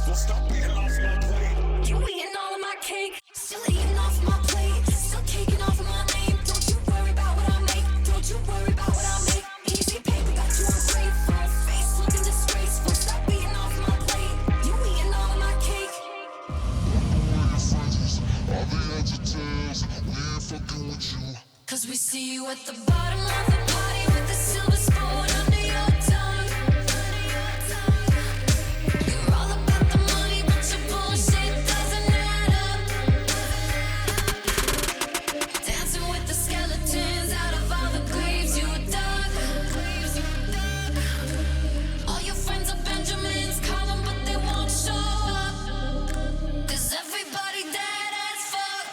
disgraceful. Stop eating off my plate. You eating all of my cake, still eating off of my plate, still caking off of my name. Don't you worry about what I make, don't you worry about what I make. Easy paper got you ungrateful, face looking disgraceful. Stop eating off my plate, you eating all of my cake. All the heads and tails, we ain't fucking with you. Cause we see you at the bottom of the party with the silver spoon under your tongue. You're all about the money, but your bullshit doesn't add up. Dancing with the skeletons out of all the graves you dug. All your friends are Benjamins, call them but they won't show up. Cause everybody dead as fuck.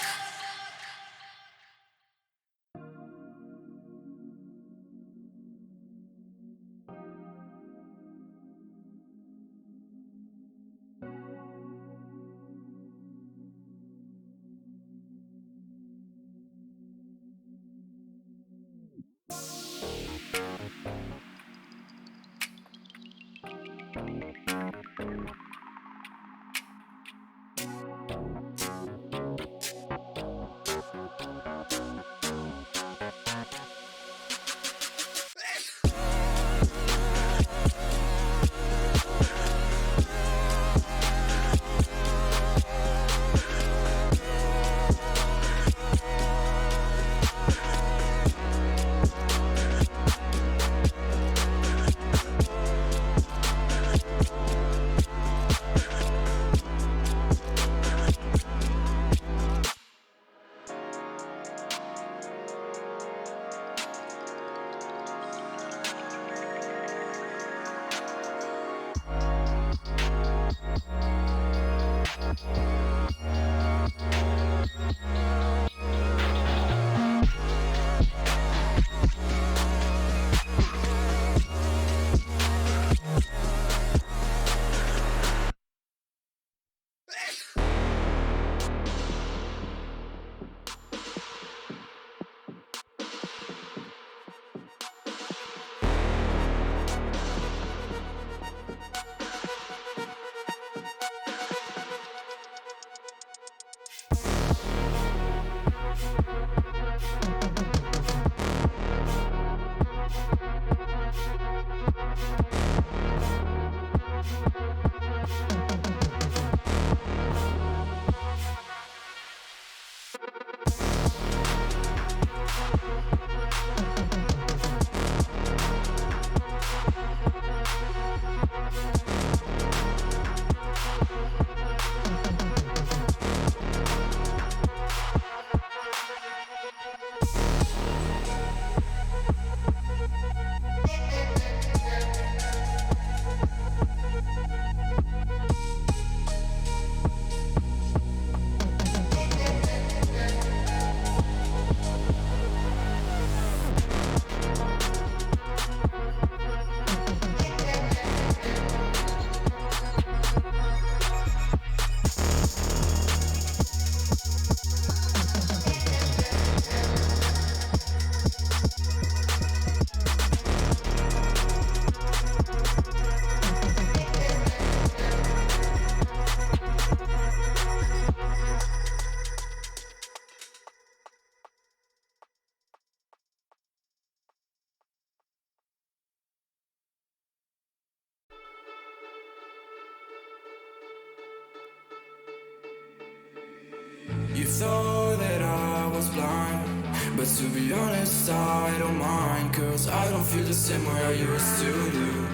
You thought that I was blind, but to be honest I don't mind. Cause I don't feel the same way I used to do.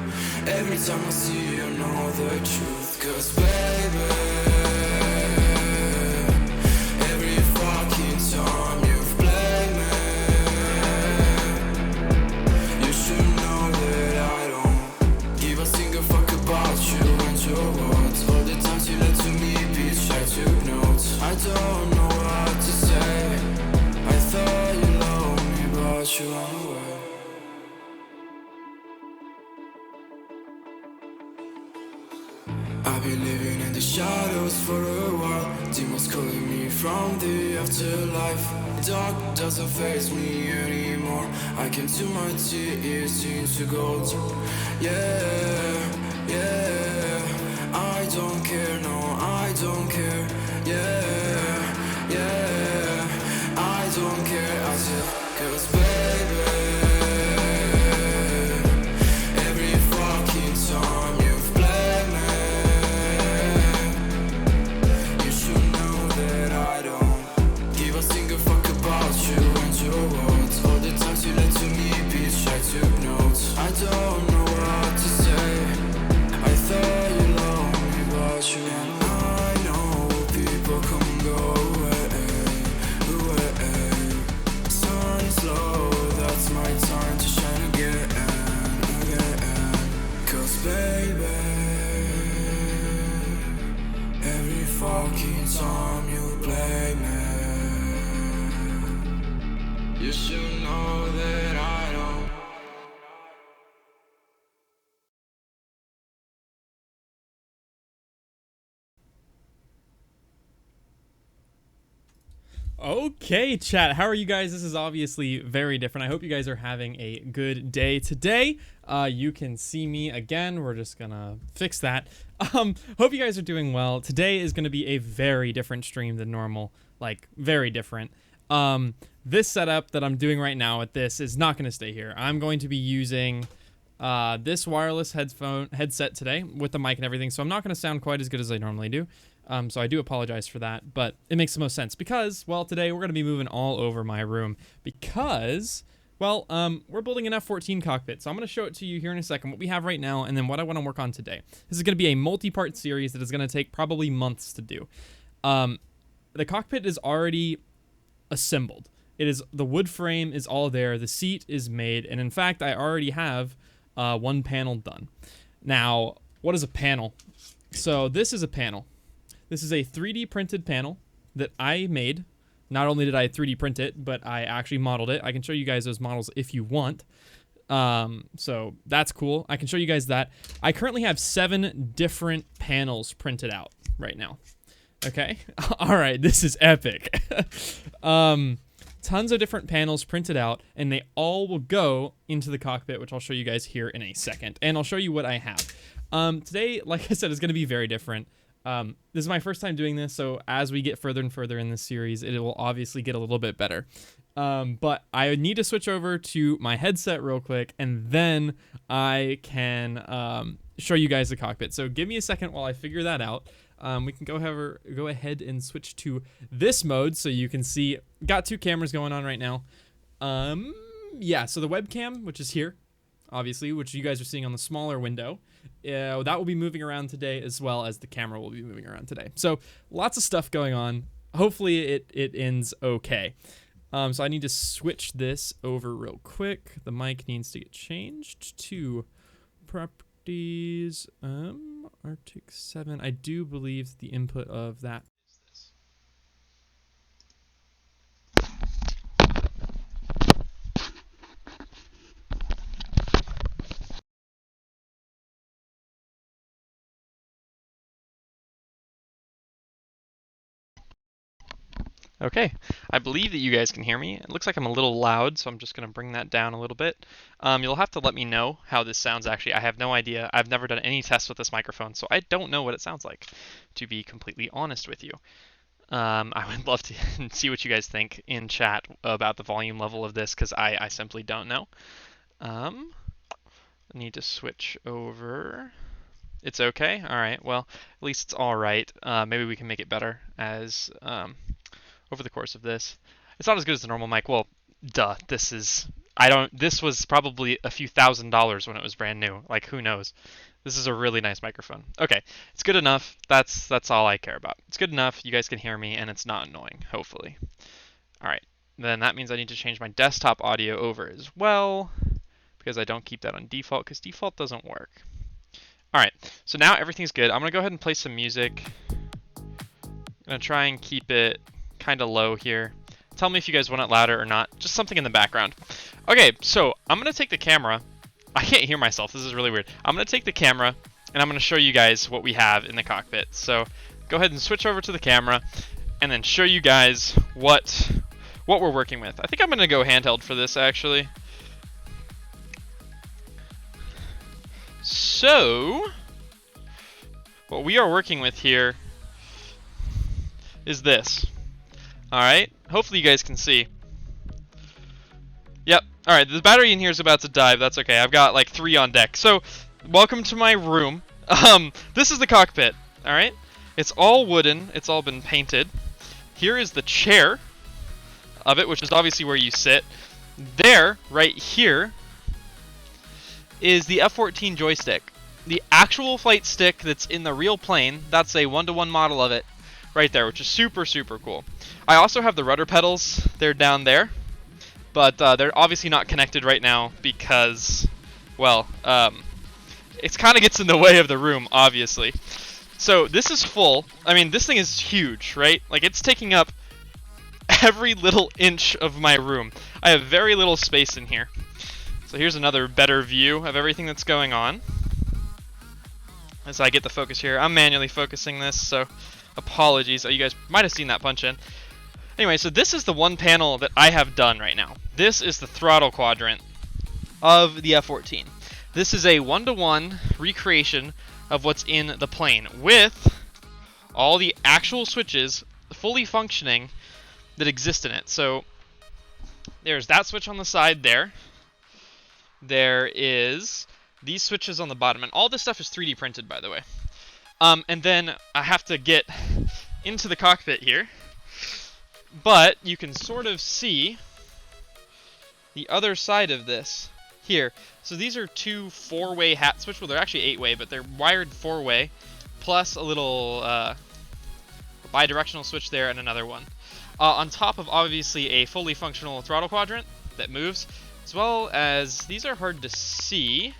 Every time I see you know the truth. Cause baby, every fucking time you've played me, you should know that I don't give a single fuck about you and your words. All the times you lied to me, bitch, I took notes. I don't know what to say. I thought you loved me, but you ran away. I've been living in the shadows for a while. Demons calling me from the afterlife. Dark doesn't face me anymore. I can to my tears into gold. Yeah, yeah, I don't care care, yeah, yeah. I don't care, I still, 'cause baby, every fucking time you've played me, you should know that I don't give a single fuck about you and your words. All the times you lied to me, bitch, I took notes. I don't know what to say. I thought you loved me, but you and I know people come and go away, away. Sun is low, that's my time to shine again, again. 'Cause baby, every fucking time you play me, you should know that I don't. Okay, chat. How are you guys? This is obviously very different. I hope you guys are having a good day today. You can see me again. We're just gonna fix that. Hope you guys are doing well. Today is gonna be a very different stream than normal. Like, very different. This setup that I'm doing right now with this is not gonna stay here. I'm going to be using this wireless headset today with the mic and everything, so I'm not gonna sound quite as good as I normally do. So I do apologize for that, but it makes the most sense because, well, today we're going to be moving all over my room because, well, we're building an F-14 cockpit. So I'm going to show it to you here in a second, what we have right now, and then what I want to work on today. This is going to be a multi-part series that is going to take probably months to do. The cockpit is already assembled. The wood frame is all there. The seat is made. And in fact, I already have one panel done. Now, what is a panel? So this is a panel. This is a 3D printed panel that I made. Not only did I 3D print it, but I actually modeled it. I can show you guys those models if you want. So that's cool. I can show you guys that. I currently have 7 different panels printed out right now. Okay. All right. This is epic. Tons of different panels printed out, and they all will go into the cockpit, which I'll show you guys here in a second. And I'll show you what I have. Today, like I said, is going to be very different. This is my first time doing this, so as we get further and further in this series, it will obviously get a little bit better. But I need to switch over to my headset real quick, and then I can show you guys the cockpit. So give me a second while I figure that out. We can go ahead and switch to this mode so you can see. Got 2 cameras going on right now. Yeah, so the webcam, which is here, obviously, which you guys are seeing on the smaller window, that will be moving around today, as well as the camera will be moving around today. So lots of stuff going on. Hopefully it ends okay. So I need to switch this over real quick. The mic needs to get changed to properties. Arctic 7. I do believe the input of that is this. Okay, I believe that you guys can hear me. It looks like I'm a little loud, so I'm just going to bring that down a little bit. You'll have to let me know how this sounds, actually. I have no idea. I've never done any tests with this microphone, so I don't know what it sounds like, to be completely honest with you. I would love to see what you guys think in chat about the volume level of this, because I simply don't know. I need to switch over. It's okay? All right, well, at least it's all right. Maybe we can make it better as... over the course of this. It's not as good as the normal mic. Well, duh. This was probably a few $1,000s when it was brand new. Like, who knows? This is a really nice microphone. Okay, it's good enough. That's all I care about. It's good enough. You guys can hear me, and it's not annoying, hopefully. All right, then that means I need to change my desktop audio over as well, because I don't keep that on default, because default doesn't work. All right, so now everything's good. I'm going to go ahead and play some music. I'm going to try and keep it kind of low here. Tell me if you guys want it louder or not. Just something in the background. Okay, so I'm going to take the camera. I can't hear myself. This is really weird. I'm going to take the camera, and I'm going to show you guys what we have in the cockpit. So go ahead and switch over to the camera, and then show you guys what we're working with. I think I'm going to go handheld for this, actually. So what we are working with here is this. Alright, hopefully you guys can see. Yep, alright, the battery in here is about to die, but that's okay. I've got like 3 on deck. So, welcome to my room. This is the cockpit, alright? It's all wooden, it's all been painted. Here is the chair of it, which is obviously where you sit. There, right here, is the F-14 joystick. The actual flight stick that's in the real plane, that's a 1-to-1 model of it right there, which is super, super cool. I also have the rudder pedals. They're down there, but they're obviously not connected right now because, well, it kind of gets in the way of the room, obviously. So this is full. I mean, this thing is huge, right? Like, it's taking up every little inch of my room. I have very little space in here. So here's another better view of everything that's going on. As I get the focus here, I'm manually focusing this, so apologies. Oh, you guys might have seen that punch in. Anyway, so this is the one panel that I have done right now. This is the throttle quadrant of the F-14. This is a 1-to-1 recreation of what's in the plane with all the actual switches fully functioning that exist in it. So there's that switch on the side there. There is these switches on the bottom, and all this stuff is 3D printed, by the way. And then I have to get into the cockpit here, but you can sort of see the other side of this here. So these are 2 4-way hat switch. Well, they're actually 8-way, but they're wired 4-way, plus a little bi-directional switch there and another one. On top of obviously a fully functional throttle quadrant that moves, as well as these are hard to see.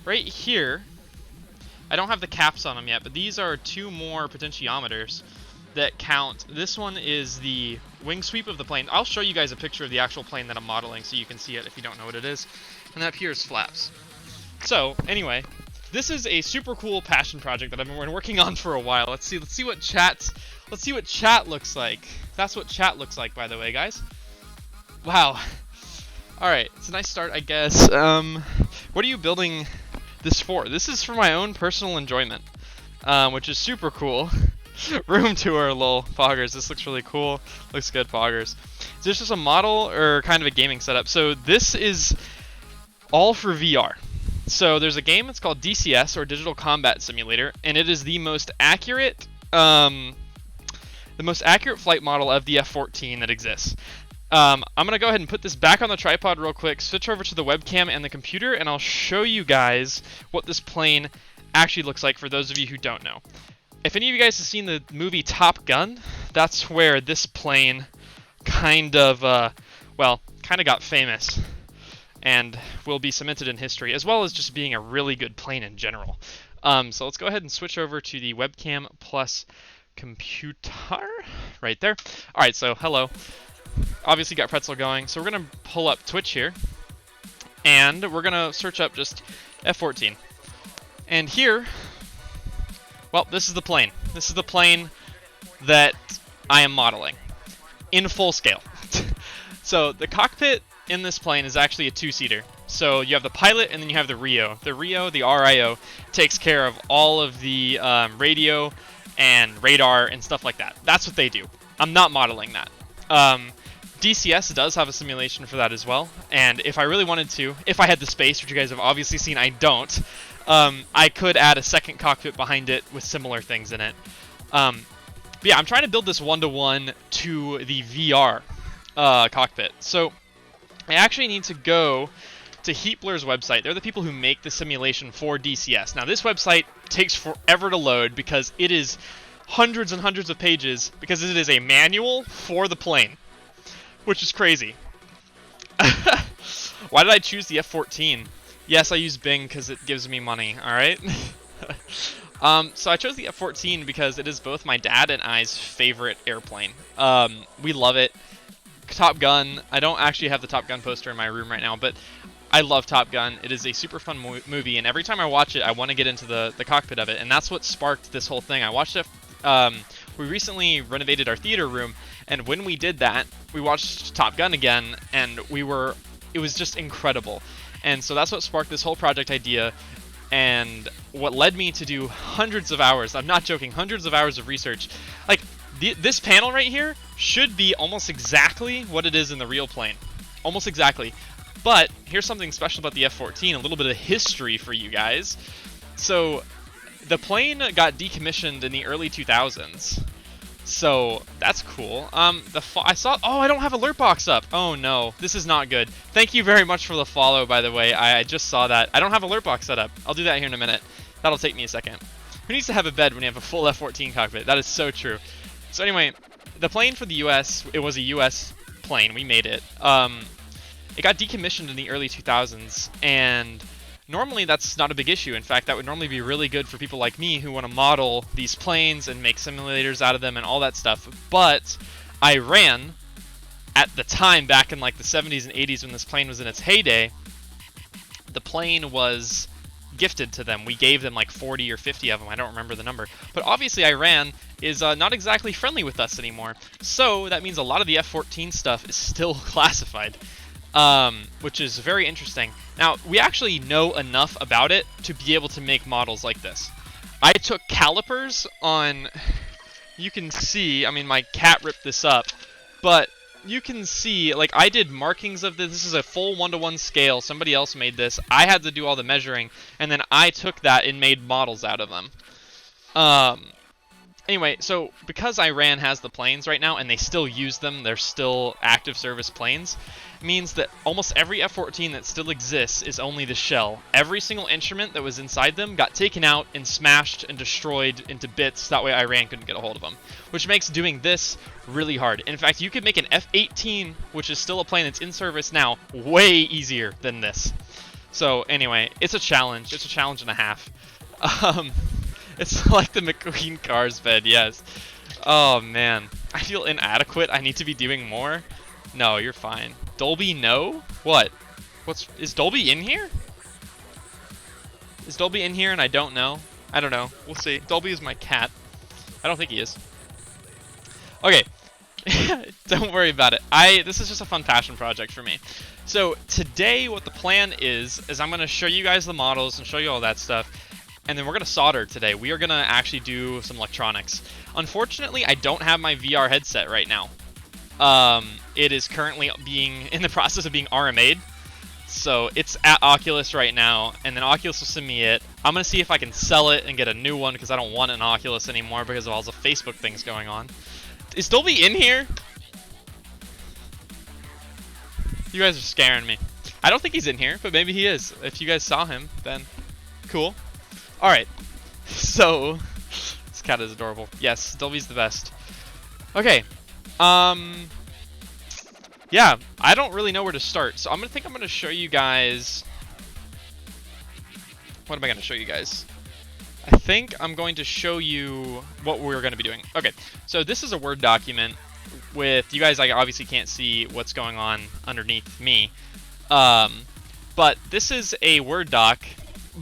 Right here, I don't have the caps on them yet, but these are 2 more potentiometers that count. This one is the wing sweep of the plane. I'll show you guys a picture of the actual plane that I'm modeling so you can see it if you don't know what it is. And up here is flaps. So anyway, this is a super cool passion project that I've been working on for a while. Let's see what chat looks like. That's what chat looks like, by the way, guys. Wow. All right, it's a nice start, I guess. What are you building this for? This is for my own personal enjoyment, which is super cool. Room tour, lol. Poggers, this looks really cool. Looks good, Poggers. Is this just a model or kind of a gaming setup? So this is all for VR. So there's a game, it's called DCS, or Digital Combat Simulator, and it is the most accurate flight model of the F-14 that exists. I'm going to go ahead and put this back on the tripod real quick, switch over to the webcam and the computer, and I'll show you guys what this plane actually looks like for those of you who don't know. If any of you guys have seen the movie Top Gun, that's where this plane kind of got famous and will be cemented in history, as well as just being a really good plane in general. So let's go ahead and switch over to the webcam plus computer right there. All right, so hello. Obviously got Pretzel going, so we're going to pull up Twitch here, and we're going to search up just F-14. And here, well, this is the plane. This is the plane that I am modeling in full scale. So the cockpit in this plane is actually a 2-seater. So you have the pilot and then you have the RIO. The RIO, the RIO, takes care of all of the radio and radar and stuff like that. That's what they do. I'm not modeling that. DCS does have a simulation for that as well, and if I really wanted to, if I had the space, which you guys have obviously seen I don't, I could add a second cockpit behind it with similar things in it. But yeah, I'm trying to build this 1-to-1 to the VR cockpit. So I actually need to go to Heapler's website. They're the people who make the simulation for DCS. Now this website takes forever to load because it is hundreds and hundreds of pages, because it is a manual for the plane, which is crazy. Why did I choose the F-14? Yes, I use Bing because it gives me money, alright? So I chose the F-14 because it is both my dad and I's favorite airplane. We love it. Top Gun, I don't actually have the Top Gun poster in my room right now, but I love Top Gun. It is a super fun movie, and every time I watch it, I want to get into the cockpit of it, and that's what sparked this whole thing. I watched it. We recently renovated our theater room, and when we did that, we watched Top Gun again, and it was just incredible. And so that's what sparked this whole project idea, and what led me to do hundreds of hours, I'm not joking, hundreds of hours of research. Like, This panel right here should be almost exactly what it is in the real plane. Almost exactly. But here's something special about the F-14, a little bit of history for you guys. So the plane got decommissioned in the early 2000s. So that's cool. I saw. Oh, I don't have alert box up. Oh no, this is not good. Thank you very much for the follow, by the way. I just saw that. I don't have alert box set up. I'll do that here in a minute. That'll take me a second. Who needs to have a bed when you have a full F-14 cockpit? That is so true. So anyway, the plane for the U.S. It was a U.S. plane. We made it. It got decommissioned in the early 2000s, and normally that's not a big issue. In fact, that would normally be really good for people like me who want to model these planes and make simulators out of them and all that stuff. But Iran, at the time back in like the 70s and 80s when this plane was in its heyday, the plane was gifted to them. We gave them like 40 or 50 of them. I don't remember the number. But obviously Iran is not exactly friendly with us anymore. So that means a lot of the F-14 stuff is still classified. Which is very interesting. Now, we actually know enough about it to be able to make models like this. I took calipers on, you can see, I mean, my cat ripped this up, but you can see, like, I did markings of this. This is a full 1-to-1 scale. Somebody else made this. I had to do all the measuring, and then I took that and made models out of them. Anyway, so because Iran has the planes right now, and they still use them, they're still active service planes, means that almost every F-14 that still exists is only the shell. Every single instrument that was inside them got taken out and smashed and destroyed into bits. That way Iran couldn't get a hold of them, which makes doing this really hard. In fact, you could make an F-18, which is still a plane that's in service now, way easier than this. So anyway, it's a challenge. It's a challenge and a half. It's like the McQueen Cars bed, yes. Oh man, I feel inadequate. I need to be doing more. No, you're fine. Dolby, no? What? Is Dolby in here? Is Dolby in here and I don't know? I don't know. We'll see. Dolby is my cat. I don't think he is. Okay. Don't worry about it. This is just a fun passion project for me. So today what the plan is I'm going to show you guys the models and show you all that stuff. And then we're going to solder today. We are going to actually do some electronics. Unfortunately, I don't have my VR headset right now. It is currently being in the process of being RMA'd. So it's at Oculus right now, and then Oculus will send me it. I'm going to see if I can sell it and get a new one because I don't want an Oculus anymore because of all the Facebook things going on. Is Dolby in here? You guys are scaring me. I don't think he's in here, but maybe he is. If you guys saw him, then cool. Alright, so, this cat is adorable. Yes, Dolby's the best. Okay, yeah, I don't really know where to start, so I'm going to show you guys, what am I going to show you guys? I think I'm going to show you what we're going to be doing. Okay, so this is a Word document with, you guys obviously can't see what's going on underneath me, but this is a Word doc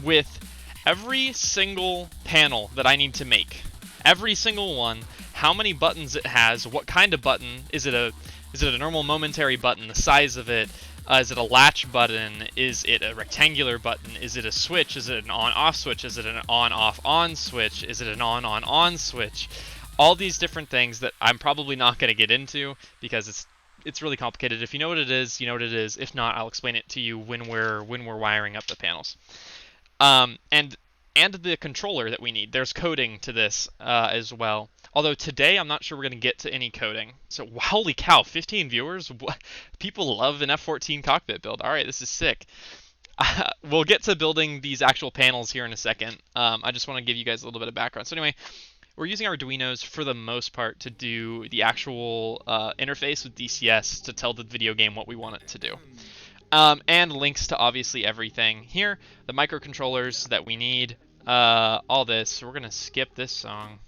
with every single panel that I need to make. Every single one, how many buttons it has, what kind of button, is it a normal momentary button, the size of it, is it a latch button, is it a rectangular button, is it a switch, is it an on-off switch, is it an on-off-on switch, is it an on-on-on switch, all these different things that I'm probably not going to get into because it's really complicated. If you know what it is, you know what it is. If not, I'll explain it to you when we're wiring up the panels. And the controller that we need. There's coding to this as well. Although today I'm not sure we're going to get to any coding. So holy cow, 15 viewers? What? People love an F-14 cockpit build. All right, this is sick. We'll get to building these actual panels here in a second. I just want to give you guys a little bit of background. So anyway, we're using Arduinos for the most part to do the actual interface with DCS to tell the video game what we want it to do. And links to obviously everything here, the microcontrollers that we need, all this. So we're going to skip this song.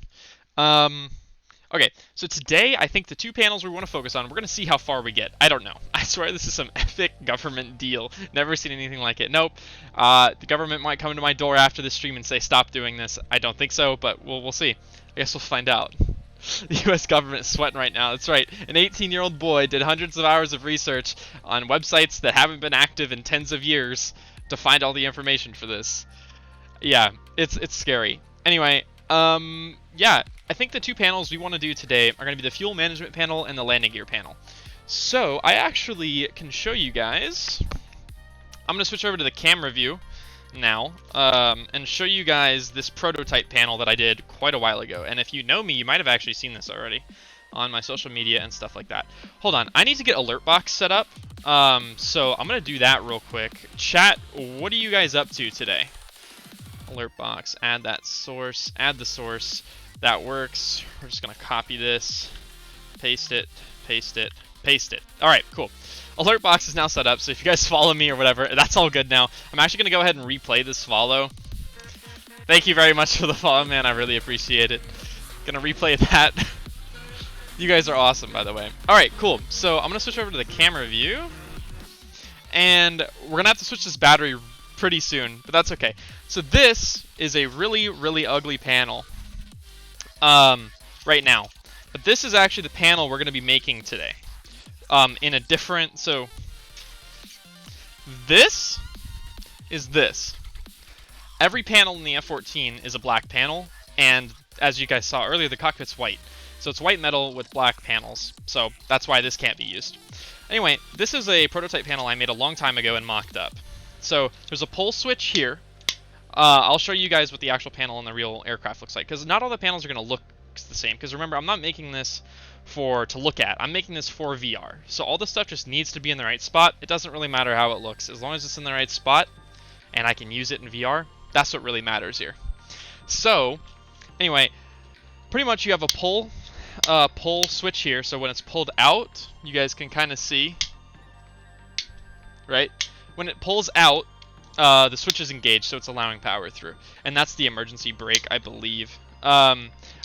Okay, so today I think the two panels we want to focus on, we're going to see how far we get. I don't know. I swear this is some epic government deal. Never seen anything like it. Nope. The government might come to my door after this stream and say stop doing this. I don't think so, but we'll see. I guess we'll find out. The U.S. government is sweating right now. That's right. An 18-year-old boy did hundreds of hours of research on websites that haven't been active in tens of years to find all the information for this. Yeah, it's scary. Anyway, Yeah, I think the two panels we want to do today are going to be the fuel management panel and the landing gear panel. So I actually can show you guys. I'm going to switch over to the camera view now and show you guys this prototype panel that I did quite a while ago. And if you know me, you might have actually seen this already on my social media and stuff like that. Hold on, I need to get alert box set up. So I'm going to do that real quick. Chat, what are you guys up to today? Alert box, add that source, add the source. That works. We're just going to copy this, paste it, paste it, paste it. All right, cool. Alert box is now set up, so if you guys follow me or whatever, that's all good now. I'm actually going to go ahead and replay this follow. Thank you very much for the follow, man. I really appreciate it. Going to replay that. You guys are awesome, by the way. All right, cool. So I'm going to switch over to the camera view. And we're going to have to switch this battery pretty soon, but that's okay. So this is a really, really ugly panel right now. But this is actually the panel we're going to be making today. In a different, so this is this. Every panel in the F-14 is a black panel, and as you guys saw earlier, the cockpit's white. So it's white metal with black panels, so that's why this can't be used. Anyway, this is a prototype panel I made a long time ago and mocked up. So there's a pull switch here. I'll show you guys what the actual panel in the real aircraft looks like, because not all the panels are going to look the same. Because remember, I'm not making this to look at. I'm making this for VR. So all the stuff just needs to be in the right spot. It doesn't really matter how it looks. As long as it's in the right spot and I can use it in VR, that's what really matters here. So anyway, pretty much you have a pull switch here. So when it's pulled out, you guys can kind of see, right? When it pulls out, the switch is engaged, so it's allowing power through. And that's the emergency brake, I believe.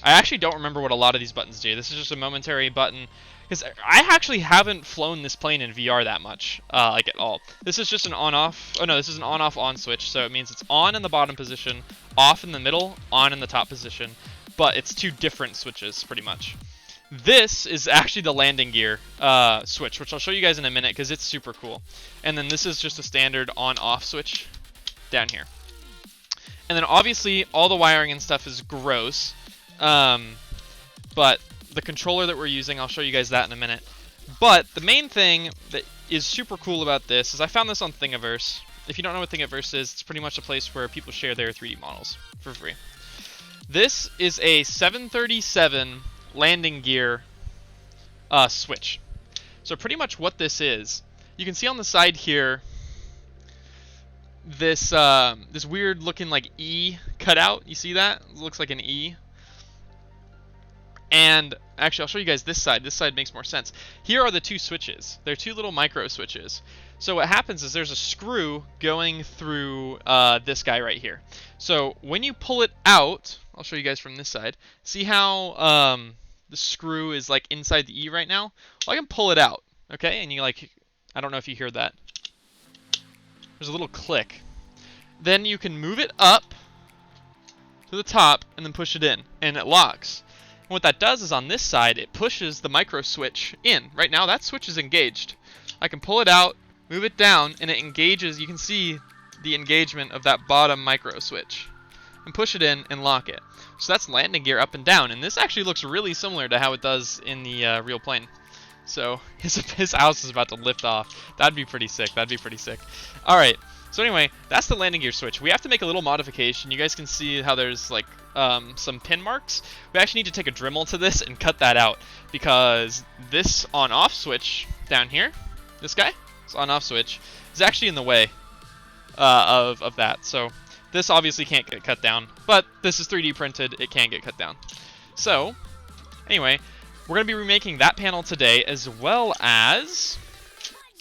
I actually don't remember what a lot of these buttons do. This is just a momentary button, because I actually haven't flown this plane in VR that much, like at all. This is just an on-off. Oh no, this is an on-off-on switch, so it means it's on in the bottom position, off in the middle, on in the top position, but it's two different switches, pretty much. This is actually the landing gear switch, which I'll show you guys in a minute because it's super cool. And then this is just a standard on-off switch down here. And then obviously all the wiring and stuff is gross, but the controller that we're using, I'll show you guys that in a minute. But the main thing that is super cool about this is I found this on Thingiverse. If you don't know what Thingiverse is, it's pretty much a place where people share their 3D models for free. This is a 737 landing gear switch. So pretty much what this is, you can see on the side here this this weird looking like E cutout. You see that? It looks like an E. And actually, I'll show you guys this side. This side makes more sense. Here are the two switches. They're two little micro switches. So what happens is there's a screw going through this guy right here. So when you pull it out, I'll show you guys from this side. See how the screw is like inside the E right now? Well, I can pull it out, okay? And you like, I don't know if you hear that. There's a little click. Then you can move it up to the top and then push it in, and it locks. And what that does is on this side, it pushes the micro switch in. Right now, that switch is engaged. I can pull it out, move it down, and it engages. You can see the engagement of that bottom micro switch. And push it in and lock it. So that's landing gear up and down, and this actually looks really similar to how it does in the real plane. So his house is about to lift off. That'd be pretty sick. That'd be pretty sick. All right. So anyway, that's the landing gear switch. We have to make a little modification. You guys can see how there's like some pin marks. We actually need to take a Dremel to this and cut that out, because this on-off switch down here, this guy, this on-off switch, is actually in the way of that. So this obviously can't get cut down, but this is 3D printed. It can get ut down. So anyway, we're going to be remaking that panel today, as well as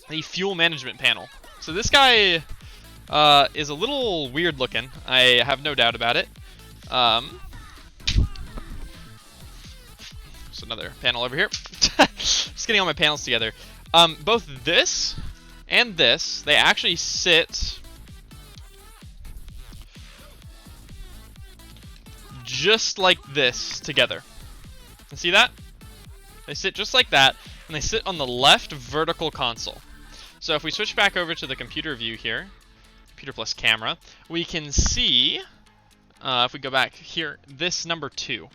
the fuel management panel. So this guy is a little weird looking. I have no doubt about it. Just another panel over here. Just getting all my panels together. Both this and this, they actually sit just like this together. You see that? They sit just like that, and they sit on the left vertical console. So if we switch back over to the computer view here, computer plus camera, we can see if we go back here, this number 2.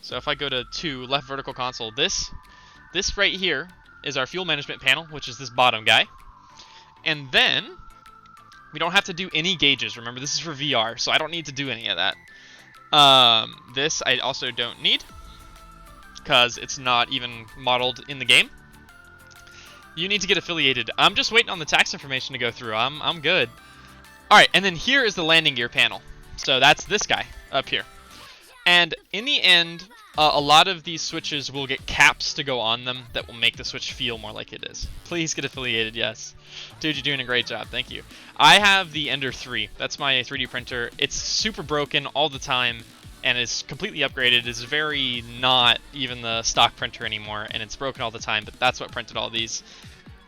So if I go to 2, left vertical console, this right here is our fuel management panel, which is this bottom guy. And then we don't have to do any gauges. Remember, this is for VR, so I don't need to do any of that. This I also don't need because it's not even modeled in the game. You need to get affiliated. I'm just waiting on the tax information to go through. I'm good. All right, and then here is the landing gear panel. So that's this guy up here. And in the end, a lot of these switches will get caps to go on them that will make the switch feel more like it is. Please get affiliated, yes. Dude, you're doing a great job, thank you. I have the Ender 3. That's my 3D printer. It's super broken all the time, and it's completely upgraded. It's very not even the stock printer anymore, and it's broken all the time, but that's what printed all these.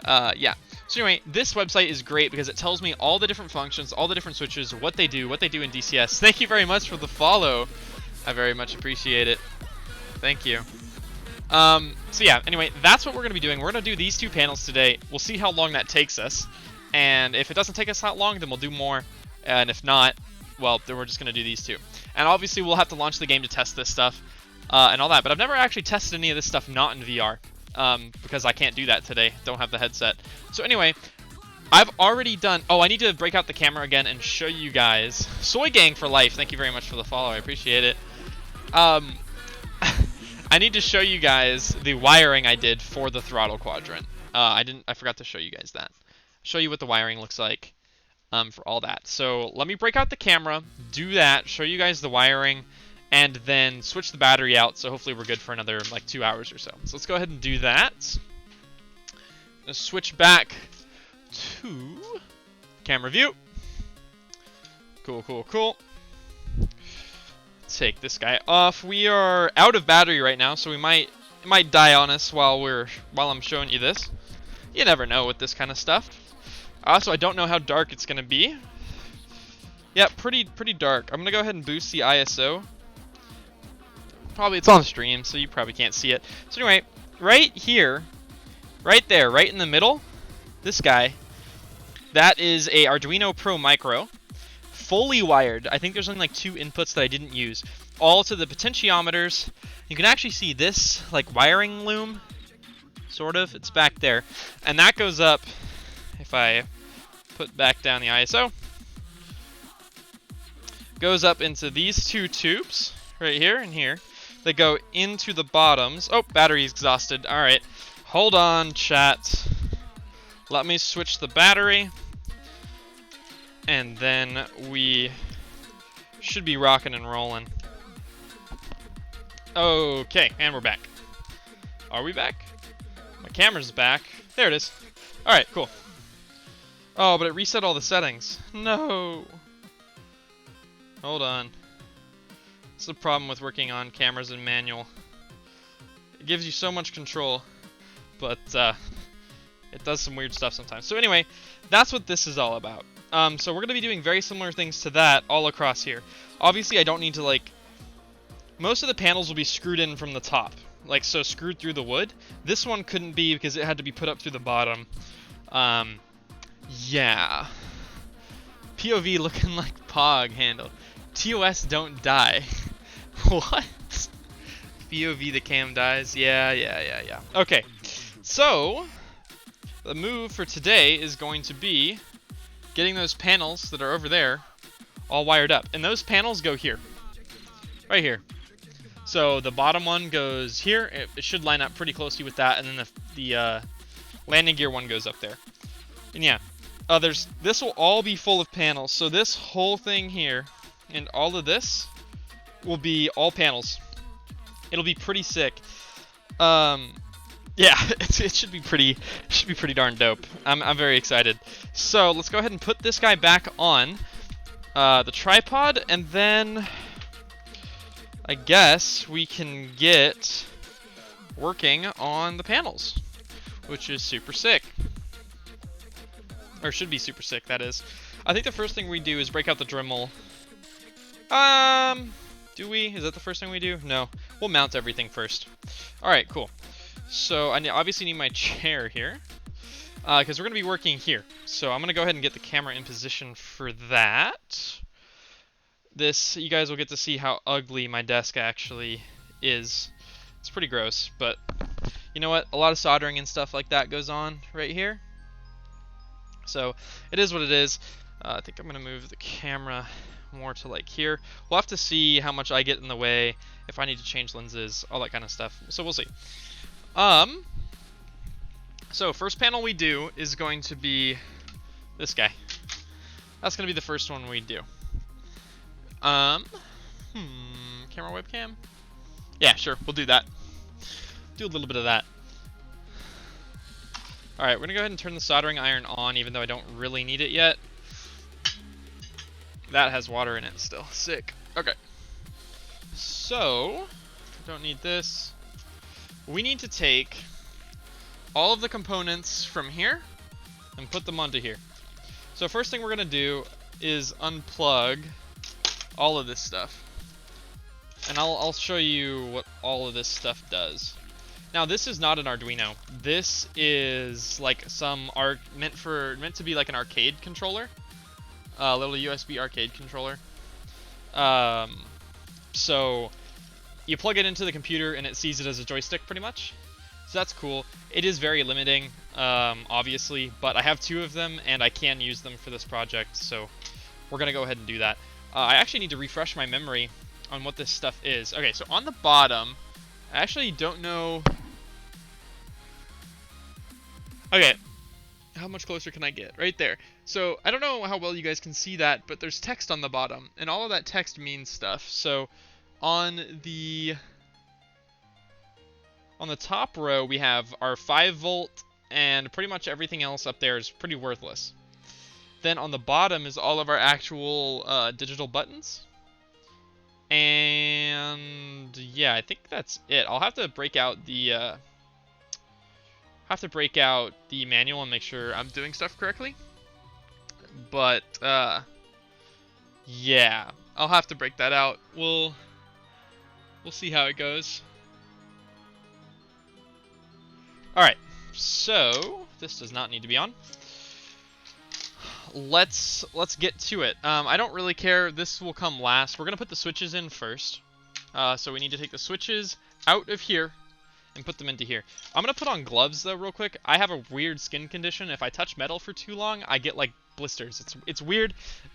Yeah. So anyway, this website is great because it tells me all the different functions, all the different switches, what they do in DCS. Thank you very much for the follow. I very much appreciate it. Thank you. So yeah, anyway, that's what we're going to be doing. We're going to do these 2 panels today. We'll see how long that takes us. And if it doesn't take us that long, then we'll do more. And if not, well, then we're just going to do these 2. And obviously, we'll have to launch the game to test this stuff and all that. But I've never actually tested any of this stuff not in VR because I can't do that today. Don't have the headset. So anyway, I've already done... Oh, I need to break out the camera again and show you guys. Soy Gang for life. Thank you very much for the follow. I appreciate it. I need to show you guys the wiring I did for the throttle quadrant. I forgot to show you guys that. Show you what the wiring looks like for all that. So let me break out the camera, do that, show you guys the wiring, and then switch the battery out. So hopefully we're good for another like 2 hours or so. So let's go ahead and do that. Let's switch back to camera view. Cool, cool, cool. Take this guy off. We are out of battery right now, so it might die on us while I'm showing you this. You never know with this kind of stuff. Also, I don't know how dark it's gonna be. Yeah, pretty dark. I'm gonna go ahead and boost the ISO. Probably it's on stream, so you probably can't see it. So anyway, right here, right there, right in the middle, this guy, that is a Arduino Pro Micro. Fully wired. I think there's only like 2 inputs that I didn't use. All to the potentiometers. You can actually see this like wiring loom, sort of. It's back there, and that goes up. If I put back down the ISO, goes up into these 2 tubes right here and here. They go into the bottoms. Oh, battery's exhausted. All right, hold on, chat. Let me switch the battery. And then we should be rocking and rolling. Okay, and we're back. Are we back? My camera's back. There it is. Alright, cool. Oh, but it reset all the settings. No. Hold on. That's the problem with working on cameras in manual. It gives you so much control, but it does some weird stuff sometimes. So anyway, that's what this is all about. So we're going to be doing very similar things to that all across here. Obviously, I don't need to, like... Most of the panels will be screwed in from the top. Like, so screwed through the wood. This one couldn't be because it had to be put up through the bottom. Yeah. POV looking like Pog handle. TOS don't die. What? POV the cam dies? Yeah. Okay. So, the move for today is going to be... getting those panels that are over there all wired up. And those panels go here. Right here. So the bottom one goes here. It should line up pretty closely with that. And then the landing gear one goes up there. And yeah, this will all be full of panels. So this whole thing here and all of this will be all panels. It'll be pretty sick. Yeah, it should be pretty darn dope. I'm very excited. So let's go ahead and put this guy back on the tripod, and then I guess we can get working on the panels, which is super sick. Or should be super sick, that is. I think the first thing we do is break out the Dremel. Do we? Is that the first thing we do? No. We'll mount everything first. Alright, cool. So I obviously need my chair here, because we're going to be working here. So I'm going to go ahead and get the camera in position for that. this, you guys will get to see how ugly my desk actually is. It's pretty gross, but you know what? A lot of soldering and stuff like that goes on right here. So it is what it is. I think I'm going to move the camera more to like here. We'll have to see how much I get in the way, if I need to change lenses, all that kind of stuff. So we'll see. So first panel we do is going to be this guy. That's going to be the first one we do. Camera webcam? Yeah, sure, we'll do that. Do a little bit of that. Alright, we're going to go ahead and turn the soldering iron on, even though I don't really need it yet. That has water in it still. Sick. Okay. So, don't need this. We need to take all of the components from here and put them onto here. So first thing we're going to do is unplug all of this stuff. And I'll show you what all of this stuff does. Now this is not an Arduino. This is like some meant to be like an arcade controller. A little USB arcade controller. So you plug it into the computer and it sees it as a joystick pretty much. So that's cool. It is very limiting, obviously, but I have 2 of them and I can use them for this project, so we're gonna go ahead and do that. I actually need to refresh my memory on what this stuff is. Okay, so on the bottom, I actually don't know. Okay, how much closer can I get? Right there. So I don't know how well you guys can see that, but there's text on the bottom, and all of that text means stuff. So on the top row, we have our 5-volt, and pretty much everything else up there is pretty worthless. Then on the bottom is all of our actual digital buttons. And yeah, I think that's it. I'll have to break out the manual and make sure I'm doing stuff correctly. But yeah, I'll have to break that out. We'll see how it goes. All right, so this does not need to be on. Let's get to it. I don't really care. This will come last. We're gonna put the switches in first. So we need to take the switches out of here and put them into here. I'm gonna put on gloves though real quick. I have a weird skin condition. If I touch metal for too long, I get like blisters. It's weird.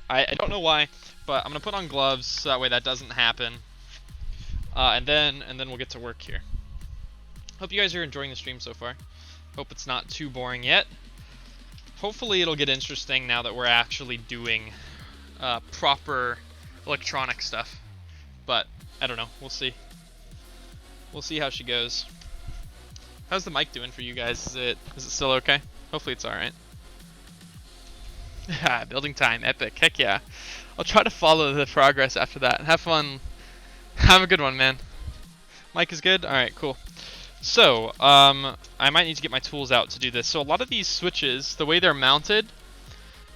I don't know why, but I'm gonna put on gloves so that way that doesn't happen. And then we'll get to work here. Hope you guys are enjoying the stream so far. Hope it's not too boring yet. Hopefully it'll get interesting now that we're actually doing proper electronic stuff. But I don't know. We'll see. We'll see how she goes. How's the mic doing for you guys? Is it still okay? Hopefully it's alright. Building time, epic. Heck yeah. I'll try to follow the progress after that. Have fun. Have a good one, man. Mic is good? Alright, cool. So, I might need to get my tools out to do this. So a lot of these switches, the way they're mounted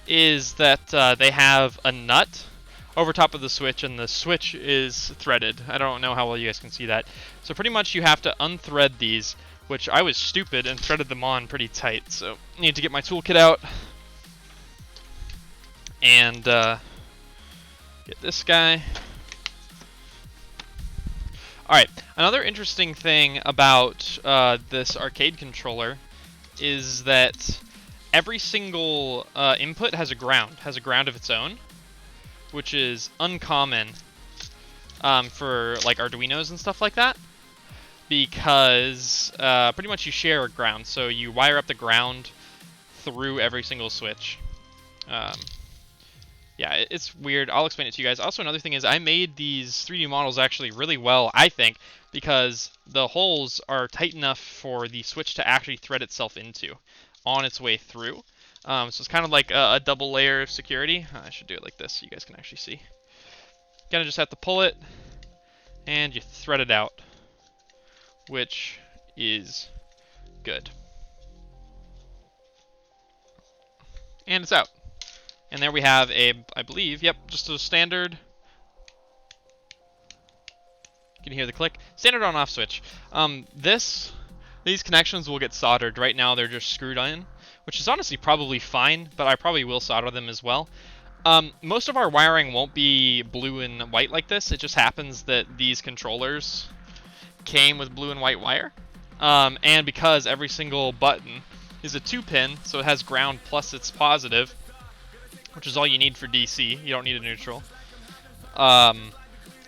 is that they have a nut over top of the switch, and the switch is threaded. I don't know how well you guys can see that. So pretty much you have to unthread these, which I was stupid and threaded them on pretty tight. So I need to get my toolkit out and get this guy. Alright, another interesting thing about this arcade controller is that every single input has a ground of its own, which is uncommon for like Arduinos and stuff like that, because pretty much you share a ground, so you wire up the ground through every single switch. Yeah, it's weird. I'll explain it to you guys. Also, another thing is I made these 3D models actually really well, I think, because the holes are tight enough for the switch to actually thread itself into on its way through. So it's kind of like a double layer of security. I should do it like this so you guys can actually see. Kind of just have to pull it, and you thread it out, which is good. And it's out. And there we have a, I believe, yep, just a standard. You can hear the click. Standard on-off switch. These connections will get soldered. Right now they're just screwed in, which is honestly probably fine, but I probably will solder them as well. Most of our wiring won't be blue and white like this. It just happens that these controllers came with blue and white wire. And because every single button is a 2-pin, so it has ground plus its positive, which is all you need for DC. You don't need a neutral.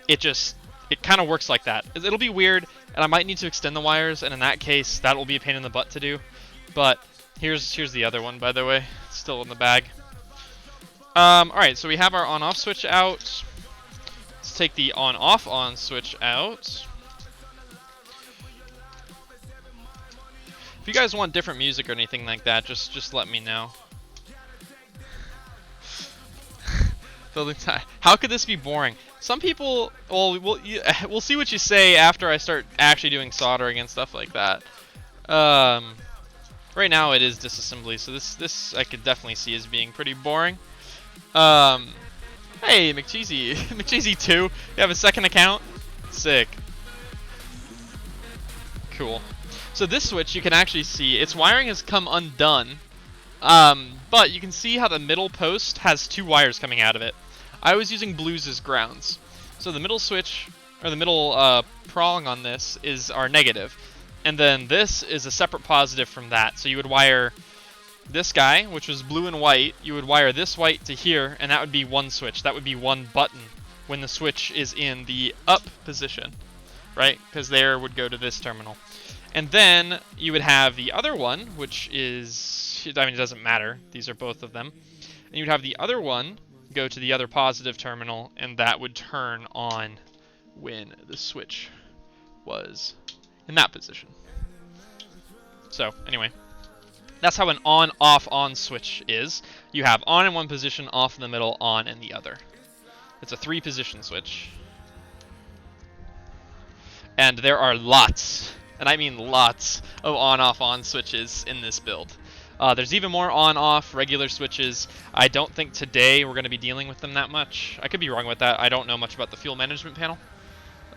It kind of works like that. It'll be weird, and I might need to extend the wires, and in that case, that will be a pain in the butt to do. But here's the other one, by the way. It's still in the bag. Alright, so we have our on-off switch out. Let's take the on-off-on switch out. If you guys want different music or anything like that, just let me know. Building time. How could this be boring? Some people, well, we'll see what you say after I start actually doing soldering and stuff like that. Right now it is disassembly, so this I could definitely see as being pretty boring. Hey, McCheesy, McCheesy2, you have a second account? Sick. Cool. So this switch, you can actually see, its wiring has come undone, but you can see how the middle post has 2 wires coming out of it. I was using blues as grounds. So the middle switch, or the middle prong on this is our negative. And then this is a separate positive from that. So you would wire this guy, which was blue and white, you would wire this white to here, and that would be one switch. That would be one button when the switch is in the up position, right? Because there would go to this terminal. And then you would have the other one, which is, I mean, it doesn't matter. These are both of them. And you'd have the other one go to the other positive terminal, and that would turn on when the switch was in that position. So, anyway. That's how an on-off-on switch is. You have on in one position, off in the middle, on in the other. It's a 3-position switch. And there are lots, and I mean lots, of on-off-on switches in this build. There's even more on-off regular switches. I don't think today we're going to be dealing with them that much. I could be wrong with that. I don't know much about the fuel management panel.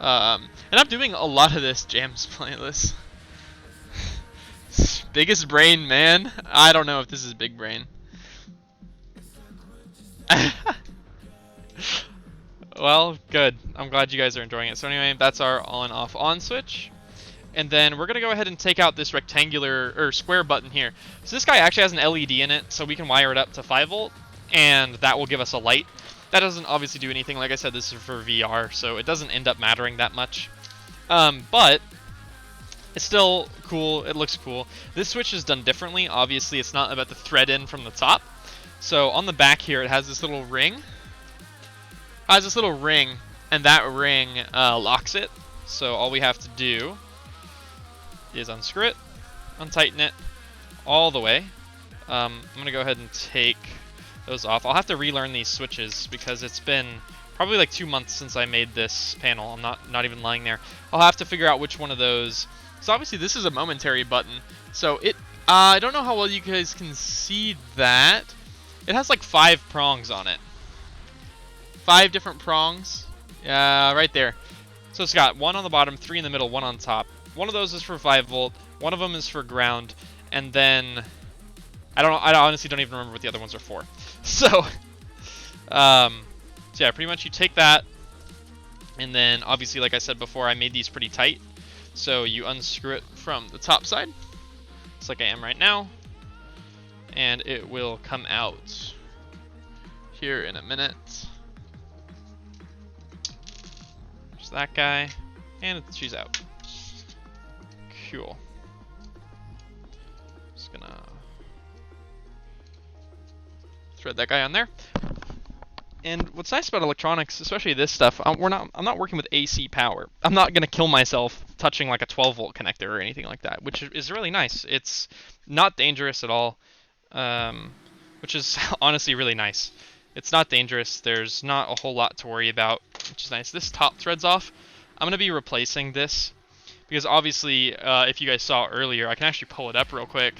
And I'm doing a lot of this jams playlist. Biggest brain, man. I don't know if this is big brain. Well, good. I'm glad you guys are enjoying it. So anyway, that's our on-off-on switch. And then we're going to go ahead and take out this rectangular, or square button here. So this guy actually has an LED in it, so we can wire it up to 5 volt, and that will give us a light. That doesn't obviously do anything. Like I said, this is for VR, so it doesn't end up mattering that much. But it's still cool. It looks cool. This switch is done differently. Obviously, it's not about the thread in from the top. So on the back here, it has this little ring. It has this little ring, and that ring locks it. So all we have to do is unscrew it, untighten it all the way. I'm going to go ahead and take those off. I'll have to relearn these switches because it's been probably like 2 months since I made this panel. I'm not even lying there. I'll have to figure out which one of those. So obviously this is a momentary button. So it, I don't know how well you guys can see that. It has like 5 prongs on it. 5 different prongs. Yeah, right there. So it's got 1 on the bottom, 3 in the middle, 1 on top. One of those is for 5 volt. One of them is for ground. And then I don't know. I honestly don't even remember what the other ones are for. So, so yeah, pretty much you take that, and then obviously, like I said before, I made these pretty tight. So you unscrew it from the top side, just like I am right now, and it will come out here in a minute. There's that guy, and she's out. Cool. Just gonna thread that guy on there. And what's nice about electronics, especially this stuff, I'm not working with AC power. I'm not gonna kill myself touching like a 12 volt connector or anything like that, which is really nice. It's not dangerous at all, which is honestly really nice. It's not dangerous. There's not a whole lot to worry about, which is nice. This top thread's off. I'm gonna be replacing this because obviously, if you guys saw earlier, I can actually pull it up real quick.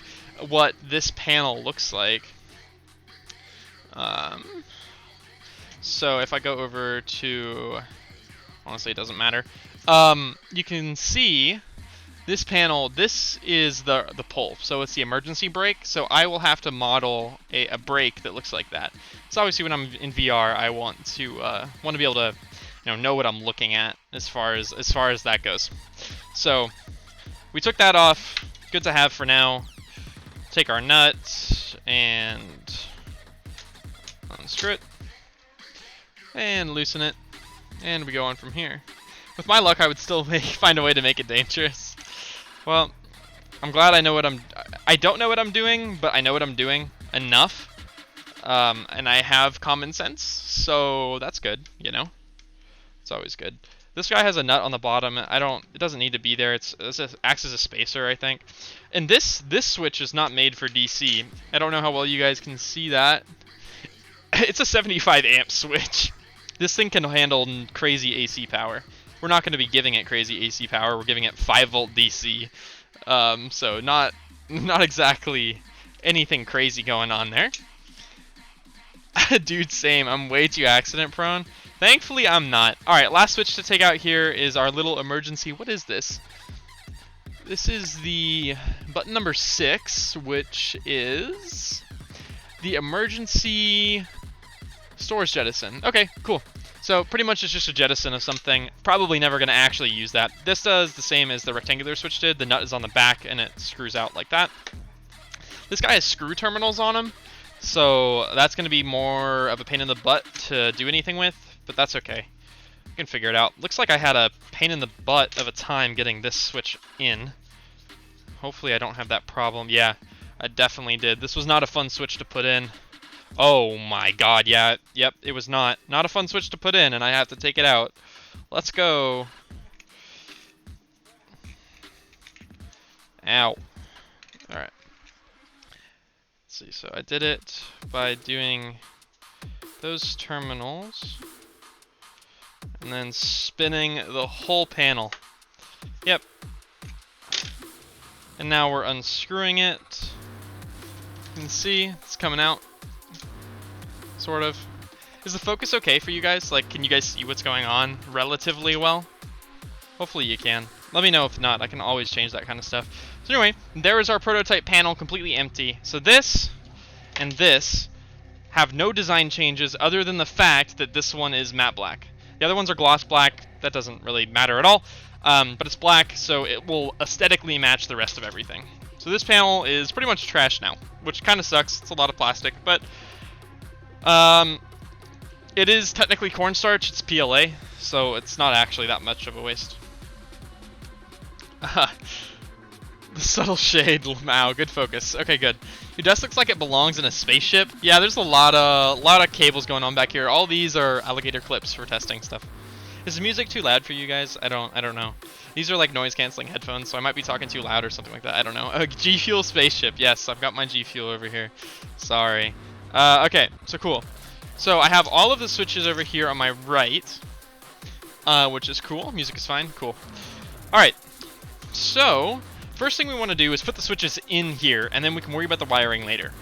What this panel looks like. So if I go over to, honestly it doesn't matter, you can see this panel, this is the pull, so it's the emergency brake. So I will have to model a brake that looks like that. So obviously when I'm in VR, I want to be able to know what I'm looking at as far as that goes. So we took that off. Good to have for now. Take our nut and unscrew it and loosen it, and we go on from here. With my luck, I would still find a way to make it dangerous. Well, I'm glad I know what I don't know what I'm doing, but I know what I'm doing enough, and I have common sense, so that's good. It's always good. This guy has a nut on the bottom. It doesn't need to be there. It acts as a spacer, I think. And this switch is not made for DC. I don't know how well you guys can see that. It's a 75 amp switch. This thing can handle crazy AC power. We're not going to be giving it crazy AC power. We're giving it 5 volt DC. So not exactly anything crazy going on there. Dude, same. I'm way too accident prone. Thankfully, I'm not. Alright, last switch to take out here is our little emergency. What is this? This is the button number 6, which is the emergency storage jettison. Okay, cool. So pretty much it's just a jettison of something. Probably never going to actually use that. This does the same as the rectangular switch did. The nut is on the back and it screws out like that. This guy has screw terminals on him, so that's going to be more of a pain in the butt to do anything with, but that's okay. I can figure it out. Looks like I had a pain in the butt of a time getting this switch in. Hopefully I don't have that problem. Yeah, I definitely did. This was not a fun switch to put in. Oh my god, yeah, yep, it was not a fun switch to put in, and I have to take it out. Let's go. Ow. Alright. Let's see, so I did it by doing those terminals, and then spinning the whole panel. Yep. And now we're unscrewing it. You can see it's coming out. Sort of. Is the focus okay for you guys? Like, can you guys see what's going on relatively well? Hopefully you can. Let me know if not. I can always change that kind of stuff. So anyway, there is our prototype panel, completely empty. So this and this have no design changes other than the fact that this one is matte black. The other ones are gloss black. That doesn't really matter at all. But it's black, so it will aesthetically match the rest of everything. So this panel is pretty much trash now, which kind of sucks. It's a lot of plastic, but it is technically cornstarch. It's PLA, so it's not actually that much of a waste. The subtle shade, Lamau, good focus. Okay, good. Your desk looks like it belongs in a spaceship. Yeah, there's a lot of cables going on back here. All these are alligator clips for testing stuff. Is the music too loud for you guys? I don't know. These are like noise canceling headphones, so I might be talking too loud or something like that. I don't know. G Fuel spaceship. Yes, I've got my G Fuel over here. Sorry. Okay, so cool. So I have all of the switches over here on my right, which is cool. Music is fine. Cool. All right. So first thing we want to do is put the switches in here, and then we can worry about the wiring later.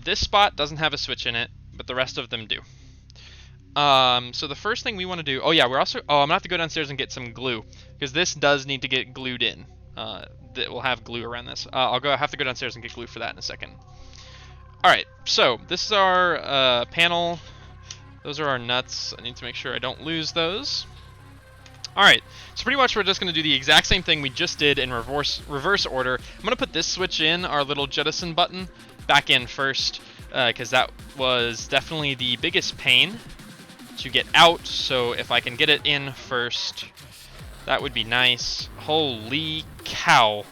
This spot doesn't have a switch in it, but the rest of them do. So the first thing we want to do, I'm gonna have to go downstairs and get some glue, because this does need to get glued in. That will have glue around this. I'll have to go downstairs and get glue for that in a second. Alright, so this is our panel. Those are our nuts. I need to make sure I don't lose those. Alright, so pretty much we're just going to do the exact same thing we just did in reverse order. I'm going to put this switch in, our little jettison button, back in first, because that was definitely the biggest pain to get out. So if I can get it in first, that would be nice. Holy cow.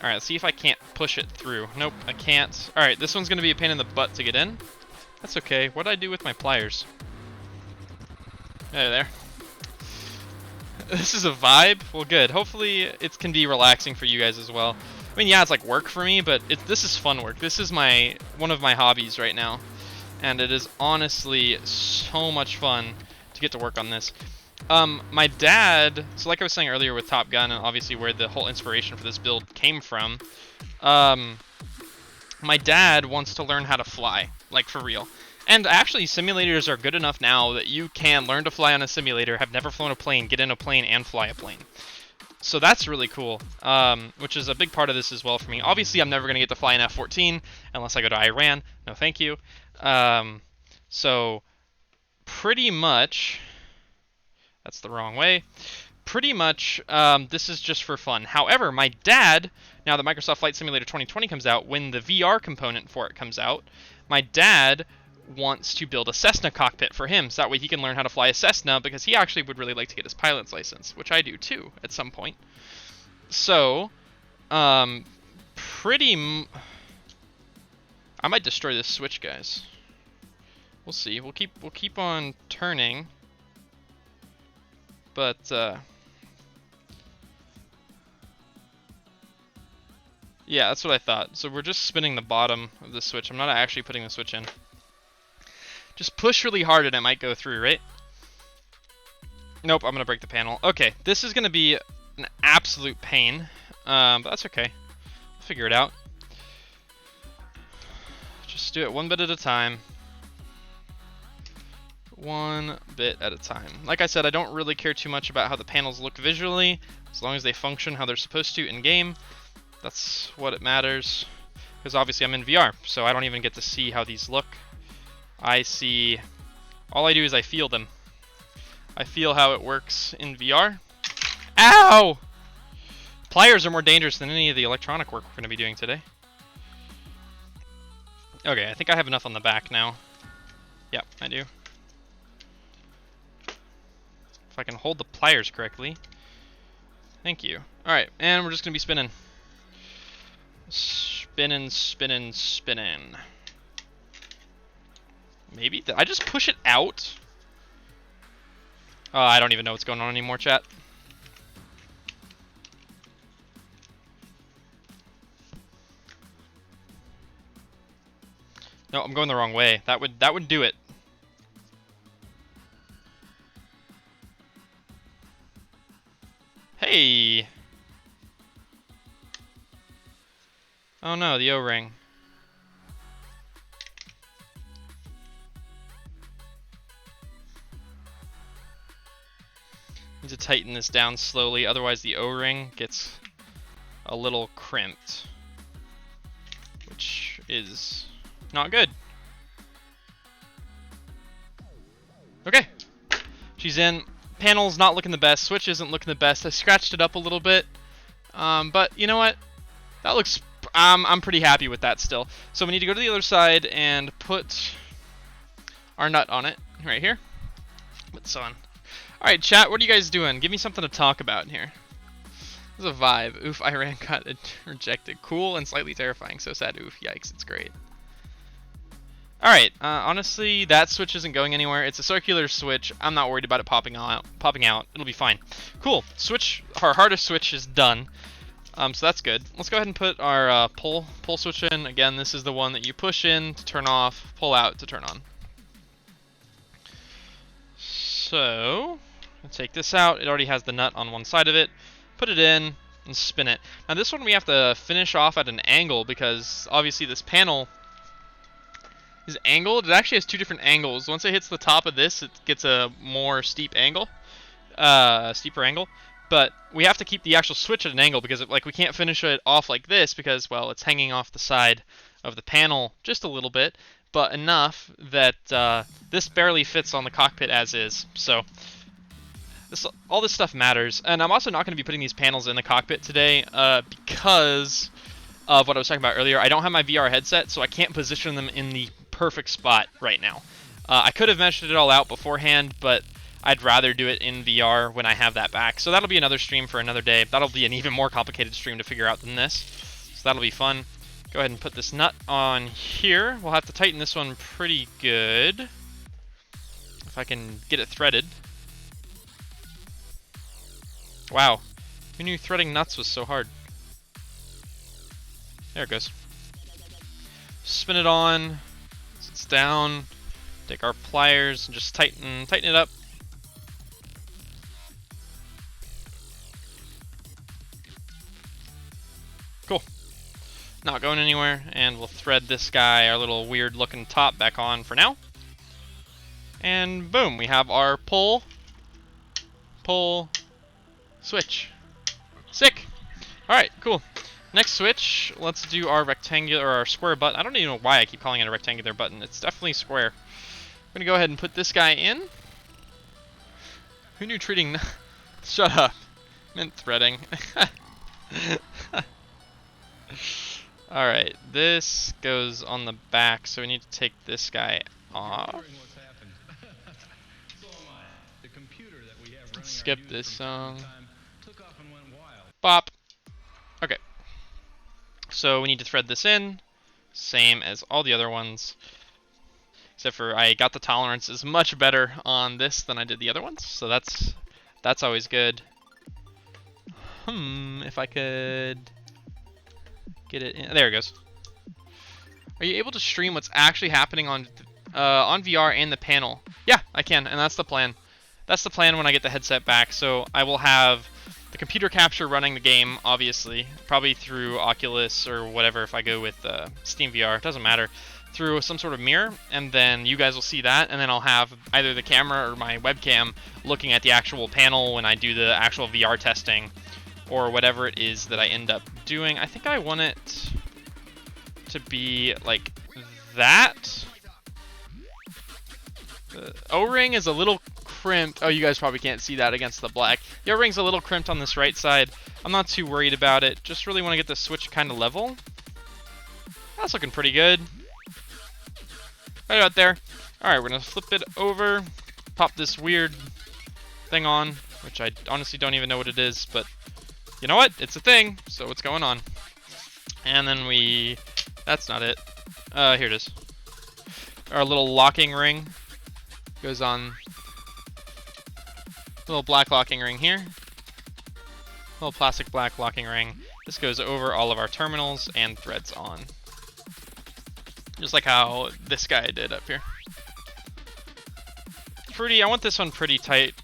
Alright, let's see if I can't push it through. Nope, I can't. Alright, this one's going to be a pain in the butt to get in. That's okay. What did I do with my pliers? There. This is a vibe? Well, good. Hopefully it can be relaxing for you guys as well. I mean, yeah, it's like work for me, but this is fun work. This is one of my hobbies right now. And it is honestly so much fun to get to work on this. My dad, so like I was saying earlier with Top Gun, and obviously where the whole inspiration for this build came from, my dad wants to learn how to fly, like for real. And actually, simulators are good enough now that you can learn to fly on a simulator, have never flown a plane, get in a plane, and fly a plane. So that's really cool, which is a big part of this as well for me. Obviously, I'm never going to get to fly an F-14 unless I go to Iran. No, thank you. So pretty much, that's the wrong way. Pretty much, this is just for fun. However, my dad, now that Microsoft Flight Simulator 2020 comes out, when the VR component for it comes out, my dad wants to build a Cessna cockpit for him, so that way he can learn how to fly a Cessna, because he actually would really like to get his pilot's license, which I do too, at some point. So, I might destroy this switch, guys. We'll see. We'll keep on turning, but yeah, that's what I thought. So we're just spinning the bottom of the switch. I'm not actually putting the switch in. Just push really hard and it might go through, right? Nope, I'm gonna break the panel. Okay, this is gonna be an absolute pain, but that's okay. We'll figure it out. Just do it one bit at a time. One bit at a time. Like I said, I don't really care too much about how the panels look visually, as long as they function how they're supposed to in game. That's what it matters. Because obviously I'm in VR, so I don't even get to see how these look. All I do is I feel them. I feel how it works in VR. Ow! Pliers are more dangerous than any of the electronic work we're going to be doing today. Okay, I think I have enough on the back now. Yep, I do. If I can hold the pliers correctly. Thank you. Alright, and we're just going to be spinning. Spinning, spinning, spinning. Maybe? Did I just push it out? Oh, I don't even know what's going on anymore, chat. No, I'm going the wrong way. That would do it. Hey! Oh no, the O-ring. Need to tighten this down slowly, otherwise the O-ring gets a little crimped, which is not good. Okay, she's in. Panel's not looking the best. Switch isn't looking the best. I scratched it up a little bit, but you know what? That looks. I'm pretty happy with that still. So we need to go to the other side and put our nut on it right here. What's on? All right, chat. What are you guys doing? Give me something to talk about in here. This is a vibe. Oof, Iran got rejected. Cool and slightly terrifying. So sad. Oof, yikes. It's great. All right. Honestly, that switch isn't going anywhere. It's a circular switch. I'm not worried about it popping out. It'll be fine. Cool. Switch. Our hardest switch is done. So that's good. Let's go ahead and put our pull switch in. Again, this is the one that you push in to turn off, pull out to turn on. So, let's take this out. It already has the nut on one side of it. Put it in and spin it. Now this one we have to finish off at an angle because obviously this panel is angled. It actually has two different angles. Once it hits the top of this, it gets a more steep angle, steeper angle. But we have to keep the actual switch at an angle because we can't finish it off like this because, well, it's hanging off the side of the panel just a little bit, but enough that this barely fits on the cockpit as is. So all this stuff matters. And I'm also not going to be putting these panels in the cockpit today because of what I was talking about earlier. I don't have my VR headset, so I can't position them in the perfect spot right now. I could have measured it all out beforehand, but I'd rather do it in VR when I have that back. So that'll be another stream for another day. That'll be an even more complicated stream to figure out than this. So that'll be fun. Go ahead and put this nut on here. We'll have to tighten this one pretty good. If I can get it threaded. Wow. Who knew threading nuts was so hard? There it goes. Spin it on. It's down. Take our pliers and just tighten it up. Cool. Not going anywhere, and we'll thread this guy, our little weird looking top, back on for now. And boom, we have our pull, switch. Sick. All right, cool. Next switch, let's do our rectangular or our square button. I don't even know why I keep calling it a rectangular button. It's definitely square. I'm gonna go ahead and put this guy in. Who knew treating? Shut up. Meant threading. All right, this goes on the back, so we need to take this guy off. Skip this song. Bop. Okay. So we need to thread this in, same as all the other ones, except for I got the tolerances much better on this than I did the other ones, so that's always good. If I could get it in. There it goes. Are you able to stream what's actually happening on VR and the panel? Yeah, I can, and that's the plan. That's the plan when I get the headset back. So I will have the computer capture running the game, obviously, probably through Oculus or whatever if I go with Steam VR. It doesn't matter. Through some sort of mirror, and then you guys will see that, and then I'll have either the camera or my webcam looking at the actual panel when I do the actual VR testing, or whatever it is that I end up doing. I think I want it to be like that. The O-ring is a little crimped. Oh, you guys probably can't see that against the black. The O-ring's a little crimped on this right side. I'm not too worried about it. Just really want to get the switch kind of level. That's looking pretty good. Right about there. Alright, we're going to flip it over. Pop this weird thing on, which I honestly don't even know what it is, but you know what? It's a thing, so what's going on? And then we... That's not it. Here it is. Our little locking ring goes on. Little black locking ring here. Little plastic black locking ring. This goes over all of our terminals and threads on. Just like how this guy did up here. Pretty, I want this one pretty tight.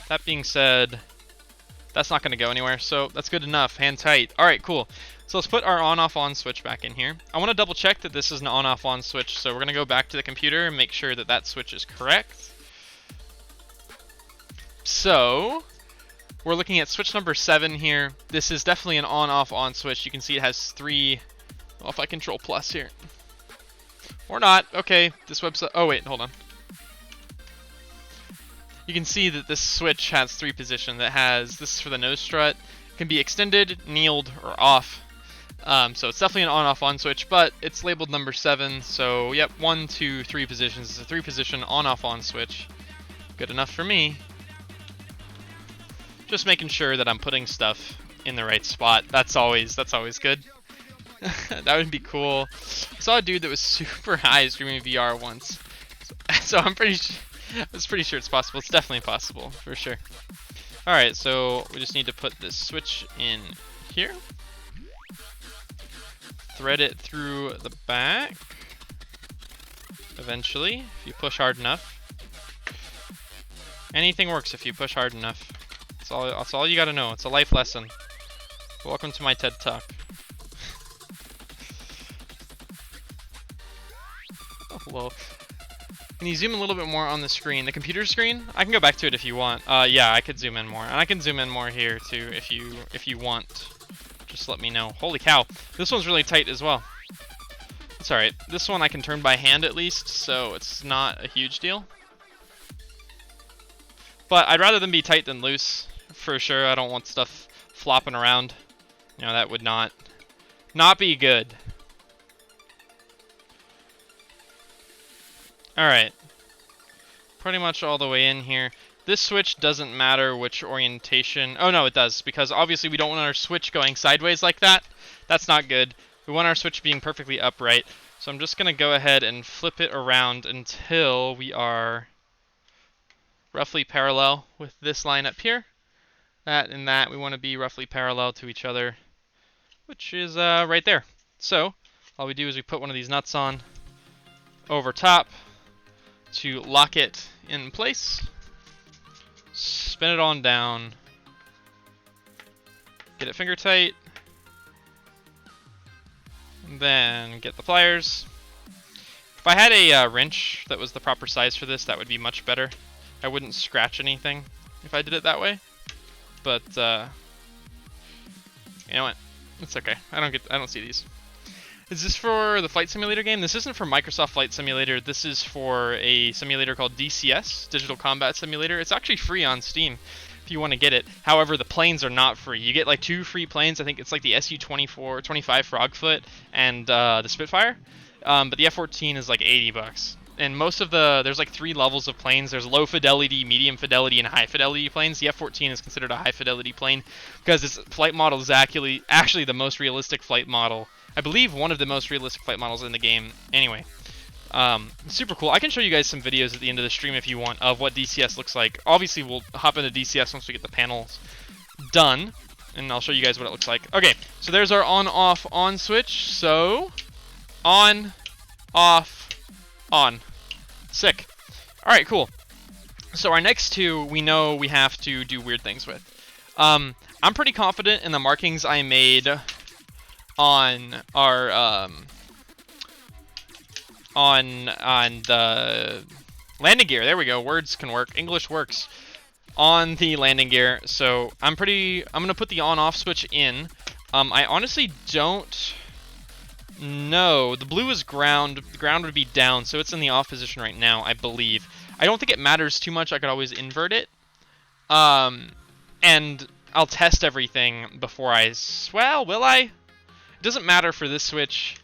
That being said, that's not going to go anywhere, so that's good enough. Hand tight. Alright, cool. So let's put our on-off-on switch back in here. I want to double check that this is an on-off-on switch, so we're going to go back to the computer and make sure that that switch is correct. So, we're looking at switch number 7 here. This is definitely an on-off-on switch. You can see it has 3... Well, if I control plus here. Or not. Okay, this website... Oh, wait, hold on. You can see that this switch has 3 positions. It has... This is for the nose strut. It can be extended, kneeled, or off. So it's definitely an on-off-on switch, but it's labeled number 7. So, yep, 1, 2, 3 positions. It's a 3-position on-off-on switch. Good enough for me. Just making sure that I'm putting stuff in the right spot. That's always good. That would be cool. I saw a dude that was super high streaming VR once, so I was pretty sure it's possible. It's definitely possible for sure. All right, so we just need to put this switch in here, thread it through the back. Eventually, if you push hard enough, anything works if you push hard enough. That's all you gotta know. It's a life lesson. Welcome to my TED Talk. Well, can you zoom a little bit more on the screen? The computer screen? I can go back to it if you want. Yeah, I could zoom in more. And I can zoom in more here too if you want. Just let me know. Holy cow. This one's really tight as well. It's alright. This one I can turn by hand at least, so it's not a huge deal. But I'd rather them be tight than loose, for sure. I don't want stuff flopping around. You know, that would not be good. Alright, pretty much all the way in here. This switch doesn't matter which orientation. Oh no, it does, because obviously we don't want our switch going sideways like that. That's not good. We want our switch being perfectly upright. So I'm just going to go ahead and flip it around until we are roughly parallel with this line up here. That and that, we want to be roughly parallel to each other, which is right there. So all we do is we put one of these nuts on over top to lock it in place, spin it on down, get it finger tight, and then get the pliers. If I had a wrench that was the proper size for this, that would be much better. I wouldn't scratch anything if I did it that way. but you know what? It's okay. I don't see these. Is this for the flight simulator game? This isn't for Microsoft Flight Simulator. This is for a simulator called DCS, Digital Combat Simulator. It's actually free on Steam if you want to get it. However, the planes are not free. You get like 2 free planes. I think it's like the Su-24, 25 Frogfoot and the Spitfire. But the F-14 is like $80. And most of there's like 3 levels of planes. There's low fidelity, medium fidelity, and high fidelity planes. The F-14 is considered a high fidelity plane because its flight model is actually the most realistic flight model. I believe one of the most realistic flight models in the game. Anyway, super cool. I can show you guys some videos at the end of the stream if you want of what DCS looks like. Obviously, we'll hop into DCS once we get the panels done, and I'll show you guys what it looks like. Okay, so there's our on, off, on switch. So, on, off, on. Sick. All right, cool. So our next 2, we know we have to do weird things with. I'm pretty confident in the markings I made on our on the landing gear. There we go. Words can work. English works. On the landing gear. So I'm gonna put the on-off switch in. I honestly don't know. The blue is ground. The ground would be down, so it's in the off position right now, I believe. I don't think it matters too much. I could always invert it. And I'll test everything before well, will I? It doesn't matter for this switch.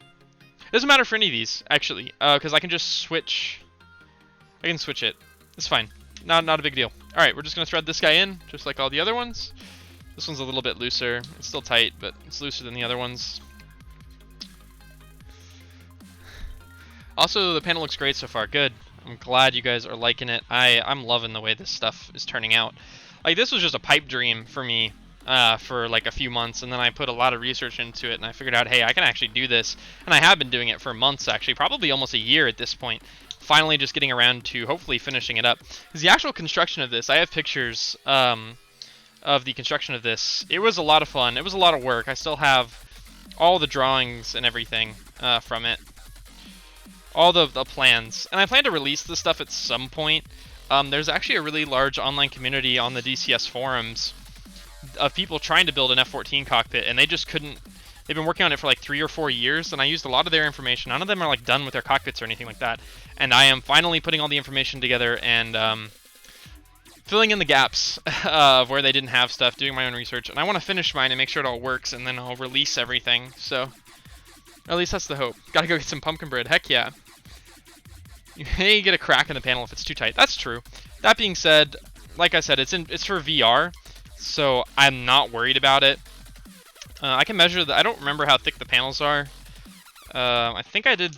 It doesn't matter for any of these, actually, because I can just switch. I can switch it. It's fine. Not a big deal. All right, we're just gonna thread this guy in, just like all the other ones. This one's a little bit looser. It's still tight, but it's looser than the other ones. Also, the panel looks great so far. Good. I'm glad you guys are liking it. I'm loving the way this stuff is turning out. Like, this was just a pipe dream for me for like a few months, and then I put a lot of research into it, and I figured out, hey, I can actually do this. And I have been doing it for months, actually, probably almost a year at this point. Finally just getting around to hopefully finishing it up. Because the actual construction of this, I have pictures of the construction of this. It was a lot of fun. It was a lot of work. I still have all the drawings and everything from it. All the plans. And I plan to release this stuff at some point. There's actually a really large online community on the DCS forums of people trying to build an F-14 cockpit, and they just couldn't. They've been working on it for like 3 or 4 years, and I used a lot of their information. None of them are like done with their cockpits or anything like that. And I am finally putting all the information together and filling in the gaps of where they didn't have stuff, doing my own research. And I want to finish mine and make sure it all works, and then I'll release everything. So, at least that's the hope. Gotta go get some pumpkin bread. Heck yeah. You may get a crack in the panel if it's too tight. That's true. That being said, like I said, it's for VR, so I'm not worried about it. I can measure I don't remember how thick the panels are. I think I did.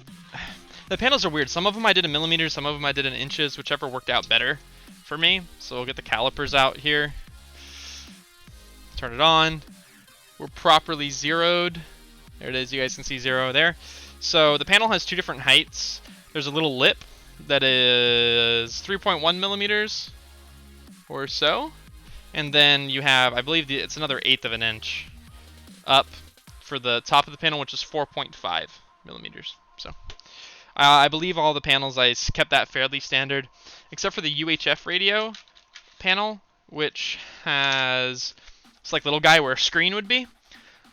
The panels are weird. Some of them I did in millimeters, some of them I did in inches, whichever worked out better for me. So we'll get the calipers out here. Turn it on. We're properly zeroed. There it is. You guys can see 0 there. So the panel has 2 different heights. There's a little lip that is 3.1 millimeters or so. And then you have, I believe it's another 1/8 of an inch up for the top of the panel, which is 4.5 millimeters. So I believe all the panels, I kept that fairly standard, except for the UHF radio panel, which has this like little guy where a screen would be.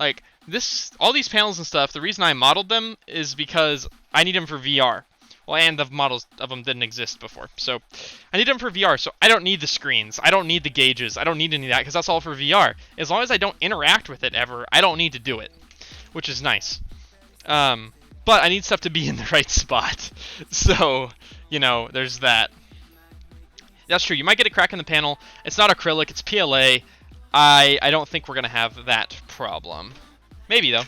Like this, all these panels and stuff, the reason I modeled them is because I need them for VR. Well, and the models of them didn't exist before. So I need them for VR, so I don't need the screens. I don't need the gauges. I don't need any of that, because that's all for VR. As long as I don't interact with it ever, I don't need to do it, which is nice. But I need stuff to be in the right spot. So, you know, there's that. That's true. You might get a crack in the panel. It's not acrylic. It's PLA. I don't think we're going to have that problem. Maybe, though.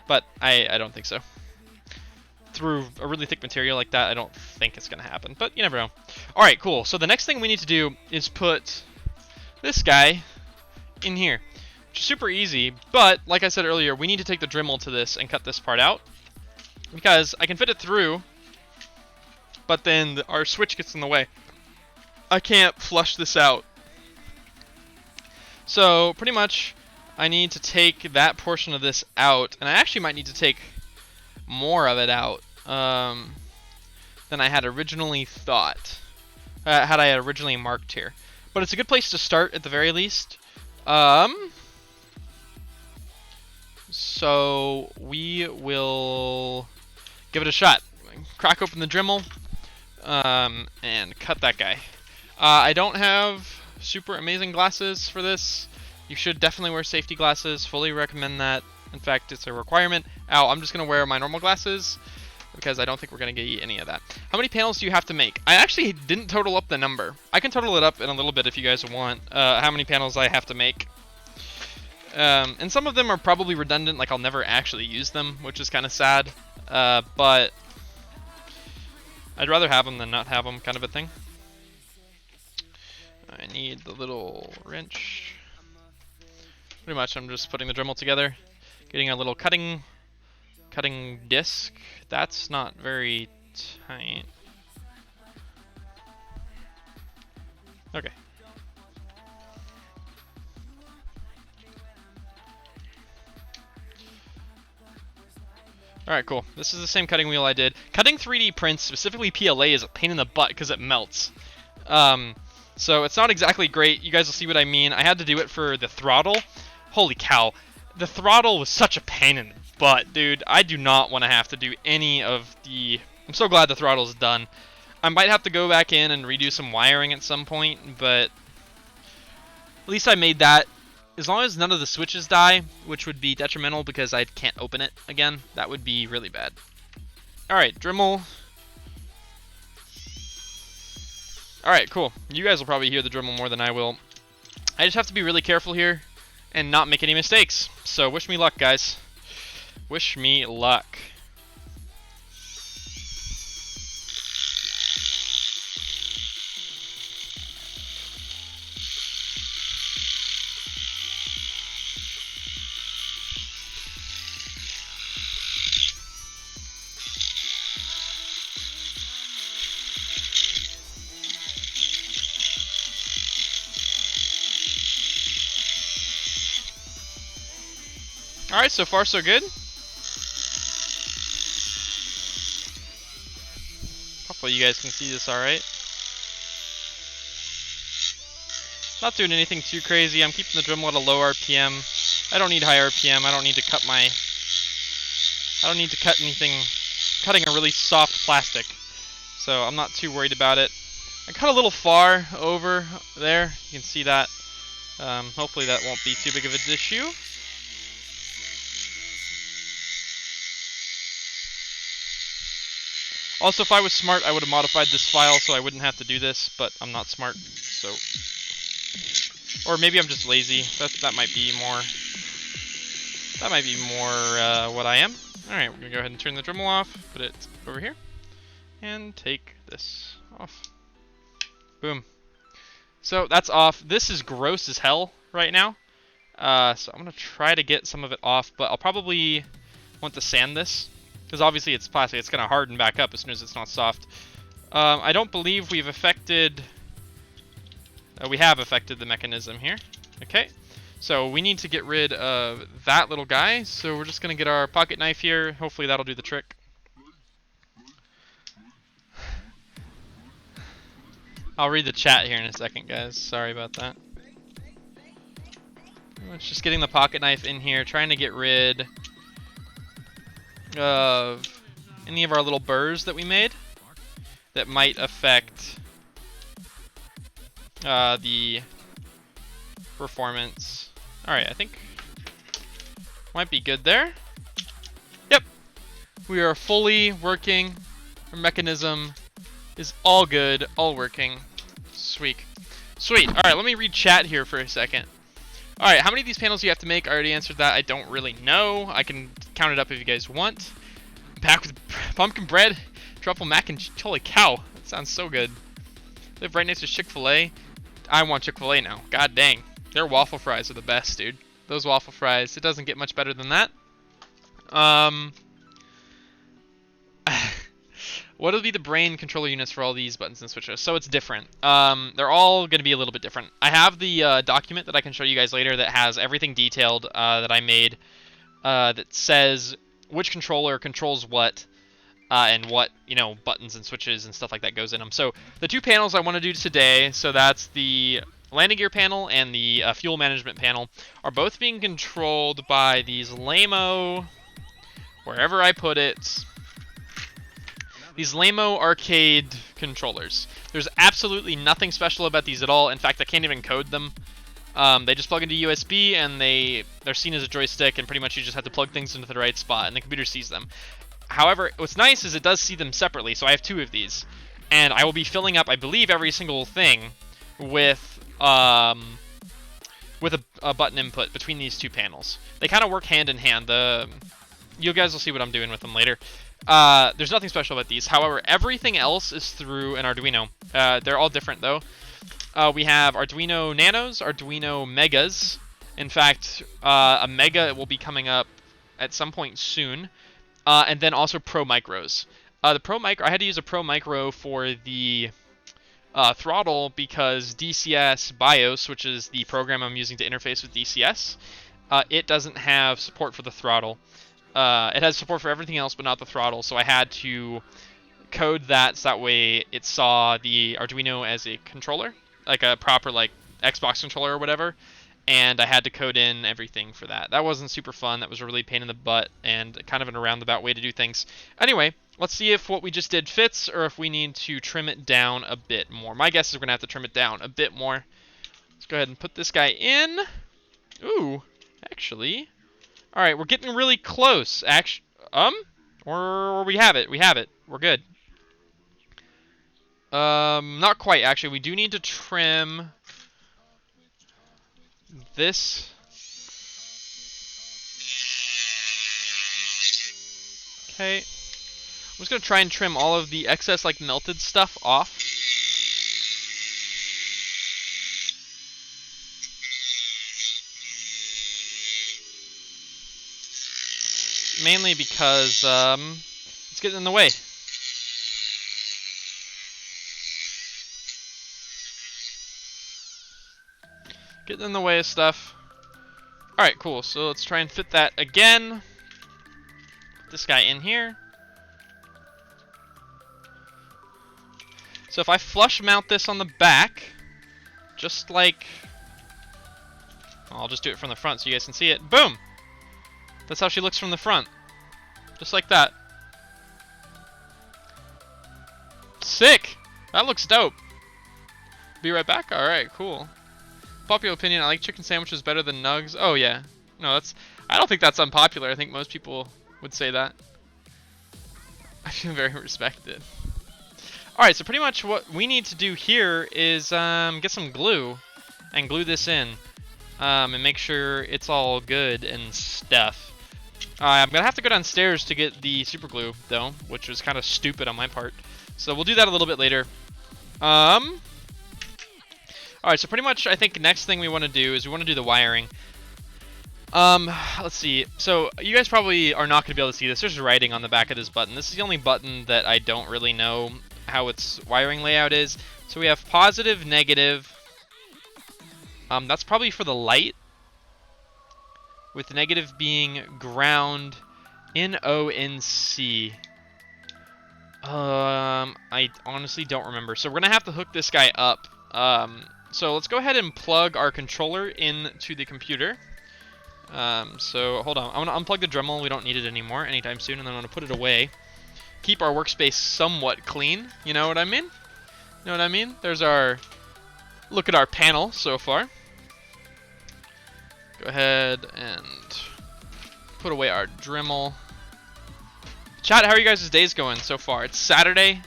But I don't think so. Through a really thick material like that, I don't think it's going to happen. But you never know. Alright, cool. So the next thing we need to do is put this guy in here. Which is super easy. But, like I said earlier, we need to take the Dremel to this and cut this part out. Because I can fit it through, but then our switch gets in the way. I can't flush this out. So, pretty much, I need to take that portion of this out. And I actually might need to take more of it out than I had originally thought. Had I originally marked here. but it's a good place to start at the very least. So we will give it a shot. Crack open the Dremel, and cut that guy. I don't have super amazing glasses for this. You should definitely wear safety glasses. Fully recommend that. In fact, it's a requirement. Ow, I'm just going to wear my normal glasses because I don't think we're going to get any of that. How many panels do you have to make? I actually didn't total up the number. I can total it up in a little bit if you guys want, how many panels I have to make. And some of them are probably redundant, like I'll never actually use them, which is kind of sad. But I'd rather have them than not have them, kind of a thing. I need the little wrench. Pretty much, I'm just putting the Dremel together, getting a little cutting disc. That's not very tight. Okay. Alright, cool. This is the same cutting wheel I did. Cutting 3D prints, specifically PLA, is a pain in the butt because it melts. So it's not exactly great. You guys will see what I mean. I had to do it for the throttle. Holy cow. The throttle was such a pain in the butt, dude. I do not want to have to do any of the... I'm so glad the throttle's done. I might have to go back in and redo some wiring at some point, but at least I made that. As long as none of the switches die, which would be detrimental because I can't open it again, that would be really bad. Alright, Dremel. Alright, cool. You guys will probably hear the Dremel more than I will. I just have to be really careful here and not make any mistakes. So wish me luck, guys. Wish me luck. Alright, so far so good. Hopefully you guys can see this alright. Not doing anything too crazy. I'm keeping the Dremel at a low RPM. I don't need high RPM. I don't need to cut anything. Cutting a really soft plastic. So I'm not too worried about it. I cut a little far over there. You can see that. Hopefully that won't be too big of an issue. Also, if I was smart, I would have modified this file so I wouldn't have to do this, but I'm not smart, so... Or maybe I'm just lazy. That might be more... That might be more what I am. Alright, we're going to go ahead and turn the Dremel off, put it over here, and take this off. Boom. So, that's off. This is gross as hell right now. So I'm going to try to get some of it off, but I'll probably want to sand this. Because obviously it's plastic, it's going to harden back up as soon as it's not soft. I don't believe we've affected... we have affected the mechanism here. Okay, so we need to get rid of that little guy. So we're just going to get our pocket knife here. Hopefully that'll do the trick. I'll read the chat here in a second, guys. Sorry about that. It's just getting the pocket knife in here, trying to get rid of any of our little burrs that we made that might affect the performance. Alright, I think might be good there. Yep, we are fully working. Our mechanism is all good, all working. Sweet. Sweet. Alright, let me read chat here for a second. Alright, how many of these panels do you have to make? I already answered that. I don't really know. I can count it up if you guys want. Packed with pumpkin bread, truffle mac and holy cow. That sounds so good. Live right next to Chick-fil-A. I want Chick-fil-A now. God dang. Their waffle fries are the best, dude. Those waffle fries. It doesn't get much better than that. What will be the brain controller units for all these buttons and switches? So it's different. They're all going to be a little bit different. I have the document that I can show you guys later that has everything detailed that I made that says which controller controls what and what, you know, buttons and switches and stuff like that goes in them. So the two panels I want to do today, so that's the landing gear panel and the fuel management panel are both being controlled by these lame-o, wherever I put it, these lame-o arcade controllers. There's absolutely nothing special about these at all. In fact, I can't even code them. They just plug into USB, and they're seen as a joystick, and pretty much you just have to plug things into the right spot, and the computer sees them. However, what's nice is it does see them separately, so I have 2 of these. And I will be filling up, I believe, every single thing with a button input between these 2 panels. They kind of work hand in hand. You guys will see what I'm doing with them later. There's nothing special about these. However, everything else is through an Arduino. They're all different, though. We have Arduino Nanos, Arduino Megas. In fact, a Mega will be coming up at some point soon. And then also Pro Micros. The Pro Micro, I had to use a Pro Micro for the throttle because DCS BIOS, which is the program I'm using to interface with DCS, it doesn't have support for the throttle. It has support for everything else, but not the throttle. So I had to code that so that way it saw the Arduino as a controller, like a proper like Xbox controller or whatever. And I had to code in everything for that. That wasn't super fun. That was a really pain in the butt and kind of an roundabout way to do things. Anyway, let's see if what we just did fits or if we need to trim it down a bit more. My guess is we're going to have to trim it down a bit more. Let's go ahead and put this guy in. Ooh, actually. All right, we're getting really close. Or we have it. We have it. We're good. Not quite, actually. We do need to trim this. Okay. I'm just going to try and trim all of the excess, like, melted stuff off. Mainly because, it's getting in the way. Getting in the way of stuff. Alright, cool. So let's try and fit that again. Put this guy in here. So if I flush mount this on the back, just like... I'll just do it from the front so you guys can see it. Boom! That's how she looks from the front. Just like that. Sick! That looks dope. Be right back? Alright, cool. Popular opinion, I like chicken sandwiches better than nugs. Oh yeah. No, I don't think that's unpopular. I think most people would say that. I feel very respected. Alright, so pretty much what we need to do here is get some glue and glue this in. And make sure it's all good and stuff. I'm going to have to go downstairs to get the super glue, though, which was kind of stupid on my part. So we'll do that a little bit later. Alright, so pretty much I think next thing we want to do is we want to do the wiring. Let's see. So you guys probably are not going to be able to see this. There's writing on the back of this button. This is the only button that I don't really know how its wiring layout is. So we have positive, negative. That's probably for the light. With negative being ground, N-O, N-C. I honestly don't remember. So we're going to have to hook this guy up. So let's go ahead and plug our controller into the computer. So hold on. I'm going to unplug the Dremel. We don't need it anymore anytime soon. And then I'm going to put it away. Keep our workspace somewhat clean. You know what I mean? You know what I mean? There's our... Look at our panel so far. Go ahead and put away our Dremel. Chat, how are you guys' days going so far? It's Saturday,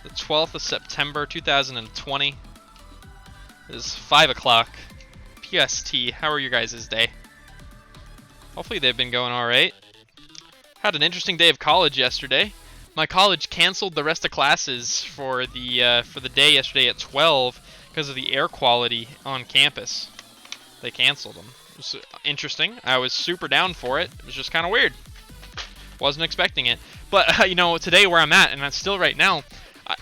the 12th of September, 2020. It is 5 o'clock PST. How are you guys' day? Hopefully they've been going alright. Had an interesting day of college yesterday. My college canceled the rest of classes for the day yesterday at 12 because of the air quality on campus. They canceled them. It was interesting. I was super down for it. It was just kind of weird. Wasn't expecting it. But, you know, today where I'm at, and I'm still right now,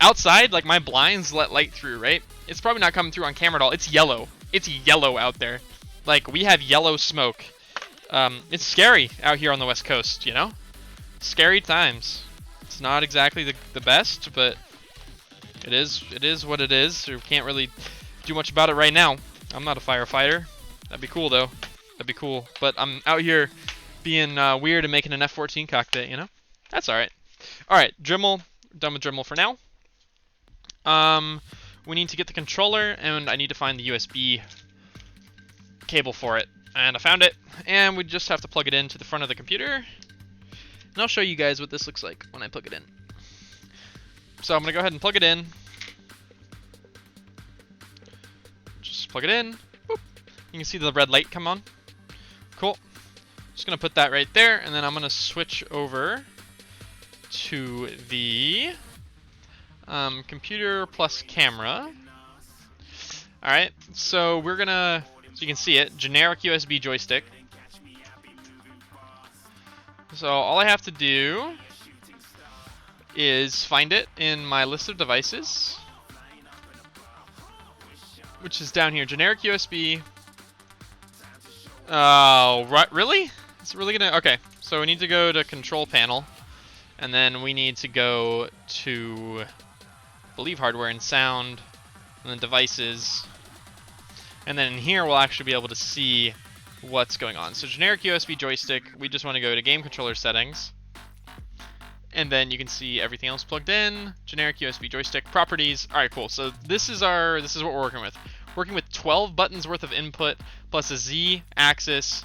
outside, like, my blinds let light through, right? It's probably not coming through on camera at all. It's yellow. It's yellow out there. Like, we have yellow smoke. It's scary out here on the West Coast, you know? Scary times. It's not exactly the best, but it is what it is. We can't really do much about it right now. I'm not a firefighter. That'd be cool though. That'd be cool. But I'm out here being weird and making an F-14 cockpit, you know? That's alright. Alright, Dremel. Done with Dremel for now. We need to get the controller, and I need to find the USB cable for it. And I found it, and we just have to plug it into the front of the computer. And I'll show you guys what this looks like when I plug it in. So I'm going to go ahead and plug it in. Just plug it in. Boop. You can see the red light come on. Cool. Just going to put that right there, and then I'm going to switch over to the computer plus camera. Alright, so we're going to, so you can see it, generic USB joystick. So all I have to do is find it in my list of devices, which is down here, generic USB. Oh, right, really? It's really gonna, okay, so we need to go to control panel, and then we need to go to, I believe, hardware and sound, and then devices, and then in here we'll actually be able to see what's going on. So generic USB joystick, we just want to go to game controller settings, and then you can see everything else plugged in. Generic USB joystick properties. All right, cool. So this is what we're working with. Working with 12 buttons worth of input plus a Z axis.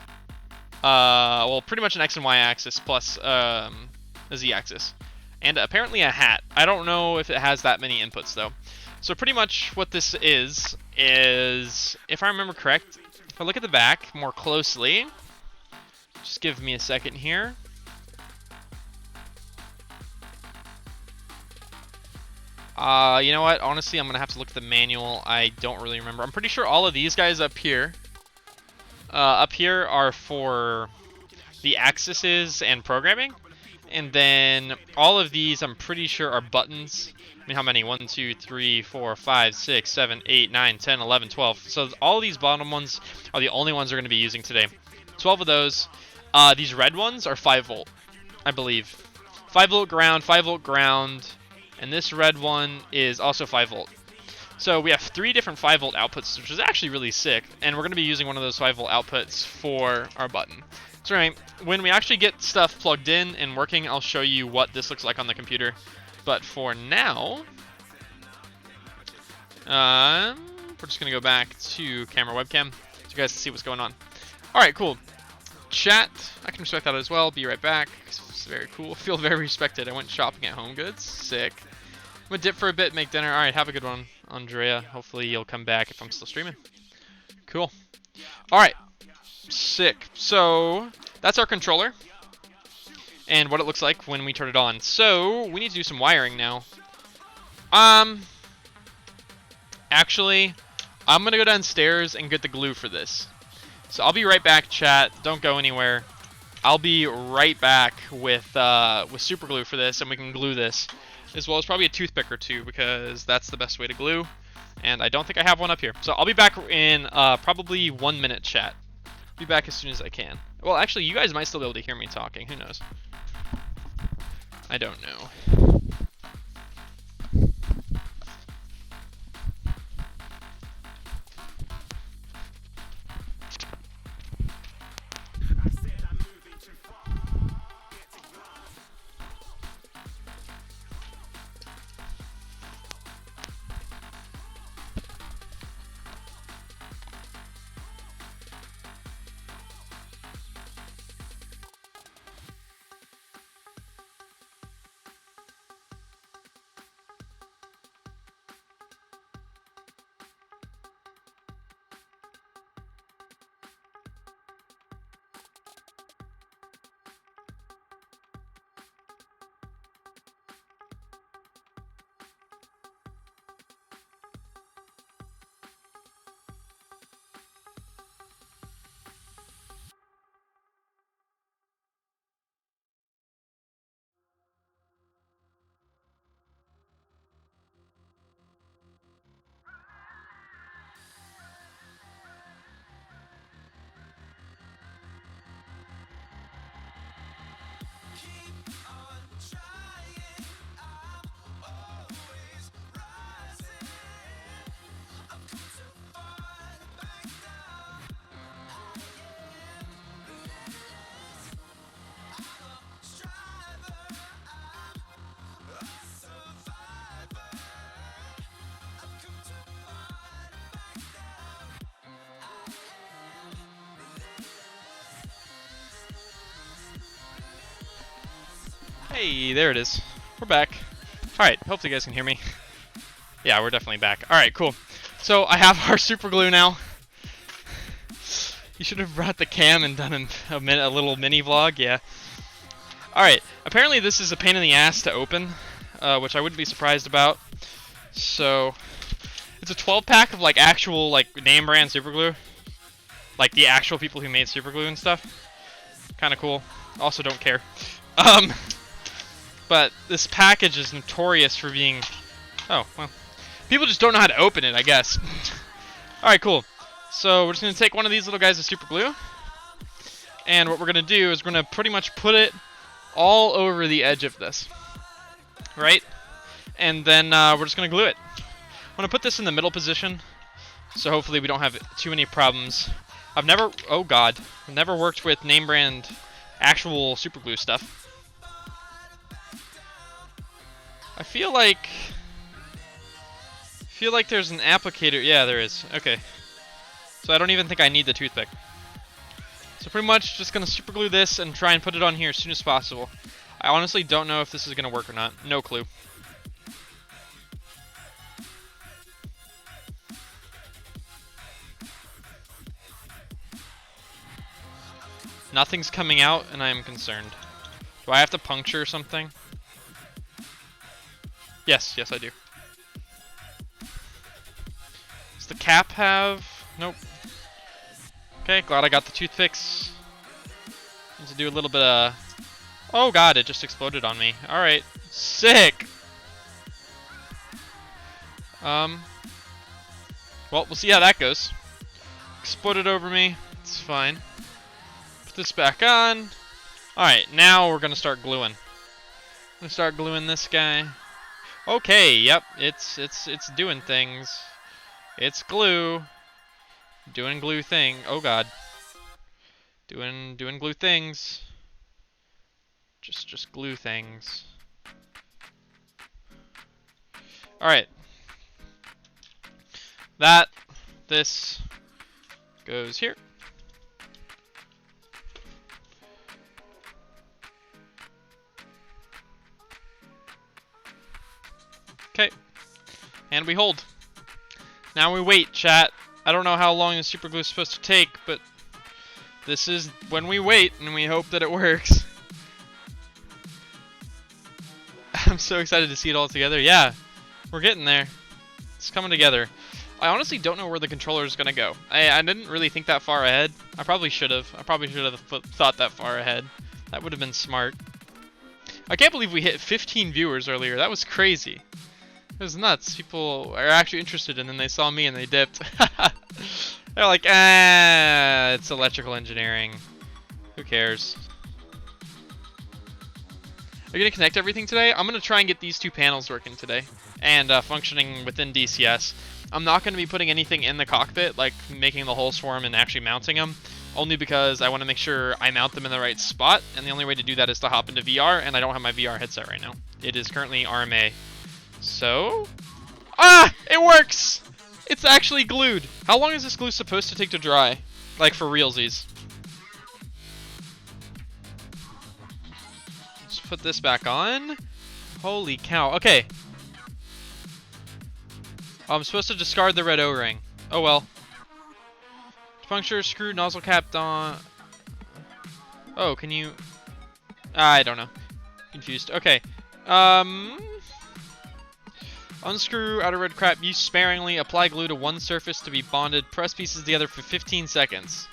Well, pretty much an X and Y axis plus a Z axis, and apparently a hat. I don't know if it has that many inputs though. So pretty much what this is, if I remember correct, if I look at the back more closely, just give me a second here. You know what? Honestly, I'm going to have to look at the manual. I don't really remember. I'm pretty sure all of these guys up here are for the axes and programming. And then all of these, I'm pretty sure, are buttons. I mean, how many? 1, 2, 3, 4, 5, 6, 7, 8, 9, 10, 11, 12. So all of these bottom ones are the only ones we're going to be using today. 12 of those. These red ones are 5 volt, I believe. 5 volt ground, 5 volt ground. And this red one is also 5 volt. So we have 3 different 5 volt outputs, which is actually really sick. And we're going to be using one of those 5 volt outputs for our button. So right, when we actually get stuff plugged in and working, I'll show you what this looks like on the computer. But for now, we're just going to go back to camera webcam so you guys can see what's going on. All right, cool. Chat, I can respect that as well. Be right back. It's very cool. Feel very respected. I went shopping at Home Goods. Sick. I'm going to dip for a bit, make dinner. All right, have a good one, Andrea. Hopefully you'll come back if I'm still streaming. Cool. All right. Sick. So that's our controller and what it looks like when we turn it on. So we need to do some wiring now. Actually, I'm gonna go downstairs and get the glue for this. So I'll be right back, chat. Don't go anywhere. I'll be right back with super glue for this, and we can glue this, as well as probably a toothpick or two, because that's the best way to glue. And I don't think I have one up here. So I'll be back in probably 1 minute, chat. Be back as soon as I can. Well, actually, you guys might still be able to hear me talking. Who knows? I don't know. Hey, there it is. We're back. Alright, hopefully you guys can hear me. Yeah, we're definitely back. Alright, cool. So I have our super glue now. You should have brought the cam and done a little mini vlog, yeah. Alright, apparently this is a pain in the ass to open, which I wouldn't be surprised about. So, it's a 12-pack of like actual like name brand super glue. Like the actual people who made super glue and stuff. Kind of cool. Also don't care. But this package is notorious for being... Oh, well. People just don't know how to open it, I guess. Alright, cool. So we're just going to take one of these little guys of super glue. And what we're going to do is we're going to pretty much put it all over the edge of this. Right? And then we're just going to glue it. I'm going to put this in the middle position. So hopefully we don't have too many problems. I've never... Oh, God. I've never worked with name brand actual super glue stuff. I feel like there's an applicator. Yeah, there is. Okay. So I don't even think I need the toothpick. So pretty much just gonna super glue this and try and put it on here as soon as possible. I honestly don't know if this is gonna work or not. No clue. Nothing's coming out and I am concerned. Do I have to puncture something? Yes, yes I do. Does the cap have... Nope. Okay, glad I got the toothpicks. Need to do a little bit of... Oh god, it just exploded on me. Alright, sick! Well, we'll see how that goes. Exploded over me, it's fine. Put this back on. Alright, now we're gonna start gluing. I'm gonna start gluing this guy. Okay, yep, it's doing things. It's glue. Doing glue thing. Oh god. Doing glue things. Just glue things. Alright. This goes here. Okay, and we hold. Now we wait, chat. I don't know how long the super glue is supposed to take, but this is when we wait, and we hope that it works. I'm so excited to see it all together. Yeah, we're getting there. It's coming together. I honestly don't know where the controller is going to go. I didn't really think that far ahead. I probably should have. I probably should have thought that far ahead. That would have been smart. I can't believe we hit 15 viewers earlier. That was crazy. It was nuts. People are actually interested, and then they saw me and they dipped. They're like, it's electrical engineering. Who cares? Are you going to connect everything today? I'm going to try and get these two panels working today and functioning within DCS. I'm not going to be putting anything in the cockpit, like making the holes for them and actually mounting them, only because I want to make sure I mount them in the right spot, and the only way to do that is to hop into VR, and I don't have my VR headset right now. It is currently RMA. So... Ah! It works! It's actually glued. How long is this glue supposed to take to dry? Like, for realsies. Let's put this back on. Holy cow. Okay. I'm supposed to discard the red O-ring. Oh well. Puncture, screw, nozzle cap on. Oh, can you... I don't know. Confused. Okay. Unscrew outer red crap. Use sparingly. Apply glue to one surface to be bonded. Press pieces together for 15 seconds.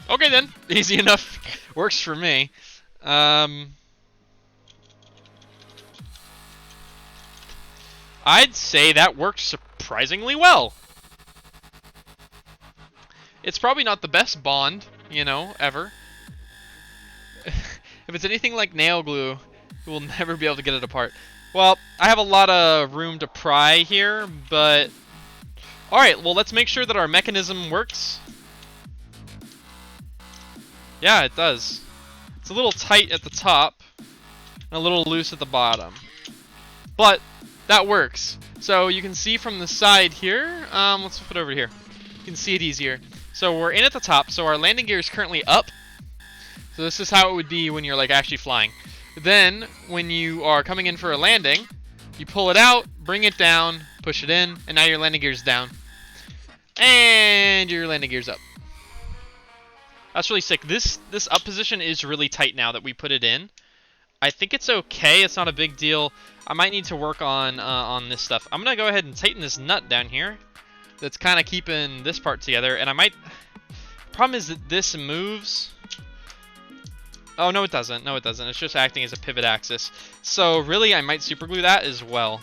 Okay then. Easy enough. Works for me. I'd say that worked surprisingly well. It's probably not the best bond, you know, ever. If it's anything like nail glue, we'll never be able to get it apart. Well, I have a lot of room to pry here, but... Alright, well, let's make sure that our mechanism works. Yeah, it does. It's a little tight at the top, and a little loose at the bottom. But, that works. So, you can see from the side here, let's flip it over here. You can see it easier. So, we're in at the top, so our landing gear is currently up. So this is how it would be when you're like actually flying. Then when you are coming in for a landing, you pull it out, bring it down, push it in, and now your landing gear's down. And your landing gear's up. That's really sick. This up position is really tight now that we put it in. I think it's okay. It's not a big deal. I might need to work on this stuff. I'm gonna go ahead and tighten this nut down here. That's kind of keeping this part together. And I might. Problem is that this moves. Oh no, it doesn't. No, it doesn't. It's just acting as a pivot axis. So really, I might super glue that as well.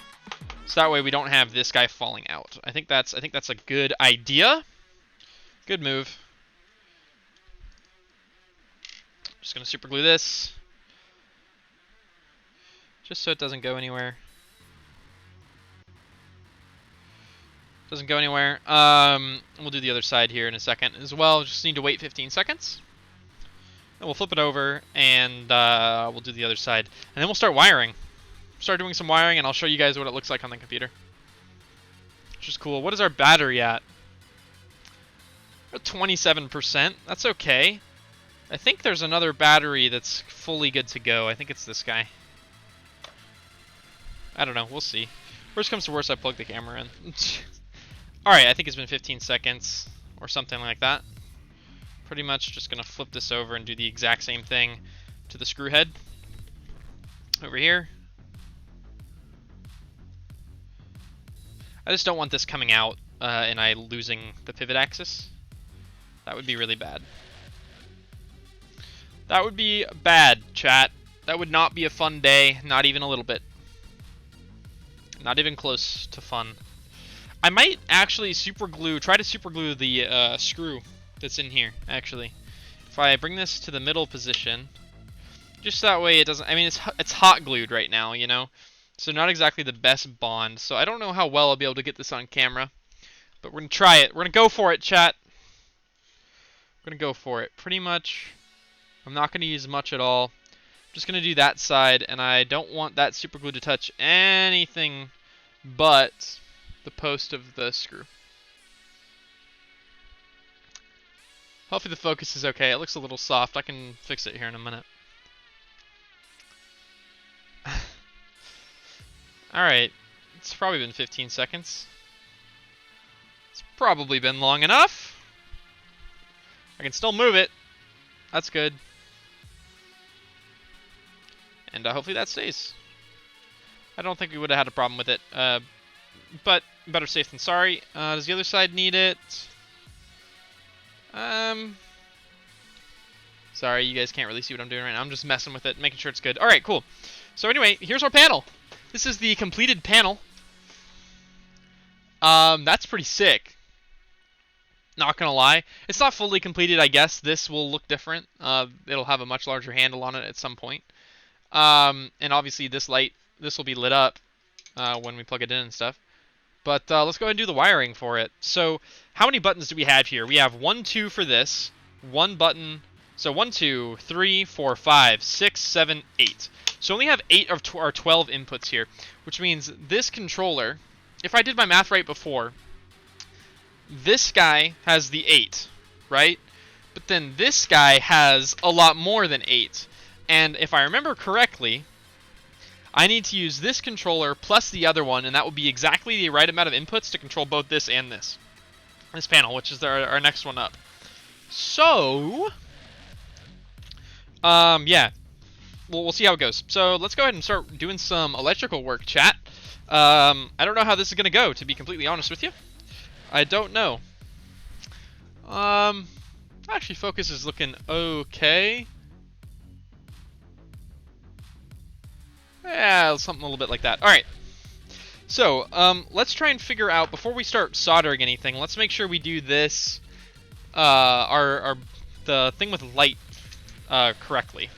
So that way we don't have this guy falling out. I think that's a good idea. Good move. Just gonna super glue this. Just so it doesn't go anywhere. Doesn't go anywhere. We'll do the other side here in a second as well. Just need to wait 15 seconds. Then we'll flip it over and we'll do the other side. And then we'll start wiring. Start doing some wiring and I'll show you guys what it looks like on the computer. Which is cool. What is our battery at? We're at 27%. That's okay. I think there's another battery that's fully good to go. I think it's this guy. I don't know. We'll see. Worst comes to worst, I plug the camera in. Alright, I think it's been 15 seconds or something like that. Pretty much just going to flip this over and do the exact same thing to the screw head. Over here. I just don't want this coming out and I losing the pivot axis. That would be really bad. That would be bad, chat. That would not be a fun day, not even a little bit. Not even close to fun. I might actually try to super glue the screw that's in here, actually. If I bring this to the middle position, just that way it doesn't, I mean, it's hot glued right now, you know? So not exactly the best bond. So I don't know how well I'll be able to get this on camera. But we're going to try it. We're going to go for it, chat. We're going to go for it. Pretty much, I'm not going to use much at all. I'm just going to do that side, and I don't want that super glue to touch anything but the post of the screw. Hopefully the focus is okay. It looks a little soft. I can fix it here in a minute. Alright. It's probably been 15 seconds. It's probably been long enough. I can still move it. That's good. And hopefully that stays. I don't think we would have had a problem with it. But better safe than sorry. Does the other side need it? Sorry, you guys can't really see what I'm doing right now. I'm just messing with it, making sure it's good. Alright, cool. So anyway, here's our panel. This is the completed panel. That's pretty sick. Not gonna lie. It's not fully completed, I guess. This will look different. It'll have a much larger handle on it at some point. And obviously this will be lit up when we plug it in and stuff. But let's go ahead and do the wiring for it. So how many buttons do we have here? We have 1, 2 for this. 1 button. So 1, 2, 3, 4, 5, 6, 7, 8. So we only have 8 of our 12 inputs here, which means this controller, if I did my math right before, this guy has the 8, right? But then this guy has a lot more than 8. And if I remember correctly, I need to use this controller plus the other one, and that will be exactly the right amount of inputs to control both this and this panel, which is our next one up. So, yeah, we'll see how it goes. So let's go ahead and start doing some electrical work, chat. I don't know how this is going to go, to be completely honest with you. I don't know. Actually, focus is looking okay. Yeah, something a little bit like that. All right. So, let's try and figure out, before we start soldering anything, let's make sure we do this, the thing with light, correctly.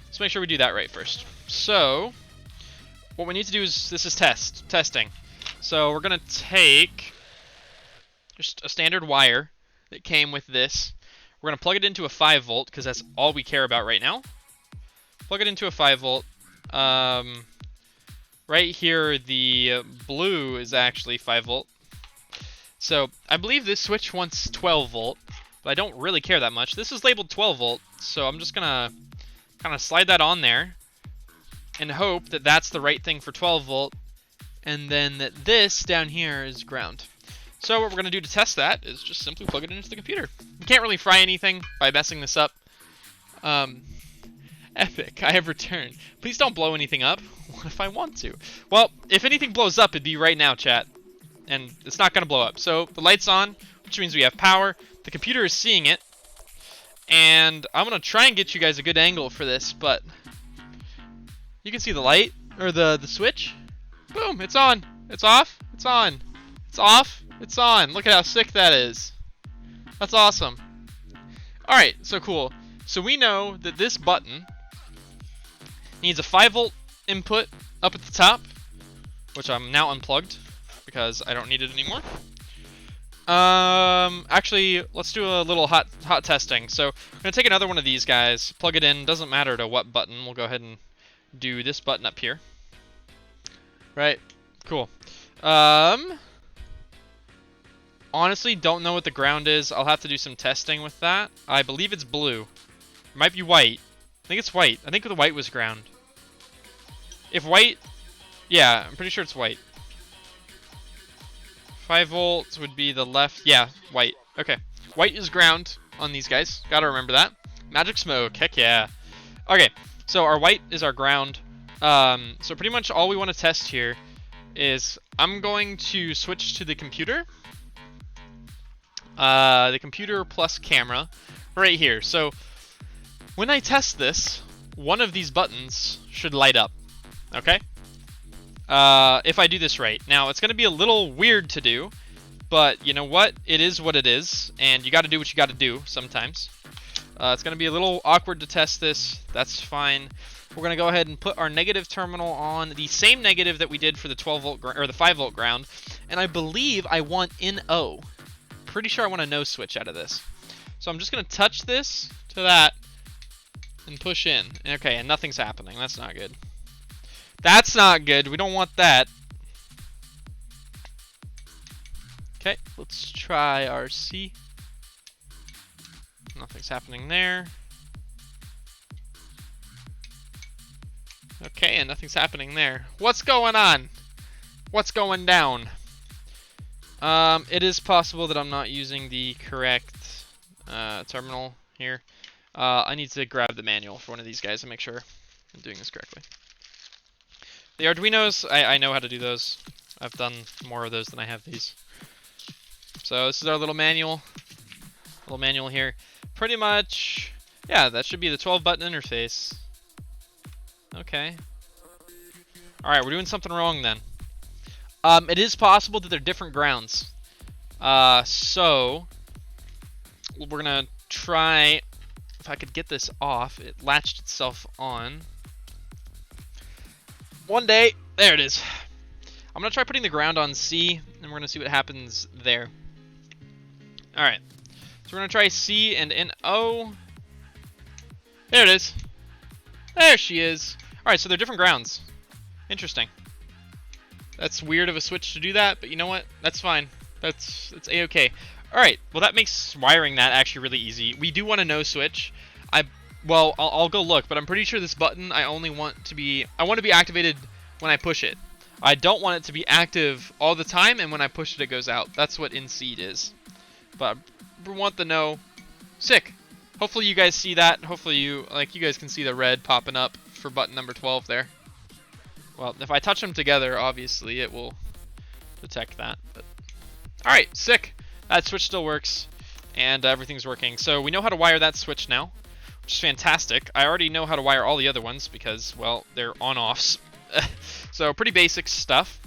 Let's make sure we do that right first. So, what we need to do is, this is testing. So, we're going to take just a standard wire that came with this. We're going to plug it into a 5 volt, because that's all we care about right now. Plug it into a 5 volt. Right here, the blue is actually 5 volt. So I believe this switch wants 12 volt. but I don't really care that much. This is labeled 12 volt, so I'm just gonna kind of slide that on there and hope that that's the right thing for 12 volt, and then that this down here is ground. So what we're gonna do to test that is just simply plug it into the computer. You can't really fry anything by messing this up. Epic, I have returned. Please don't blow anything up. What if I want to? Well, if anything blows up, it'd be right now, chat. And it's not going to blow up. So the light's on, which means we have power. The computer is seeing it. And I'm going to try and get you guys a good angle for this, but you can see the light, or the switch. Boom, it's on. It's off. It's on. It's off. It's on. Look at how sick that is. That's awesome. Alright, so cool. So we know that this button needs a 5 volt input up at the top, which I'm now unplugged because I don't need it anymore. Actually, let's do a little hot testing. So I'm gonna take another one of these guys, plug it in. Doesn't matter to what button. We'll go ahead and do this button up here. Right. Cool. Honestly, don't know what the ground is. I'll have to do some testing with that. I believe it's blue. It might be white. I think it's white. I think the white was ground. If white, yeah, I'm pretty sure it's white. 5 volts would be the left. Yeah, white. Okay. White is ground on these guys. Gotta remember that. Magic smoke. Heck yeah. Okay, so our white is our ground. So pretty much all we want to test here is I'm going to switch to the computer. The computer plus camera right here. So when I test this, one of these buttons should light up. Okay? If I do this right. Now, it's going to be a little weird to do, but you know what? It is what it is, and you got to do what you got to do sometimes. It's going to be a little awkward to test this. That's fine. We're going to go ahead and put our negative terminal on the same negative that we did for the 12 volt or the 5 volt ground, and I believe I want NO. Pretty sure I want a no switch out of this. So I'm just going to touch this to that and push in. Okay, and nothing's happening. That's not good. That's not good. We don't want that. Okay, let's try RC. Nothing's happening there. Okay, and nothing's happening there. What's going on? What's going down? It is possible that I'm not using the correct terminal here. I need to grab the manual for one of these guys and make sure I'm doing this correctly. The Arduinos, I know how to do those. I've done more of those than I have these. So this is our little manual. Little manual here. Pretty much, yeah, that should be the 12 button interface. Okay. Alright, we're doing something wrong then. It is possible that they're different grounds. So we're gonna try, if I could get this off. It latched itself on. One day, there it is. I'm gonna try putting the ground on C, and we're gonna see what happens there. Alright, so we're gonna try C and NO. There it is. There she is. Alright, so they're different grounds. Interesting. That's weird of a switch to do that, but you know what? That's fine. It's a-okay. Alright, well that makes wiring that actually really easy. We do want a no switch. Well, I'll go look, but I'm pretty sure this button I want to be activated when I push it. I don't want it to be active all the time, and when I push it, it goes out. That's what in-seed is. But we want the no. Sick. Hopefully you guys see that. Hopefully you guys can see the red popping up for button number 12 there. Well, if I touch them together, obviously it will detect that. But alright, sick. That switch still works, and everything's working. So we know how to wire that switch now, which is fantastic. I already know how to wire all the other ones because, well, they're on-offs. So pretty basic stuff.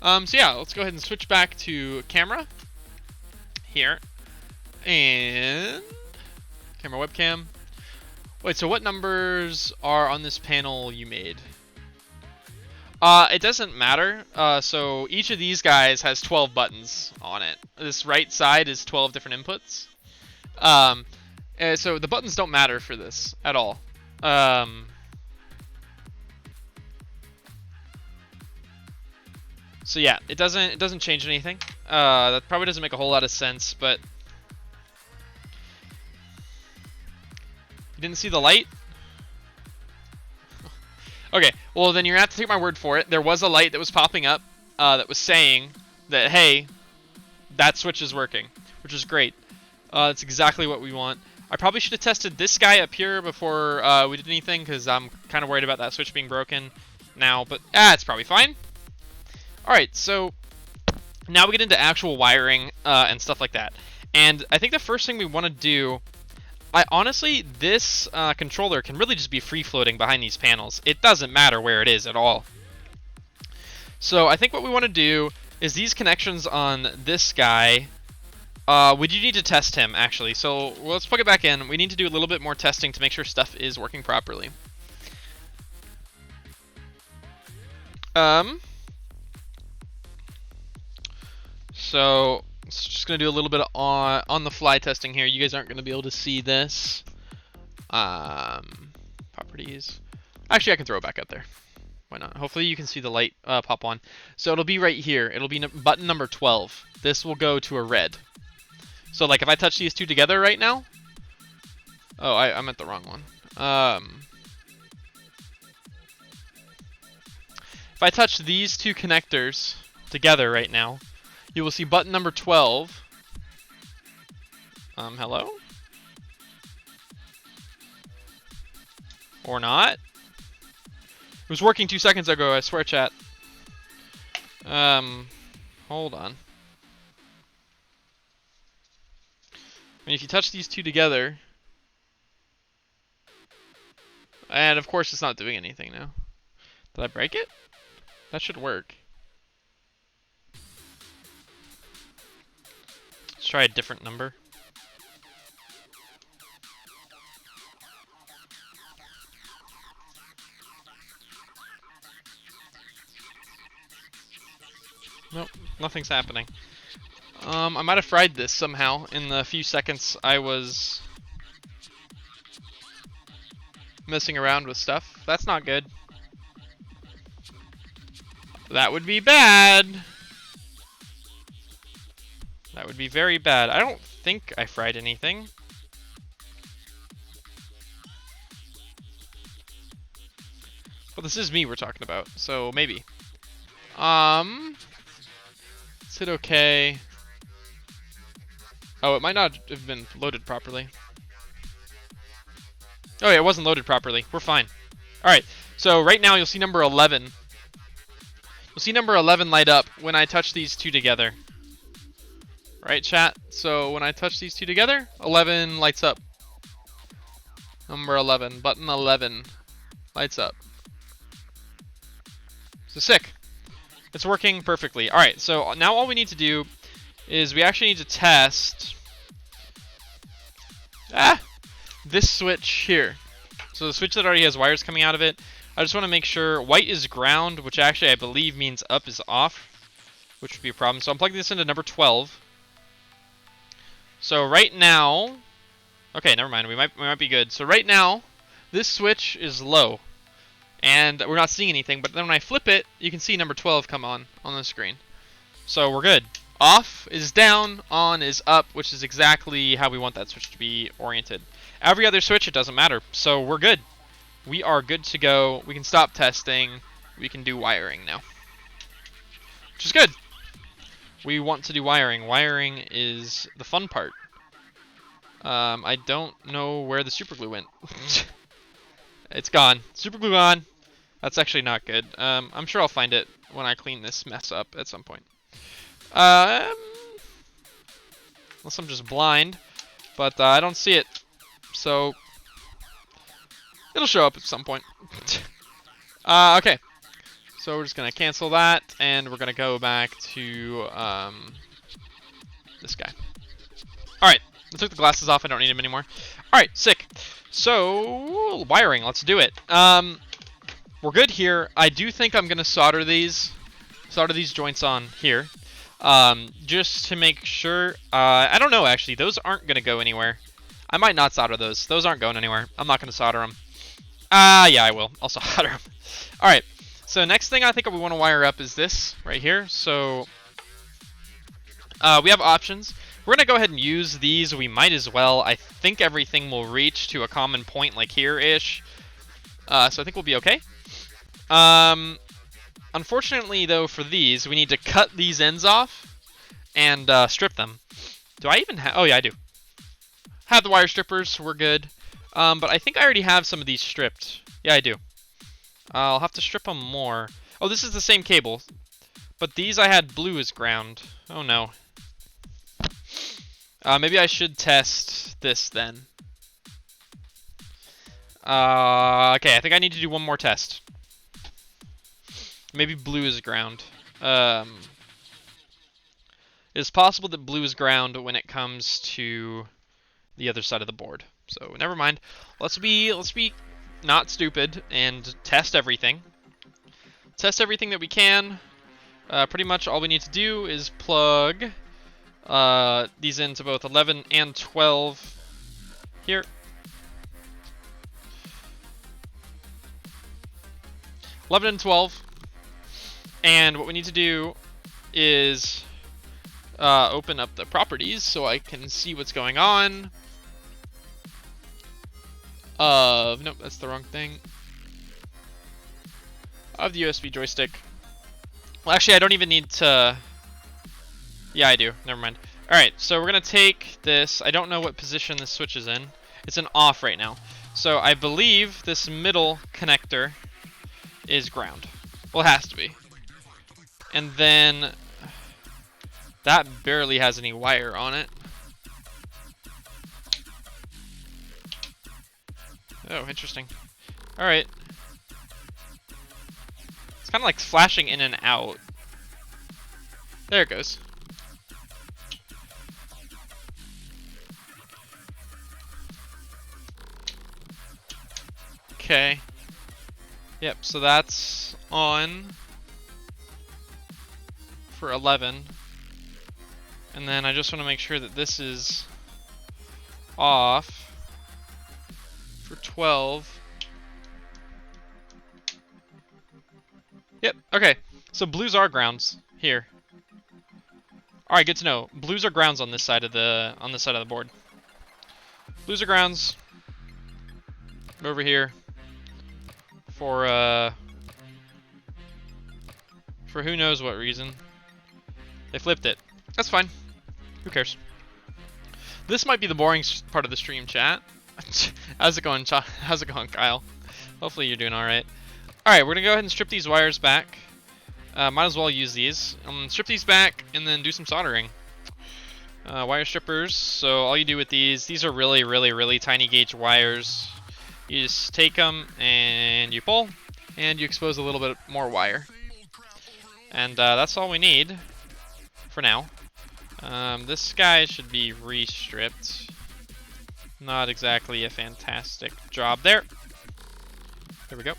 So yeah, let's go ahead and switch back to camera here. And camera webcam. Wait, so what numbers are on this panel you made? It doesn't matter. So each of these guys has 12 buttons on it. This right side is 12 different inputs. So the buttons don't matter for this at all. So yeah, it doesn't change anything. That probably doesn't make a whole lot of sense, but You didn't see the light? Okay, well then you're gonna have to take my word for it. There was a light that was popping up that was saying that, hey, that switch is working, which is great. That's exactly what we want. I probably should have tested this guy up here before we did anything, because I'm kind of worried about that switch being broken now, but it's probably fine. Alright, so now we get into actual wiring and stuff like that. And I think the first thing we want to do, honestly, this controller can really just be free-floating behind these panels. It doesn't matter where it is at all. So I think what we want to do is these connections on this guy, we do need to test him, actually. So let's plug it back in. We need to do a little bit more testing to make sure stuff is working properly. So it's just going to do a little bit of on-the-fly testing here. You guys aren't going to be able to see this. Properties. Actually, I can throw it back up there. Why not? Hopefully you can see the light pop on. So it'll be right here. It'll be button number 12. This will go to a red. So like if I touch these two together right now. Oh, I meant the wrong one. If I touch these two connectors together right now, you will see button number 12. Hello? Or not? It was working 2 seconds ago, I swear, chat. Hold on. I mean, if you touch these two together, and of course it's not doing anything now. Did I break it? That should work. Let's try a different number. Nope, nothing's happening. I might have fried this somehow in the few seconds I was messing around with stuff. That's not good. That would be bad. That would be very bad. I don't think I fried anything. Well, this is me we're talking about, so maybe. Is it okay? Oh, it might not have been loaded properly. Oh yeah, it wasn't loaded properly. We're fine. Alright, so right now you'll see number 11. You'll see number 11 light up when I touch these two together. Right, chat? So when I touch these two together, 11 lights up. Number 11, button 11 lights up. So sick. It's working perfectly. Alright, so now all we need to do is we actually need to test this switch here. So the switch that already has wires coming out of it, I just want to make sure white is ground, which actually I believe means up is off, which would be a problem. So I'm plugging this into number 12. So right now, okay, never mind. We might be good. So right now, this switch is low, and we're not seeing anything. But then when I flip it, you can see number 12 come on the screen. So we're good. Off is down, on is up, which is exactly how we want that switch to be oriented. Every other switch, it doesn't matter. So we're good. We are good to go. We can stop testing. We can do wiring now, which is good. We want to do wiring. Wiring is the fun part. I don't know where the super glue went. It's gone. Super glue gone. That's actually not good. I'm sure I'll find it when I clean this mess up at some point. Unless I'm just blind, but I don't see it, so it'll show up at some point. Okay, so we're just gonna cancel that, and we're gonna go back to this guy. All right, I took the glasses off. I don't need them anymore. All right, sick. So wiring, let's do it. We're good here. I do think I'm gonna solder these joints on here. Just to make sure. I don't know, actually. Those aren't going to go anywhere. I might not solder those. Those aren't going anywhere. I'm not going to solder them. Yeah, I will. I'll solder them. Alright, so next thing I think we want to wire up is this right here. So, we have options. We're going to go ahead and use these. We might as well. I think everything will reach to a common point like here-ish. So I think we'll be okay. Unfortunately, though, for these, we need to cut these ends off and strip them. Do I even have... Oh, yeah, I do. Have the wire strippers. We're good. But I think I already have some of these stripped. Yeah, I do. I'll have to strip them more. Oh, this is the same cable. But these I had blue as ground. Oh, no. Maybe I should test this then. Okay, I think I need to do one more test. Maybe blue is ground. It's possible that blue is ground when it comes to the other side of the board. So never mind. Let's be not stupid and test everything. Test everything that we can. Pretty much all we need to do is plug these into both 11 and 12 here. (11) and 12. And what we need to do is open up the properties so I can see what's going on. Nope, that's the wrong thing. Of the USB joystick. Well, actually, I don't even need to... Yeah, I do. Never mind. Alright, so we're going to take this. I don't know what position this switch is in. It's in off right now. So I believe this middle connector is ground. Well, it has to be. And then that barely has any wire on it. Oh, interesting. Alright. It's kind of like flashing in and out. There it goes. Okay. Yep, so that's on for 11. And then I just want to make sure that this is off for 12. Yep, okay. So blues are grounds here. Alright, good to know. Blues are grounds on this side of the board. Blues are grounds. Over here. For who knows what reason. They flipped it. That's fine. Who cares? This might be the boring part of the stream, chat. How's it going, how's it going, Kyle? Hopefully you're doing alright. Alright, we're gonna go ahead and strip these wires back. Might as well use these. Strip these back and then do some soldering. Wire strippers. So all you do with these are really, really, really tiny gauge wires. You just take them and you pull, and you expose a little bit more wire. And that's all we need for now. This guy should be re-stripped. Not exactly a fantastic job there. There we go.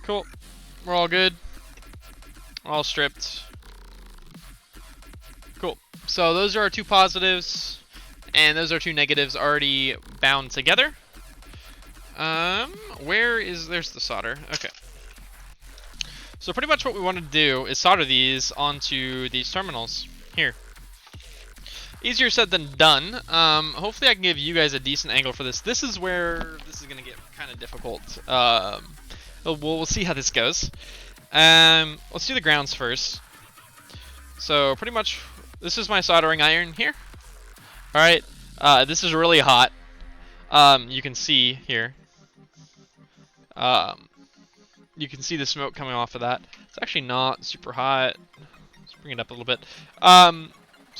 Cool. We're all good. All stripped. Cool. So those are our two positives, and those are two negatives already bound together. There's the solder. Okay. So pretty much what we want to do is solder these onto these terminals here. Easier said than done. Hopefully I can give you guys a decent angle for this. This is where this is going to get kind of difficult. We'll see how this goes. Let's do the grounds first. So pretty much this is my soldering iron here. Alright. This is really hot. You can see here. You can see the smoke coming off of that. It's actually not super hot. Let's bring it up a little bit. So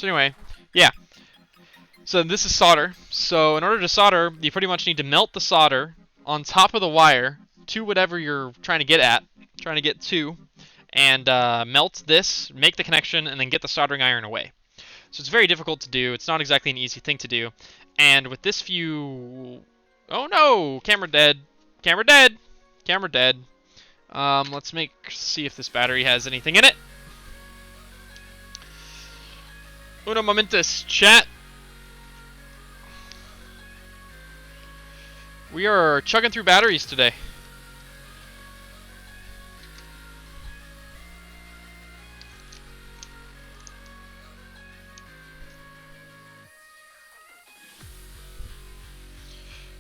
anyway, yeah. So this is solder. So in order to solder, you pretty much need to melt the solder on top of the wire to whatever you're trying to get to, and melt this, make the connection, and then get the soldering iron away. So it's very difficult to do. It's not exactly an easy thing to do. And with this few... Oh no! Camera dead. Camera dead. Camera dead. Let's see if this battery has anything in it. Uno momentus, chat. We are chugging through batteries today.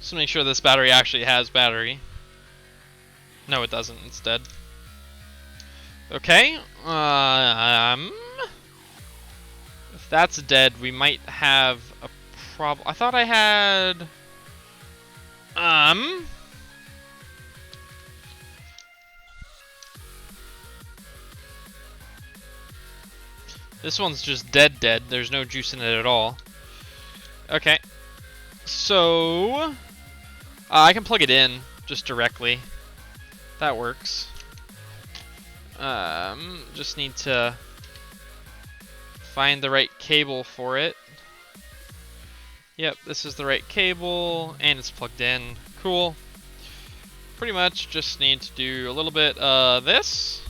Just to make sure this battery actually has battery. No, it doesn't. It's dead. Okay. If that's dead, we might have a problem. I thought I had. This one's just dead. There's no juice in it at all. Okay. So I can plug it in just directly. That works. Just need to find the right cable for it. Yep, this is the right cable, and it's plugged in. Cool. Pretty much just need to do a little bit of this,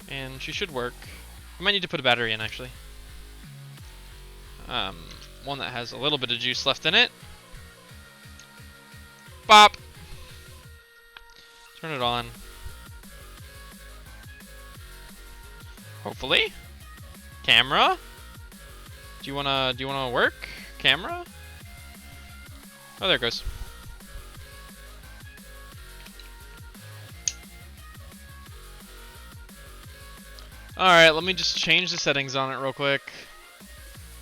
and she should work. I might need to put a battery in, actually. One that has a little bit of juice left in it. Bop! Turn it on. Hopefully. Camera? Do you wanna work? Camera? Oh, there it goes. Alright, let me just change the settings on it real quick.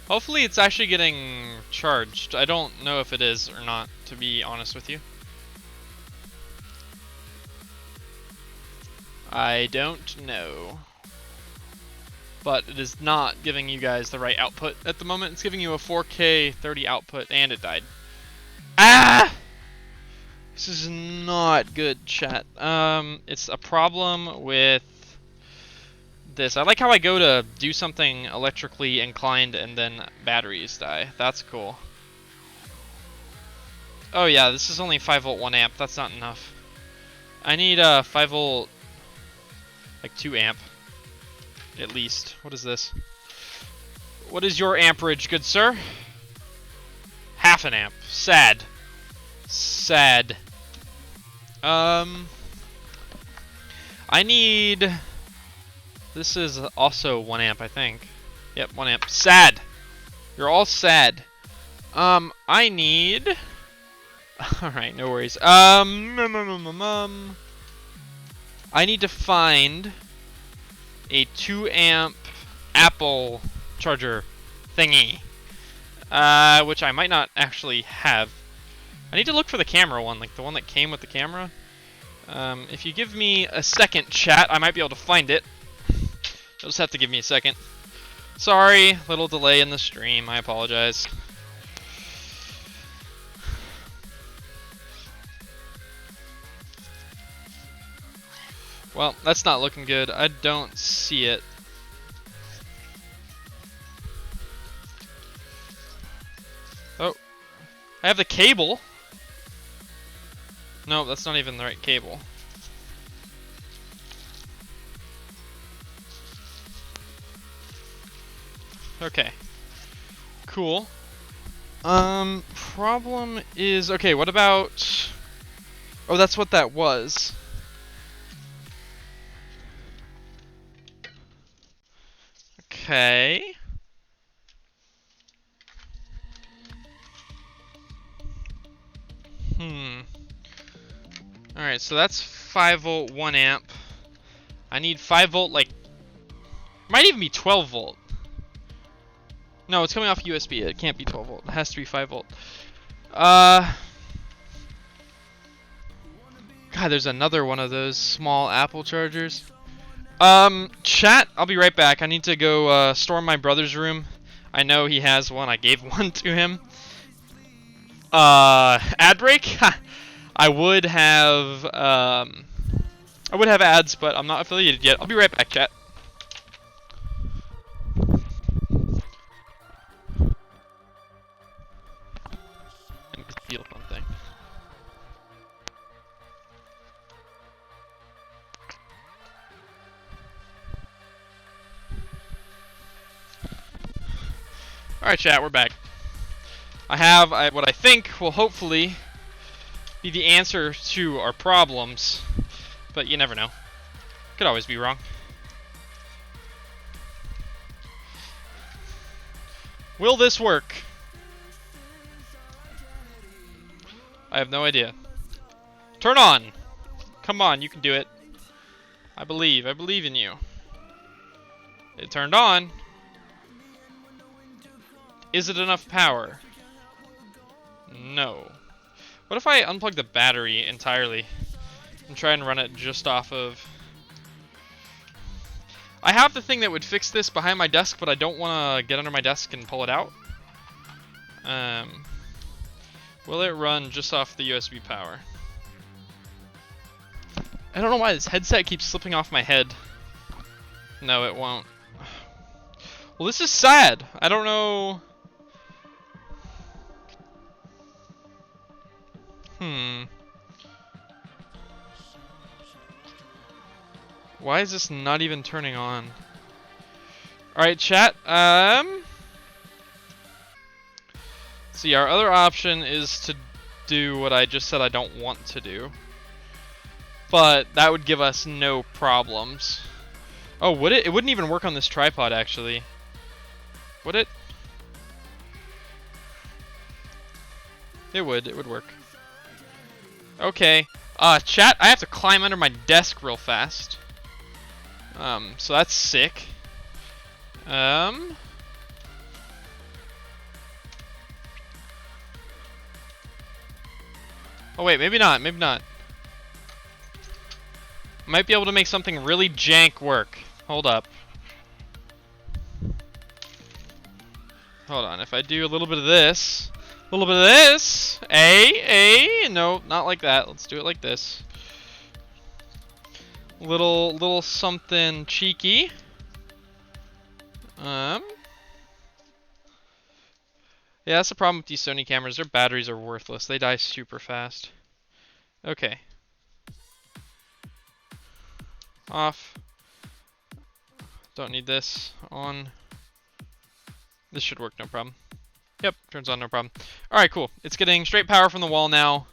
Hopefully it's actually getting charged. I don't know if it is or not, to be honest with you. I don't know. But it is not giving you guys the right output at the moment. It's giving you a 4K 30 output, and it died. Ah! This is not good, chat. It's a problem with this. I like how I go to do something electrically inclined and then batteries die. That's cool. Oh yeah, this is only 5 volt 1 amp. That's not enough. I need 5 volt, like 2 amp. At least. What is this? What is your amperage, good sir? Half an amp. Sad. Sad. I need... This is also 1 amp, I think. Yep, 1 amp. Sad! You're all sad. I need... Alright, no worries. I need to find a 2 amp Apple charger thingy, which I might not actually have. I need to look for the camera one, like the one that came with the camera. If you give me a second, chat, I might be able to find it. You'll just have to give me a second. Sorry, little delay in the stream, I apologize. Well, that's not looking good. I don't see it. Oh. I have the cable. No, that's not even the right cable. Okay. Cool. Problem is... Okay, what about... Oh, that's what that was. Okay. Alright, so that's 5 volt 1 amp. I need 5 volt, like... Might even be 12 volt. No, it's coming off USB. It can't be 12 volt. It has to be 5 volt. God, there's another one of those small Apple chargers. Chat, I'll be right back. I need to go storm my brother's room. I know he has one. I gave one to him. Ad break? I would have ads, but I'm not affiliated yet. I'll be right back, chat. Feel something. Alright, chat, we're back. I have what I think will hopefully be the answer to our problems, but you never know. Could always be wrong. Will this work? have no idea. Turn on! Come on, you can do it. I believe in you. It turned on. Is it enough power? No. What if I unplug the battery entirely and try and run it just off of... I have the thing that would fix this behind my desk, but I don't want to get under my desk and pull it out. Will it run just off the USB power? I don't know why this headset keeps slipping off my head. No, it won't. Well, this is sad. I don't know... Why is this not even turning on? Alright, chat. See, our other option is to do what I just said I don't want to do. But that would give us no problems. Oh, would it? It wouldn't even work on this tripod, actually. Would it? It would. It would work. Okay. Chat, I have to climb under my desk real fast. So that's sick. Oh wait, maybe not, maybe not. Might be able to make something really jank work. Hold up. Hold on, if I do a little bit of this, a little bit of this, no, not like that. Let's do it like this. Little something cheeky. Yeah, that's the problem with these Sony cameras. Their batteries are worthless. They die super fast. Okay. Off. Don't need this. On. This should work, no problem. Yep, turns on, no problem. Alright, cool. It's getting straight power from the wall now.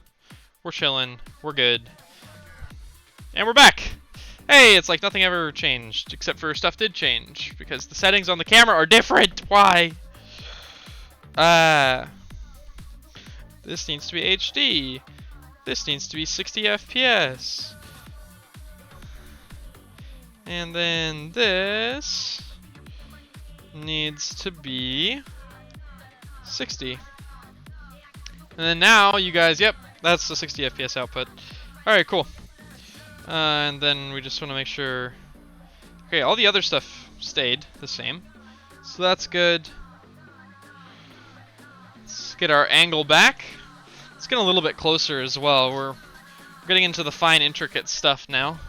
We're chilling. We're good. And we're back! Hey, it's like nothing ever changed, except for stuff did change, because the settings on the camera are different! Why? This needs to be HD. This needs to be 60 FPS. And then this needs to be 60. And then now, you guys, yep, that's the 60 FPS output. Alright, cool. And then we just want to make sure... Okay, all the other stuff stayed the same. So that's good. Let's get our angle back. Let's get a little bit closer as well. We're getting into the fine, intricate stuff now.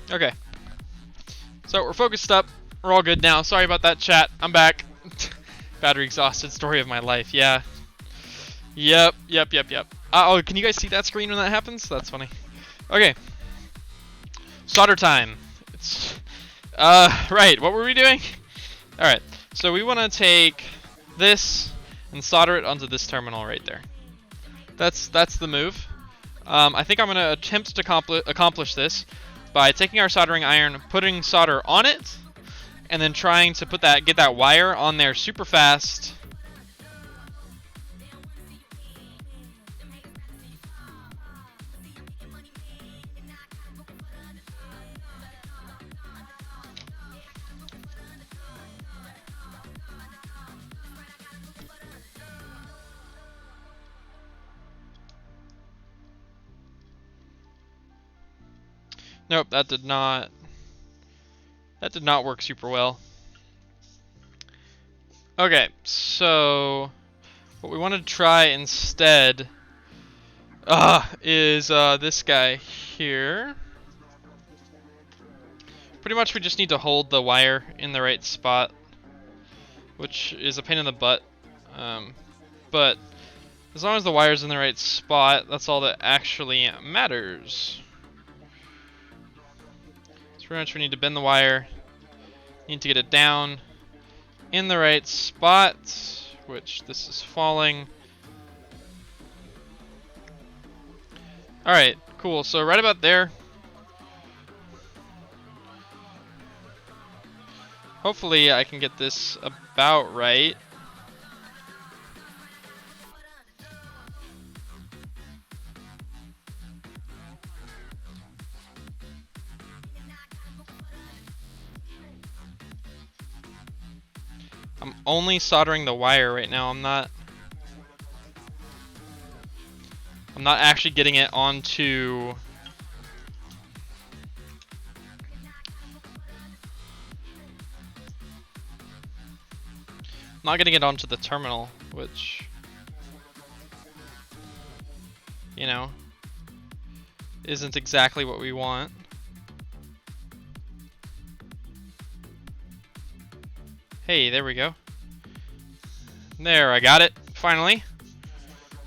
Okay. So we're focused up. We're all good now. Sorry about that, chat. I'm back. Battery exhausted, story of my life. Yeah. Yep. Oh, can you guys see that screen when that happens? That's funny. Okay. Solder time. It's right, what were we doing? Alright, so we want to take this and solder it onto this terminal right there. That's the move. I think I'm going to attempt to accomplish this by taking our soldering iron, putting solder on it, and then trying to get that wire on there super fast. Nope, that did not work super well. Okay, so what we want to try instead is this guy here. Pretty much we just need to hold the wire in the right spot, which is a pain in the butt. But as long as the wire's in the right spot, that's all that actually matters. Pretty much we need to bend the wire, need to get it down in the right spot, which this is falling. Alright, cool, so right about there. Hopefully I can get this about right. I'm only soldering the wire right now. I'm not actually getting it onto the terminal, which, you know, isn't exactly what we want. Hey, there we go. There, I got it, finally.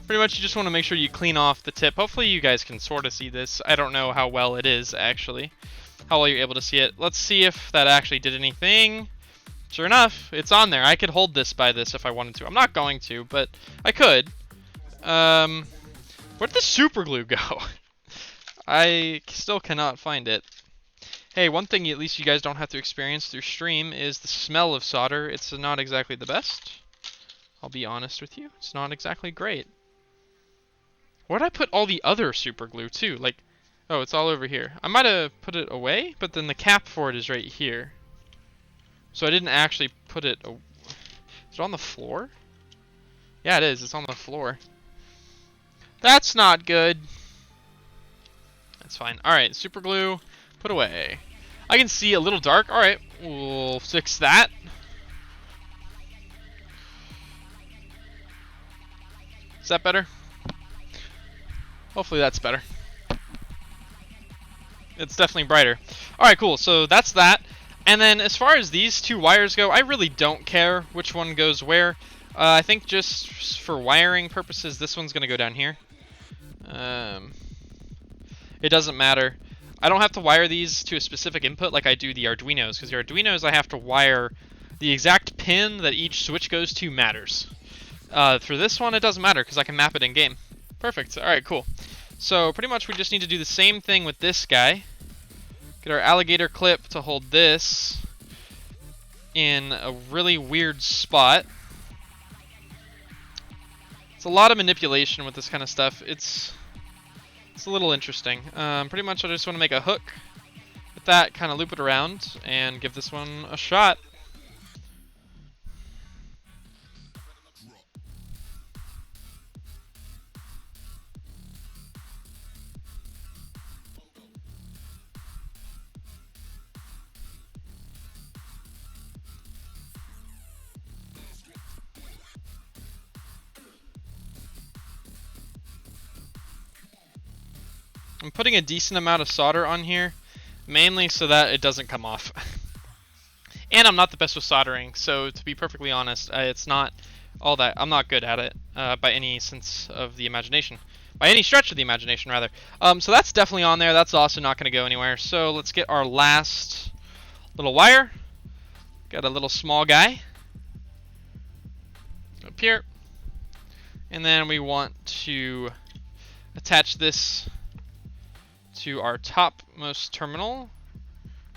Pretty much you just want to make sure you clean off the tip. Hopefully you guys can sort of see this. I don't know how well it is, actually. How well you're able to see it. Let's see if that actually did anything. Sure enough, it's on there. I could hold this by this if I wanted to. I'm not going to, but I could. Where'd the super glue go? I still cannot find it. Hey, one thing at least you guys don't have to experience through stream is the smell of solder. It's not exactly the best. I'll be honest with you. It's not exactly great. Where'd I put all the other super glue too? Like, oh, it's all over here. I might have put it away, but then the cap for it is right here. So I didn't actually put it... Is it on the floor? Yeah, it is. It's on the floor. That's not good. That's fine. Alright, super glue, put away. I can see a little dark. Alright, we'll fix that. Is that better? Hopefully that's better. It's definitely brighter. Alright, cool. So that's that. And then as far as these two wires go, I really don't care which one goes where. I think just for wiring purposes, this one's going to go down here. It doesn't matter. I don't have to wire these to a specific input like I do the Arduinos, because the Arduinos I have to wire the exact pin that each switch goes to matters. For this one, it doesn't matter because I can map it in game. Perfect. Alright, cool. So pretty much we just need to do the same thing with this guy. Get our alligator clip to hold this in a really weird spot. It's a lot of manipulation with this kind of stuff. It's a little interesting. Pretty much I just want to make a hook with that, kind of loop it around, and give this one a shot. I'm putting a decent amount of solder on here, mainly so that it doesn't come off. And I'm not the best with soldering, so to be perfectly honest, it's not all that. I'm not good at it by any sense of the imagination. By any stretch of the imagination, rather. So that's definitely on there. That's also not going to go anywhere. So let's get our last little wire. Got a little small guy up here. And then we want to attach this to our topmost terminal,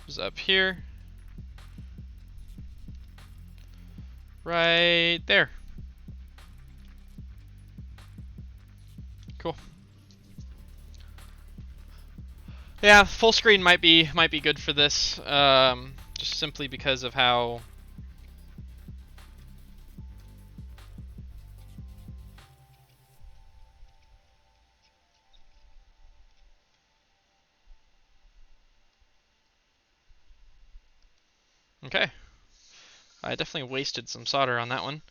which is up here, right there. Cool. Yeah, full screen might be good for this, just simply because of how. Okay. I definitely wasted some solder on that one.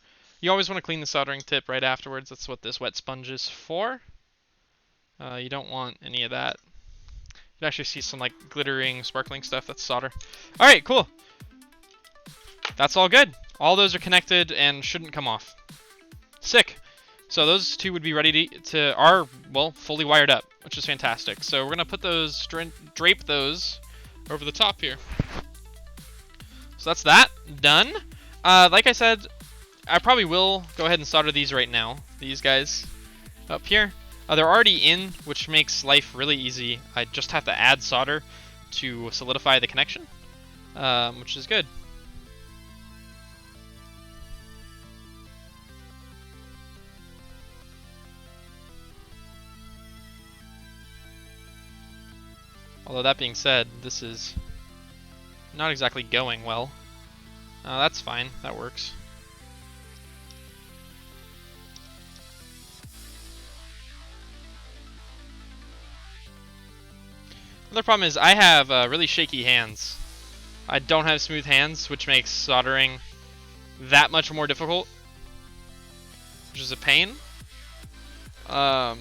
You always want to clean the soldering tip right afterwards. That's what this wet sponge is for. You don't want any of that. You can actually see some like glittering, sparkling stuff. That's solder. Alright, cool. That's all good. All those are connected and shouldn't come off. Sick. So those two would be ready are fully wired up, which is fantastic. So we're going to put those, drape those over the top here. So that's that, done. Like I said, I probably will go ahead and solder these right now. These guys up here. They're already in, which makes life really easy. I just have to add solder to solidify the connection, which is good. Although that being said, this is not exactly going well. That's fine. That works. Another problem is I have really shaky hands. I don't have smooth hands, which makes soldering that much more difficult, which is a pain. I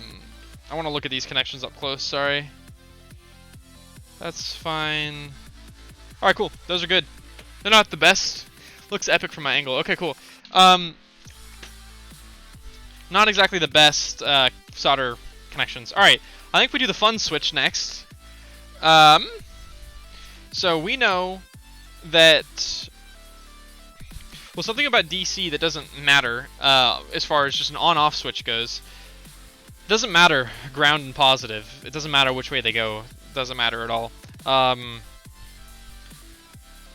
want to look at these connections up close, sorry. That's fine. Alright, cool. Those are good. They're not the best. Looks epic from my angle. Okay, cool. Not exactly the best solder connections. Alright, I think we do the fun switch next. So we know that, well, something about DC that doesn't matter as far as just an on-off switch goes. It doesn't matter ground and positive. It doesn't matter which way they go. It doesn't matter at all.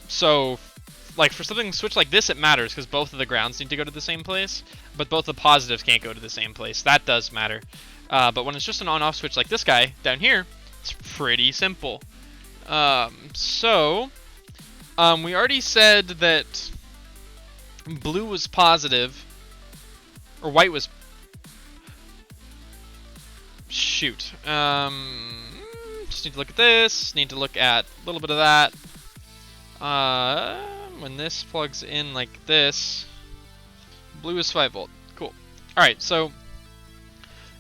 So, like, for something switch like this, it matters because both of the grounds need to go to the same place, but both the positives can't go to the same place. That does matter. But when it's just an on-off switch like this guy down here, it's pretty simple. We already said that blue was positive, or white was... Shoot. Just need to look at this, need to look at a little bit of that. When this plugs in like this, blue is 5 volt. Cool. Alright, so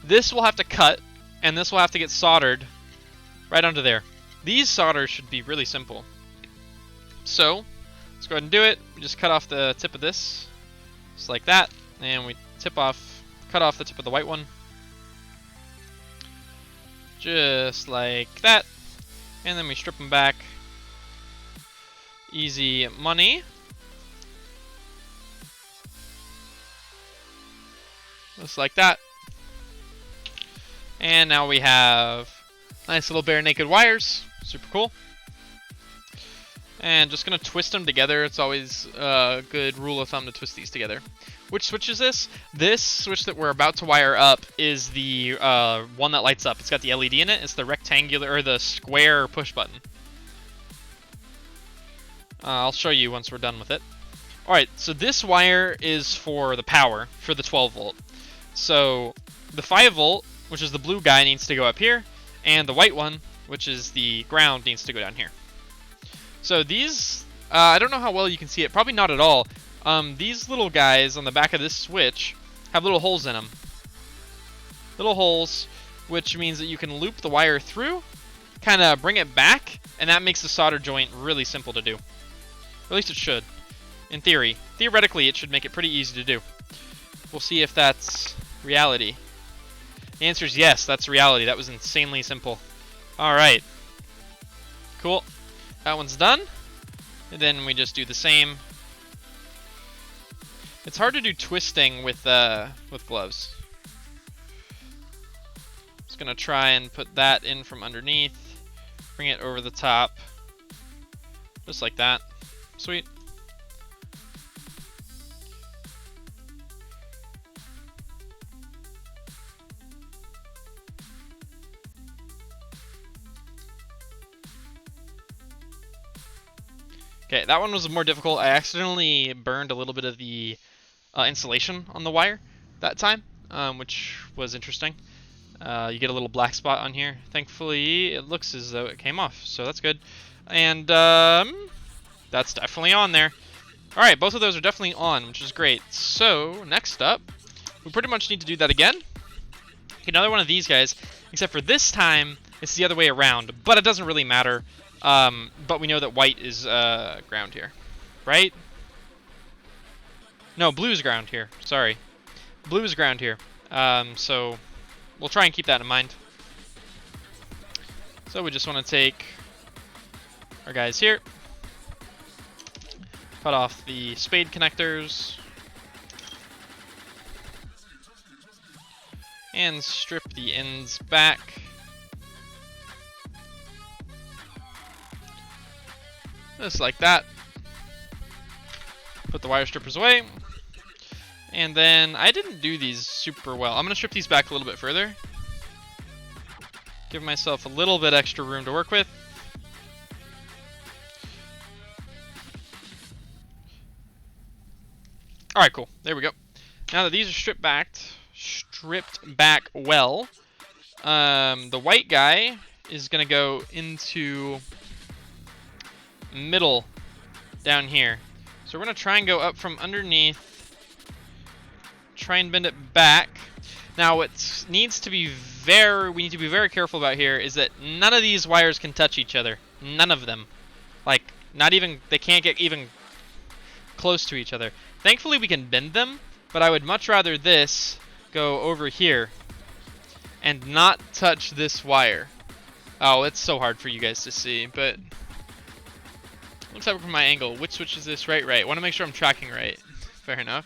this will have to cut, and this will have to get soldered right onto there. These solders should be really simple. So, let's go ahead and do it. We just cut off the tip of this, just like that, and we cut off the tip of the white one. Just like that. And then we strip them back. Easy money. Just like that. And now we have nice little bare naked wires. Super cool. And just gonna twist them together. It's always a good rule of thumb to twist these together. Which switch is this? This switch that we're about to wire up is the one that lights up. It's got the LED in it. It's the rectangular, or the square push button. I'll show you once we're done with it. Alright, so this wire is for the power, for the 12 volt. So the 5 volt, which is the blue guy, needs to go up here, and the white one, which is the ground, needs to go down here. So these, I don't know how well you can see it, probably not at all. These little guys on the back of this switch have little holes in them. Little holes, which means that you can loop the wire through, kind of bring it back, and that makes the solder joint really simple to do. Or at least it should, in theory. Theoretically, it should make it pretty easy to do. We'll see if that's reality. The answer is yes, that's reality. That was insanely simple. Alright. Cool. That one's done. And then we just do the same. It's hard to do twisting with gloves. Just gonna try and put that in from underneath. Bring it over the top. Just like that. Sweet. Okay, that one was more difficult. I accidentally burned a little bit of the insulation on the wire that time, which was interesting. You get a little black spot on here. Thankfully, it looks as though it came off, so that's good. And that's definitely on there. Alright, both of those are definitely on, which is great. So, next up, we pretty much need to do that again. Another one of these guys, except for this time, it's the other way around, but it doesn't really matter. But we know that white is ground here, right? No, blue is ground here. Sorry. Blue is ground here. So we'll try and keep that in mind. So we just want to take our guys here. Cut off the spade connectors. And strip the ends back. Just like that. Put the wire strippers away. And then, I didn't do these super well. I'm going to strip these back a little bit further. Give myself a little bit extra room to work with. All right, cool. There we go. Now that these are stripped back well, the white guy is gonna go into middle down here. So we're gonna try and go up from underneath, try and bend it back. Now what needs to be we need to be very careful about here is that none of these wires can touch each other. None of them. Like, not even, they can't get even close to each other. Thankfully we can bend them, but I would much rather this go over here and not touch this wire. Oh, it's so hard for you guys to see, but looks like from my angle. Which switch is this? Right. I want to make sure I'm tracking right. Fair enough.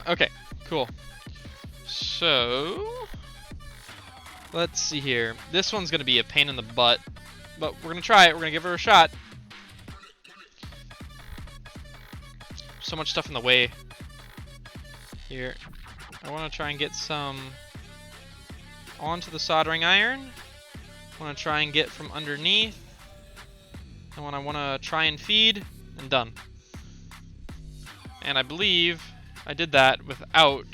Okay, cool. So, let's see here. This one's going to be a pain in the butt, but we're going to try it. We're going to give her a shot. So much stuff in the way here. I want to try and get some onto the soldering iron. I want to try and get from underneath. And when I want to try and feed, and done. And I believe I did that without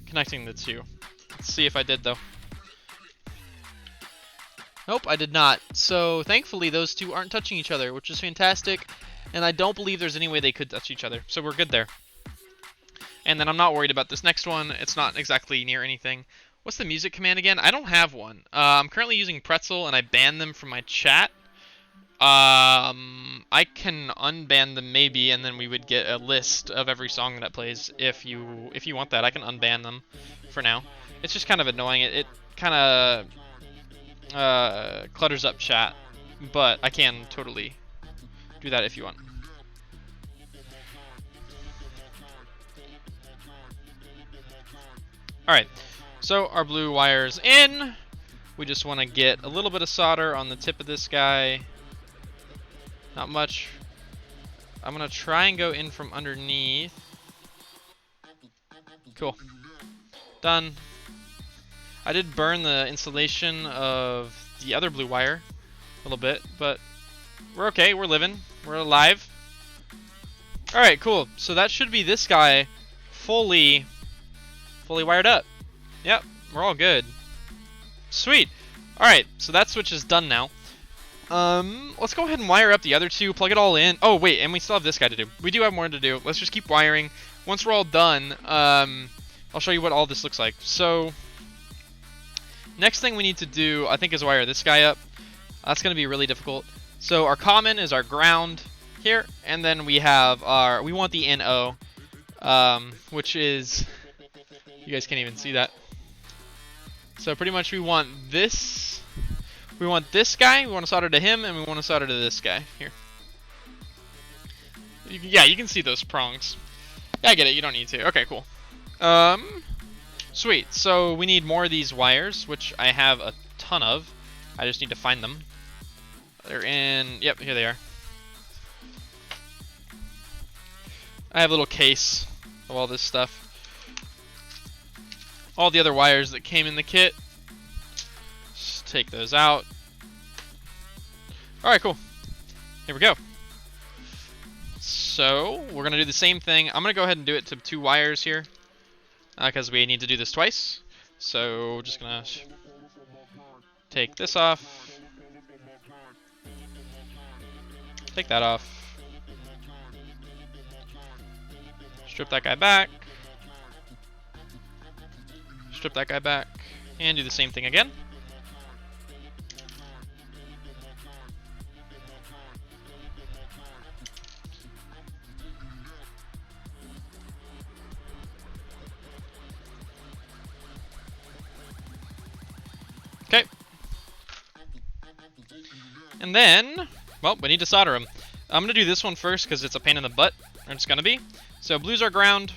connecting the two. Let's see if I did, though. Nope, I did not. So thankfully those two aren't touching each other, which is fantastic. And I don't believe there's any way they could touch each other. So we're good there. And then I'm not worried about this next one. It's not exactly near anything. What's the music command again? I don't have one. I'm currently using Pretzel, and I banned them from my chat. I can unban them maybe, and then we would get a list of every song that plays. If you want that, I can unban them for now. It's just kind of annoying. It kind of clutters up chat, but I can totally do that if you want. All right, so our blue wire's in. We just want to get a little bit of solder on the tip of this guy. Not much. I'm going to try and go in from underneath. Cool. Done. I did burn the installation of the other blue wire a little bit, but we're okay. We're living. We're alive. Alright, cool. So that should be this guy fully wired up. Yep, we're all good. Sweet. Alright, so that switch is done now. Let's go ahead and wire up the other two, plug it all in. Oh, wait, and we still have this guy to do. We do have more to do. Let's just keep wiring. Once we're all done, I'll show you what all this looks like. So, next thing we need to do, I think, is wire this guy up. That's going to be really difficult. So, our common is our ground here, and then we have we want the NO, which is, you guys can't even see that. So, pretty much we want this. We want this guy, we want to solder to him, and we want to solder to this guy. Here. Yeah, you can see those prongs. Yeah, I get it, you don't need to. Okay, cool. Sweet, so we need more of these wires, which I have a ton of. I just need to find them. They're in, yep, here they are. I have a little case of all this stuff. All the other wires that came in the kit. Take those out. Alright, cool. Here we go. So, we're going to do the same thing. I'm going to go ahead and do it to 2 wires here, because we need to do this twice. So, just going to take this off. Take that off. Strip that guy back. Strip that guy back. And do the same thing again. Okay. And then, well, we need to solder them. I'm going to do this one first because it's a pain in the butt, or it's going to be. So blues are ground.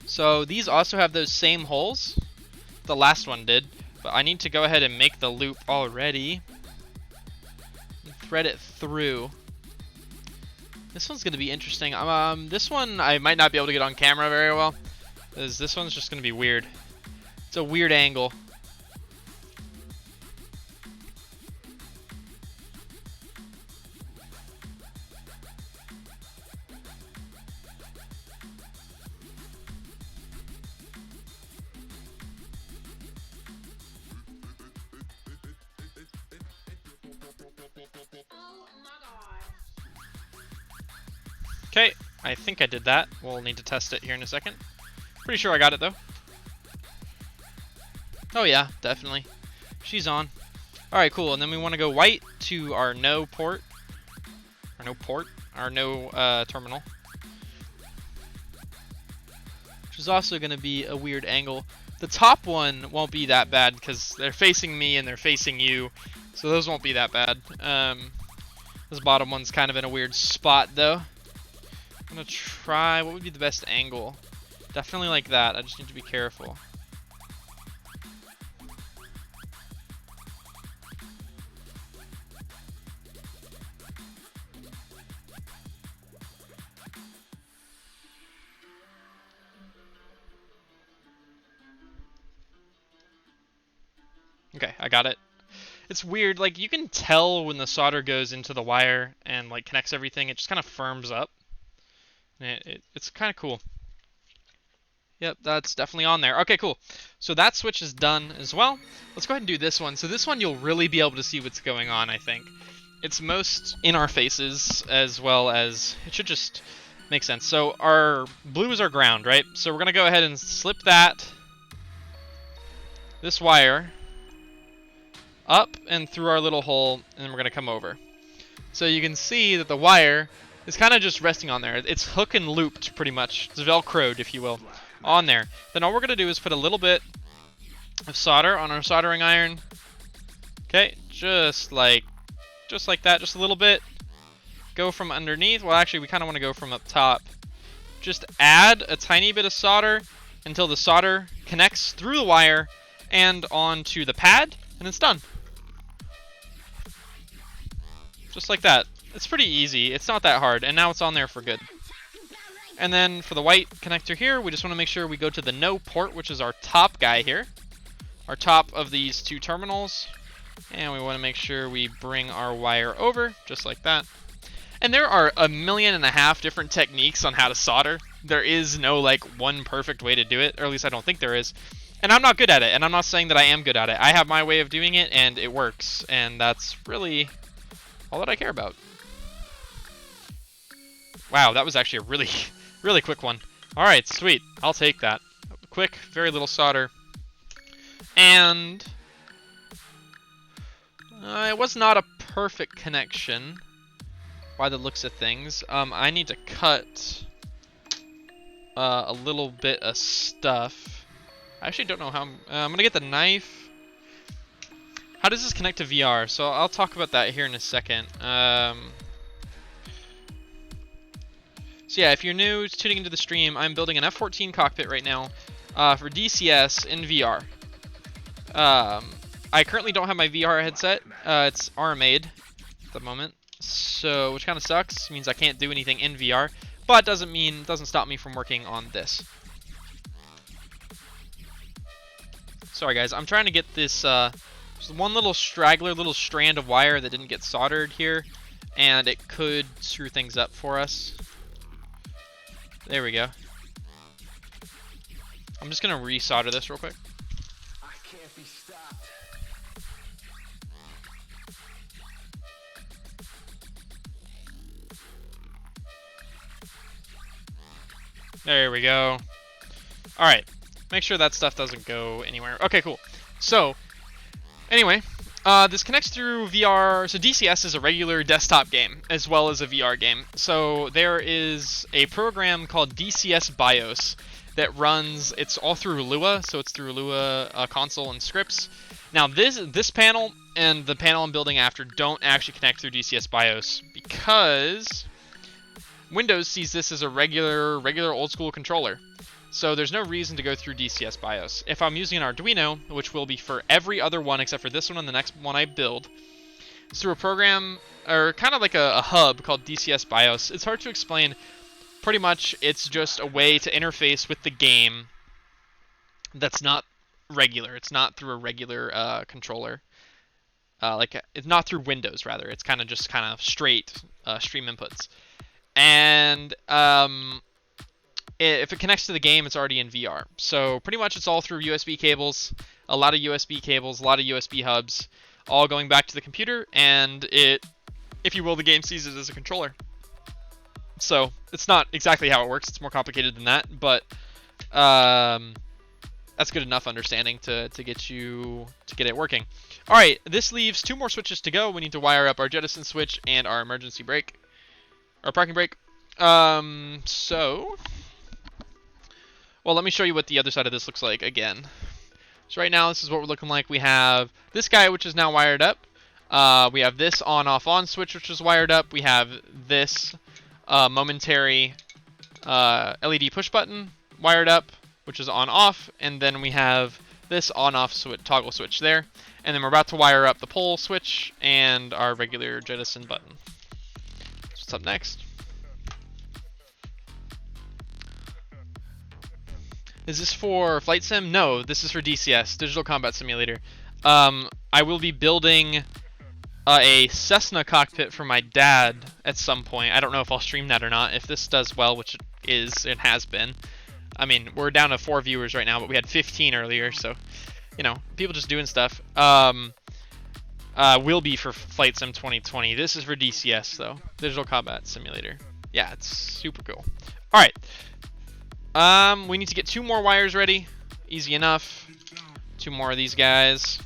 So these also have those same holes. The last one did. But I need to go ahead and make the loop already. And thread it through. This one's going to be interesting. This one I might not be able to get on camera very well, because this one's just going to be weird. It's a weird angle. Okay, I think I did that. We'll need to test it here in a second. Pretty sure I got it though. Oh yeah, definitely. She's on. Alright, cool. And then we want to go white to our no port. Our no terminal. Which is also going to be a weird angle. The top one won't be that bad because they're facing me and they're facing you. So those won't be that bad. This bottom one's kind of in a weird spot though. I'm going to try, what would be the best angle? Definitely like that. I just need to be careful. Okay, I got it. It's weird, like you can tell when the solder goes into the wire and like connects everything, it just kind of firms up. It's kind of cool. Yep, that's definitely on there. Okay, cool. So that switch is done as well. Let's go ahead and do this one. So this one you'll really be able to see what's going on, I think. It's most in our faces as well as, it should just make sense. So our blue is our ground, right? So we're going to go ahead and slip this wire up and through our little hole, and then we're going to come over. So you can see that the wire is kind of just resting on there. It's hook and looped pretty much. It's velcroed, if you will, on there. Then all we're going to do is put a little bit of solder on our soldering iron. Okay, just like that, just a little bit. Go from underneath. Well, actually, we kind of want to go from up top. Just add a tiny bit of solder until the solder connects through the wire and onto the pad, and it's done. Just like that. It's pretty easy. It's not that hard, and now it's on there for good. And then for the white connector here, we just want to make sure we go to the no port, which is our top guy here. Our top of these two terminals. And we want to make sure we bring our wire over, just like that. And there are 1.5 million different techniques on how to solder. There is no like one perfect way to do it, or at least I don't think there is. And I'm not good at it, and I'm not saying that I am good at it. I have my way of doing it, and it works. And that's really all that I care about. Wow, that was actually a really, really quick one. Alright, sweet. I'll take that. Quick, very little solder. And it was not a perfect connection by the looks of things. I need to cut a little bit of stuff. I actually don't know how. I'm gonna get the knife. How does this connect to VR? So I'll talk about that here in a second. So yeah, if you're new tuning into the stream, I'm building an F-14 cockpit right now for DCS in VR. I currently don't have my VR headset. It's RMA'd at the moment, so which kind of sucks. It means I can't do anything in VR, but doesn't stop me from working on this. Sorry guys, I'm trying to get this just one little straggler, little strand of wire that didn't get soldered here, and it could screw things up for us. There we go. I'm just gonna resolder this real quick. I can't be stopped. There we go. Alright. Make sure that stuff doesn't go anywhere. Okay, cool. So, anyway, this connects through VR. So DCS is a regular desktop game as well as a VR game. So there is a program called DCS BIOS that runs, it's all through Lua, so it's through Lua console and scripts. Now this panel and the panel I'm building after don't actually connect through DCS BIOS because Windows sees this as a regular old school controller. So there's no reason to go through DCS BIOS. If I'm using an Arduino, which will be for every other one except for this one and the next one I build, it's through a program, or kind of like a hub called DCS BIOS. It's hard to explain. Pretty much, it's just a way to interface with the game that's not regular. It's not through a regular controller. It's not through Windows, rather. It's kind of straight stream inputs. And if it connects to the game, it's already in VR. So pretty much it's all through USB cables, a lot of USB cables, a lot of USB hubs, all going back to the computer, and it, if you will, the game sees it as a controller. So it's not exactly how it works. It's more complicated than that, but that's good enough understanding to get it working. All right, this leaves 2 more switches to go. We need to wire up our jettison switch and our emergency brake, our parking brake. Well, let me show you what the other side of this looks like again. So right now, this is what we're looking like. We have this guy, which is now wired up. We have this on-off-on switch, which is wired up. We have this momentary LED push button wired up, which is on-off. And then we have this on-off toggle switch there. And then we're about to wire up the pole switch and our regular jettison button. So what's up next? Is this for Flight Sim? No, this is for DCS, Digital Combat Simulator. I will be building a Cessna cockpit for my dad at some point. I don't know if I'll stream that or not. If this does well, which it has been. I mean, we're down to 4 viewers right now, but we had 15 earlier, so, you know, people just doing stuff. Will be for Flight Sim 2020. This is for DCS, though. Digital Combat Simulator. Yeah, it's super cool. All right. We need to get 2 more wires ready. Easy enough. 2 more of these guys.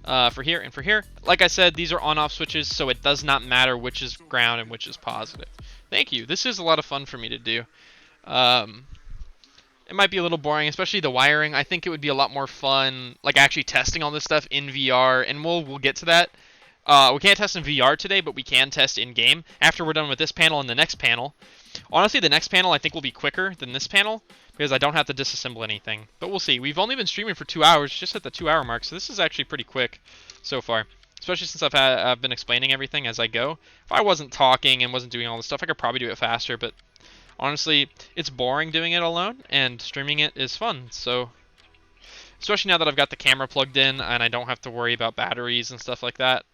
For here and for here. Like I said, these are on-off switches, so it does not matter which is ground and which is positive. Thank you. This is a lot of fun for me to do. It might be a little boring, especially the wiring. I think it would be a lot more fun, like actually testing all this stuff in VR, and we'll get to that. We can't test in VR today, but we can test in-game after we're done with this panel and the next panel. Honestly, the next panel I think will be quicker than this panel because I don't have to disassemble anything. But we'll see. We've only been streaming for 2 hours, just at the 2-hour mark, so this is actually pretty quick so far. Especially since I've been explaining everything as I go. If I wasn't talking and wasn't doing all this stuff, I could probably do it faster, but honestly, it's boring doing it alone, and streaming it is fun. So, especially now that I've got the camera plugged in and I don't have to worry about batteries and stuff like that.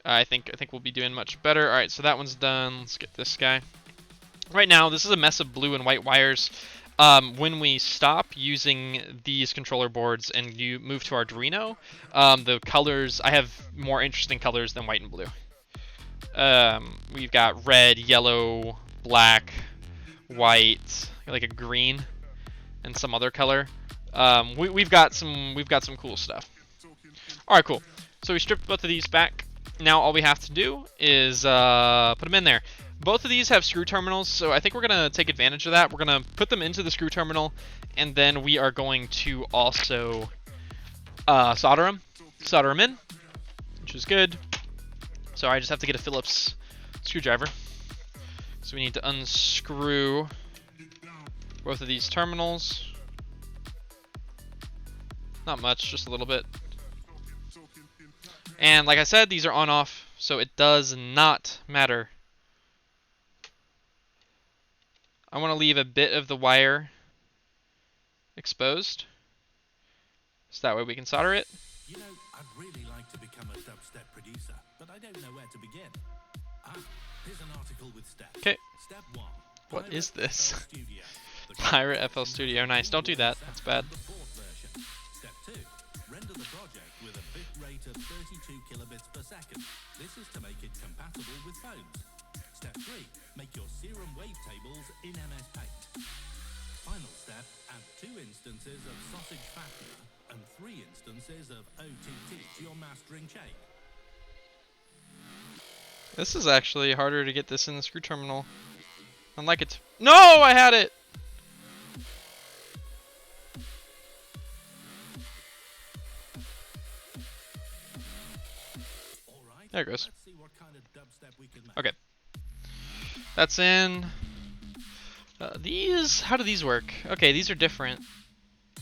I think we'll be doing much better. All right, so that one's done. Let's get this guy. Right now, this is a mess of blue and white wires. When we stop using these controller boards and you move to Arduino, the colors, I have more interesting colors than white and blue. We've got red, yellow, black, white, like a green, and some other color. We've got some cool stuff. All right, cool. So we stripped both of these back. Now all we have to do is put them in there. Both of these have screw terminals, so I think we're going to take advantage of that. We're going to put them into the screw terminal, and then we are going to also solder them in, which is good. So I just have to get a Phillips screwdriver. So we need to unscrew both of these terminals. Not much, just a little bit. And like I said, these are on-off, so it does not matter. I want to leave a bit of the wire exposed, so that way we can solder it. You know, I'd really like to become a dubstep producer, but I don't know where to begin. Here's an article with steps. Okay. Step 1. What is this? FL Studio. The Pirate FL Studio. Nice. Don't do that. That's bad. the 4th version. Step 2. Render the project with a bit rate of 32 kilobits per second. This is to make it compatible with phones. Step 3. Make your serum wavetables in MS Paint. Final step. Add 2 instances of sausage fattener and 3 instances of OTT to your mastering chain. This is actually harder to get this in the screw terminal. Unlike it. No, I had it! There it goes. Let's see what kind of dubstep we can make. Okay. That's in. These, how do these work? Okay, these are different.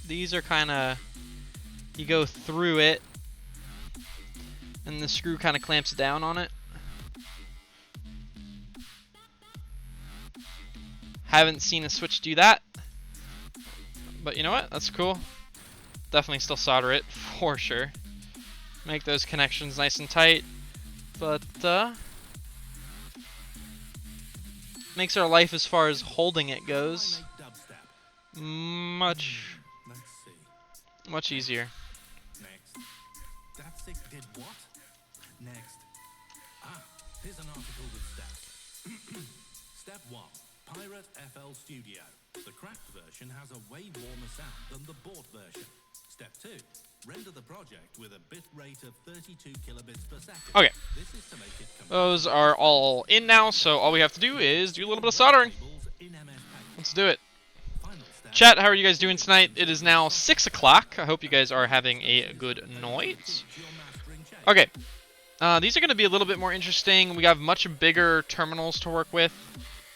These are kind of, you go through it, and the screw kind of clamps down on it. Haven't seen a switch do that, but you know what? That's cool. Definitely still solder it for sure. Make those connections nice and tight, but makes our life as far as holding it goes much easier. Next. Danzig did what? Next. Here's an article with steps. Step 1. Pirate FL Studio. The cracked version has a way warmer sound than the bought version. Step 2. Render the project with a bit rate of 32 kilobits per second. Okay. This is to make it Those are all in now, so all we have to do is do a little bit of soldering. in MS Paint. Let's do it. Final step. Chat, how are you guys doing tonight? It is now 6 o'clock. I hope you guys are having a good night. Your mastering check. Okay. These are going to be a little bit more interesting. We have much bigger terminals to work with,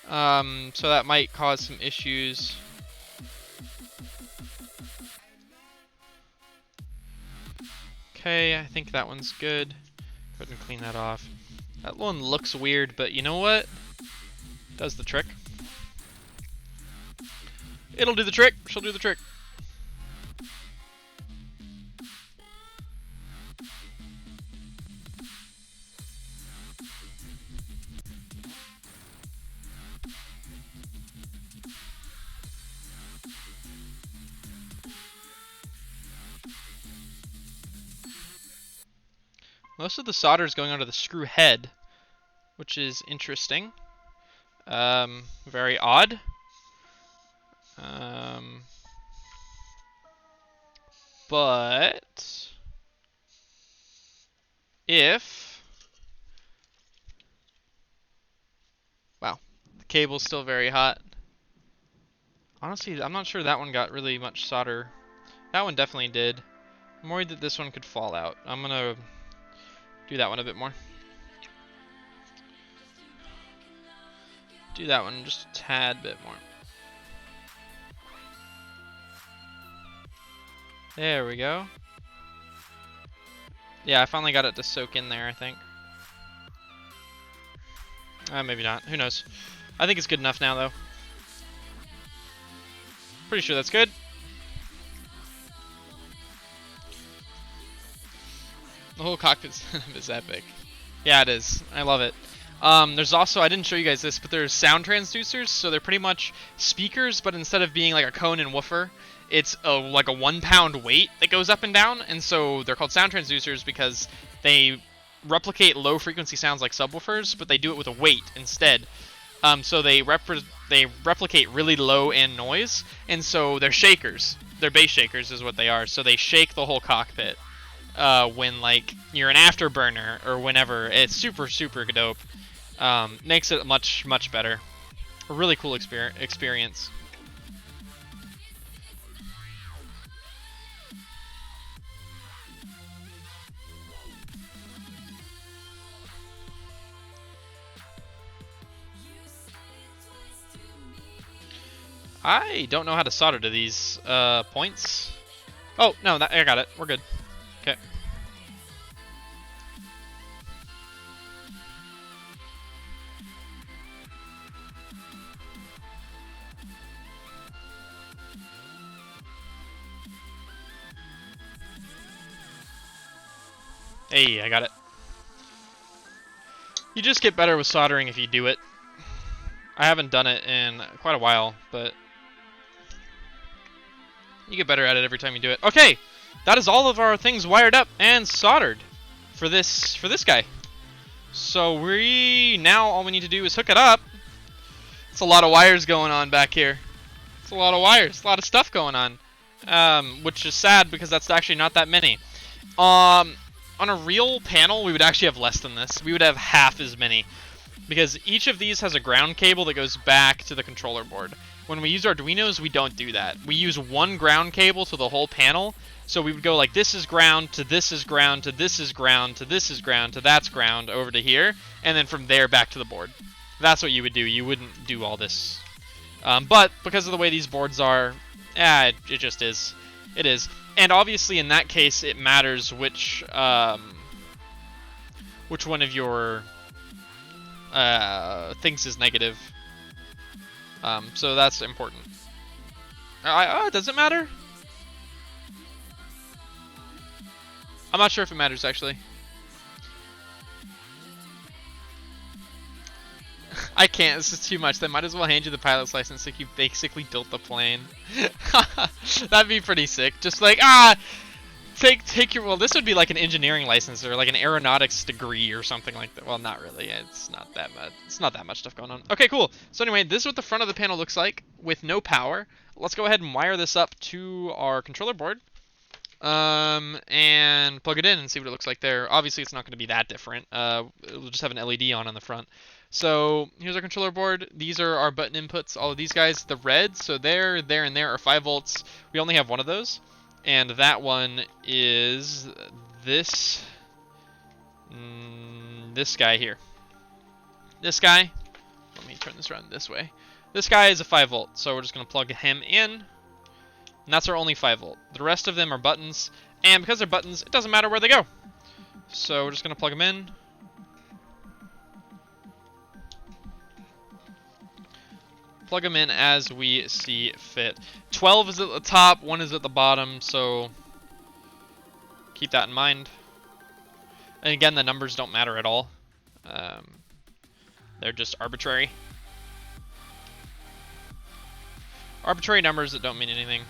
so that might cause some issues. Okay, I think that one's good. Go ahead and clean that off. That one looks weird, but you know what? Does the trick. It'll do the trick. She'll do the trick. Most of the solder is going onto the screw head, which is interesting. Very odd. But if, wow, the cable's still very hot. Honestly, I'm not sure that one got really much solder. That one definitely did. I'm worried that this one could fall out. I'm gonna do that one a bit more. Do that one just a tad bit more. There we go. Yeah, I finally got it to soak in there, I think. Maybe not. Who knows? I think it's good enough now, though. Pretty sure that's good. The whole cockpit is epic. Yeah, it is. I love it. There's also, I didn't show you guys this, but there's sound transducers. So they're pretty much speakers, but instead of being like a cone and woofer, it's like a 1 pound weight that goes up and down. And so they're called sound transducers because they replicate low frequency sounds like subwoofers, but they do it with a weight instead. So they replicate really low end noise, and so they're shakers. They're bass shakers is what they are. So they shake the whole cockpit. When like you're an afterburner or whenever. It's super dope. Makes it much better. A really cool experience. I don't know how to solder to these points. Oh no, I got it. We're good. Okay. Hey, I got it. You just get better with soldering if you do it. I haven't done it in quite a while, but you get better at it every time you do it. Okay, that is all of our things wired up and soldered for this guy. So now all we need to do is hook it up. It's a lot of wires going on back here. It's a lot of wires, a lot of stuff going on, which is sad because that's actually not that many. On a real panel, we would actually have less than this. We would have half as many, because each of these has a ground cable that goes back to the controller board. When we use Arduinos, we don't do that. We use one ground cable to the whole panel, so we would go like this is ground, to this is ground, to this is ground, to this is ground, to that's ground, over to here, and then from there back to the board. That's what you would do. You wouldn't do all this. But because of the way these boards are, it just is. It is. And obviously in that case, it matters which one of your things is negative. So that's important. Does it matter? I'm not sure if it matters, actually. I can't. This is too much. They might as well hand you the pilot's license like you basically built the plane. That'd be pretty sick. Just like, take your, well, this would be like an engineering license or like an aeronautics degree or something like that. Well, not really. It's not that much. It's not that much stuff going on. Okay, cool. So anyway, this is what the front of the panel looks like with no power. Let's go ahead and wire this up to our controller board. And plug it in and see what it looks like there. Obviously, it's not going to be that different. It'll just have an LED on the front. So here's our controller board. These are our button inputs. All of these guys, the red, so there, and there are 5 volts. We only have one of those. And that one is this, this guy here. This guy, let me turn this around this way. This guy is a 5 volt, so we're just going to plug him in. And that's our only 5 volt. The rest of them are buttons, and because they're buttons, it doesn't matter where they go. So we're just going to plug them in. Plug them in as we see fit. 12 is at the top, 1 is at the bottom, so keep that in mind. And again, the numbers don't matter at all. They're just arbitrary. Arbitrary numbers that don't mean anything.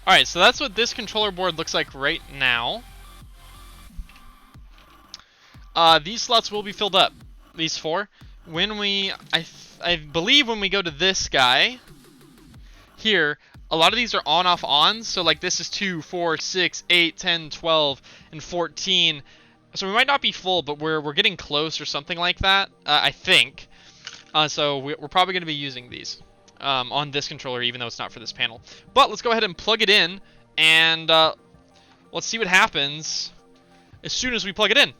Alright, so that's what this controller board looks like right now. These slots will be filled up, these 4. When we, I believe when we go to this guy, here, a lot of these are on-off ons, so like this is 2, 4, 6, 8, 10, 12, and 14. So we might not be full, but we're getting close or something like that, I think. So we're probably going to be using these. On this controller, even though it's not for this panel. But let's go ahead and plug it in, and let's see what happens as soon as we plug it in.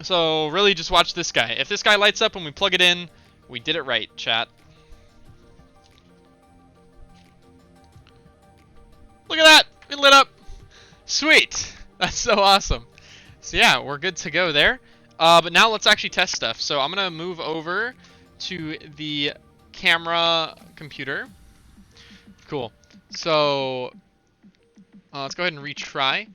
So really just watch this guy. If this guy lights up when we plug it in, we did it right, chat. Look at that! It lit up! Sweet! That's so awesome. So yeah, we're good to go there. But now let's actually test stuff. So I'm going to move over to the camera computer. Cool. So let's go ahead and retry.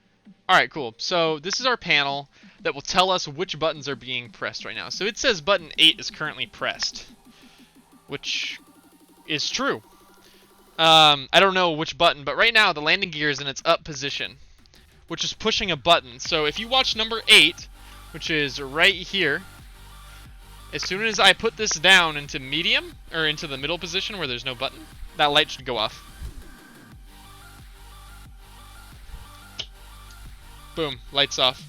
Alright, cool. So this is our panel that will tell us which buttons are being pressed right now. So it says button 8 is currently pressed, which is true. I don't know which button, but right now the landing gear is in its up position, which is pushing a button. So if you watch number 8, which is right here, as soon as I put this down into medium, or into the middle position where there's no button, that light should go off. Boom, lights off.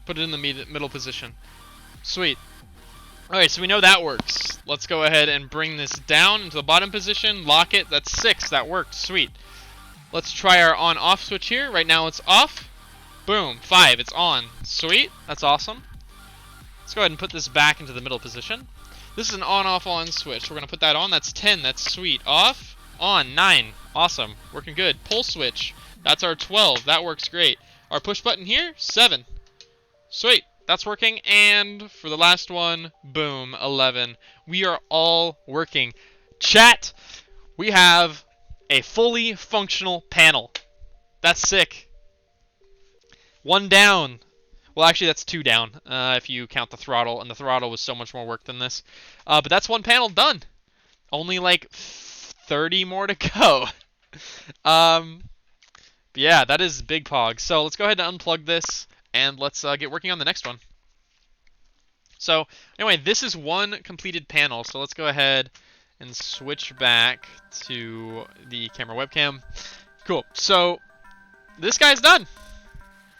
Put it in the middle position. Sweet. Alright, so we know that works. Let's go ahead and bring this down into the bottom position, lock it. That's 6, that worked, sweet. Let's try our on-off switch here. Right now it's off. Boom, 5, it's on. Sweet, that's awesome. Let's go ahead and put this back into the middle position. This is an on-off-on switch. We're going to put that on. That's 10. That's sweet. Off. On. 9. Awesome. Working good. Pull switch. That's our 12. That works great. Our push button here, 7. Sweet. That's working. And for the last one, boom, 11. We are all working. Chat, we have a fully functional panel. That's sick. 1 down. Well, actually, that's 2 down, if you count the throttle, and the throttle was so much more work than this. But that's 1 panel done. Only, like, 30 more to go. But yeah, that is big pog. So let's go ahead and unplug this, and let's get working on the next one. So, anyway, this is 1 completed panel, so let's go ahead and switch back to the camera webcam. Cool. So, this guy's done.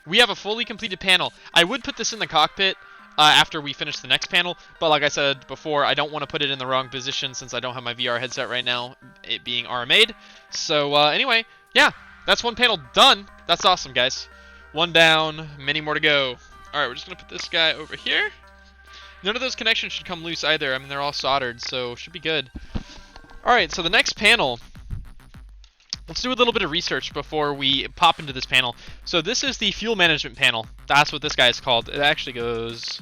We have a fully completed panel. I would put this in the cockpit after we finish the next panel, but like I said before, I don't want to put it in the wrong position since I don't have my VR headset right now, it being RMA'd. So anyway, yeah, that's 1 panel done. That's awesome, guys. 1 down, many more to go. Alright, we're just going to put this guy over here. None of those connections should come loose either. I mean, they're all soldered, so should be good. Alright, so the next panel let's do a little bit of research before we pop into this panel. So this is the fuel management panel. That's what this guy is called. It actually goes,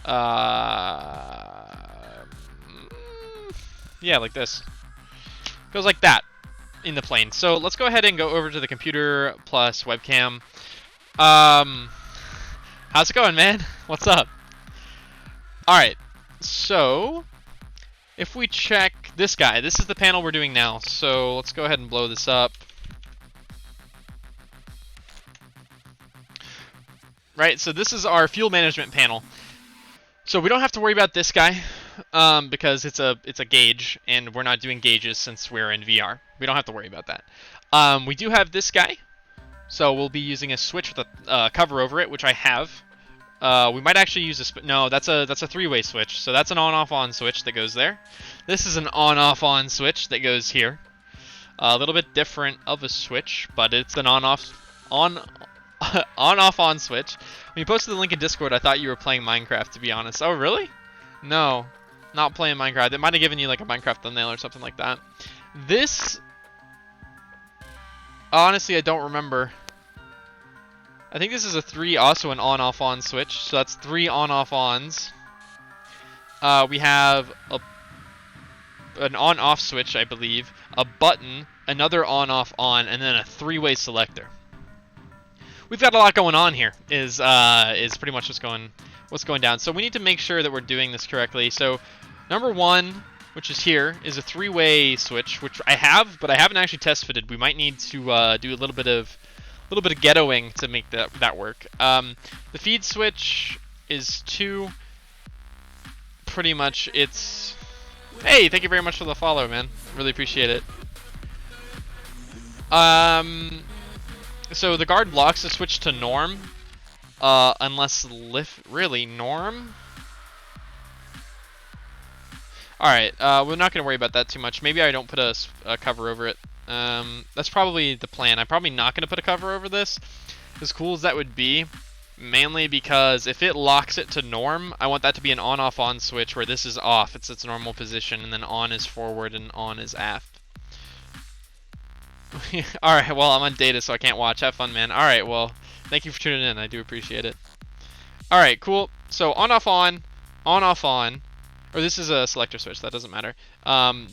yeah, like this. Goes like that in the plane. So let's go ahead and go over to the computer plus webcam. How's it going, man? What's up? Alright, so if we check this guy, this is the panel we're doing now. So let's go ahead and blow this up. Right, so this is our fuel management panel. So we don't have to worry about this guy because it's a gauge, and we're not doing gauges since we're in VR. We don't have to worry about that. We do have this guy, so we'll be using a switch with a cover over it, which I have. We might actually use a no. That's a three-way switch. So that's an on-off-on switch that goes there. This is an on-off-on switch that goes here. A little bit different of a switch, but it's an on-off-on switch. When you posted the link in Discord, I thought you were playing Minecraft, to be honest. Oh, really? No, not playing Minecraft. It might have given you like a Minecraft thumbnail or something like that. This, honestly, I don't remember. I think this is a 3, also an on-off-on switch. So that's 3 on-off-ons. We have an on-off switch, I believe, a button, another on-off-on, and then a 3-way selector. We've got a lot going on here. Is pretty much what's going down. So we need to make sure that we're doing this correctly. So number 1, which is here, is a 3-way switch, which I have, but I haven't actually test fitted. We might need to do a little bit of ghettoing to make that work. The feed switch is 2. Pretty much it's... Hey, thank you very much for the follow, man. Really appreciate it. So the guard blocks the switch to norm, unless really norm. All right, we're not gonna worry about that too much. Maybe I don't put a cover over it. That's probably the plan. I'm probably not gonna put a cover over this, as cool as that would be. Mainly because if it locks it to norm, I want that to be an on-off-on switch where this is off, it's its normal position, and then on is forward and on is aft. Alright, well, I'm on data, so I can't watch. Have fun, man. Alright, well, thank you for tuning in. I do appreciate it. Alright, cool. So on-off-on, on-off-on. Or this is a selector switch, that doesn't matter.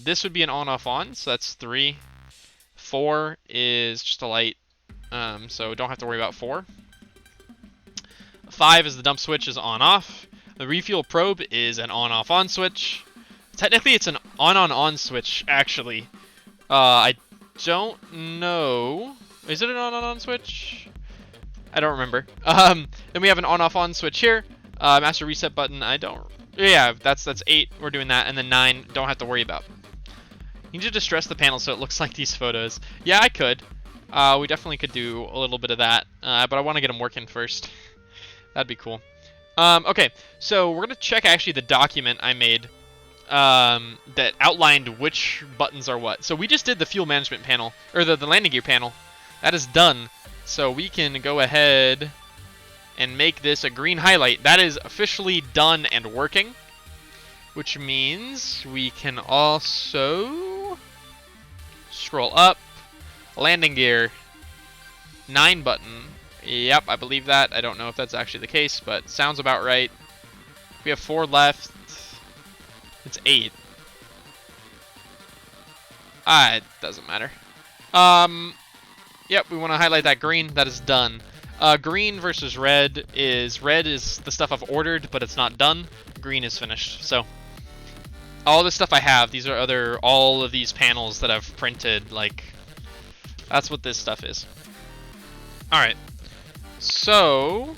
This would be an on-off-on, so that's 3. 4 is just a light, so don't have to worry about 4. 5 is the dump switch, is on-off. The refuel probe is an on-off-on switch. Technically, it's an on-on-on switch, actually. I don't know. Is it an on-on-on switch? I don't remember. Then we have an on-off-on switch here. Master reset button, I don't... Yeah, that's 8. We're doing that. And then 9, don't have to worry about. You need to distress the panel so it looks like these photos. Yeah, I could. We definitely could do a little bit of that. But I want to get them working first. That'd be cool. Okay, so we're going to check actually the document I made that outlined which buttons are what. So we just did the fuel management panel, or the landing gear panel. That is done. So we can go ahead and make this a green highlight. That is officially done and working, which means we can also scroll up. Landing gear 9 button. Yep, I believe that. I don't know if that's actually the case, but sounds about right. We have 4 left. It's 8. It doesn't matter. Yep, we want to highlight that green. That is done. Green versus red is the stuff I've ordered, but it's not done. Green is finished. So all the stuff I have, these are all of these panels that I've printed. Like, that's what this stuff is. All right. So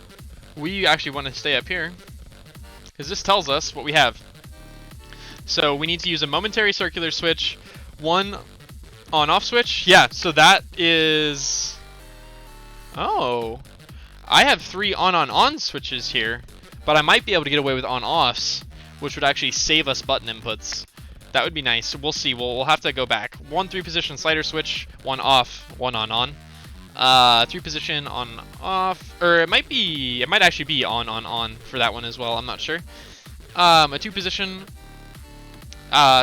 we actually want to stay up here because this tells us what we have. So we need to use a momentary circular switch, 1 on-off switch. Yeah, so that is... Oh, I have 3 on-on-on switches here, but I might be able to get away with on-offs, which would actually save us button inputs. That would be nice. We'll see. We'll have to go back. 1 3-position slider switch, 1 off, 1 on-on. 3-position on-off, or it might actually be on-on-on for that one as well. I'm not sure. A 2-position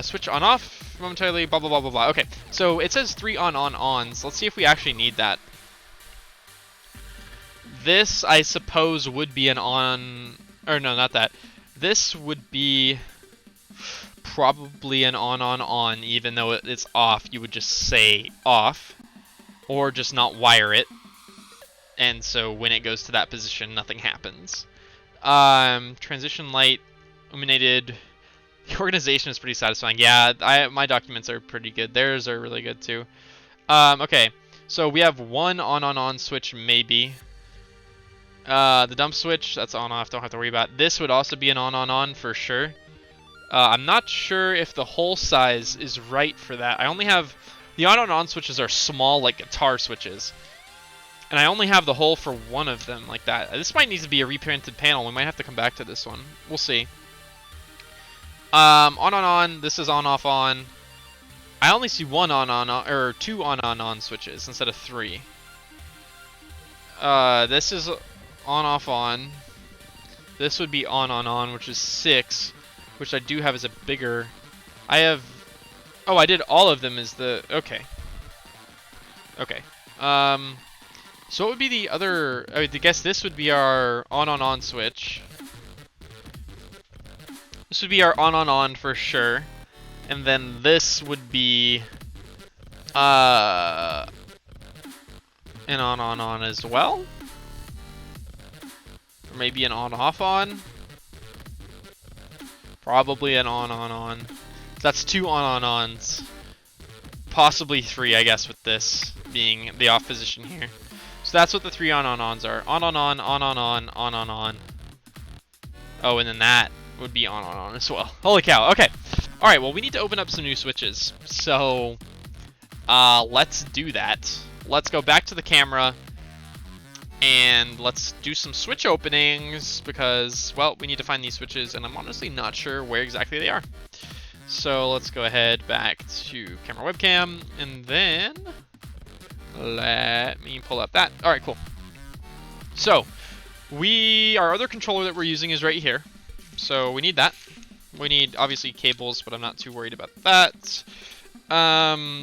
switch on-off momentarily. Blah blah blah blah blah. Okay, So it says 3 ons. Let's see if we actually need that. This, I suppose, would be an on... Or no, not that. This would be probably an on, even though it's off. You would just say off. Or just not wire it. And so when it goes to that position, nothing happens. Transition light, illuminated. The organization is pretty satisfying. Yeah, my documents are pretty good. Theirs are really good too. Okay, so we have one on switch maybe. The dump switch, that's on-off, don't have to worry about. This would also be an on for sure. I'm not sure if the hole size is right for that. I only have... The on switches are small, like guitar switches. And I only have the hole for one of them, like that. This might need to be a reprinted panel. We might have to come back to this one. We'll see. On. This is on-off on. I only see one on, or two on switches instead of 3. This is on-off on. This would be on, which is 6, which I do have as a bigger... I have... Oh, I did all of them as the... Okay. Okay. So what would be the other... I guess this would be our on switch. This would be our on for sure. And then this would be... an on as well? Or maybe an on-off on? Probably an on. That's 2 on-ons. Possibly 3, I guess, with this being the off position here. So that's what the 3 on-ons are. On. Oh, and then that would be on as well. Holy cow, okay. Alright, well, we need to open up some new switches. So, let's do that. Let's go back to the camera. And let's do some switch openings because, well, we need to find these switches, and I'm honestly not sure where exactly they are. So let's go ahead back to camera webcam, and then let me pull up that. All right, cool. So our other controller that we're using is right here. So we need that. We need obviously cables, but I'm not too worried about that.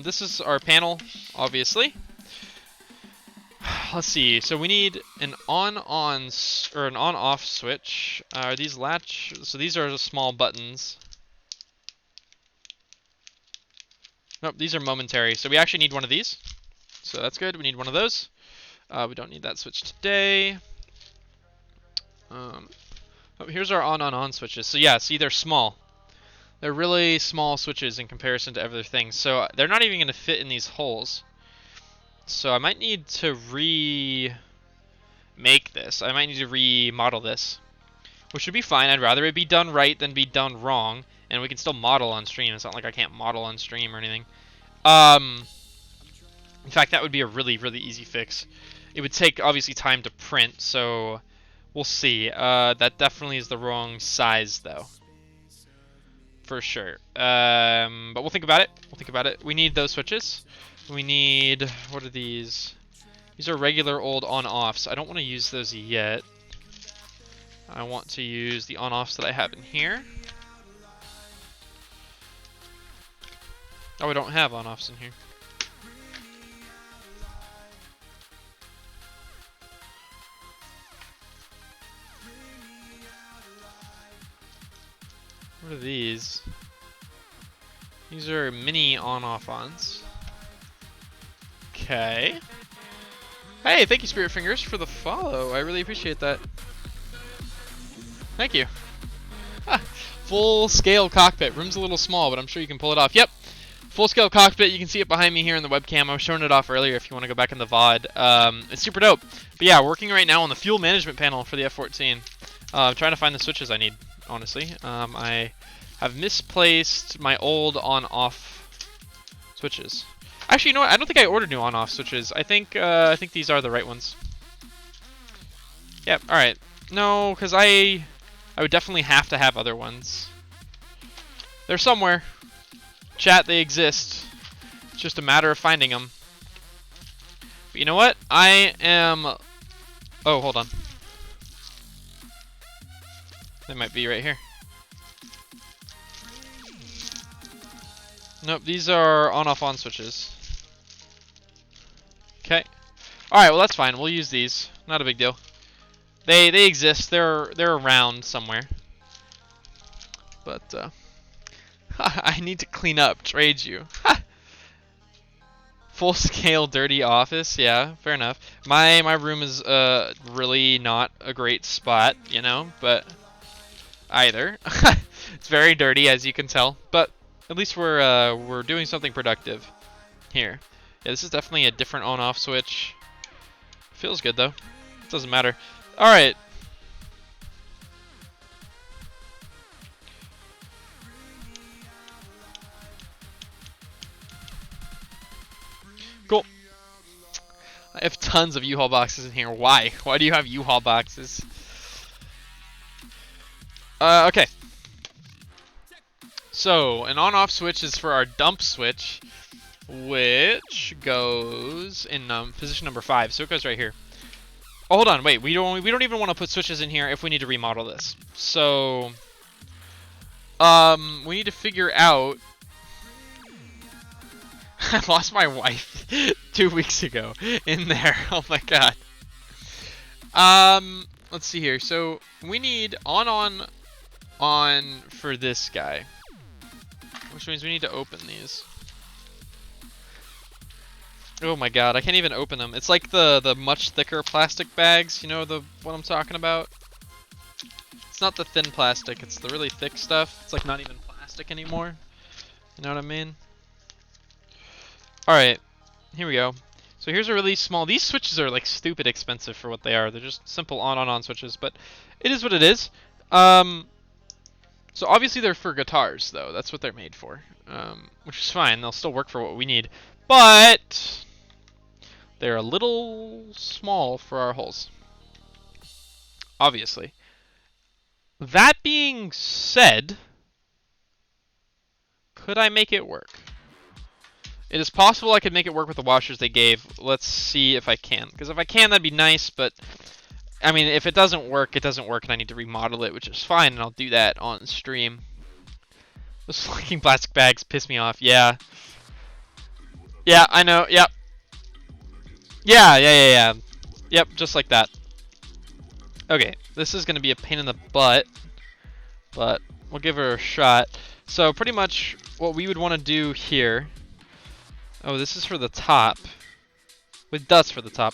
This is our panel, obviously. Let's see. So we need an on-on or an on-off switch. Are these latch? So these are the small buttons. Nope, these are momentary. So we actually need one of these. So that's good. We need one of those. We don't need that switch today. Oh, here's our on switches. So yeah, see, they're small. They're really small switches in comparison to other things. So they're not even going to fit in these holes. So I might need to remake this. I might need to remodel this, which would be fine. I'd rather it be done right than be done wrong. And we can still model on stream. It's not like I can't model on stream or anything. In fact, that would be a really, really easy fix. It would take, obviously, time to print, so we'll see. That definitely is the wrong size, though. For sure. But we'll think about it. We'll think about it. We need those switches. We need... What are these? These are regular old on-offs. I don't want to use those yet. I want to use the on-offs that I have in here. Oh, I don't have on-offs in here. What are these? These are mini on-off-ons. Okay. Hey, thank you, Spirit Fingers, for the follow. I really appreciate that. Thank you. Ah, full-scale cockpit. Room's a little small, but I'm sure you can pull it off. Yep. Full-scale cockpit. You can see it behind me here in the webcam. I was showing it off earlier if you want to go back in the VOD. It's super dope. But yeah, working right now on the fuel management panel for the F-14. I'm trying to find the switches I need, honestly. I have misplaced my old on-off switches. Actually, you know what? I don't think I ordered new on-off switches. I think these are the right ones. Yep. All right. No, because I would definitely have to have other ones. They're somewhere. Chat, they exist. It's just a matter of finding them. But you know what? I am... Oh, hold on. They might be right here. Nope, these are on-off-on switches. Okay. Alright, well that's fine. We'll use these. Not a big deal. They exist. They're around somewhere. But I need to clean up. Trade you. Full scale dirty office. Yeah, fair enough. My room is really not a great spot, you know, but either. It's very dirty, as you can tell, but at least we're doing something productive here. Yeah, this is definitely a different on-off switch. Feels good though. Doesn't matter. All right. Cool. I have tons of U-Haul boxes in here. Why? Why do you have U-Haul boxes? Okay. So, an on-off switch is for our dump switch, which goes in position number 5. So it goes right here. Oh, hold on, wait. We don't even want to put switches in here if we need to remodel this. So, we need to figure out. I lost my wife 2 weeks ago in there. Oh my god. Let's see here. So we need on for this guy, which means we need to open these. Oh my god, I can't even open them. It's like the much thicker plastic bags. You know what I'm talking about? It's not the thin plastic. It's the really thick stuff. It's like not even plastic anymore. You know what I mean? Alright, here we go. So here's a really small, these switches are like stupid expensive for what they are. They're just simple on switches, but it is what it is. So obviously they're for guitars though, that's what they're made for. Which is fine, they'll still work for what we need. But they're a little small for our holes. Obviously. That being said, could I make it work? It is possible I could make it work with the washers they gave. Let's see if I can. Because if I can, that'd be nice, but I mean, if it doesn't work, it doesn't work, and I need to remodel it, which is fine, and I'll do that on stream. Those fucking plastic bags piss me off. Yeah. Yeah, I know. Yep. Yeah. Yep, just like that. Okay, this is going to be a pain in the butt, but we'll give her a shot. So pretty much what we would want to do here. Oh, this is for the top. It does for the top.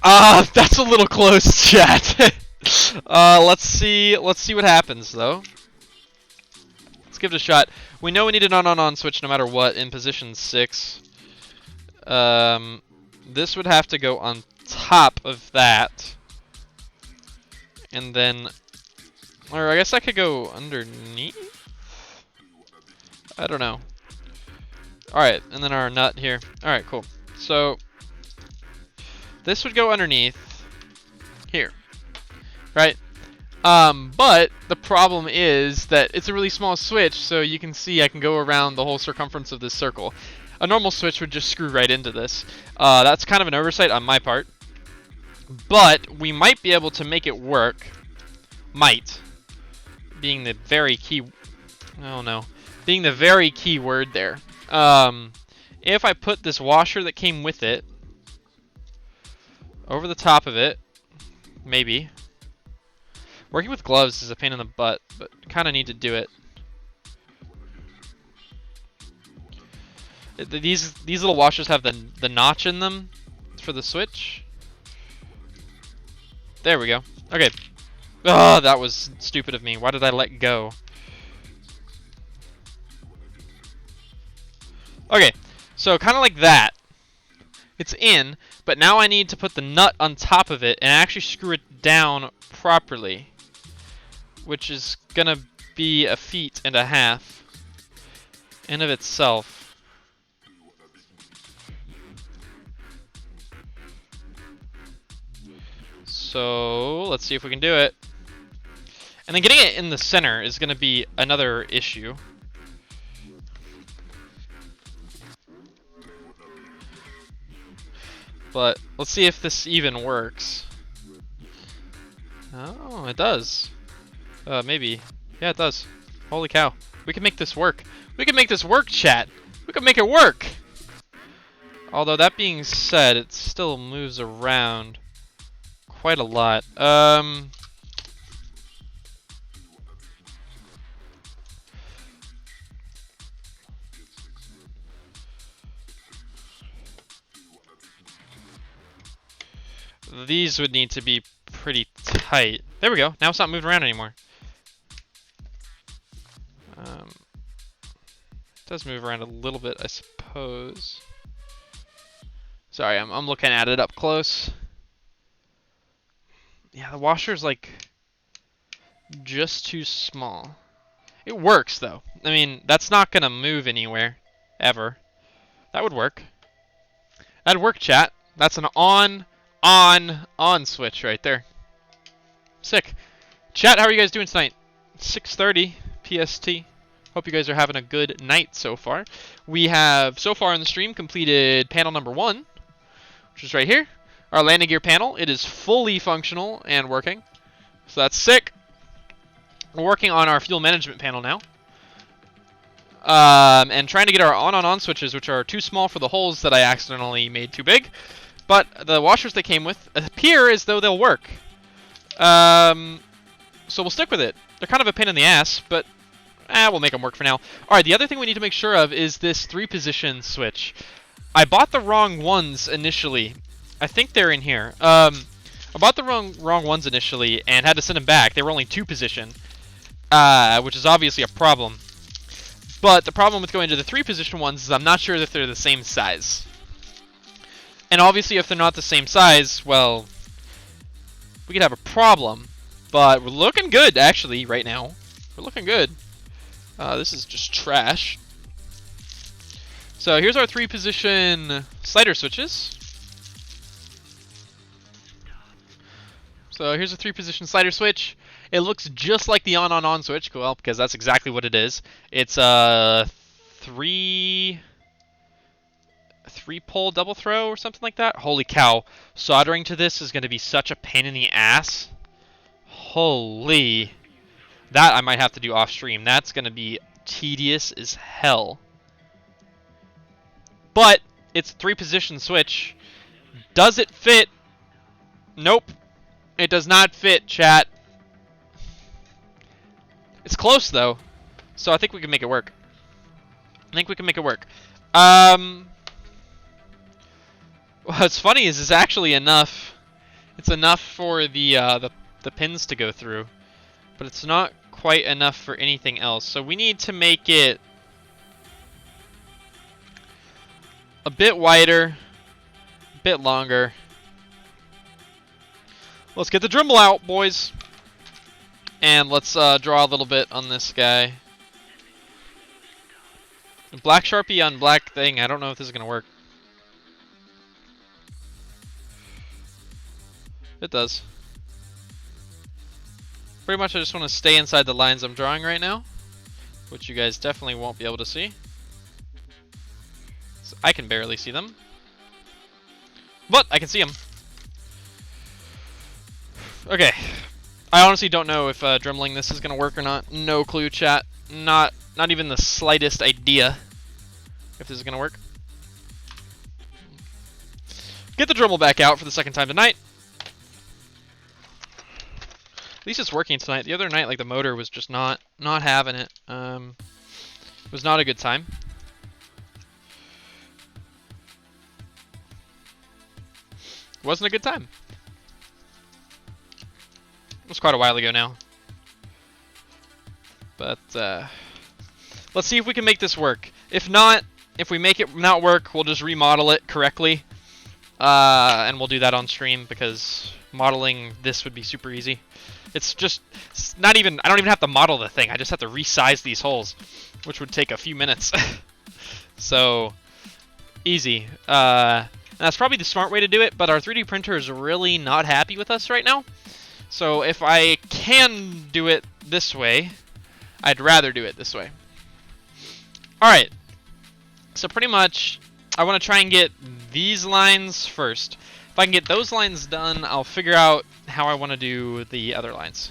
That's a little close, chat. Let's see what happens though. Let's give it a shot. We know we need an on switch no matter what in position 6. This would have to go on top of that. And then, or I guess I could go underneath? I don't know. Alright, and then our nut here. Alright, cool. So, this would go underneath here. Right? But the problem is that it's a really small switch, so you can see I can go around the whole circumference of this circle. A normal switch would just screw right into this. That's kind of an oversight on my part. But we might be able to make it work. Might. Being the very key... Oh no. Being the very key word there. If I put this washer that came with it over the top of it, maybe. Working with gloves is a pain in the butt, but kind of need to do it. These little washers have the notch in them for the switch. There we go. Okay. Oh, that was stupid of me. Why did I let go? Okay, so kind of like that. It's in, but now I need to put the nut on top of it and actually screw it down properly, which is gonna be a feat and a half in of itself. So let's see if we can do it. And then getting it in the center is gonna be another issue. But let's see if this even works. Oh, it does. Maybe. Yeah, it does. Holy cow. We can make this work. We can make this work, chat. We can make it work. Although that being said, it still moves around quite a lot. These would need to be pretty tight. There we go. Now it's not moving around anymore. It does move around a little bit, I suppose. Sorry, I'm looking at it up close. Yeah, the washer's like just too small. It works though. I mean, that's not gonna move anywhere, ever. That would work. That'd work, chat. That's an on switch right there. Sick. Chat, how are you guys doing tonight? 6:30 PST. Hope you guys are having a good night so far. We have, so far in the stream, completed panel number 1, which is right here. Our landing gear panel. It is fully functional and working. So that's sick. We're working on our fuel management panel now. And trying to get our on switches, which are too small for the holes that I accidentally made too big. But the washers they came with appear as though they'll work. So we'll stick with it. They're kind of a pain in the ass, but we'll make them work for now. Alright, the other thing we need to make sure of is this 3-position switch. I bought the wrong ones initially. I think they're in here. I bought the wrong ones initially and had to send them back. They were only 2-position, which is obviously a problem. But the problem with going to the 3-position ones is I'm not sure if they're the same size. And obviously if they're not the same size, well, we could have a problem. But we're looking good, actually, right now. We're looking good. This is just trash. So here's our 3-position slider switches. So here's a 3-position slider switch. It looks just like the on switch, well, because that's exactly what it is. It's a 3-pole double throw or something like that. Holy cow. Soldering to this is going to be such a pain in the ass. Holy. That I might have to do off stream. That's going to be tedious as hell. But it's a 3-position switch. Does it fit? Nope. It does not fit, chat. It's close though. So I think we can make it work. What's funny is it's actually enough. It's enough for the pins to go through, but it's not quite enough for anything else. So we need to make it a bit wider, a bit longer. Let's get the Dremel out, boys, and let's draw a little bit on this guy. Black Sharpie on black thing. I don't know if this is gonna work. It does. Pretty much I just want to stay inside the lines I'm drawing right now, which you guys definitely won't be able to see. So I can barely see them, but I can see them. Okay. I honestly don't know if dremeling this is going to work or not. No clue, chat. Not even the slightest idea if this is going to work. Get the Dremel back out for the second time tonight. At least it's working tonight. The other night, like, the motor was just not having it. It was not a good time. It wasn't a good time. It was quite a while ago now. But let's see if we can make this work. If not, if we make it not work, we'll just remodel it correctly. And we'll do that on stream because modeling this would be super easy. It's not even, I don't even have to model the thing. I just have to resize these holes, which would take a few minutes. So, easy. And that's probably the smart way to do it, but our 3D printer is really not happy with us right now. So if I can do it this way, I'd rather do it this way. Alright. So pretty much, I want to try and get these lines first. If I can get those lines done, I'll figure out how I want to do the other lines.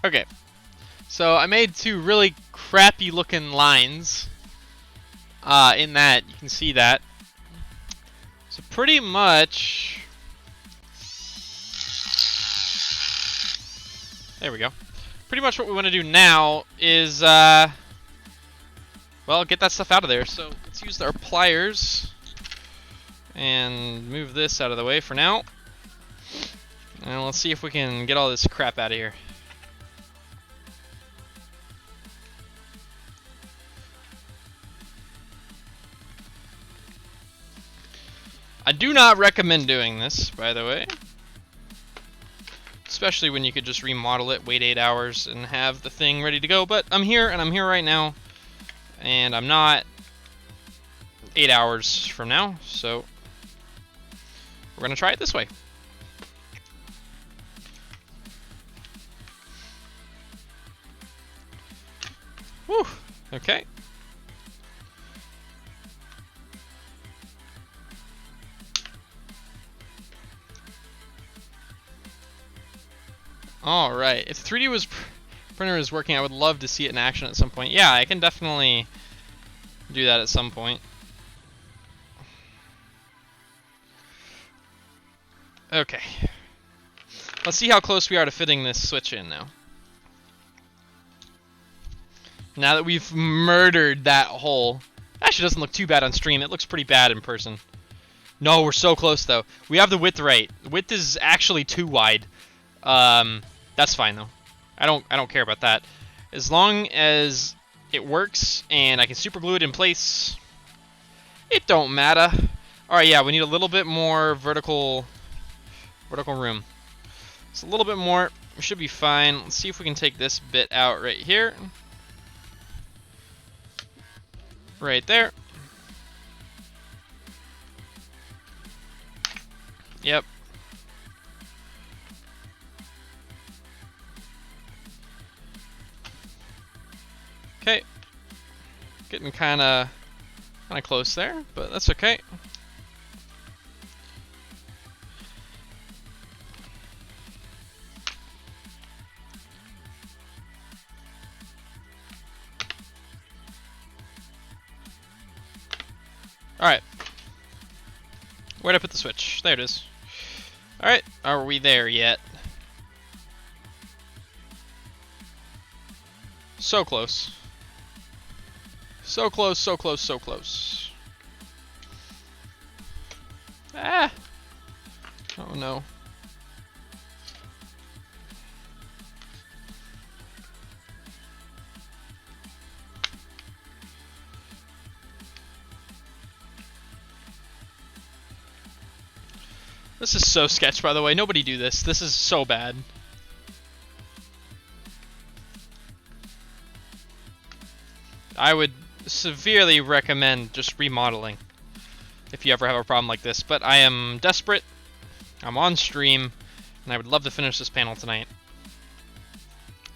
Okay. So I made two really crappy looking lines. In that, you can see that. So pretty much... There we go. Pretty much what we want to do now is, well, get that stuff out of there. So let's use our pliers and move this out of the way for now. And let's see if we can get all this crap out of here. I do not recommend doing this, by the way. Especially when you could just remodel it, wait 8 hours, and have the thing ready to go. But I'm here, and I'm here right now. And I'm not 8 hours from now, so we're going to try it this way. Whew, okay. All right. If the 3D printer is working, I would love to see it in action at some point. Yeah, I can definitely do that at some point. Okay. Let's see how close we are to fitting this switch in now. Now that we've murdered that hole. Actually, doesn't look too bad on stream. It looks pretty bad in person. No, we're so close though. We have the width right. The width is actually too wide. That's fine though. I don't care about that. As long as it works and I can super glue it in place, it don't matter. All right, yeah, we need a little bit more vertical room. It's a little bit more. We should be fine. Let's see if we can take this bit out right here. Right there. Yep. Okay. Getting kind of close there, but that's okay. Alright. Where'd I put the switch? There it is. Alright, are we there yet? So close. So close, so close, so close. Ah! Oh no. This is so sketch, by the way. Nobody do this. This is so bad. I would severely recommend just remodeling if you ever have a problem like this. But I am desperate. I'm on stream, and I would love to finish this panel tonight.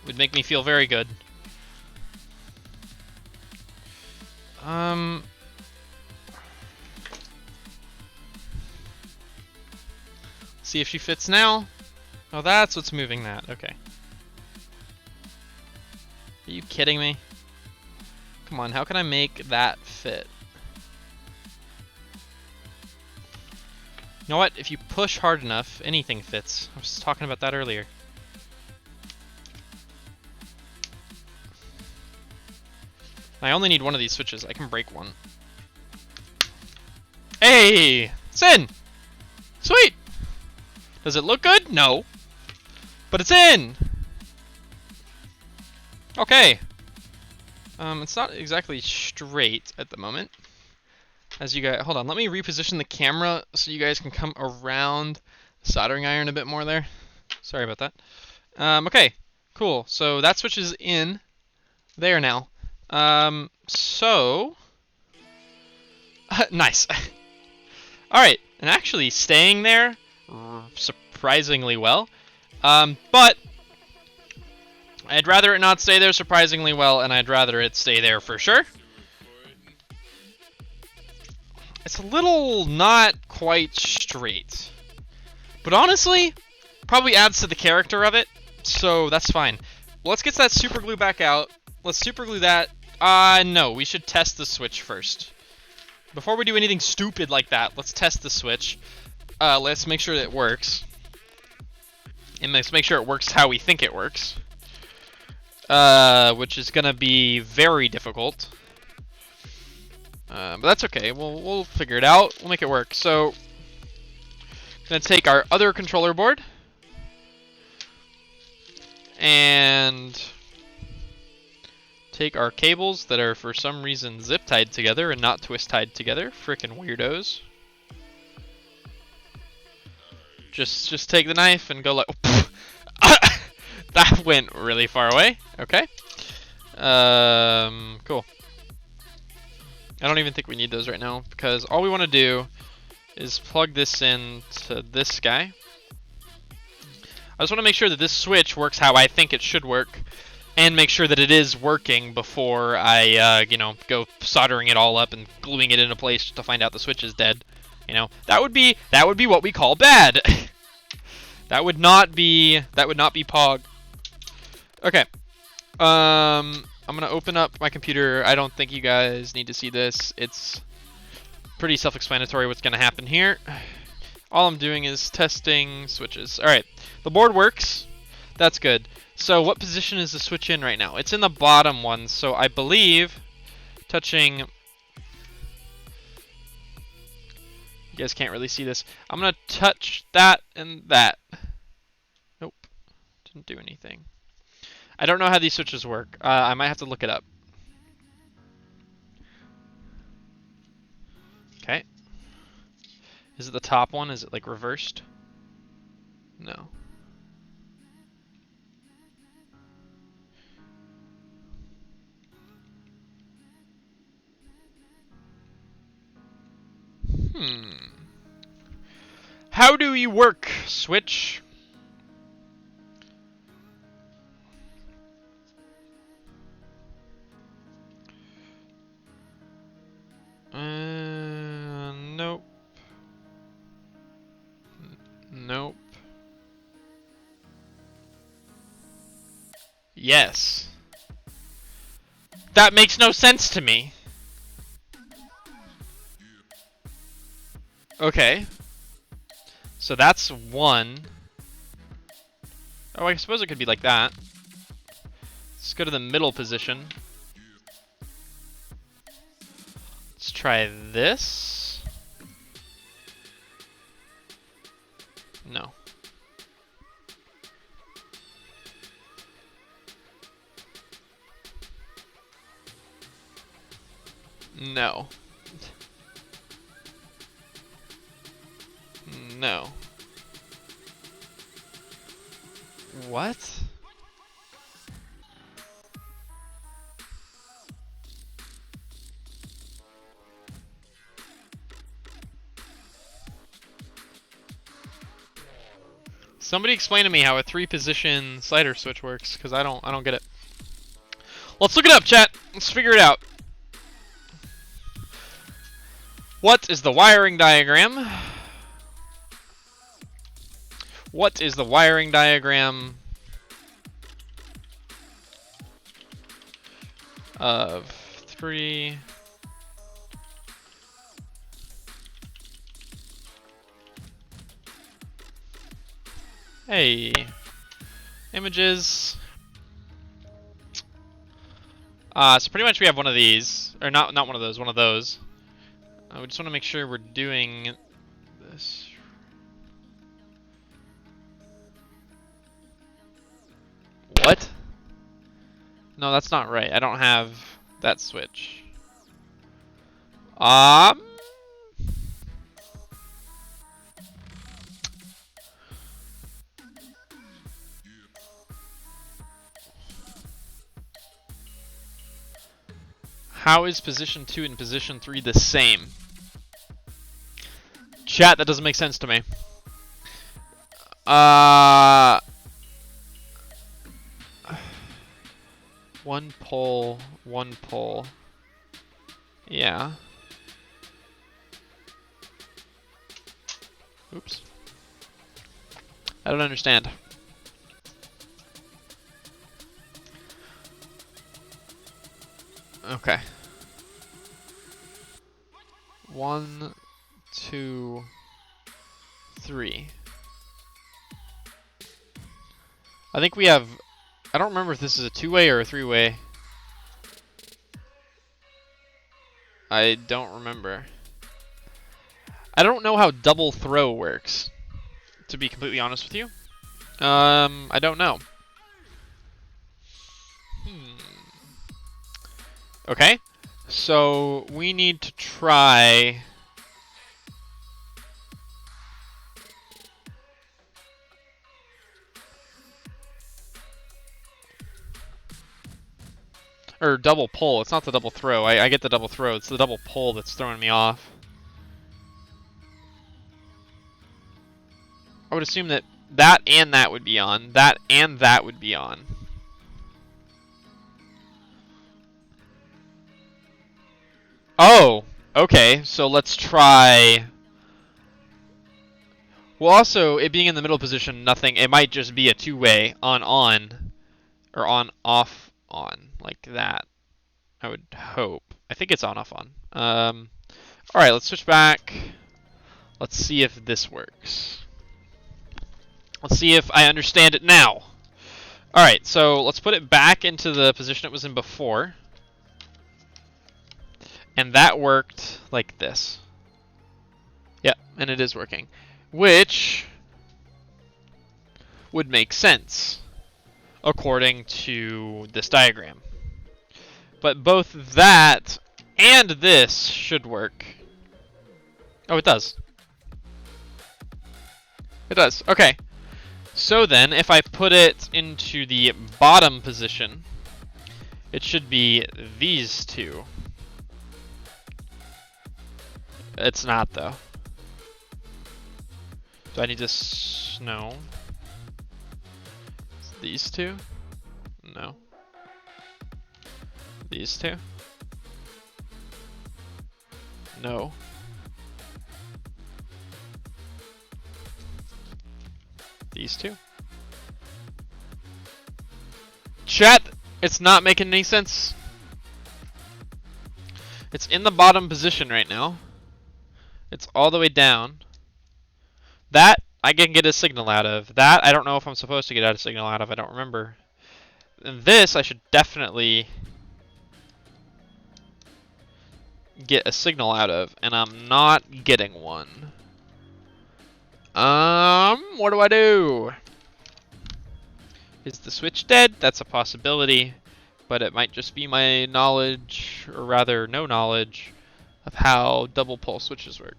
It would make me feel very good. See if she fits now. Oh, that's what's moving that. Okay. Are you kidding me? Come on, how can I make that fit? You know what? If you push hard enough, anything fits. I was talking about that earlier. I only need one of these switches. I can break one. Hey! It's in! Sweet! Does it look good? No. But it's in! Okay. It's not exactly straight at the moment. As you guys... Hold on, let me reposition the camera so you guys can come around the soldering iron a bit more there. Sorry about that. Okay, cool. So that switch is in there now. Nice. Alright, and actually staying there surprisingly well. But I'd rather it not stay there surprisingly well, and I'd rather it stay there for sure. It's a little not quite straight. But honestly, probably adds to the character of it, so that's fine. let's get that super glue back out. Let's super glue that. No, we should test the switch first. Before we do anything stupid like that, let's test the switch. Let's make sure that it works. And let's make sure it works how we think it works. Which is gonna be very difficult. But that's okay. We'll figure it out. We'll make it work. So, gonna take our other controller board and take our cables that are for some reason zip tied together and not twist tied together. Frickin' weirdos. Just take the knife and go like. That went really far away. Okay. Cool. I don't even think we need those right now because all we want to do is plug this into this guy. I just want to make sure that this switch works how I think it should work, and make sure that it is working before I, go soldering it all up and gluing it into place to find out the switch is dead. You know, that would be what we call bad. That would not be Pog. Okay. I'm gonna open up my computer. I don't think you guys need to see this. It's pretty self-explanatory what's gonna happen here. All I'm doing is testing switches. Alright, the board works. That's good. So what position is the switch in right now? It's in the bottom one, so I believe touching... You guys can't really see this. I'm gonna touch that and that. Nope. Didn't do anything. I don't know how these switches work. I might have to look it up. Okay. Is it the top one? Is it like reversed? No. How do you work, switch? Nope. Nope. Yes. That makes no sense to me. Okay. So that's one. Oh, I suppose it could be like that. Let's go to the middle position. Let's try this. No. No. No. What? Somebody explain to me how a 3-position slider switch works, because I don't get it. Let's look it up, chat. Let's figure it out. What is the wiring diagram? What is the wiring diagram of 3? Hey, images. So pretty much we have one of these, or not one of those, one of those. We just want to make sure we're doing this. What? No, that's not right. I don't have that switch. How is position 2 and position 3 the same? Chat, that doesn't make sense to me. One pole, one pole. Yeah. Oops. I don't understand. Okay. 1, 2, 3. I think we have... I don't remember if this is a 2-way or a 3-way. I don't remember. I don't know how double throw works, to be completely honest with you. I don't know. Okay, so we need to try... Or double pull. It's not the double throw. I get the double throw. It's the double pull that's throwing me off. I would assume that that and that would be on. That and that would be on. Oh, okay. So let's try... Well, also, it being in the middle position, nothing. It might just be a 2-way on, or on-off on, like that. I would hope. I think it's on-off on. Alright, let's switch back. Let's see if this works. Let's see if I understand it now. Alright, so let's put it back into the position it was in before. And that worked like this. Yep, and it is working. Which would make sense according to this diagram. But both that and this should work. Oh, it does. It does. Okay. So then, if I put it into the bottom position, it should be these two. It's not, though. Do I need to... No. These two? No. These two? No. These two? Chat! It's not making any sense. It's in the bottom position right now. It's all the way down. That, I can get a signal out of. That, I don't know if I'm supposed to get a signal out of. I don't remember. And this, I should definitely get a signal out of. And I'm not getting one. What do I do? Is the switch dead? That's a possibility. But it might just be my knowledge, or rather no knowledge, of how double pulse switches work.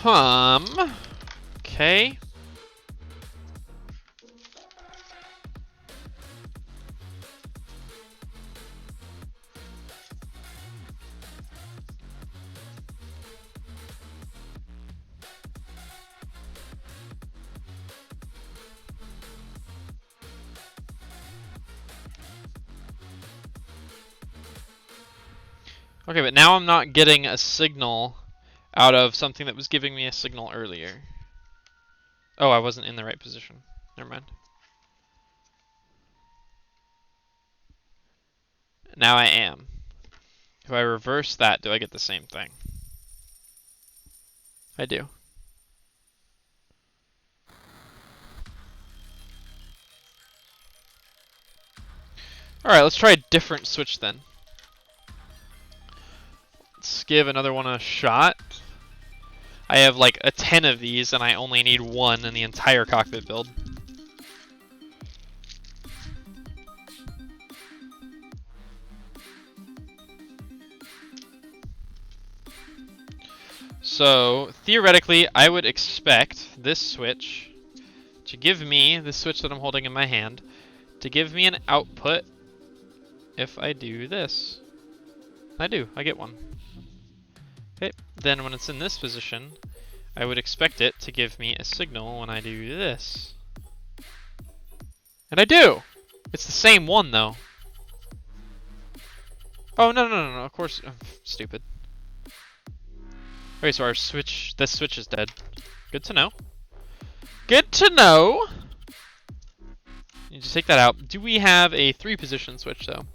Okay. Okay, but now I'm not getting a signal out of something that was giving me a signal earlier. Oh, I wasn't in the right position. Never mind. Now I am. If I reverse that, do I get the same thing? I do. Alright, let's try a different switch then. Let's give another one a shot. I have like a 10 of these and I only need one in the entire cockpit build. So theoretically, I would expect this switch to give me, the switch that I'm holding in my hand, to give me an output if I do this. I do, I get one. Okay, then when it's in this position, I would expect it to give me a signal when I do this. And I do! It's the same one though. Oh, no, of course, I'm stupid. Okay, so our switch, this switch is dead. Good to know. Good to know! You just take that out. Do we have a 3-position switch though?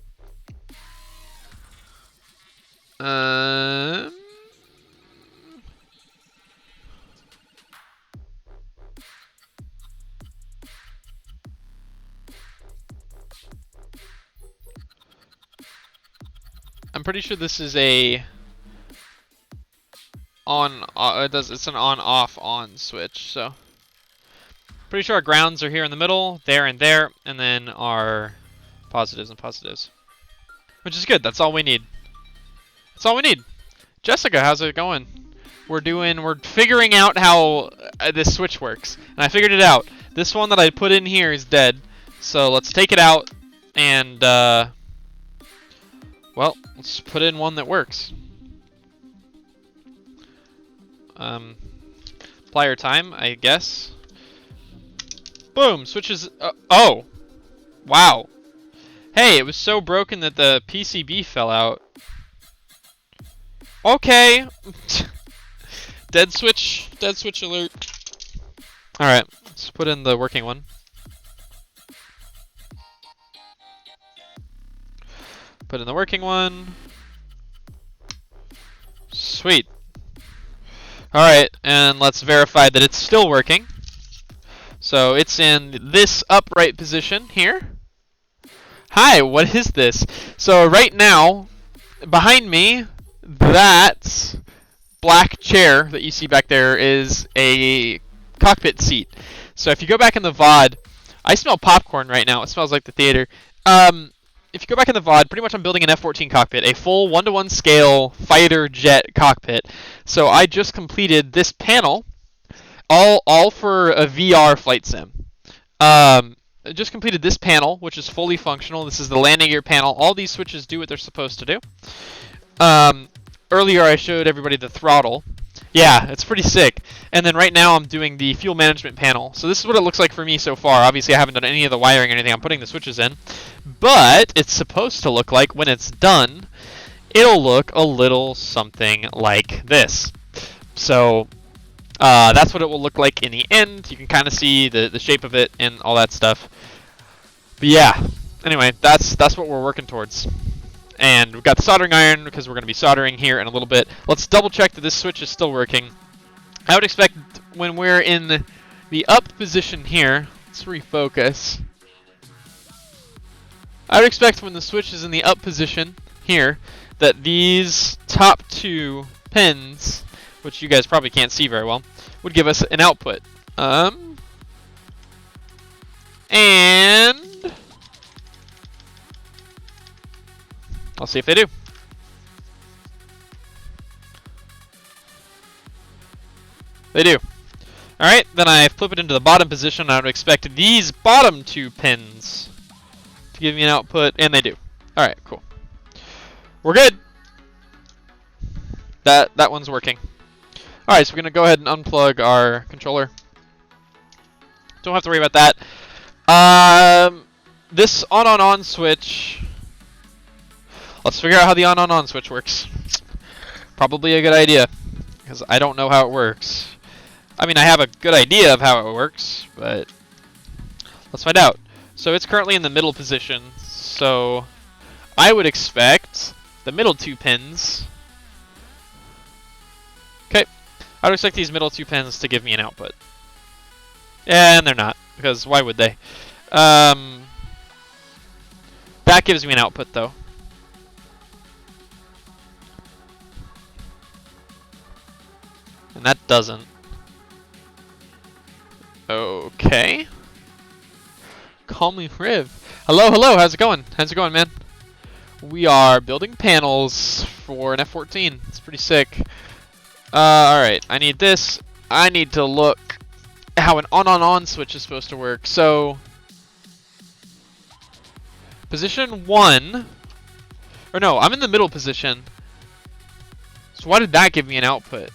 I'm pretty sure this is a on. It's an on/off/on switch. So pretty sure our grounds are here in the middle, there, and then our positives and positives, which is good. That's all we need. That's all we need. Jessica, how's it going? We're figuring out how this switch works, and I figured it out. This one that I put in here is dead, so let's take it out and well, let's put in one that works. Plier time, I guess. Boom, switches. Oh, wow. Hey, it was so broken that the PCB fell out. Okay. Dead switch alert. Alright, let's put in the working one. Put in the working one. Sweet. Alright, and let's verify that it's still working. So it's in this upright position here. Hi, what is this? So right now, behind me, that black chair that you see back there is a cockpit seat. So if you go back in the VOD, I smell popcorn right now. It smells like the theater. If you go back in the VOD, pretty much I'm building an F-14 cockpit, a full 1-to-1 scale fighter jet cockpit. So I just completed this panel, all for a VR flight sim. I just completed this panel, which is fully functional. This is the landing gear panel. All these switches do what they're supposed to do. Earlier I showed everybody the throttle. Yeah, it's pretty sick. And then right now I'm doing the fuel management panel. So this is what it looks like for me so far. Obviously I haven't done any of the wiring or anything. I'm putting the switches in. But it's supposed to look like when it's done, it'll look a little something like this. So that's what it will look like in the end. You can kind of see the shape of it and all that stuff. But yeah, anyway, that's what we're working towards. And we've got the soldering iron because we're going to be soldering here in a little bit. Let's double check that this switch is still working. I would expect when we're in the up position here, let's refocus. I would expect when the switch is in the up position here that these top 2 pins, which you guys probably can't see very well, would give us an output. And I'll see if they do. They do. Alright, then I flip it into the bottom position. I would expect these bottom 2 pins to give me an output, and they do. Alright, cool. We're good. That one's working. Alright, so we're going to go ahead and unplug our controller. Don't have to worry about that. This on-on-on switch... Let's figure out how the on-on-on switch works. Probably a good idea, because I don't know how it works. I mean, I have a good idea of how it works, but let's find out. So it's currently in the middle position, so I would expect the middle 2 pins... Okay, I would expect these middle 2 pins to give me an output. And they're not, because why would they? That gives me an output, though. And that doesn't. Okay. Call me Riv. Hello, how's it going? How's it going, man? We are building panels for an F-14. It's pretty sick. Alright, I need this. I need to look how an on-on-on switch is supposed to work. So, position 1, or no, I'm in the middle position. So why did that give me an output?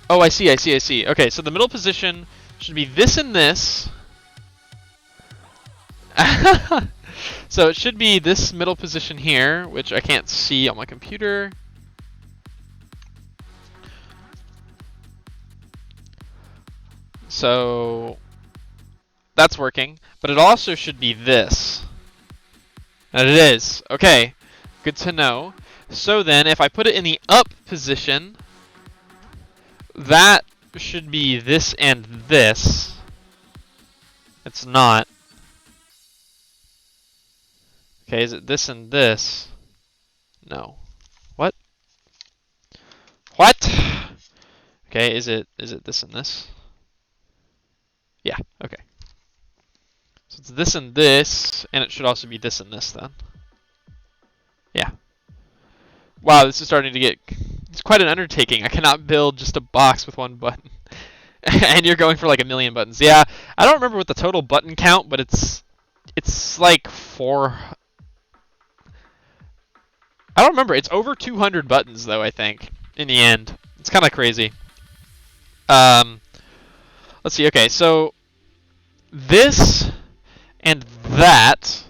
Oh, I see. Okay, so the middle position should be this and this. So it should be this middle position here, which I can't see on my computer. So that's working, but it also should be this. And it is. Okay, good to know. So then if I put it in the up position, that should be this and this. It's not. Okay, is it this and this? No. What? What? Okay, is it this and this? Yeah, okay. So it's this and this, and it should also be this and this then. Yeah. Wow, this is starting to get... It's quite an undertaking. I cannot build just a box with one button. And you're going for like 1,000,000 buttons. Yeah, I don't remember what the total button count, but it's like 4... I don't remember. It's over 200 buttons though, I think, in the end. It's kind of crazy. Let's see. Okay, so this and that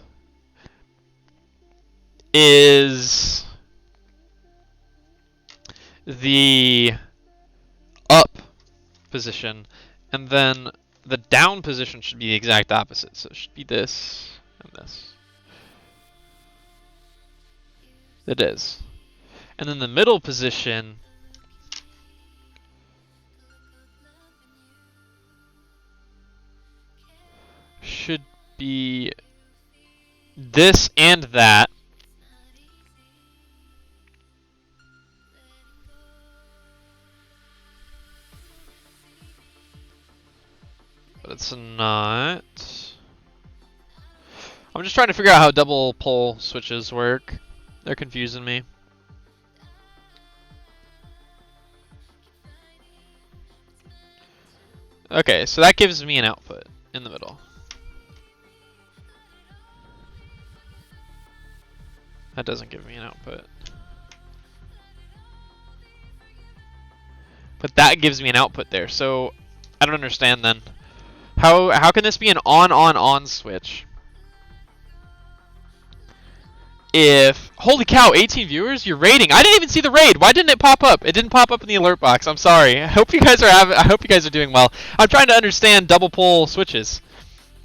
is the up position, and then the down position should be the exact opposite. So it should be this and this. It is. And then the middle position should be this and that. But it's not. I'm just trying to figure out how double pole switches work. They're confusing me. Okay, so that gives me an output in the middle. That doesn't give me an output. But that gives me an output there, so I don't understand then. How can this be an on switch? If, holy cow, 18 viewers, your rating. I didn't even see the raid. Why didn't it pop up? It didn't pop up in the alert box. I'm sorry. I hope you guys are doing well. I'm trying to understand double pole switches.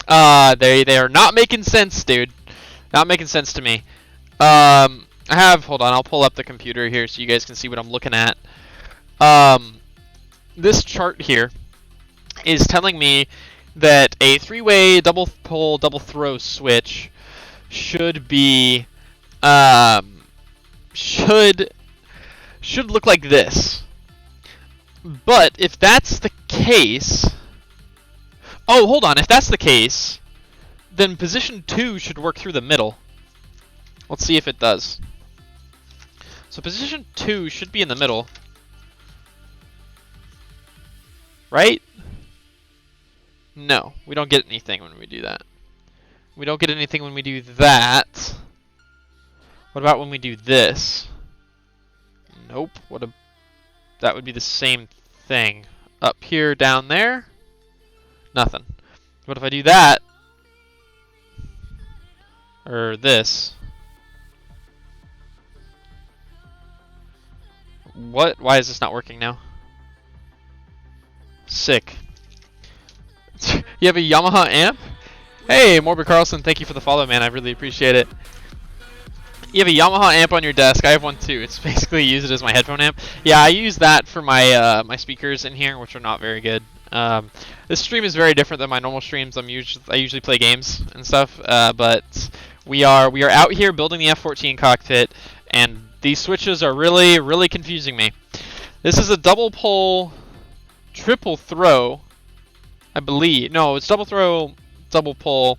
They are not making sense, dude. Not making sense to me. Hold on, I'll pull up the computer here so you guys can see what I'm looking at. This chart here is telling me that a 3-way double pole, double throw switch should be should look like this. But if that's the case, oh, hold on, if that's the case, then position 2 should work through the middle. Let's see if it does. So position 2 should be in the middle. Right? No, we don't get anything when we do that. We don't get anything when we do that. What about when we do this? Nope. That would be the same thing. Up here, down there? Nothing. What if I do that? Or this? What? Why is this not working now? Sick. You have a Yamaha amp? Hey, Morbid Carlson, thank you for the follow, man. I really appreciate it. You have a Yamaha amp on your desk. I have one too. It's basically use it as my headphone amp. Yeah, I use that for my my speakers in here, which are not very good. This stream is very different than my normal streams. I usually play games and stuff, but we are out here building the F-14 cockpit, and these switches are really confusing me. This is a double pole, triple throw, I believe. No, it's double throw, double pole,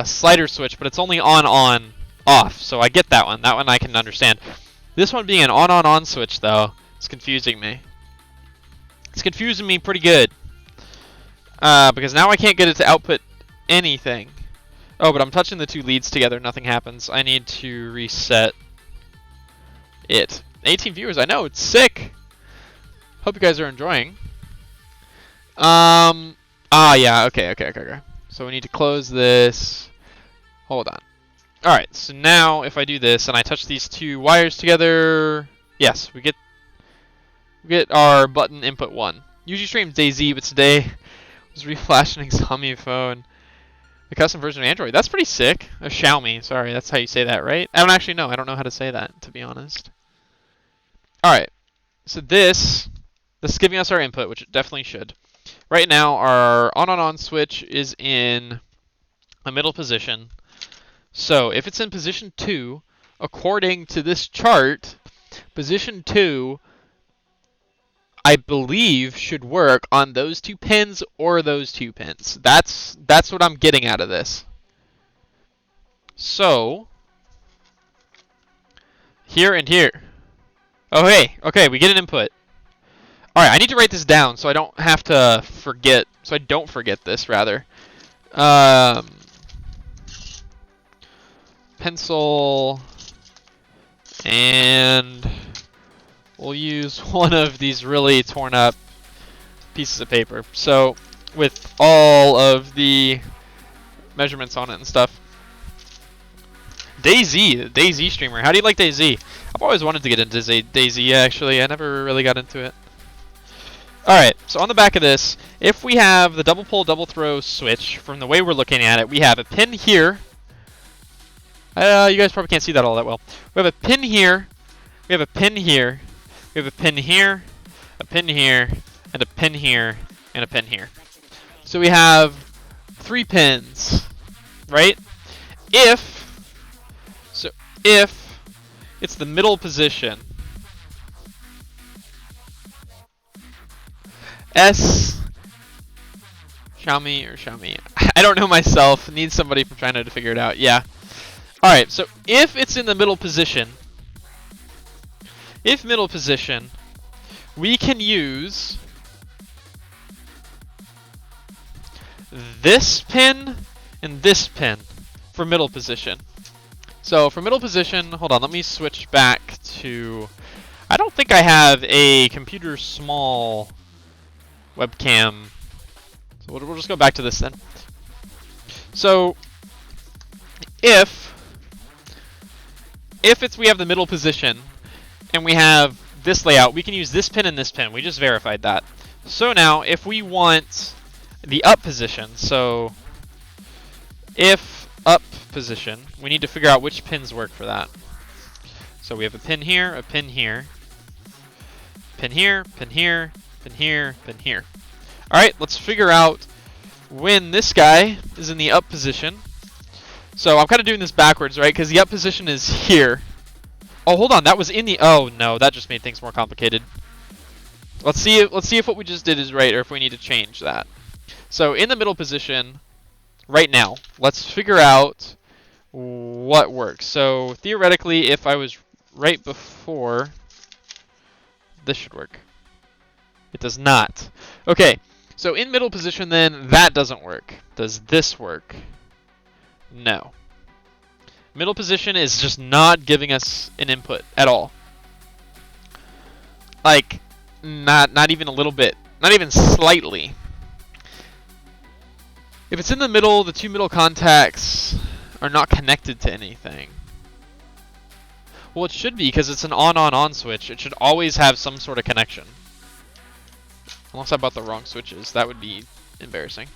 slider switch, but it's only on, off. So I get that one. That one I can understand. This one being an on switch, though, is confusing me. It's confusing me pretty good. Because now I can't get it to output anything. Oh, but I'm touching the two leads together. Nothing happens. I need to reset it. 18 viewers, I know, it's sick. Hope you guys are enjoying. Yeah, okay. So we need to close this. Hold on. Alright, so now if I do this and I touch these two wires together, yes, we get our button input 1. Usually streams DayZ, but today I was reflashing Xiaomi phone. The custom version of Android. That's pretty sick. Xiaomi, sorry, that's how you say that, right? I don't actually know. I don't know how to say that, to be honest. Alright, so this is giving us our input, which it definitely should. Right now, our on switch is in a middle position. So if it's in position 2, according to this chart, position 2, I believe, should work on those 2 pins or those 2 pins. That's what I'm getting out of this. So here and here. Oh hey, okay, we get an input. Alright, I need to write this down so I don't have to forget, so I don't forget this, rather. Pencil, and we'll use one of these really torn up pieces of paper. So, with all of the measurements on it and stuff. DayZ, the DayZ streamer. How do you like DayZ? I've always wanted to get into DayZ, actually. I never really got into it. Alright, so on the back of this, if we have the double pull, double throw switch, from the way we're looking at it, we have a pin here. You guys probably can't see that all that well. We have a pin here, we have a pin here, we have a pin here, a pin here, and a pin here, and a pin here. So we have 3 pins, right? If it's the middle position, Xiaomi. I don't know myself. Need somebody from China to figure it out. Yeah. Alright, so if it's in the middle position, we can use this pin and this pin for middle position. So for middle position, hold on, let me switch back to... I don't think I have a computer small webcam. So we'll just go back to this then. So if we have the middle position and we have this layout, we can use this pin and this pin. We just verified that. So now if we want the up position, so if up position, we need to figure out which pins work for that. So we have a pin here, a pin here, pin here, pin here, pin here, pin here. Alright, let's figure out when this guy is in the up position. So I'm kind of doing this backwards, right? Because the up position is here. Oh, hold on, that was in the... Oh, no, that just made things more complicated. Let's see if what we just did is right, or if we need to change that. So in the middle position, right now, let's figure out what works. So theoretically, if I was right before, this should work. It does not. Okay, so in middle position then, that doesn't work. Does this work? No. Middle position is just not giving us an input at all. Like, not even a little bit. Not even slightly. If it's in the middle, the 2 middle contacts are not connected to anything. Well, it should be, because it's an on switch. It should always have some sort of connection. Unless I bought the wrong switches. That would be embarrassing.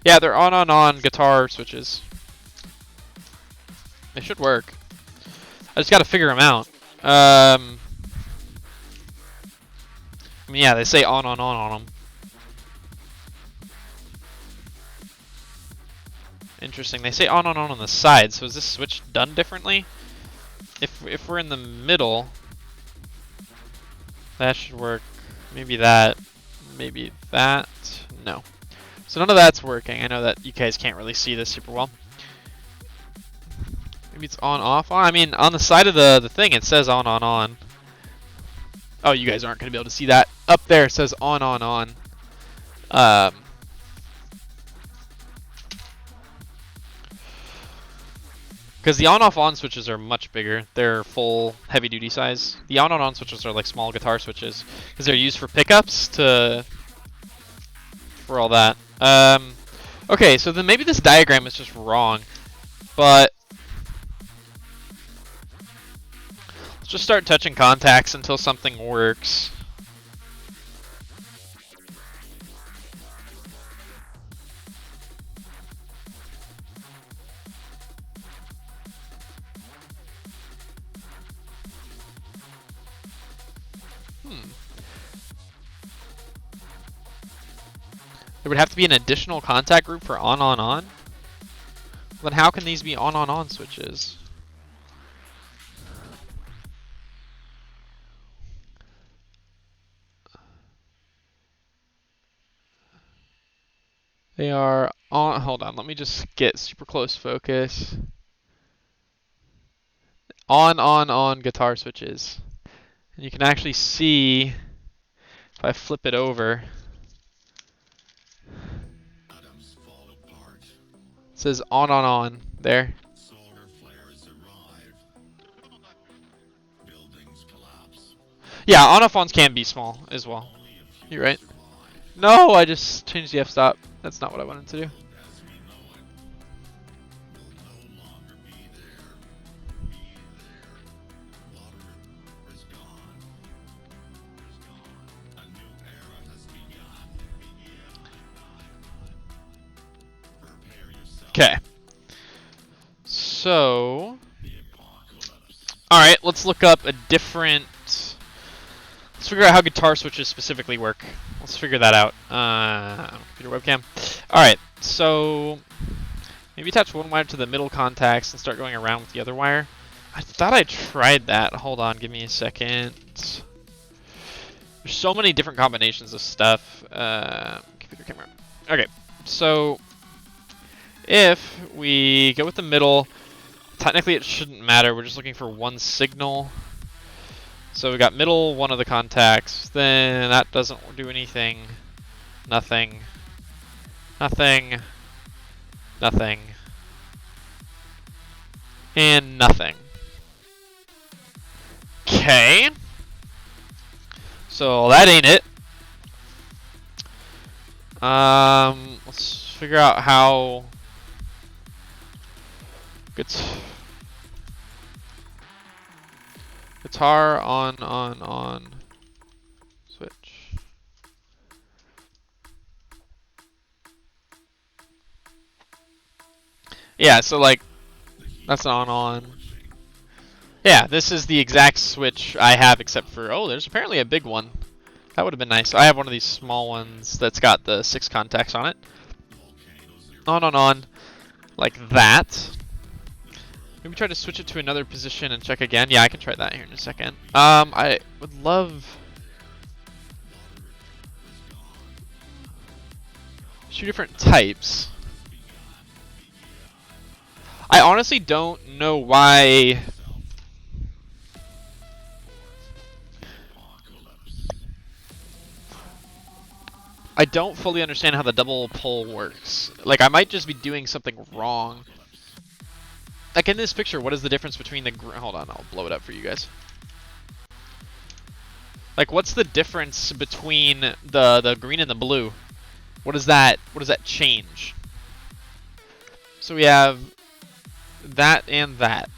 Yeah, they're on guitar switches. They should work. I just gotta figure them out. I mean, yeah, they say on them. Interesting. They say on the side. So is this switch done differently? If we're in the middle, that should work. Maybe that. Maybe that. No. So none of that's working. I know that you guys can't really see this super well. Maybe it's on off. Oh, I mean, on the side of the thing it says on. Oh, you guys aren't going to be able to see that. Up there it says on. Because the on-off-on switches are much bigger. They're full heavy-duty size. The on-on-on switches are like small guitar switches because they're used for pickups for all that. Okay, so then maybe this diagram is just wrong, but let's just start touching contacts until something works. There would have to be an additional contact group for on-on-on? Then how can these be on-on-on switches? They are on, hold on, let me just get super close focus. On guitar switches. And you can actually see, if I flip it over, Atoms fall apart. it says on there. Solar flares arrive. Buildings collapse. Yeah, on-off-ons can be small as well. Only a few You're right. survive. No, I just changed the f-stop. That's not what I wanted to do. As we know it will no longer be there. Water is gone. A new era has begun. Prepare yourself. Okay. So, The apocalypse. alright, let's look up a different... Let's figure out how guitar switches specifically work. Let's figure that out. Computer webcam. Alright, so... Maybe attach one wire to the middle contacts and start going around with the other wire. I thought I tried that. Hold on, give me a second. There's so many different combinations of stuff. Computer camera. Okay, so... If we go with the middle, technically it shouldn't matter. We're just looking for one signal. So we got middle, one of the contacts. Then that doesn't do anything. Nothing. Nothing. Nothing. And nothing. Okay. So that ain't it. Let's figure out how... Guitar on switch. Yeah, so like that's an on. Yeah, this is the exact switch I have except for there's apparently a big one. That would have been nice. I have one of these small ones that's got the 6 contacts on it. On, like that. Maybe try to switch it to another position and check again. Yeah, I can try that here in a second. I would love... Two different types. I honestly don't know why... I don't fully understand how the double pull works. Like, I might just be doing something wrong. Like in this picture, what is the difference between the... Hold on, I'll blow it up for you guys. Like, what's the difference between the green and the blue? What does that change? So we have that and that.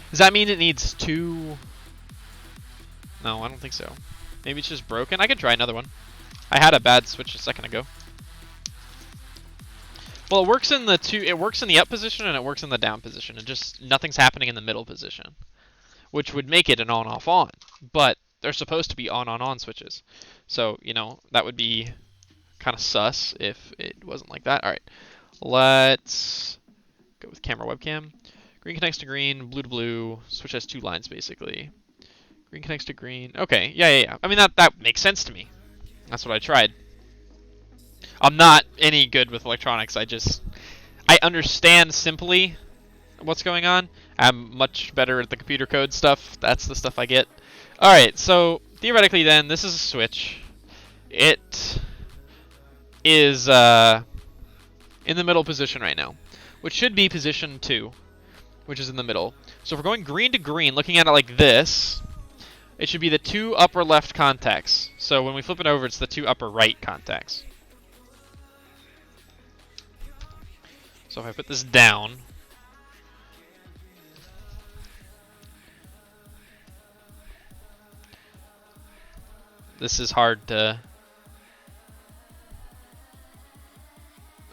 Does that mean it needs 2? No, I don't think so. Maybe it's just broken. I could try another one. I had a bad switch a second ago. Well, it works in the it works in the up position and it works in the down position. And just nothing's happening in the middle position, which would make it an on-off-on. But they're supposed to be on-on-on switches. So, you know, that would be kind of sus if it wasn't like that. All right, let's go with camera webcam. Green connects to green, blue to blue. Switch has 2 lines basically. Green connects to green. Okay, yeah. I mean, that makes sense to me. That's what I tried. I'm not any good with electronics. I understand simply what's going on. I'm much better at the computer code stuff. That's the stuff I get. Alright, so theoretically then, this is a switch. It is in the middle position right now. which should be position 2, which is in the middle. So if we're going green to green, looking at it like this, it should be the 2 upper left contacts. So when we flip it over, it's the 2 upper right contacts. So if I put this down, this is hard to...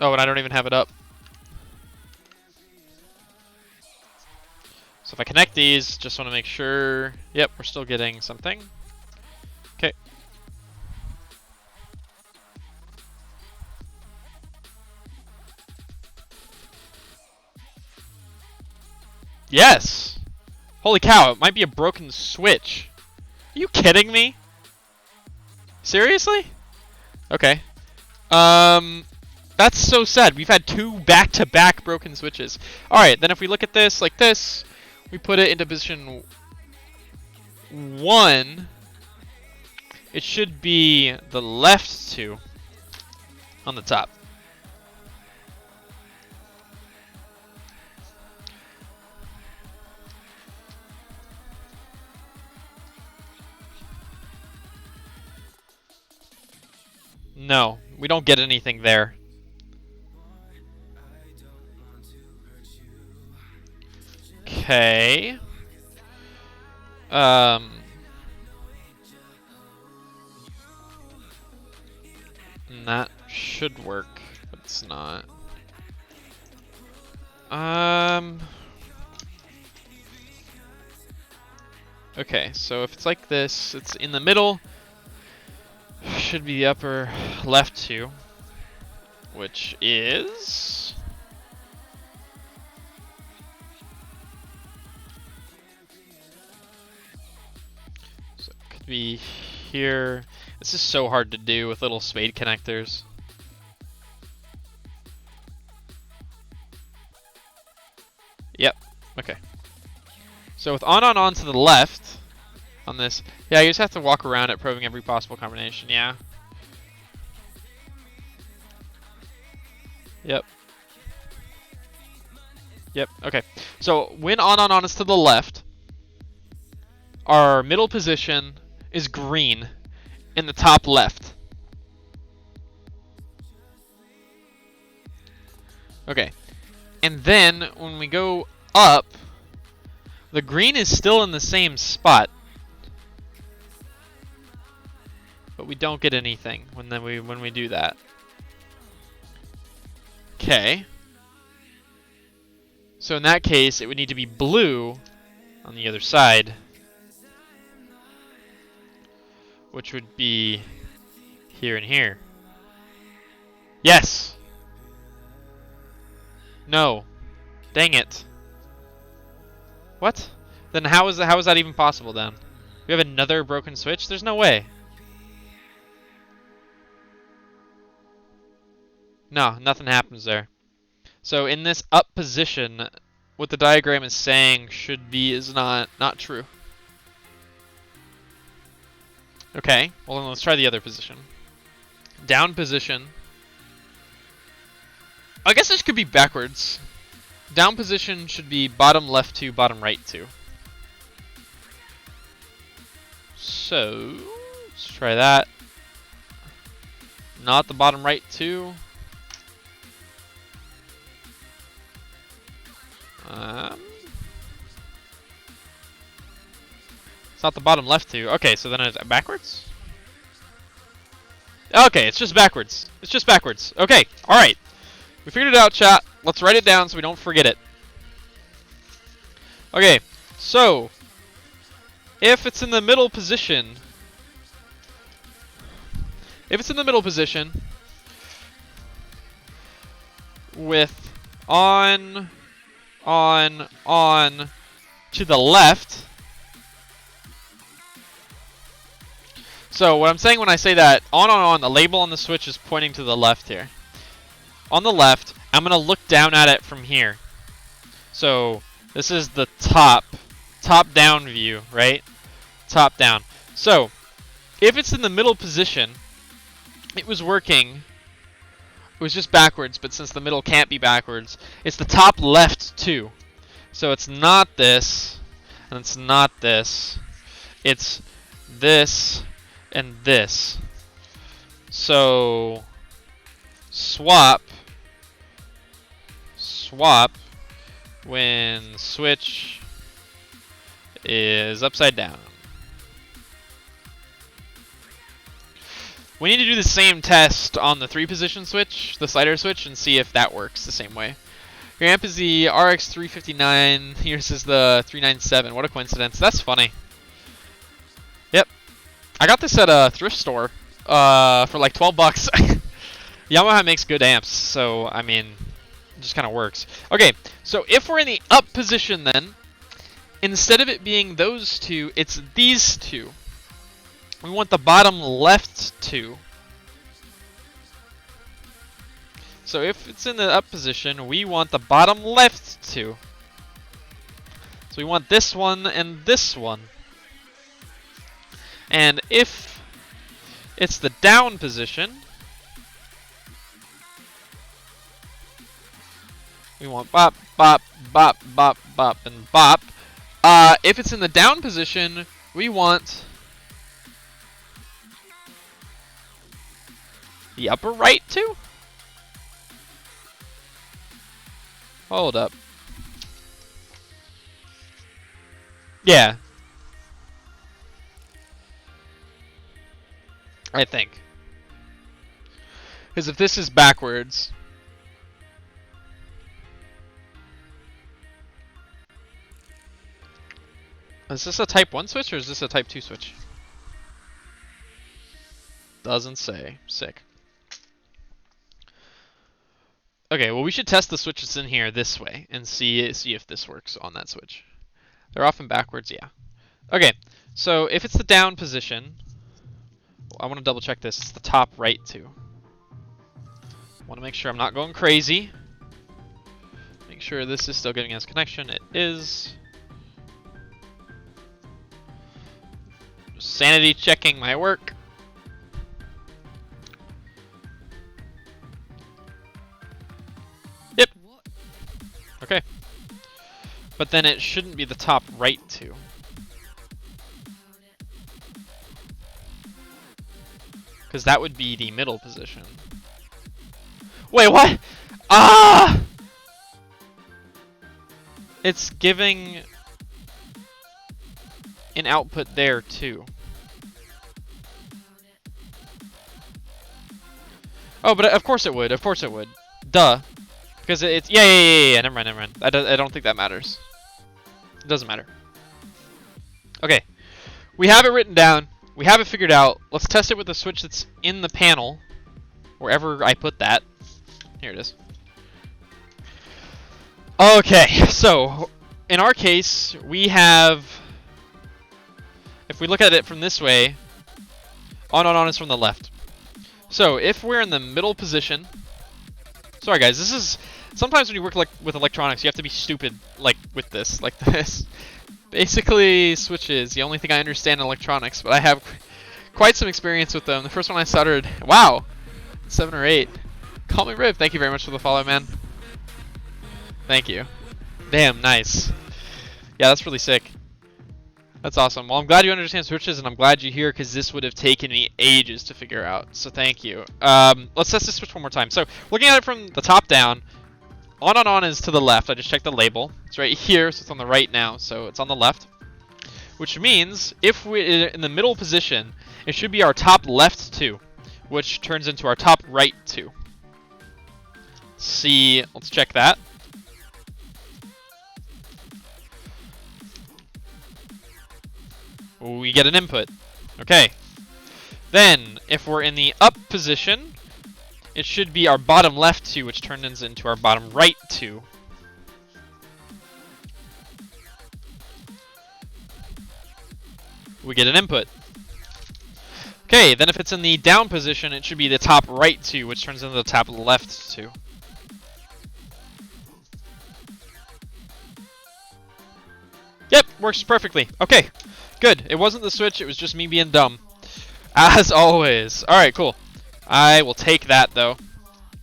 Oh, and I don't even have it up. So if I connect these, just want to make sure... Yep, we're still getting something. Okay. Yes! Holy cow, it might be a broken switch. Are you kidding me? Seriously? Okay. That's so sad. We've had 2 back-to-back broken switches. Alright, then if we look at this like this, we put it into position 1. It should be the left 2 on the top. No, we don't get anything there. Okay. And that should work, but it's not. Okay, so if it's like this, it's in the middle. Should be the upper left 2, which is... So it could be here. This is so hard to do with little spade connectors. Yep, okay. So with on to the left, on this, yeah, you just have to walk around it probing every possible combination, yeah. Yep. Yep, okay. So when on is to the left, our middle position is green in the top left. Okay. And then when we go up, the green is still in the same spot. But we don't get anything when we do that. Okay. So in that case, it would need to be blue on the other side, which would be here and here. Yes. No. Dang it. What? Then how is that even possible then? We have another broken switch? There's no way. No, nothing happens there. So in this up position, what the diagram is saying should be is not true. Okay, well then let's try the other position. Down position. I guess this could be backwards. Down position should be bottom left 2, bottom right 2. So, let's try that. Not the bottom right 2. It's not the bottom left 2. Okay, so then it's backwards? Okay, it's just backwards. It's just backwards. Okay, alright. We figured it out, chat. Let's write it down so we don't forget it. Okay, so if it's in the middle position, with on to the left. So what I'm saying when I say that on, the label on the switch is pointing to the left here. On the left, I'm going to look down at it from here. So this is the top down view, right? Top down. So if it's in the middle position, it was working it was just backwards, but since the middle can't be backwards, it's the top left 2. So it's not this, and it's not this. It's this and this. So swap when switch is upside down. We need to do the same test on the 3-position switch, the slider switch, and see if that works the same way. Your amp is the RX 359, yours is the 397. What a coincidence. That's funny. Yep. I got this at a thrift store for like 12 bucks. Yamaha makes good amps, so I mean, it just kind of works. Okay, so if we're in the up position then, instead of it being those two, it's these two. We want the bottom left 2. So if it's in the up position, we want the bottom left 2. So we want this one and this one. And if it's the down position, we want bop, bop, bop, bop, bop, and bop. If it's in the down position, we want the upper right 2? Hold up. Yeah. I think. Because if this is backwards, is this a type 1 switch or is this a type 2 switch? Doesn't say. Sick. Okay, well we should test the switches in here this way and see if this works on that switch. They're often backwards, yeah. Okay, so if it's the down position, I want to double check this. It's the top right 2. Want to make sure I'm not going crazy. Make sure this is still giving us connection. It is. Just sanity checking my work. Yep. Okay. But then it shouldn't be the top right 2. Because that would be the middle position. Wait, what? Ah! It's giving an output there too. Oh, but of course it would. Of course it would. Duh. Because it's yeah. Never mind. I don't think that matters. It doesn't matter. Okay. We have it written down. We have it figured out. Let's test it with the switch that's in the panel, wherever I put that. Here it is. Okay, so in our case, we have, if we look at it from this way, on is from the left. So if we're in the middle position, sorry guys, this is, sometimes when you work with electronics, you have to be stupid like this. Basically, switches, the only thing I understand in electronics, but I have quite some experience with them. The first one I soldered, wow, 7 or 8. Call me Rip, thank you very much for the follow, man. Thank you. Damn, nice. Yeah, that's really sick. That's awesome. Well, I'm glad you understand switches, and I'm glad you're here, because this would have taken me ages to figure out, so thank you. Let's test this switch one more time. So, looking at it from the top down, on is to the left. I just checked the label. It's right here, so it's on the right now, so it's on the left. Which means, if we're in the middle position, it should be our top left 2, which turns into our top right 2. See, let's check that. We get an input. Okay. Then, if we're in the up position, it should be our bottom left 2, which turns into our bottom right 2. We get an input. Okay, then if it's in the down position, it should be the top right 2, which turns into the top left 2. Yep, works perfectly. Okay, good. It wasn't the switch, it was just me being dumb. As always. Alright, cool. I will take that, though.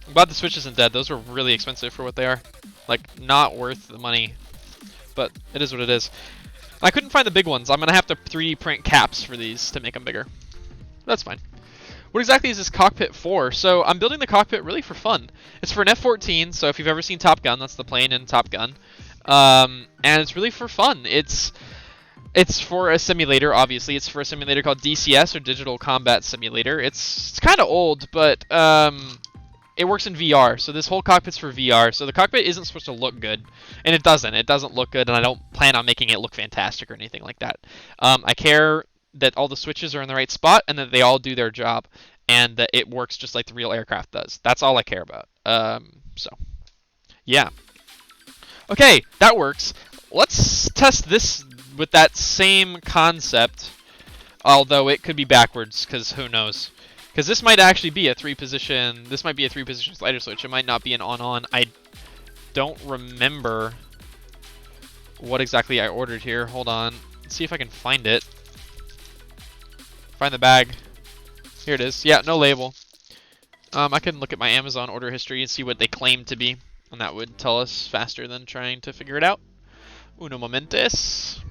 I'm glad the Switch isn't dead. Those were really expensive for what they are. Like, not worth the money. But it is what it is. I couldn't find the big ones. I'm going to have to 3D print caps for these to make them bigger. That's fine. What exactly is this cockpit for? So I'm building the cockpit really for fun. It's for an F-14, so if you've ever seen Top Gun, that's the plane in Top Gun. And it's really for fun. It's for a simulator, obviously. It's for a simulator called DCS, or Digital Combat Simulator. It's kind of old, but it works in VR. So this whole cockpit's for VR. So the cockpit isn't supposed to look good, and it doesn't. It doesn't look good, and I don't plan on making it look fantastic or anything like that. I care that all the switches are in the right spot and that they all do their job and that it works just like the real aircraft does. That's all I care about. So, yeah. Okay, that works. Let's test this with that same concept, although it could be backwards, because who knows. Because this might actually be a three-position slider switch. It might not be an on-on. I don't remember what exactly I ordered here. Hold on. Let's see if I can find it. Find the bag. Here it is. Yeah, no label. I can look at my Amazon order history and see what they claim to be, and that would tell us faster than trying to figure it out. Uno momentus.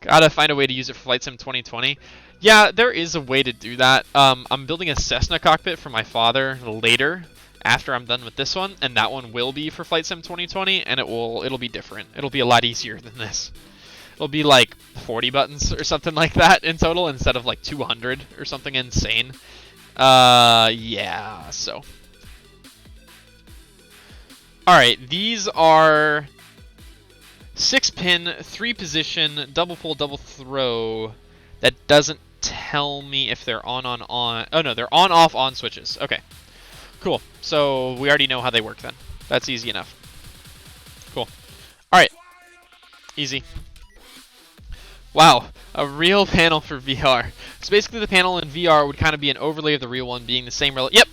Gotta find a way to use it for Flight Sim 2020. Yeah, there is a way to do that. I'm building a Cessna cockpit for my father later, after I'm done with this one, and that one will be for Flight Sim 2020, and it'll be different. It'll be a lot easier than this. It'll be like 40 buttons or something like that in total instead of like 200 or something insane. Yeah, so. Alright, these are 6-pin, 3-position, double pull, double throw. That doesn't tell me if they're on. Oh no, they're on, off, on switches. Okay, cool. So we already know how they work then. That's easy enough. Cool. Alright, easy. Wow, a real panel for VR. So basically the panel in VR would kind of be an overlay of the real one being the same. Yep,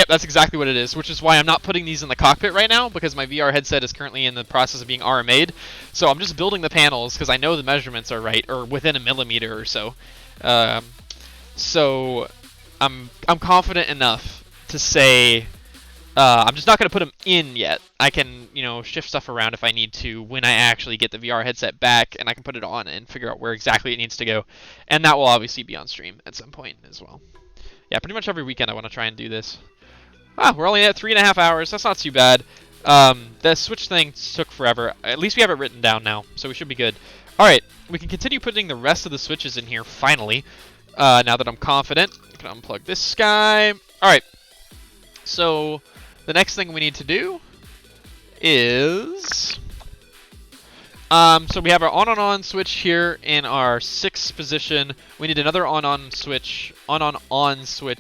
that's exactly what it is, which is why I'm not putting these in the cockpit right now, because my VR headset is currently in the process of being RMA'd. So I'm just building the panels because I know the measurements are right, or within a millimeter or so. So I'm confident enough to say I'm just not going to put them in yet. I can, shift stuff around if I need to when I actually get the VR headset back, and I can put it on and figure out where exactly it needs to go. And that will obviously be on stream at some point as well. Yeah, pretty much every weekend I want to try and do this. We're only at 3.5 hours. That's not too bad. The switch thing took forever. At least we have it written down now, so we should be good. Alright, we can continue putting the rest of the switches in here, finally. Now that I'm confident. I can unplug this guy. Alright, so the next thing we need to do is... so we have our on switch here in our 6th position. We need another on switch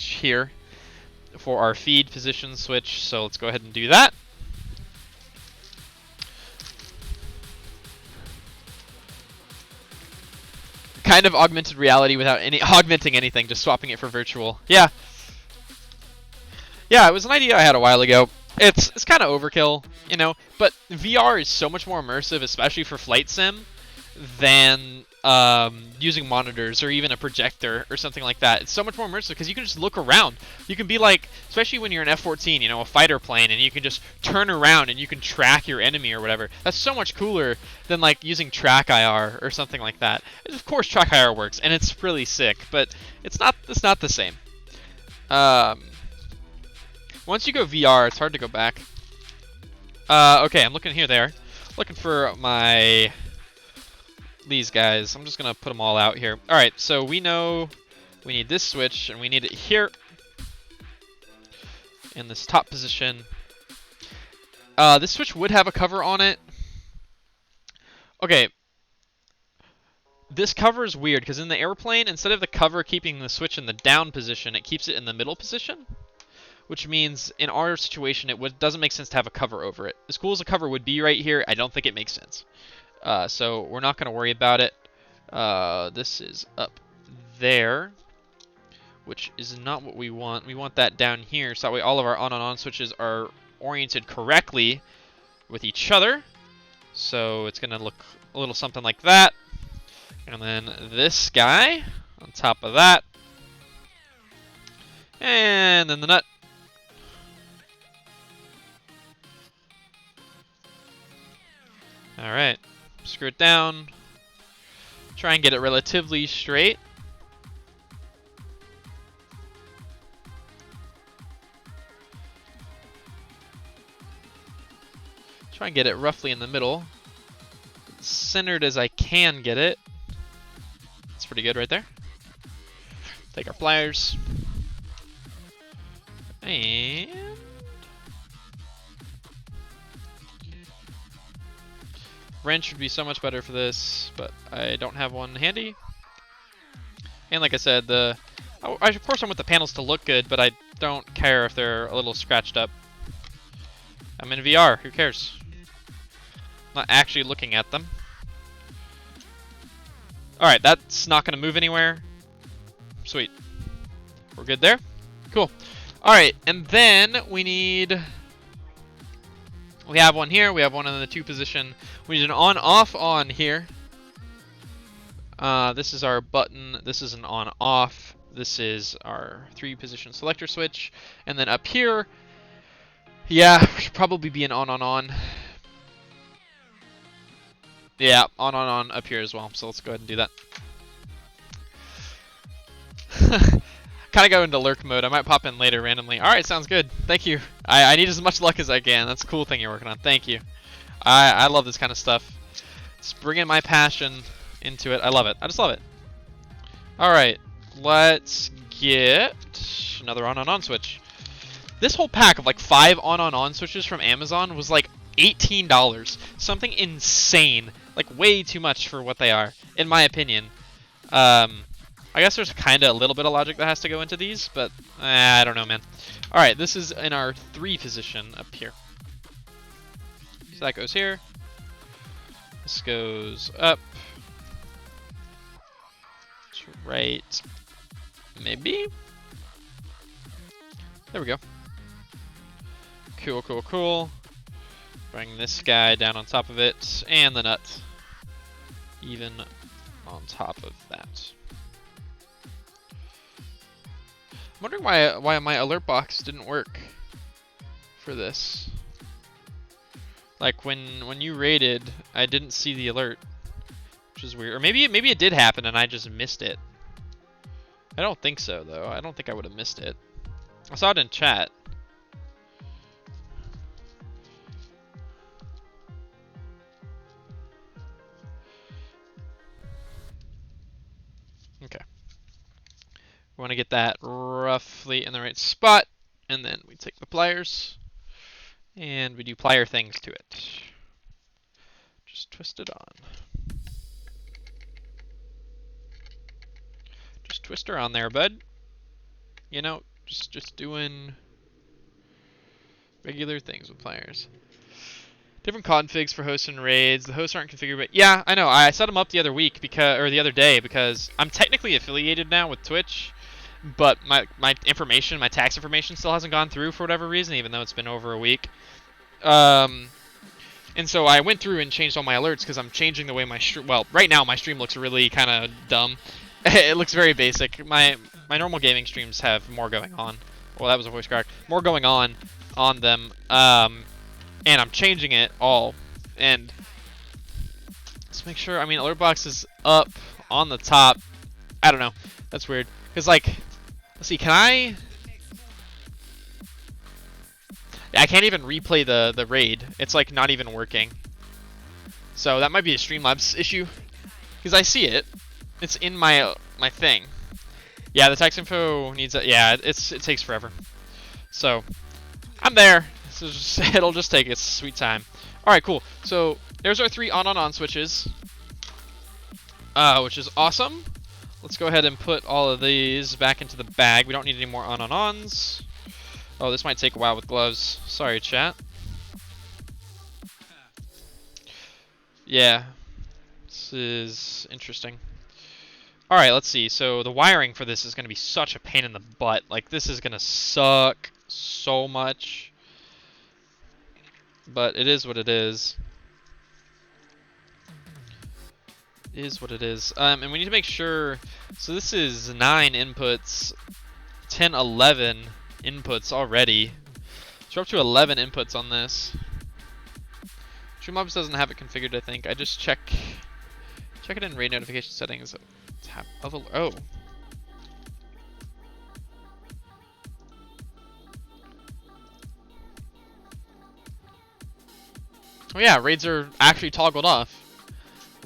here for our feed position switch. So let's go ahead and do that. Kind of augmented reality without augmenting anything, just swapping it for virtual. Yeah, it was an idea I had a while ago. It's kind of overkill, but VR is so much more immersive, especially for Flight Sim, than using monitors or even a projector or something like that. It's so much more immersive because you can just look around. You can be like, especially when you're an F-14, a fighter plane, and you can just turn around and you can track your enemy or whatever. That's so much cooler than like using track IR or something like that. And of course, track IR works, and it's really sick, but it's not the same. Once you go VR, it's hard to go back. Okay, I'm looking here. There, looking for these guys. I'm just gonna put them all out here. All right, so we know we need this switch, and we need it here in this top position. This switch would have a cover on it. Okay, this cover is weird because in the airplane, instead of the cover keeping the switch in the down position, it keeps it in the middle position. Which means in our situation, it doesn't make sense to have a cover over it. As cool as a cover would be right here, I don't think it makes sense. So we're not going to worry about it. This is up there, which is not what we want. We want that down here, so that way all of our on switches are oriented correctly with each other. So it's going to look a little something like that. And then this guy on top of that. And then the nut. screw it down. Try and get it relatively straight. Try and get it roughly in the middle. Centered as I can get it. That's pretty good right there. Take our pliers. And wrench would be so much better for this, but I don't have one handy. And like I said, of course I want the panels to look good, but I don't care if they're a little scratched up. I'm in VR, who cares? Not actually looking at them. Alright, that's not going to move anywhere. Sweet. We're good there? Cool. Alright, and then we have one here, we have one in the 2 position. We need an on-off on here. This is our button, this is an on-off. This is our 3 position selector switch. And then up here, yeah, should probably be an on-on-on. Yeah, on up here as well. So let's go ahead and do that. Kind of go into lurk mode. I might pop in later randomly. Alright, sounds good. Thank you. I need as much luck as I can. That's a cool thing you're working on. Thank you. I love this kind of stuff. It's bringing my passion into it. I love it. I just love it. Alright, let's get another on switch. This whole pack of like 5 on switches from Amazon was like $18. Something insane. Like way too much for what they are, in my opinion. I guess there's kind of a little bit of logic that has to go into these, but I don't know, man. Alright, this is in our 3 position up here. So that goes here. This goes up. To right. Maybe? There we go. Cool, cool, cool. Bring this guy down on top of it, and the nut even on top of that. I'm wondering why my alert box didn't work for this. Like when you raided, I didn't see the alert, which is weird. Or maybe it did happen and I just missed it. I don't think so though. I don't think I would have missed it. I saw it in chat. Okay. We want to get that roughly in the right spot, and then we take the pliers and we do plier things to it. Just twist it on. Just twist her on there, bud. You know, just doing regular things with pliers. Different configs for hosts and raids. The hosts aren't configured, but yeah, I know. I set them up the other week the other day because I'm technically affiliated now with Twitch, but my tax information still hasn't gone through for whatever reason, even though it's been over a week. And so I went through and changed all my alerts because I'm changing the way my stream. Well, right now my stream looks really kind of dumb. It looks very basic. My normal gaming streams have more going on. Well, that was a voice crack. More going on them. And I'm changing it all. And let's make sure. I mean, alert box is up on the top. I don't know. That's weird. Because, like, let's see. Can I? Yeah, I can't even replay the raid. It's like not even working. So that might be a Streamlabs issue. Because I see it. It's in my thing. Yeah, the text info needs it. Yeah, it takes forever. So I'm there. So it'll just take its sweet time. All right, cool. So there's our 3 on switches, which is awesome. Let's go ahead and put all of these back into the bag. We don't need any more on-ons. Oh, this might take a while with gloves. Sorry, chat. Yeah, this is interesting. All right, let's see. So the wiring for this is going to be such a pain in the butt. Like, this is going to suck so much. But it is what it is. It is what it is. And we need to make sure. So this is 9 inputs, 10, 11 inputs already. So we're up to 11 inputs on this. Which Streamlabs doesn't have it configured, I think. I just check it in raid notification settings. Tab of oh. Oh yeah, raids are actually toggled off.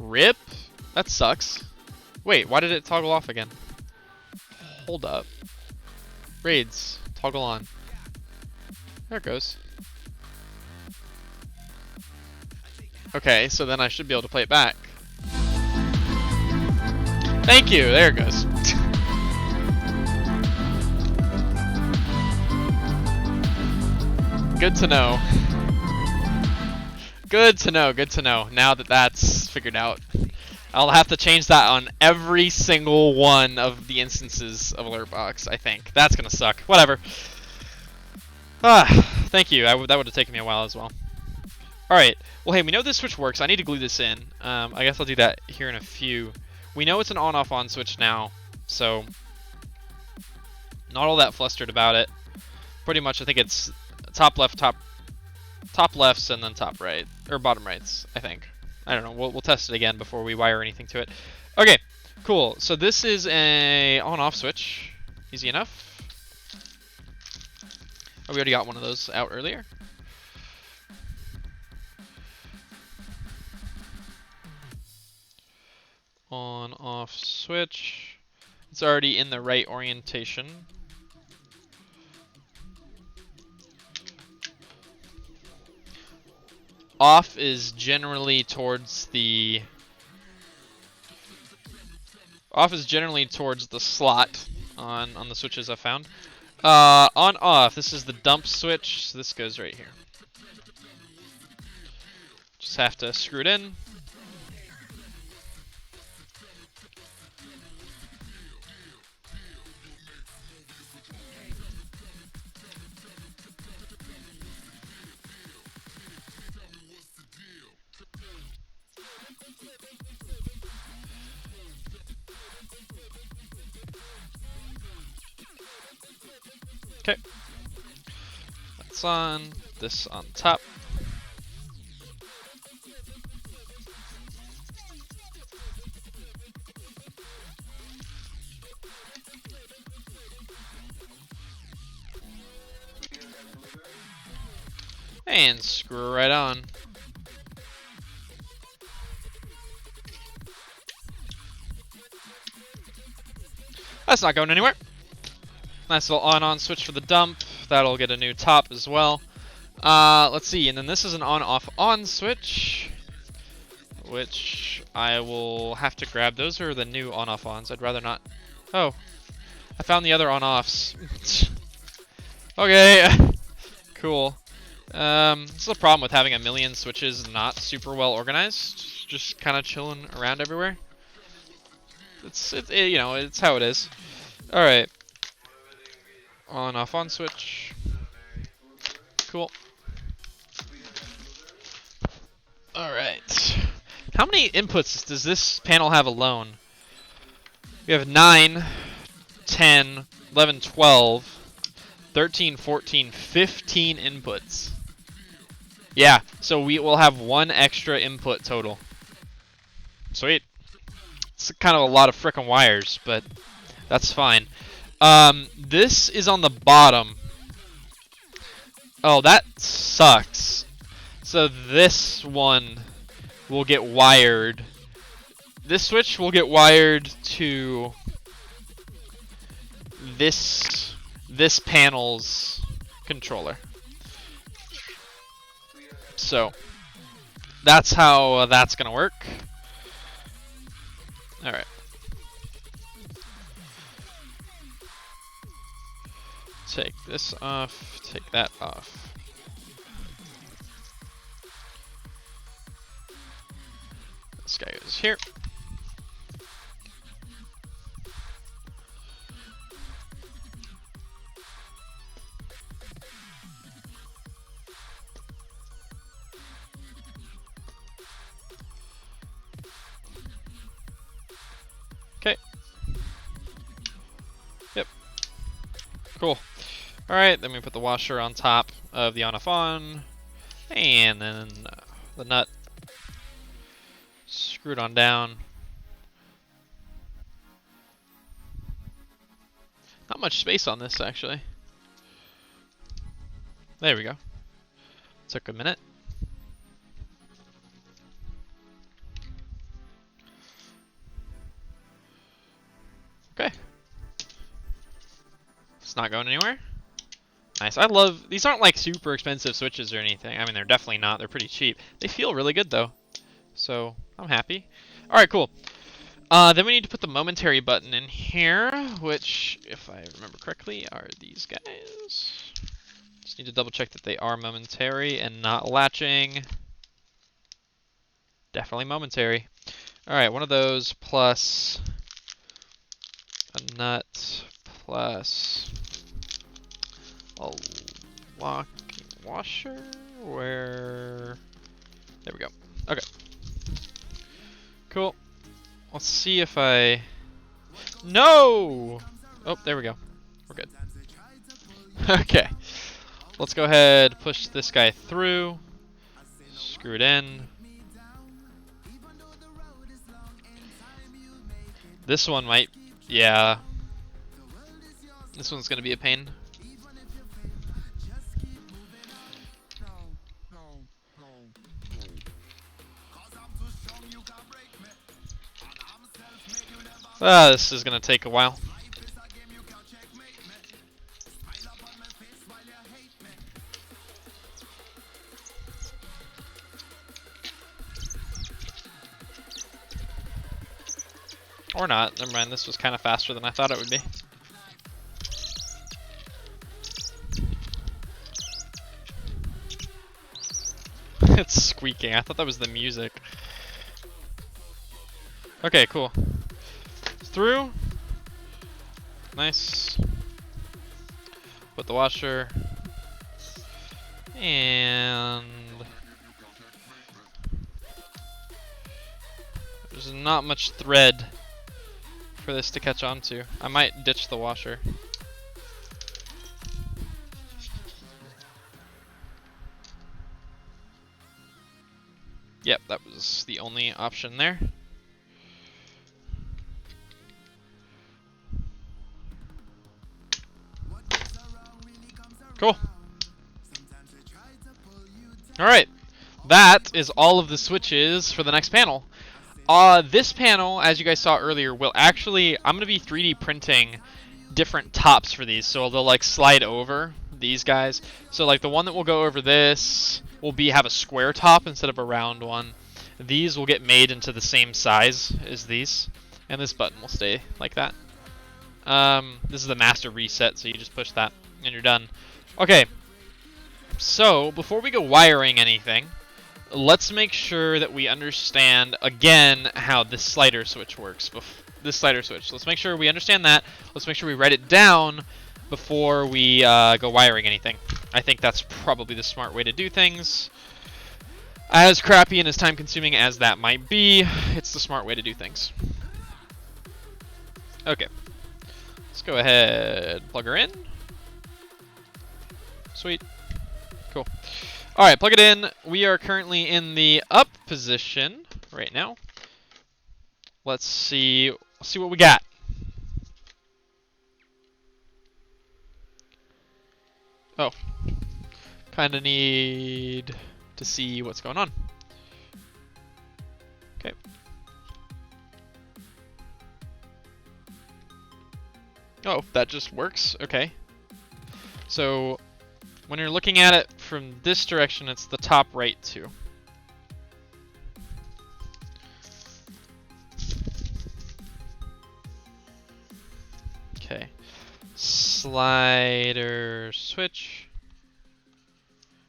RIP? That sucks. Wait, why did it toggle off again? Hold up. Raids, toggle on. There it goes. Okay, so then I should be able to play it back. Thank you, there it goes. Good to know. Good to know, good to know. Now that that's figured out. I'll have to change that on every single one of the instances of Alertbox, I think. That's gonna suck. Whatever. Thank you. That would have taken me a while as well. Alright. Well, hey, we know this switch works. I need to glue this in. I guess I'll do that here in a few. We know it's an on-off-on switch now, so not all that flustered about it. Pretty much, I think it's top left, top lefts, and then top right, or bottom rights, I think. I don't know. We'll test it again before we wire anything to it. Okay, cool. So this is a on-off switch. Easy enough. Oh, we already got one of those out earlier. On-off switch. It's already in the right orientation. Off is generally towards the slot on the switches I found. On off, this is the dump switch, so this goes right here. Just have to screw it in. Okay. That's on. This on top. And screw right on. That's not going anywhere. Nice little on-on switch for the dump. That'll get a new top as well. Let's see, and then this is an on-off-on switch, which I will have to grab. Those are the new on-off-ons. I'd rather not. Oh, I found the other on-offs. Okay, cool. This is the problem with having a million switches not super well organized. Just kind of chilling around everywhere. You know, it's how it is. All right. On off on switch. Cool. Alright. How many inputs does this panel have alone? We have 9, 10, 11, 12, 13, 14, 15 inputs. Yeah, so we will have one extra input total. Sweet. It's kind of a lot of frickin' wires, but that's fine. This is on the bottom. Oh, that sucks. So this one will get wired. This switch will get wired to this panel's controller. So that's how that's gonna work. All right. Take this off, take that off. This guy goes here. Okay. Yep. Cool. Alright, then we put the washer on top of the on-off-on, and then the nut. Screw it on down. Not much space on this, actually. There we go. Took a minute. Okay. It's not going anywhere. Nice. I love... These aren't like super expensive switches or anything. I mean, they're definitely not. They're pretty cheap. They feel really good, though. So, I'm happy. Alright, cool. Then we need to put the momentary button in here, which, if I remember correctly, are these guys. Just need to double check that they are momentary and not latching. Definitely momentary. Alright, one of those plus a nut plus a locking washer. Where? There we go. Okay. Cool. Let's see if I... No! Oh, there we go. We're good. Okay. Let's go ahead, push this guy through. Screw it in. This one might... Yeah. This one's gonna be a pain. This is gonna take a while. Or not. Never mind, this was kind of faster than I thought it would be. It's squeaking. I thought that was the music. Okay, cool. Through. Nice. Put the washer. And there's not much thread for this to catch on to. I might ditch the washer. Yep, that was the only option there. Cool. Alright, that is all of the switches for the next panel. This panel, as you guys saw earlier, will actually, I'm going to be 3D printing different tops for these, so they'll like slide over these guys. So like the one that will go over this will have a square top instead of a round one. These will get made into the same size as these, and this button will stay like that. This is the master reset, so you just push that and you're done. Okay, so before we go wiring anything, let's make sure that we understand again how this slider switch works. Let's make sure we understand that. Let's make sure we write it down before we go wiring anything. I think that's probably the smart way to do things. As crappy and as time consuming as that might be, it's the smart way to do things. Okay, let's go ahead, plug her in. Sweet. Cool. Alright, plug it in. We are currently in the up position right now. Let's see what we got. Oh. Kinda need to see what's going on. Okay. Oh, that just works. Okay. So when you're looking at it from this direction, it's the top right too. Okay. Slider switch.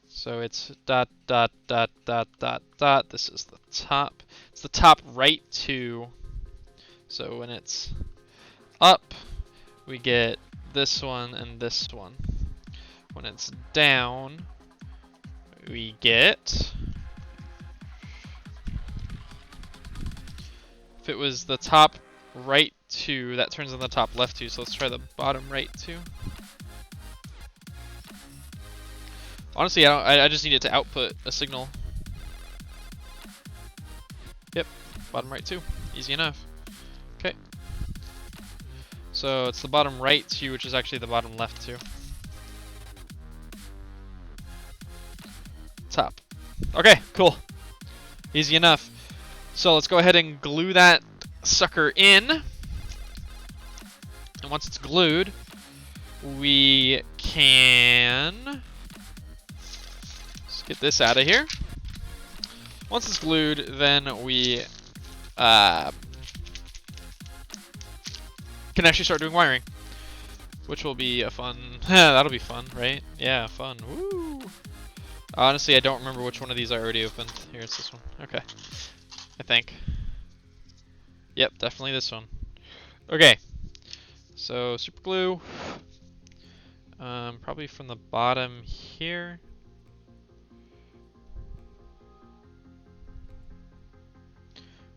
So it's dot, dot, dot, dot, dot, dot. This is the top. It's the top right two. So when it's up, we get this one and this one. When it's down, we get... If it was the top right two, that turns on the top left two. So let's try the bottom right two. Honestly, I just need it to output a signal. Yep, bottom right too. Easy enough. Okay. So it's the bottom right too, which is actually the bottom left too. Top. Okay, cool. Easy enough. So let's go ahead and glue that sucker in. And once it's glued, we can... Let's get this out of here. Once it's glued, then we can actually start doing wiring, which will be a fun... That'll be fun, right? Yeah, fun. Woo! Honestly, I don't remember which one of these I already opened. Here, it's this one. Okay. I think. Yep, definitely this one. Okay. So, super glue. Probably from the bottom here.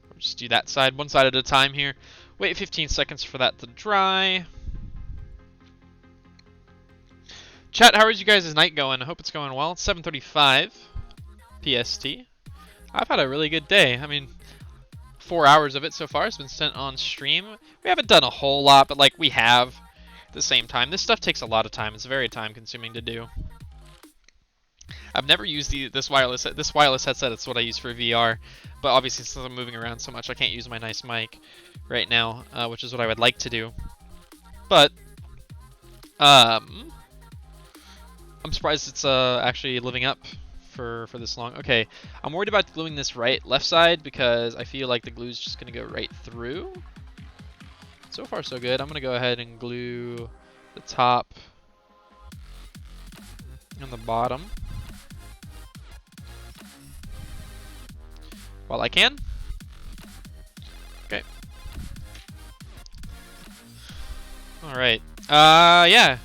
We'll just do that side, one side at a time here. Wait 15 seconds for that to dry. Chat, how is you guys' night going? I hope it's going well. It's 7:35 PST. I've had a really good day. I mean, 4 hours of it so far has been spent on stream. We haven't done a whole lot, but like we have at the same time. This stuff takes a lot of time. It's very time consuming to do. I've never used this wireless headset. It's what I use for VR, but obviously since I'm moving around so much, I can't use my nice mic right now, which is what I would like to do. But I'm surprised it's actually living up for this long. Okay, I'm worried about gluing this left side because I feel like the glue is just gonna go right through. So far so good. I'm gonna go ahead and glue the top and the bottom while I can. Okay. All right. Yeah.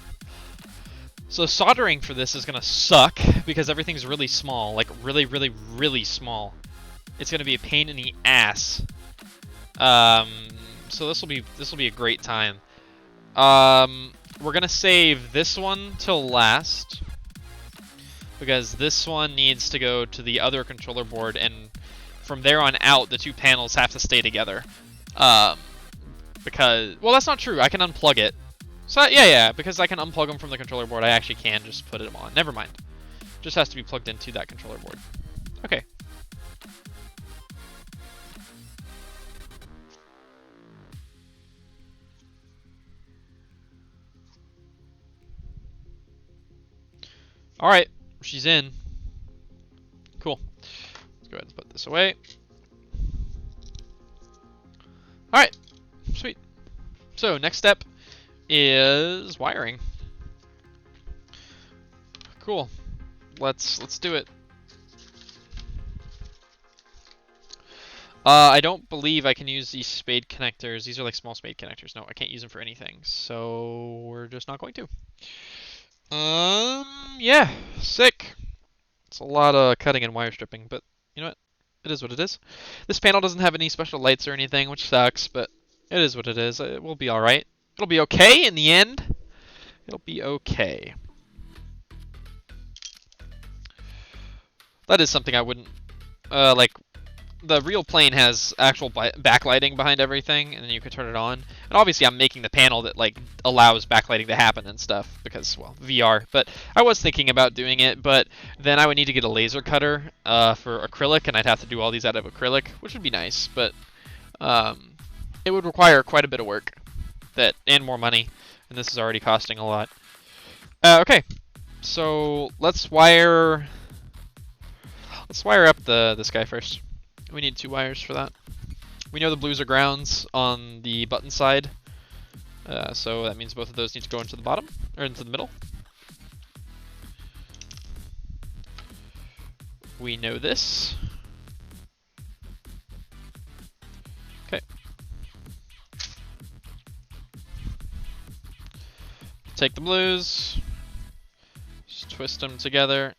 So soldering for this is gonna suck because everything's really small, like really, really, really small. It's gonna be a pain in the ass. So this will be a great time. We're gonna save this one till last because this one needs to go to the other controller board, and from there on out, the two panels have to stay together. Because well, that's not true. I can unplug it. So yeah, because I can unplug them from the controller board, I actually can just put them on. Never mind. Just has to be plugged into that controller board. Okay. Alright, she's in. Cool. Let's go ahead and put this away. Alright, sweet. So next step is wiring. Cool. Let's do it. I don't believe I can use these spade connectors. These are like small spade connectors. No, I can't use them for anything. So we're just not going to. Yeah, sick. It's a lot of cutting and wire stripping, but you know what? It is what it is. This panel doesn't have any special lights or anything, which sucks, but it is what it is. It will be alright. It'll be okay in the end. It'll be okay. That is something I wouldn't... like, the real plane has actual backlighting behind everything, and then you can turn it on. And obviously I'm making the panel that, like, allows backlighting to happen and stuff, because, well, VR. But I was thinking about doing it, but then I would need to get a laser cutter for acrylic, and I'd have to do all these out of acrylic, which would be nice, but it would require quite a bit of work. And more money, and this is already costing a lot. Okay, so let's wire up this guy first. We need 2 wires for that. We know the blues are grounds on the button side, so that means both of those need to go into the bottom or into the middle. We know this. Okay. Take the blues, just twist them together.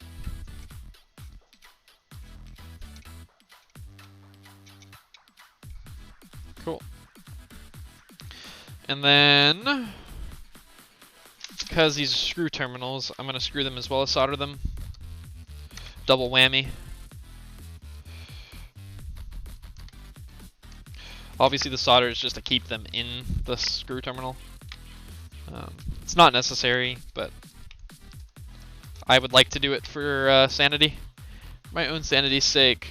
Cool. And then, because these are screw terminals, I'm going to screw them as well as solder them. Double whammy. Obviously the solder is just to keep them in the screw terminal. It's not necessary, but I would like to do it for sanity. My own sanity's sake.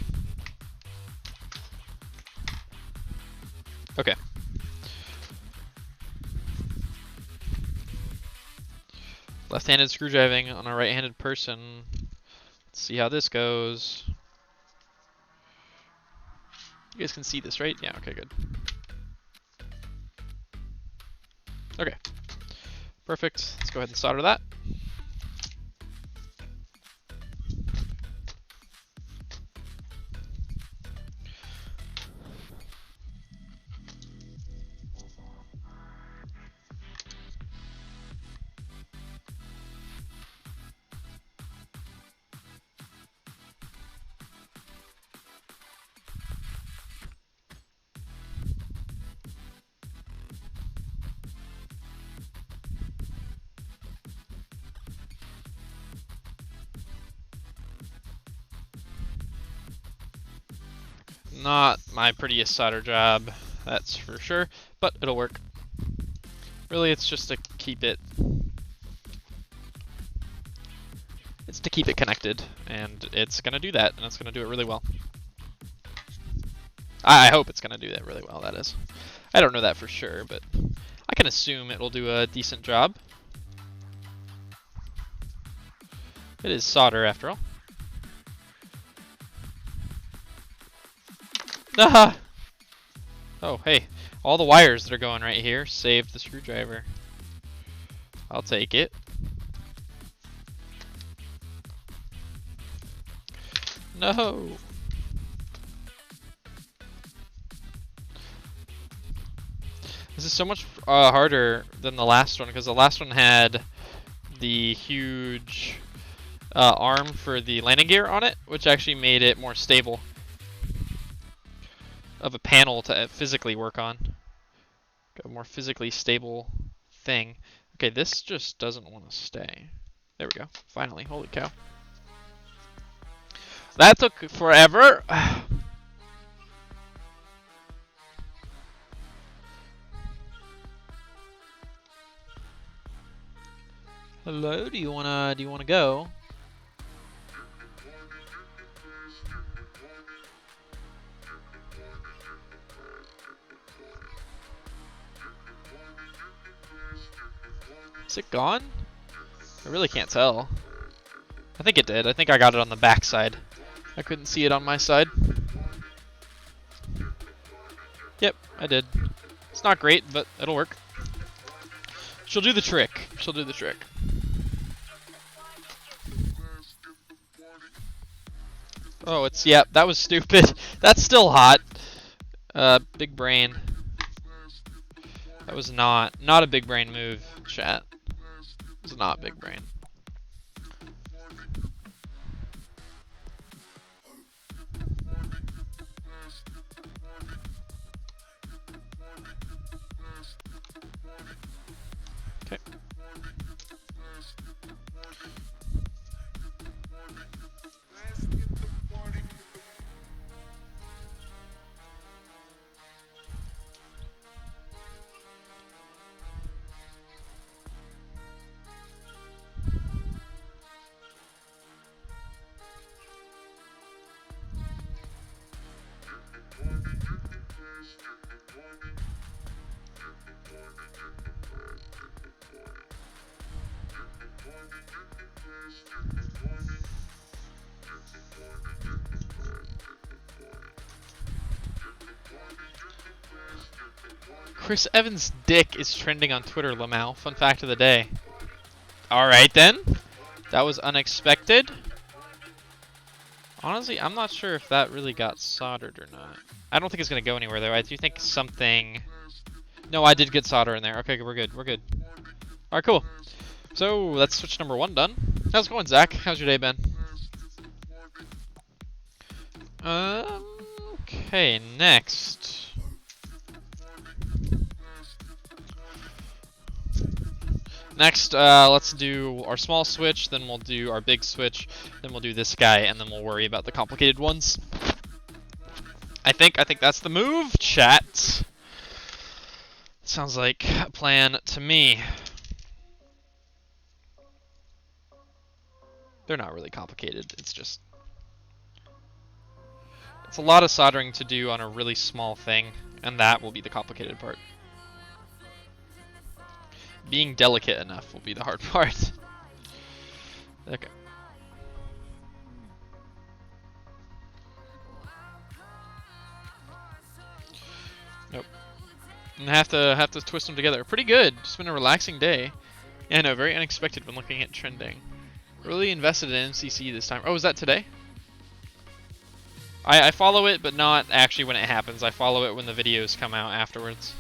Okay. Left-handed screwdriving on a right-handed person. Let's see how this goes. You guys can see this, right? Yeah, okay, good. Okay. Perfect. Let's go ahead and solder that. Not my prettiest solder job, that's for sure, but it'll work. Really, it's just to keep it... It's to keep it connected, and it's gonna do that, and it's gonna do it really well. I hope it's gonna do that really well, that is. I don't know that for sure, but I can assume it'll do a decent job. It is solder, after all. Ah! Oh, hey. All the wires that are going right here saved the screwdriver. I'll take it. No! This is so much harder than the last one, because the last one had the huge arm for the landing gear on it, which actually made it more stable of a panel to physically work on. Got a more physically stable thing. Okay, this just doesn't want to stay. There we go. Finally. Holy cow. That took forever. Hello, do you wanna go? Is it gone? I really can't tell. I think it did. I think I got it on the back side. I couldn't see it on my side. Yep, I did. It's not great, but it'll work. She'll do the trick. She'll do the trick. Oh, it's, yeah, that was stupid. That's still hot. Big brain. That was not a big brain move, chat. It was not big brain. Okay. Chris Evans' dick is trending on Twitter, Lamau. Fun fact of the day. Alright then. That was unexpected. Honestly, I'm not sure if that really got soldered or not. I don't think it's going to go anywhere though. I do think something... No, I did get solder in there. Okay, we're good. We're good. Alright, cool. So, that's switch number 1 done. How's it going, Zach? How's your day been? Okay, next. Next, let's do our small switch, then we'll do our big switch, then we'll do this guy, and then we'll worry about the complicated ones. I think that's the move, chat. Sounds like a plan to me. They're not really complicated. It's a lot of soldering to do on a really small thing, and that will be the complicated part. Being delicate enough will be the hard part. Okay. Nope. And have to twist them together. Pretty good. It's been a relaxing day. Yeah, no, very unexpected when looking at trending. Really invested in MCC this time. Oh, is that today? I follow it, but not actually when it happens. I follow it when the videos come out afterwards.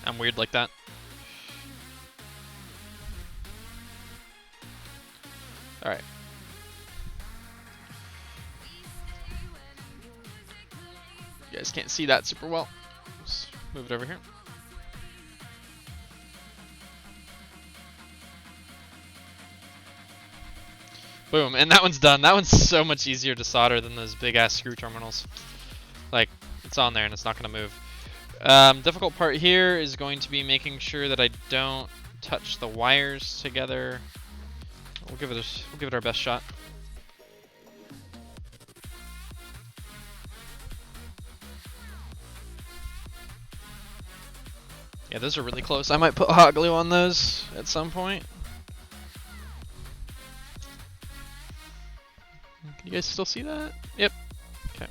I'm weird like that. Alright. You guys can't see that super well. Let's move it over here. Boom, and that one's done. That one's so much easier to solder than those big ass screw terminals. Like, it's on there and it's not going to move. Difficult part here is going to be making sure that I don't touch the wires together. We'll give it our best shot. Yeah, those are really close. I might put hot glue on those at some point. Can you guys still see that? Yep. Okay.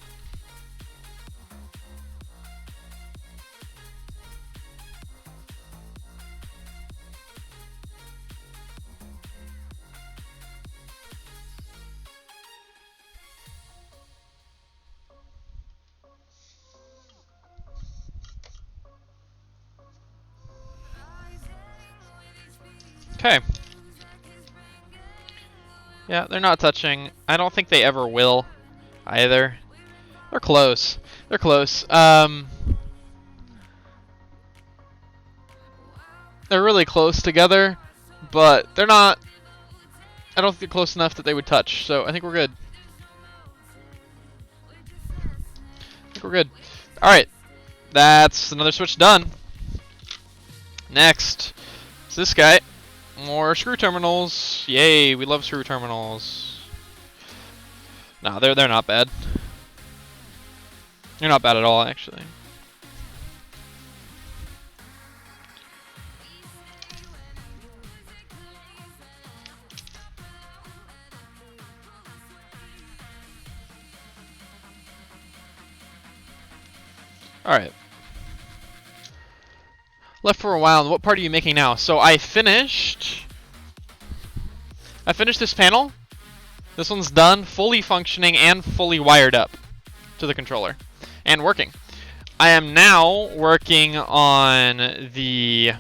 Okay. Yeah, they're not touching. I don't think they ever will either. They're close. They're close. They're really close together, but they're not. I don't think they're close enough that they would touch, so I think we're good. I think we're good. Alright. That's another switch done. Next is this guy. More screw terminals. Yay, we love screw terminals. No, they're not bad. They're not bad at all, actually. Alright. Left for a while. What part are you making now? So I finished this panel. This one's done, fully functioning and fully wired up to the controller and working. I am now working on the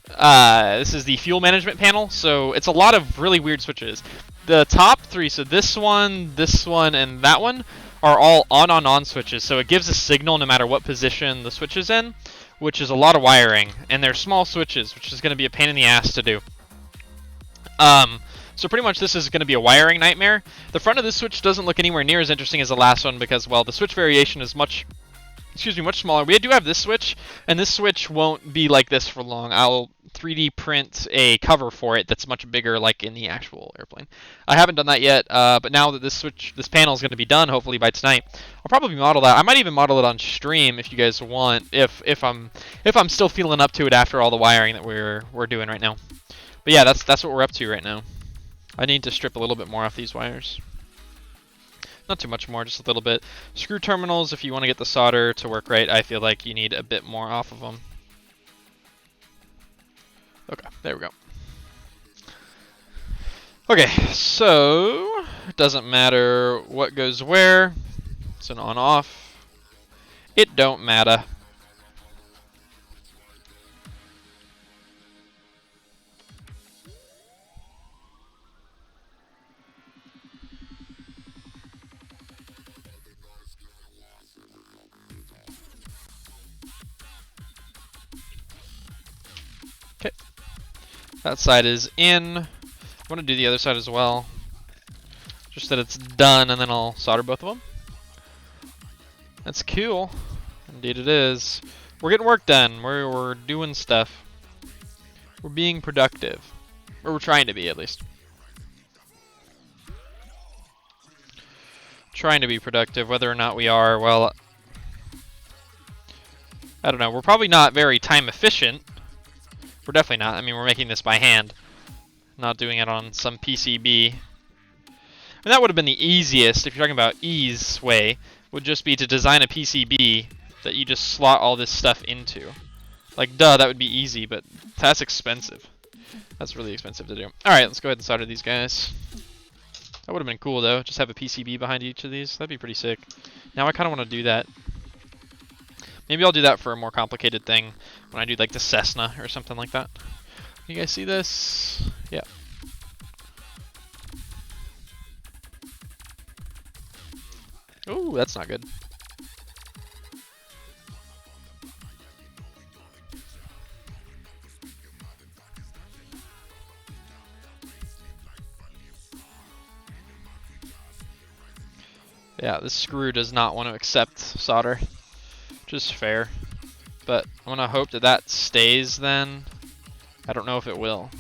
this is the fuel management panel. So it's a lot of really weird switches. The top three, so this one, and that one are all on switches. So it gives a signal no matter what position the switch is in, which is a lot of wiring, and they're small switches, which is going to be a pain in the ass to do. So pretty much this is going to be a wiring nightmare. The front of this switch doesn't look anywhere near as interesting as the last one because, well, the switch variation is much smaller. We do have this switch, and this switch won't be like this for long. I'll 3D print a cover for it that's much bigger, like in the actual airplane. I haven't done that yet, but now that this panel is going to be done, hopefully by tonight, I'll probably model that. I might even model it on stream if you guys want, if I'm still feeling up to it after all the wiring that we're doing right now. But yeah, that's what we're up to right now. I need to strip a little bit more off these wires. Not too much more, just a little bit. Screw terminals, if you want to get the solder to work right, I feel like you need a bit more off of them. Okay, there we go. Okay, so it doesn't matter what goes where. It's an on-off. It don't matter. Okay, that side is in. I want to do the other side as well. Just that it's done, and then I'll solder both of them. That's cool. Indeed it is. We're getting work done. We're doing stuff. We're being productive. Or we're trying to be, at least. Trying to be productive. Whether or not we are, well, I don't know. We're probably not very time efficient. We're definitely not. I mean, we're making this by hand. Not doing it on some PCB. And that would have been the easiest, if you're talking about ease way, would just be to design a PCB that you just slot all this stuff into. Like, duh, that would be easy, but that's expensive. That's really expensive to do. Alright, let's go ahead and solder these guys. That would have been cool, though. Just have a PCB behind each of these. That'd be pretty sick. Now I kind of want to do that. Maybe I'll do that for a more complicated thing when I do, like, the Cessna or something like that. You guys see this? Yeah. Ooh, that's not good. Yeah, this screw does not want to accept solder, which is fair. But I'm going to hope that that stays then. I don't know if it will.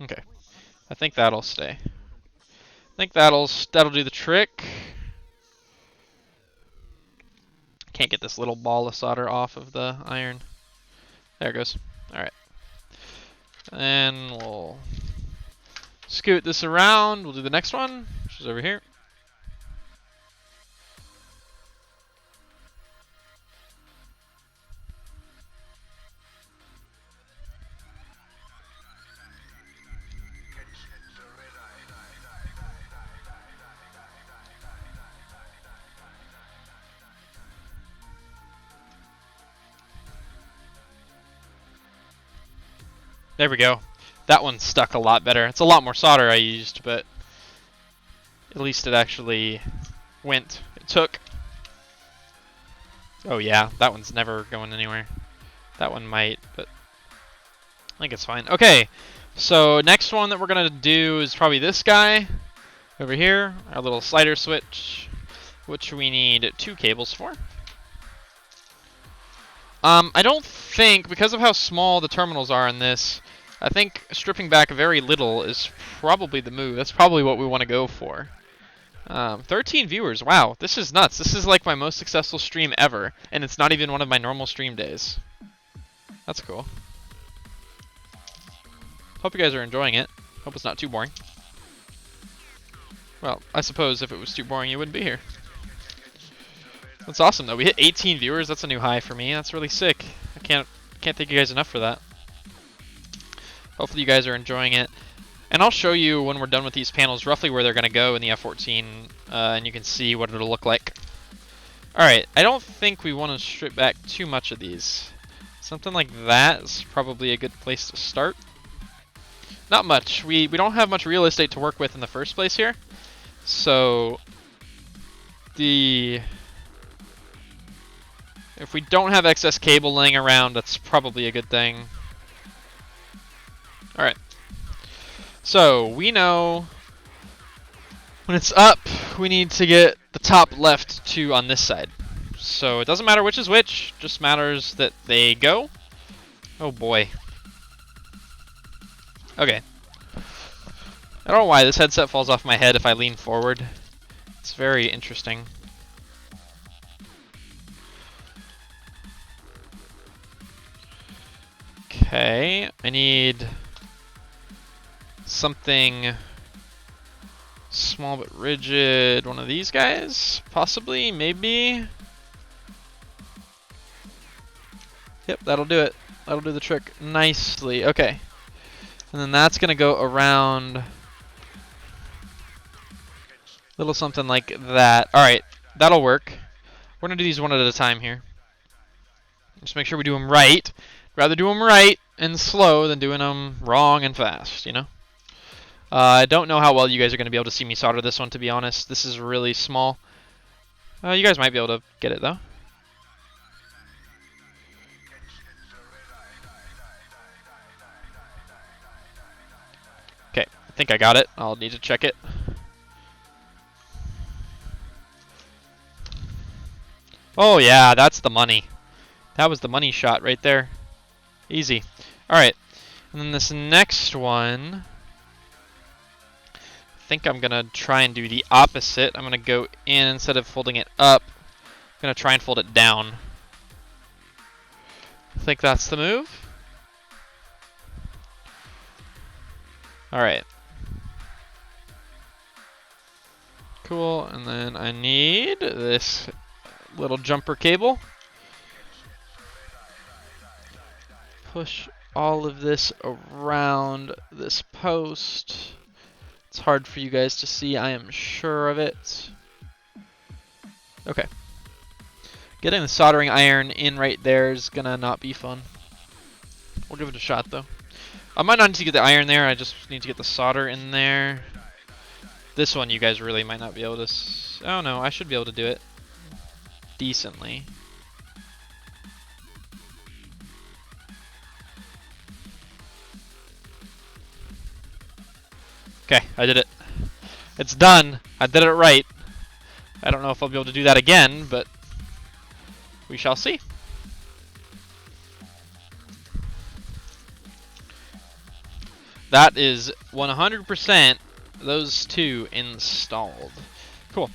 Okay, I think that'll stay. I think that'll do the trick. Can't get this little ball of solder off of the iron. There it goes. Alright. And we'll scoot this around. We'll do the next one, which is over here. There we go. That one stuck a lot better. It's a lot more solder I used, but at least it actually went. It took. Oh yeah, that one's never going anywhere. That one might, but I think it's fine. Okay, so next one that we're going to do is probably this guy over here. Our little slider switch, which we need 2 cables for. I don't think, because of how small the terminals are in this, I think stripping back very little is probably the move. That's probably what we want to go for. 13 viewers. Wow, this is nuts. This is like my most successful stream ever, and it's not even one of my normal stream days. That's cool. Hope you guys are enjoying it. Hope it's not too boring. Well, I suppose if it was too boring, you wouldn't be here. That's awesome, though. We hit 18 viewers. That's a new high for me. That's really sick. I can't thank you guys enough for that. Hopefully you guys are enjoying it. And I'll show you when we're done with these panels roughly where they're going to go in the F-14, and you can see what it'll look like. Alright, I don't think we want to strip back too much of these. Something like that is probably a good place to start. Not much. We don't have much real estate to work with in the first place here. So if we don't have excess cable laying around, that's probably a good thing. Alright. So, we know when it's up, we need to get the top left 2 on this side. So, it doesn't matter which is which, just matters that they go. Oh boy. Okay. I don't know why this headset falls off my head if I lean forward. It's very interesting. Okay, I need something small but rigid. One of these guys, possibly, maybe. Yep, that'll do it. That'll do the trick nicely. Okay, and then that's gonna go around. Little something like that. All right, that'll work. We're gonna do these one at a time here. Just make sure we do them right. Rather do them right and slow than doing them wrong and fast, you know? I don't know how well you guys are going to be able to see me solder this one, to be honest. This is really small. You guys might be able to get it, though. think I got it. I'll need to check it. Oh yeah, that's the money. That was the money shot right there. Easy. Alright. And then this next one, I think I'm going to try and do the opposite. I'm going to go in instead of folding it up. I'm going to try and fold it down. I think that's the move. Alright. Cool. And then I need this little jumper cable. Push all of this around this post. It's hard for you guys to see, I am sure of it. Okay. Getting the soldering iron in right there is gonna not be fun. We'll give it a shot though. I might not need to get the iron there, I just need to get the solder in there. This one you guys really might not be able to oh no, I should be able to do it decently. Okay, I did it. It's done. I did it right. I don't know if I'll be able to do that again, but we shall see. That is 100% those two installed. Cool.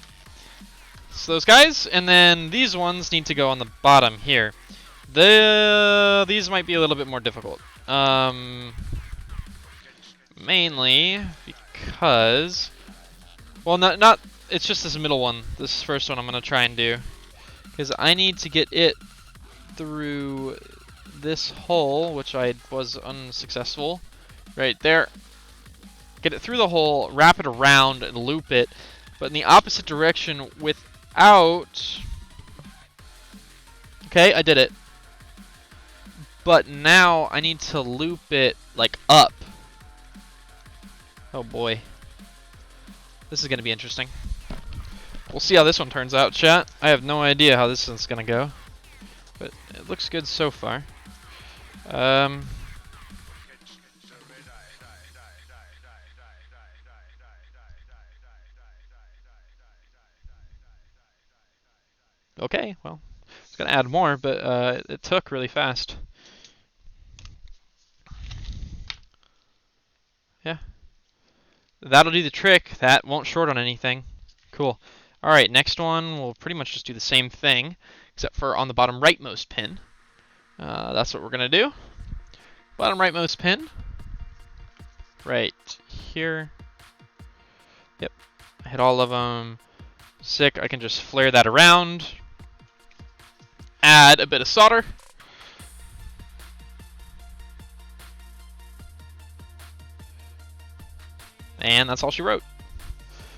So those guys, and then these ones need to go on the bottom here. These might be a little bit more difficult. Mainly because, well, not. It's just this middle one. This first one I'm gonna try and do, because I need to get it through this hole, which I was unsuccessful. Right there. Get it through the hole, wrap it around, and loop it, but in the opposite direction without. Okay, I did it. But now I need to loop it like up. Oh boy. This is going to be interesting. We'll see how this one turns out, chat. I have no idea how this one's going to go. But it looks good so far. Okay, well, I was going to add more, but it took really fast. Yeah. That'll do the trick. That won't short on anything. Cool. Alright, next one, we'll pretty much just do the same thing, except for on the bottom rightmost pin. That's what we're going to do. Bottom rightmost pin. Right here. Yep. Hit all of them. Sick. I can just flare that around. Add a bit of solder. And that's all she wrote.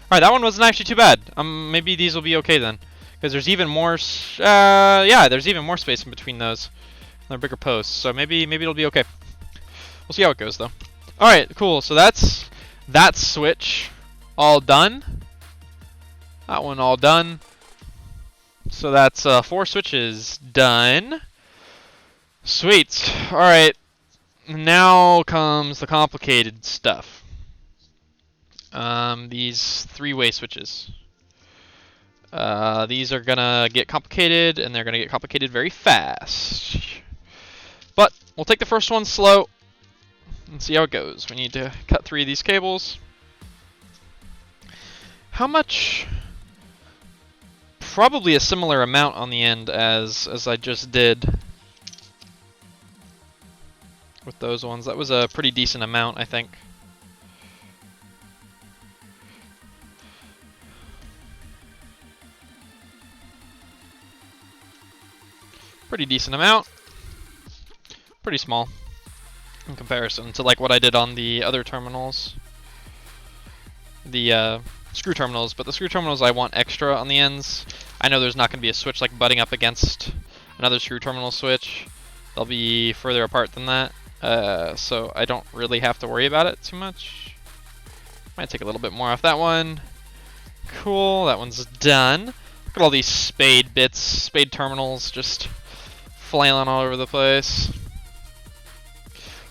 Alright, that one wasn't actually too bad. Maybe these will be okay then. Because there's even more, yeah, there's even more space in between those. They're bigger posts, so maybe it'll be okay. We'll see how it goes though. Alright, cool, so that's that switch all done. That one all done. So that's 4 switches done. Sweet. Alright, now comes the complicated stuff. These 3-way switches. These are gonna get complicated, and they're gonna get complicated very fast. But we'll take the first one slow and see how it goes. We need to cut 3 of these cables. How much? Probably a similar amount on the end as I just did with those ones. That was a pretty decent amount, I think. Pretty decent amount. Pretty small in comparison to like what I did on the other terminals. The screw terminals, but the screw terminals I want extra on the ends. I know there's not going to be a switch like butting up against another screw terminal switch. They'll be further apart than that, so I don't really have to worry about it too much. Might take a little bit more off that one. Cool, that one's done. Look at all these spade bits, spade terminals just flailing all over the place.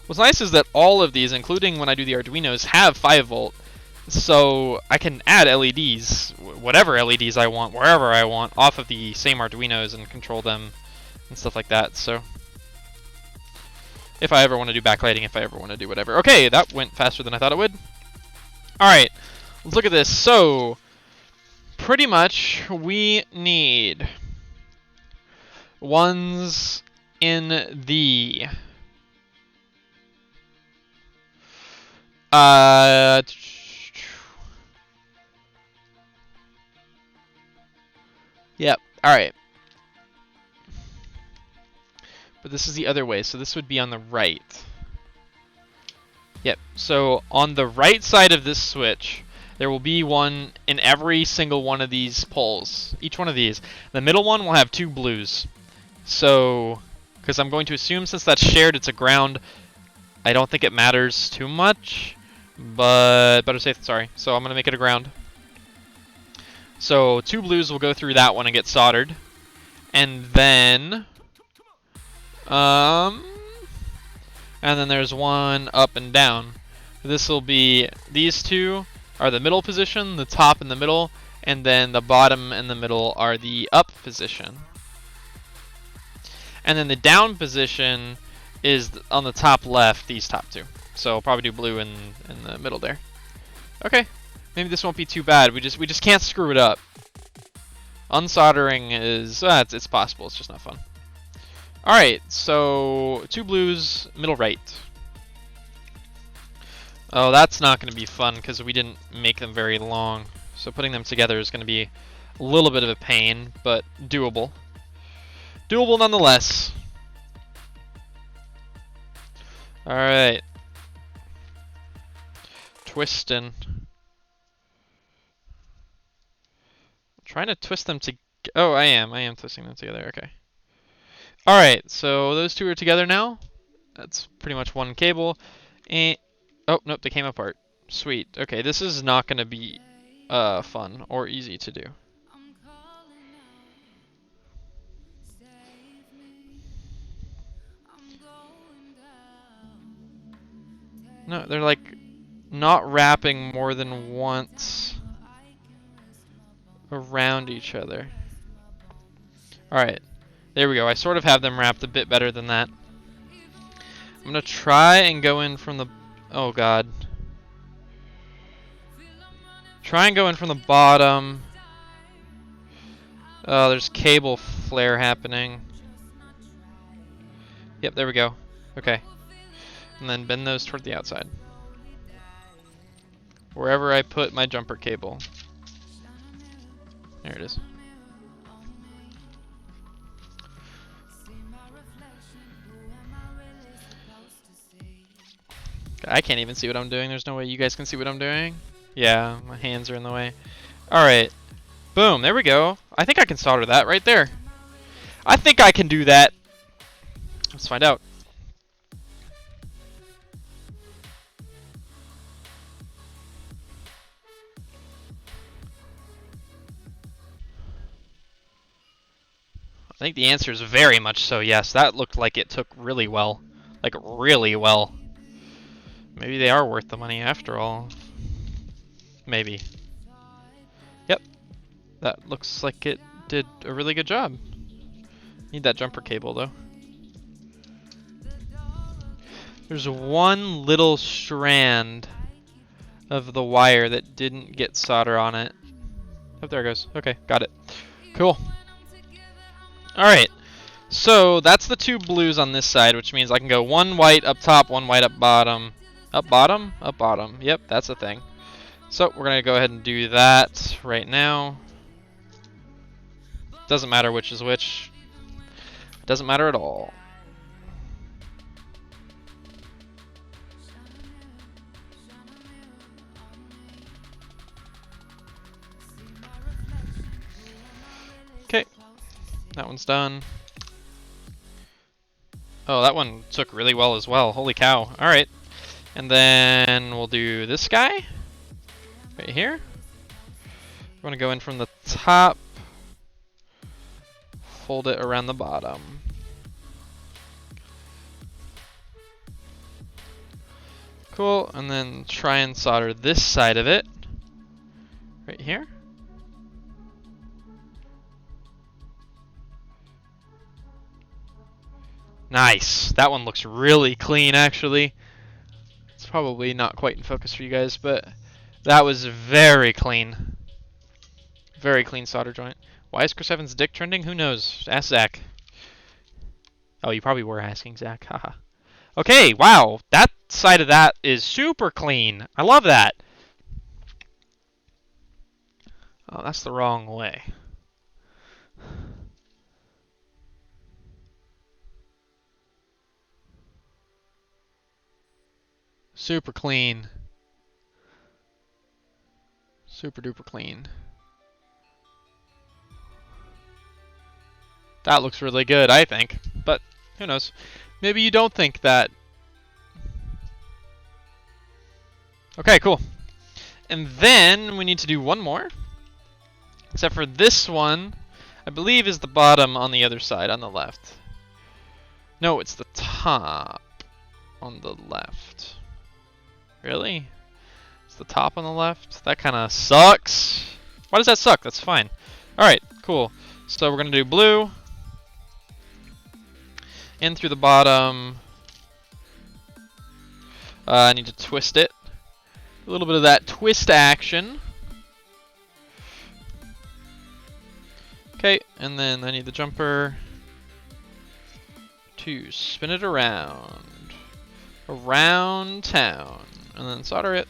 What's nice is that all of these, including when I do the Arduinos, have 5 volt. So I can add LEDs, whatever LEDs I want, wherever I want, off of the same Arduinos and control them and stuff like that. So if I ever want to do backlighting, if I ever want to do whatever. Okay, that went faster than I thought it would. Alright, let's look at this. So pretty much we need ones in the yep, alright. But this is the other way, so this would be on the right. Yep, so on the right side of this switch, there will be one in every single one of these poles. Each one of these. The middle one will have 2 blues. So, because I'm going to assume since that's shared, it's a ground, I don't think it matters too much. But better safe than sorry. So I'm going to make it a ground. So 2 blues will go through that one and get soldered. And then there's one up and down. This will be, these 2 are the middle position, the top and the middle, and then the bottom and the middle are the up position. And then the down position is on the top left, these top 2. So I'll probably do blue in the middle there. Okay, maybe this won't be too bad. We just can't screw it up. Unsoldering is it's possible. It's just not fun. All right, so 2 blues, middle right. Oh, that's not going to be fun because we didn't make them very long. So putting them together is going to be a little bit of a pain, but doable. Doable nonetheless. All right. Twisting. Trying to twist them to. Oh, I am twisting them together. Okay. All right. So those 2 are together now. That's pretty much one cable. And oh nope, they came apart. Sweet. Okay, this is not going to be fun or easy to do. No, they're like not wrapping more than once around each other. Alright, there we go. I sort of have them wrapped a bit better than that. I'm going to try and go in from the... Oh god. Try and go in from the bottom. Oh, there's cable flare happening. Yep, there we go. Okay. And then bend those toward the outside. Wherever I put my jumper cable. There it is. I can't even see what I'm doing. There's no way you guys can see what I'm doing. Yeah, my hands are in the way. Alright. Boom, there we go. I think I can solder that right there. I think I can do that. Let's find out. I think the answer is very much so, yes. That looked like it took really well. Like, really well. Maybe they are worth the money after all. Maybe. Yep. That looks like it did a really good job. Need that jumper cable, though. There's one little strand of the wire that didn't get solder on it. Oh, there it goes. Okay, got it. Cool. Alright, so that's the 2 blues on this side, which means I can go 1 white up top, 1 white up bottom. Up bottom? Up bottom. Yep, that's a thing. So we're going to go ahead and do that right now. Doesn't matter which is which. Doesn't matter at all. Okay. That one's done. Oh, that one took really well as well. Holy cow. Alright. And then we'll do this guy. Right here. We're going to go in from the top. Fold it around the bottom. Cool, and then try and solder this side of it. Right here. Nice. That one looks really clean, actually. It's probably not quite in focus for you guys, but that was very clean. Very clean solder joint. Why is Chris Evans' dick trending? Who knows? Ask Zach. Oh, you probably were asking Zach. Haha. Okay, wow. That side of that is super clean. I love that. Oh, that's the wrong way. Super clean. Super duper clean. That looks really good, I think. But who knows? Maybe you don't think that. Okay, cool. And then we need to do one more. Except for this one, I believe is the bottom on the other side, on the left. No, it's the top on the left. Really? It's the top on the left? That kind of sucks. Why does that suck? That's fine. Alright, cool. So we're going to do blue. In through the bottom. I need to twist it. A little bit of that twist action. Okay, and then I need the jumper to spin it around. Around town. And then solder it.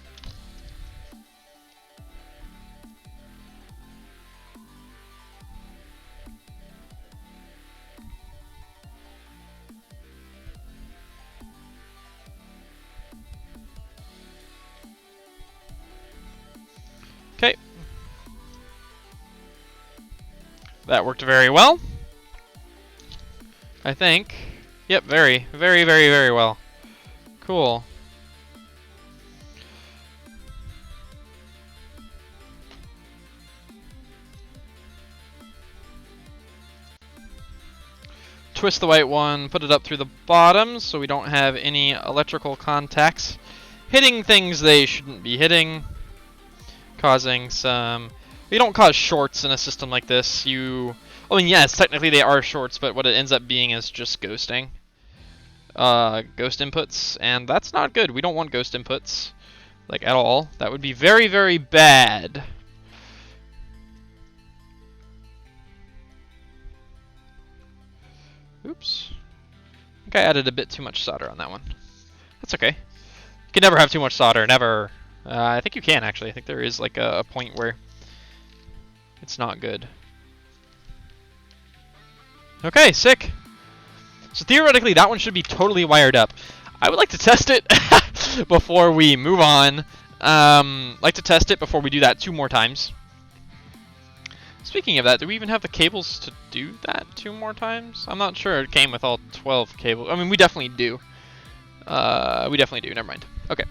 Okay. That worked very well. I think. Yep, very well. Cool. Twist the white one, put it up through the bottom so we don't have any electrical contacts hitting things they shouldn't be hitting, causing some... You don't cause shorts in a system like this. I mean, yes, technically they are shorts, but what it ends up being is just ghosting. Ghost inputs, and that's not good. We don't want ghost inputs, like, at all. That would be very bad. Oops. I think I added a bit too much solder on that one. That's okay. You can never have too much solder, never. I think you can, actually. I think there is like a point where it's not good. Okay, sick. So theoretically, that one should be totally wired up. I would like to test it before we move on. Like to test it before we do that 2 more times. Speaking of that, do we even have the cables to do that 2 more times? I'm not sure it came with all 12 cables. I mean, we definitely do. Never mind. Okay.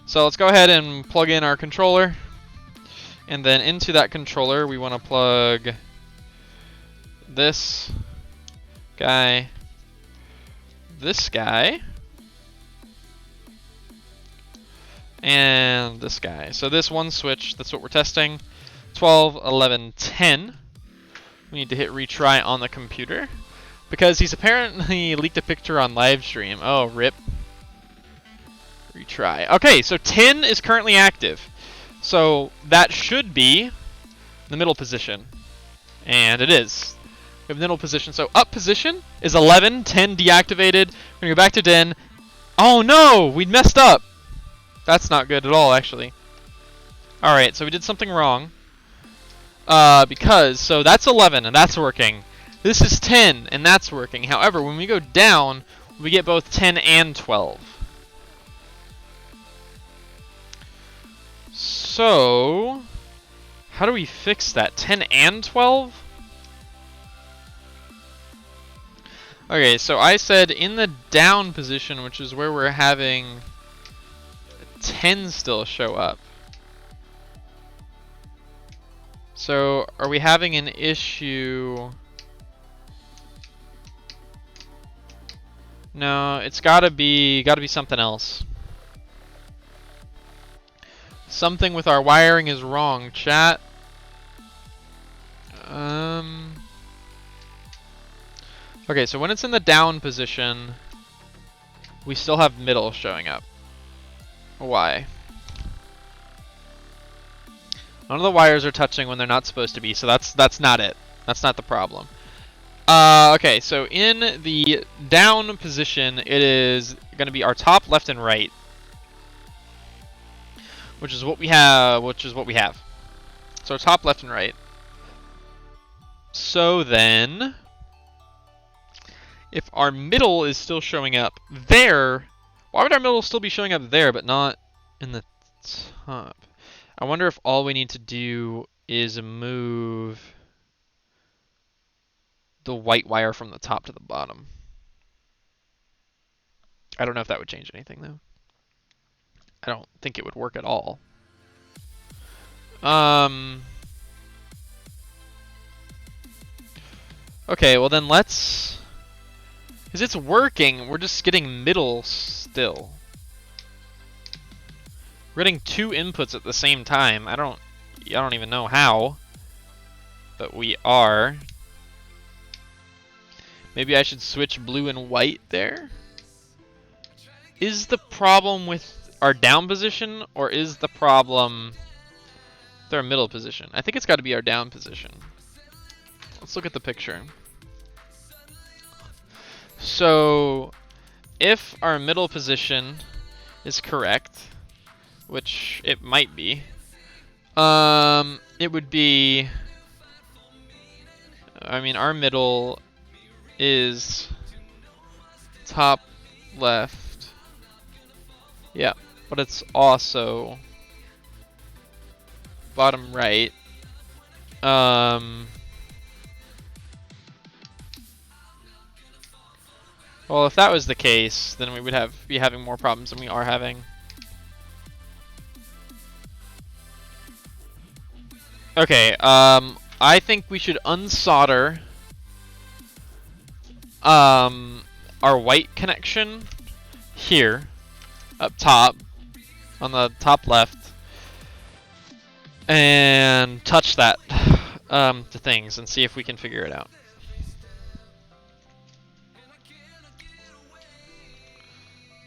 So let's go ahead and plug in our controller. And then into that controller, we want to plug this guy, this guy, and this guy. So this one switch, that's what we're testing. 12, 11, 10. We need to hit retry on the computer because he's apparently leaked a picture on live stream. Oh, rip. Retry. Okay, so 10 is currently active. So that should be the middle position. And it is. We have middle position. So up position is 11, 10 deactivated. We're going to go back to 10. Oh no, we messed up. That's not good at all, actually. Alright, so we did something wrong. So that's 11 and that's working. This is 10 and that's working. However, when we go down, we get both 10 and 12. So, how do we fix that? 10 and 12? Okay, so I said in the down position, which is where we're having 10 still show up. So, are we having an issue? No, it's gotta be something else. Something with our wiring is wrong, chat. Okay, so when it's in the down position, we still have middle showing up. Why? None of the wires are touching when they're not supposed to be, so that's not it. That's not the problem. Okay, so in the down position, it is going to be our top, left, and right, which is what we have. So our top, left, and right. So then, if our middle is still showing up there, why would our middle still be showing up there but not in the top? I wonder if all we need to do is move the white wire from the top to the bottom. I don't know if that would change anything, though. I don't think it would work at all. Okay, well then let's... Because it's working, we're just getting middle still. We're getting two inputs at the same time. I don't even know how, but we are. Maybe I should switch blue and white there? Is the problem with our down position, or is the problem with our middle position? I think it's got to be our down position. Let's look at the picture. So, if our middle position is correct, which it might be, it would be, I mean, our middle is top left, yeah, but it's also bottom right. Well, if that was the case, then we would be having more problems than we are having. Okay, I think we should unsolder our white connection here, up top, on the top left, and touch that to things and see if we can figure it out.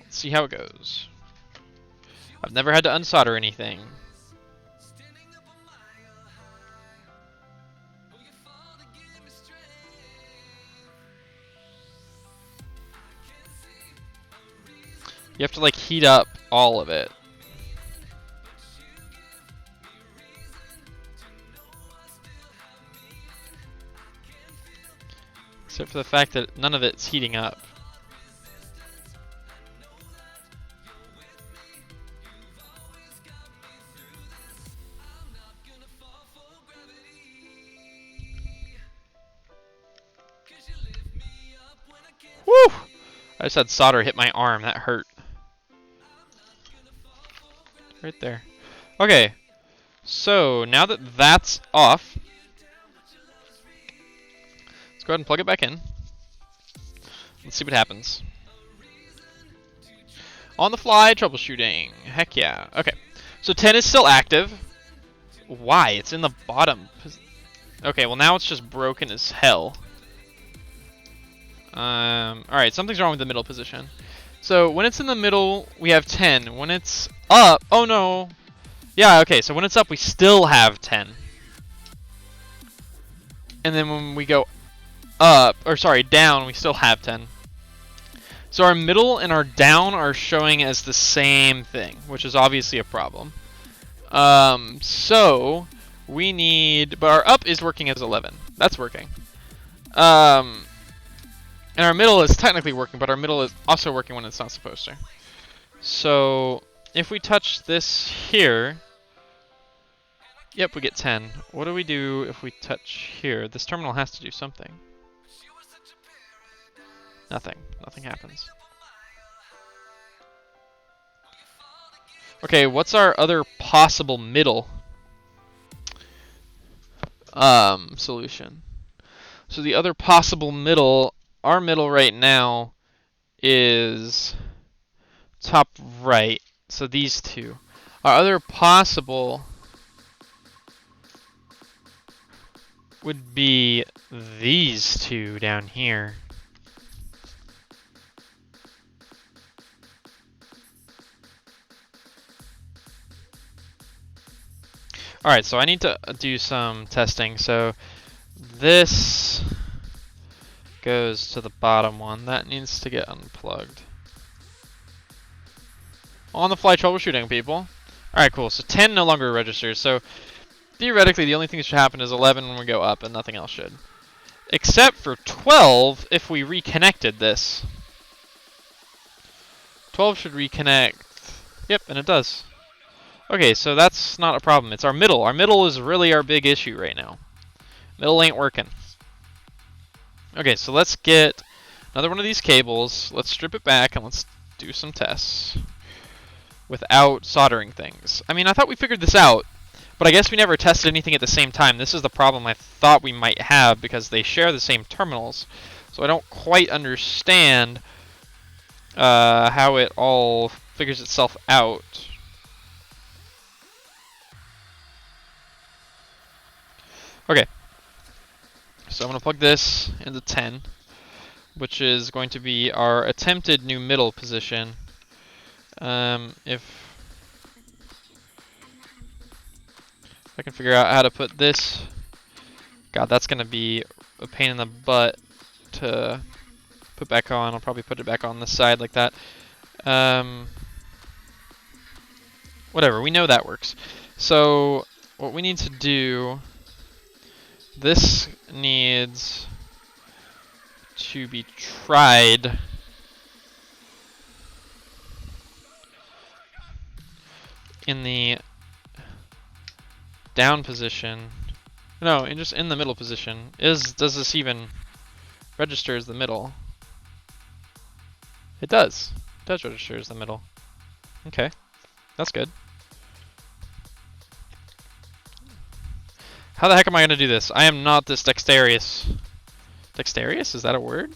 Let's see how it goes. I've never had to unsolder anything. You have to like heat up all of it. Except for the fact that none of it's heating up. Woo! I just had solder hit my arm. That hurt. Right there. Okay. So, now that that's off, let's go ahead and plug it back in. Let's see what happens. On the fly troubleshooting. Heck yeah. Okay. So 10 is still active. Why? It's in the bottom. Okay, well now it's just broken as hell. Alright, something's wrong with the middle position. So when it's in the middle, we have 10. When it's up, oh no. Yeah, okay, so when it's up, we still have 10. And then when we go up, or sorry, down, we still have 10. So our middle and our down are showing as the same thing, which is obviously a problem. So we need, but our up is working as 11. That's working. And our middle is technically working, but our middle is also working when it's not supposed to. So if we touch this here, yep, we get 10. What do we do if we touch here? This terminal has to do something. Nothing. Nothing happens. Okay, what's our other possible middle solution? So the other possible middle, our middle right now is top right. So these two. Our other possible would be these two down here. Alright, so I need to do some testing. So this goes to the bottom one. That needs to get unplugged. On the fly troubleshooting, people. Alright, cool. So 10 no longer registers. So theoretically, the only thing that should happen is 11 when we go up, and nothing else should. Except for 12 if we reconnected this. 12 should reconnect. Yep, and it does. Okay, so that's not a problem. It's our middle. Our middle is really our big issue right now. Middle ain't working. Okay, so let's get another one of these cables. Let's strip it back and let's do some tests without soldering things. I mean, I thought we figured this out, but I guess we never tested anything at the same time. This is the problem I thought we might have because they share the same terminals. So I don't quite understand how it all figures itself out. Okay, so I'm going to plug this into 10, which is going to be our attempted new middle position. If I can figure out how to put this, God, that's going to be a pain in the butt to put back on. I'll probably put it back on this side like that. Whatever, we know that works. So what we need to do, this needs to be tried in the down position. No, just in the middle position. Does this even register as the middle? It does. It does register as the middle. Okay, that's good. How the heck am I going to do this? I am not this dexterous. Dexterous? Is that a word?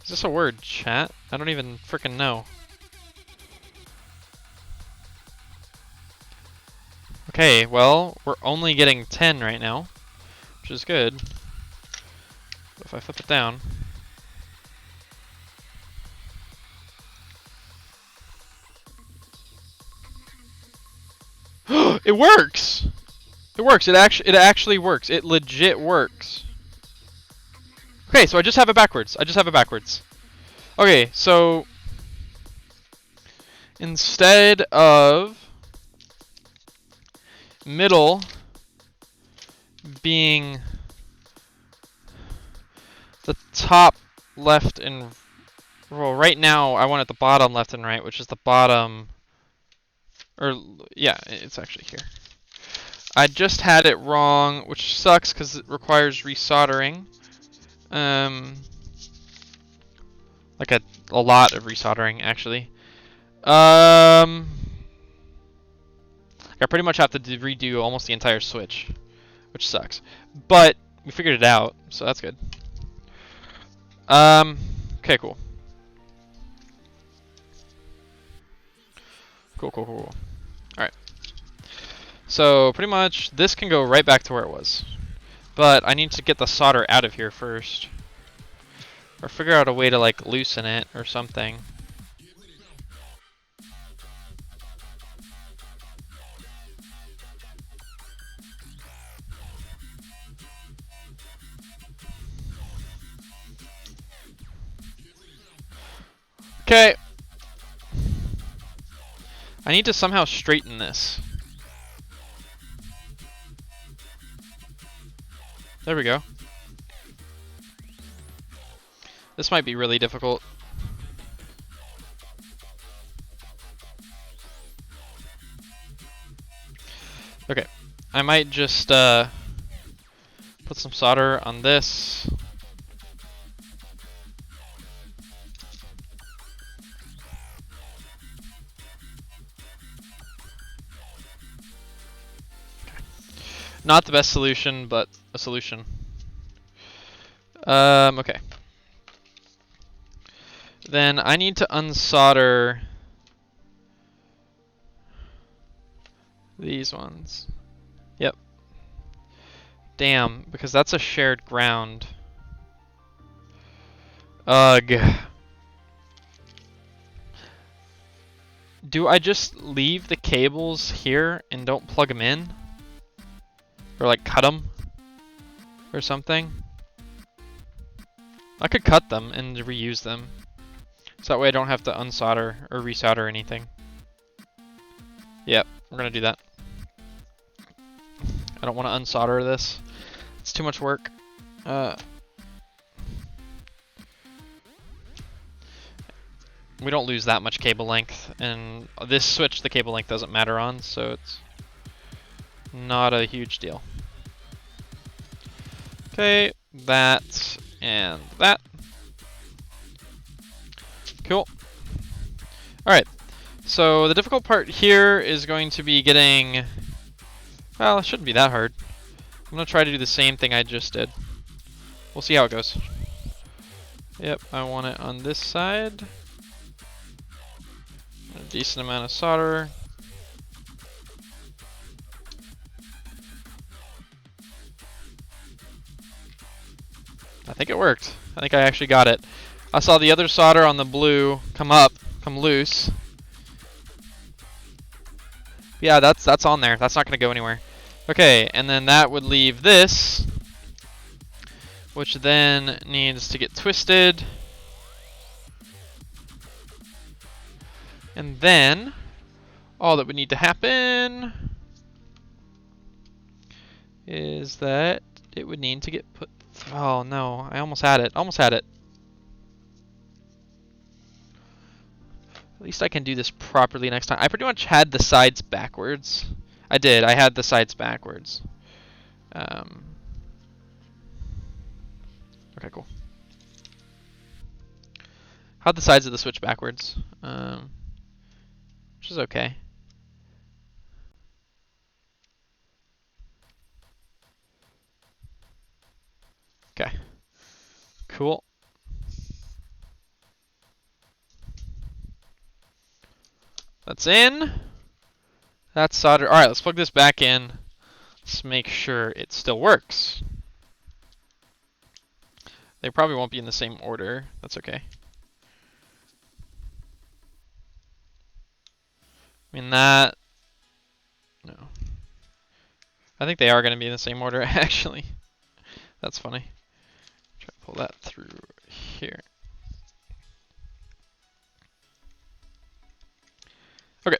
Is this a word, chat? I don't even frickin' know. Okay, well, we're only getting 10 right now, which is good. If I flip it down. It works! It works. It actually works. It legit works. Okay, so I just have it backwards. Okay, so instead of middle being the top left and well, right now I want it the bottom left and right, which is the bottom, or yeah, it's actually here. I just had it wrong, which sucks because it requires resoldering. Like a lot of resoldering, actually. I pretty much have to redo almost the entire switch, which sucks. But we figured it out, so that's good. Okay, cool. Cool. Alright. So pretty much this can go right back to where it was. But I need to get the solder out of here first. Or figure out a way to like loosen it or something. Okay. I need to somehow straighten this. There we go. This might be really difficult. Okay. I might just put some solder on this. Not the best solution, but a solution. Okay. Then I need to unsolder These ones. Yep. Damn, because that's a shared ground. Ugh. Do I just leave the cables here and don't plug them in? Or like cut them? Or something? I could cut them and reuse them. So that way I don't have to unsolder or resolder anything. Yep, we're gonna do that. I don't want to unsolder this. It's too much work. We don't lose that much cable length, and this switch the cable length doesn't matter on, so it's not a huge deal. Okay, that and that. Cool. Alright, so the difficult part here is going to be getting... Well, it shouldn't be that hard. I'm going to try to do the same thing I just did. We'll see how it goes. Yep, I want it on this side. A decent amount of solder. I think it worked. I think I actually got it. I saw the other solder on the blue come loose. Yeah, that's on there. That's not going to go anywhere. Okay, and then that would leave this, which then needs to get twisted. And then all that would need to happen is that it would need to get put... Oh no, I almost had it. Almost had it. At least I can do this properly next time. I pretty much had the sides backwards. I did. I had the sides backwards. Okay, cool. Had the sides of the switch backwards, which is okay. Okay. Cool. That's in. That's soldered. Alright, let's plug this back in. Let's make sure it still works. They probably won't be in the same order. That's okay. I mean that... No. I think they are going to be in the same order, actually. That's funny. Try to pull that through here. Okay.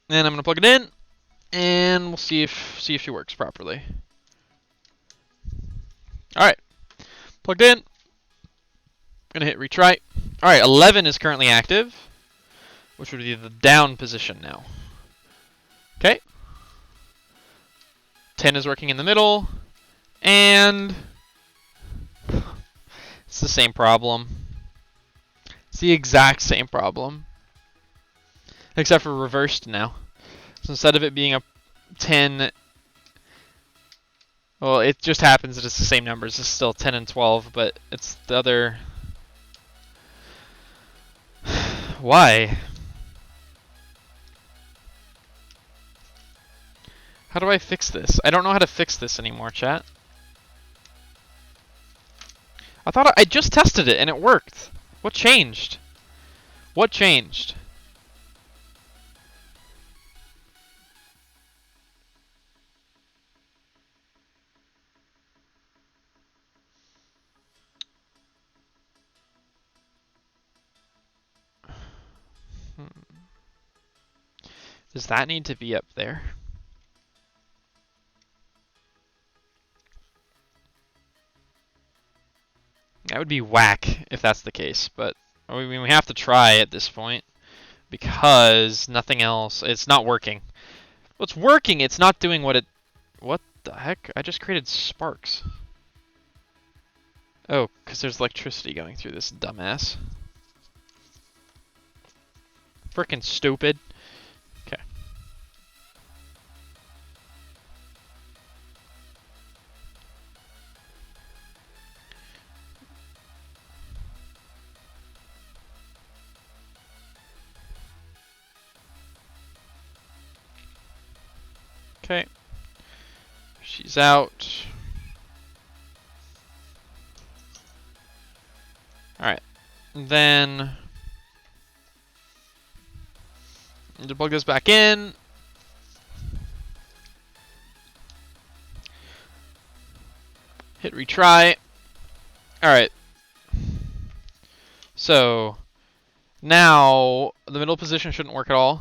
And I'm going to plug it in, and we'll see if she works properly. All right. Plugged in. Going to hit retry. All right, 11 is currently active, which would be the down position now. Okay. 10 is working in the middle, and it's the same problem. It's the exact same problem, except for reversed now. So instead of it being a 10, well, it just happens that it's the same numbers. It's still 10 and 12, but it's the other. Why? How do I fix this? I don't know how to fix this anymore, chat. I thought I just tested it and it worked. What changed? What changed? Does that need to be up there? That would be whack if that's the case, but I mean, we have to try at this point because nothing else, it's not working. Well, it's working, it's not doing what it... What the heck? I just created sparks. Oh, because there's electricity going through this dumbass. Frickin' stupid. Okay. Okay. She's out. Alright. Then need to plug this back in. Hit retry. Alright. So now the middle position shouldn't work at all.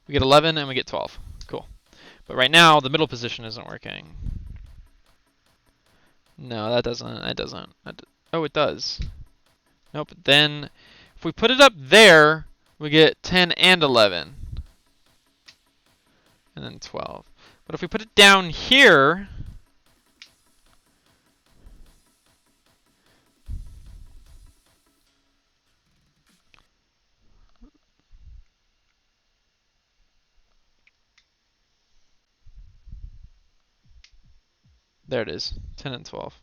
We get 11 and we get 12. Cool. But right now the middle position isn't working. No, that doesn't. It doesn't. Oh, it does. Nope. Then if we put it up there, we get 10 and 11. And then 12. But if we put it down here, there it is, 10 and 12.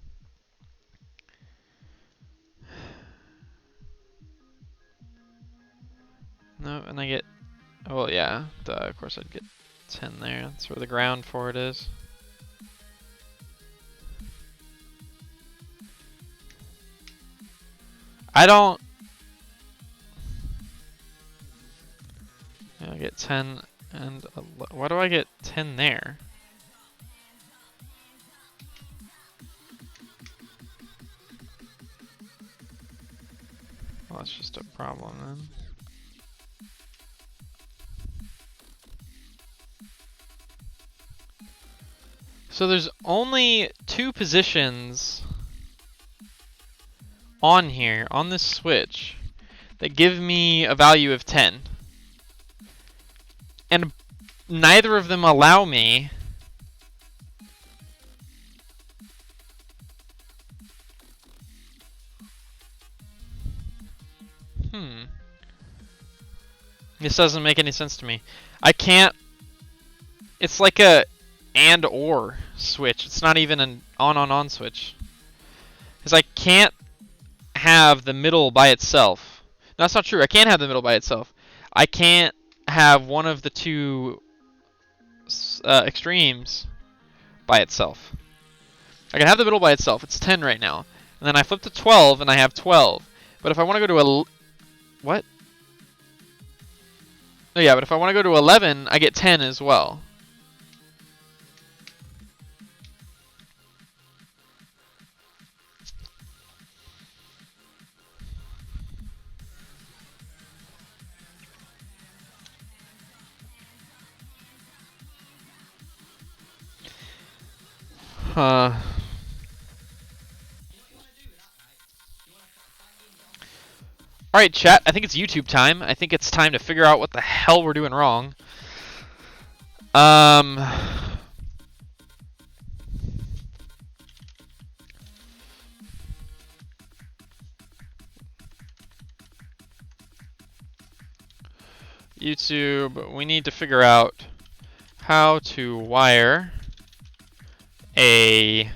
No, and I get, oh, well, yeah, duh, of course I'd get 10 there. That's where the ground for it is. I don't, yeah, I get 10 and, why do I get 10 there? Well, that's just a problem then. So there's only 2 positions on here, on this switch, that give me a value of 10. And neither of them allow me This doesn't make any sense to me. I can't... It's like a and or switch. It's not even an on switch. Because I can't have the middle by itself. No, that's not true. I can't have the middle by itself. I can't have one of the 2 extremes by itself. I can have the middle by itself. It's 10 right now. And then I flip to 12 and I have 12. But if I want to go to a... What? Oh yeah, but if I want to go to 11, I get 10 as well. Alright, chat, I think it's YouTube time. I think it's time to figure out what the hell we're doing wrong. YouTube, we need to figure out how to wire a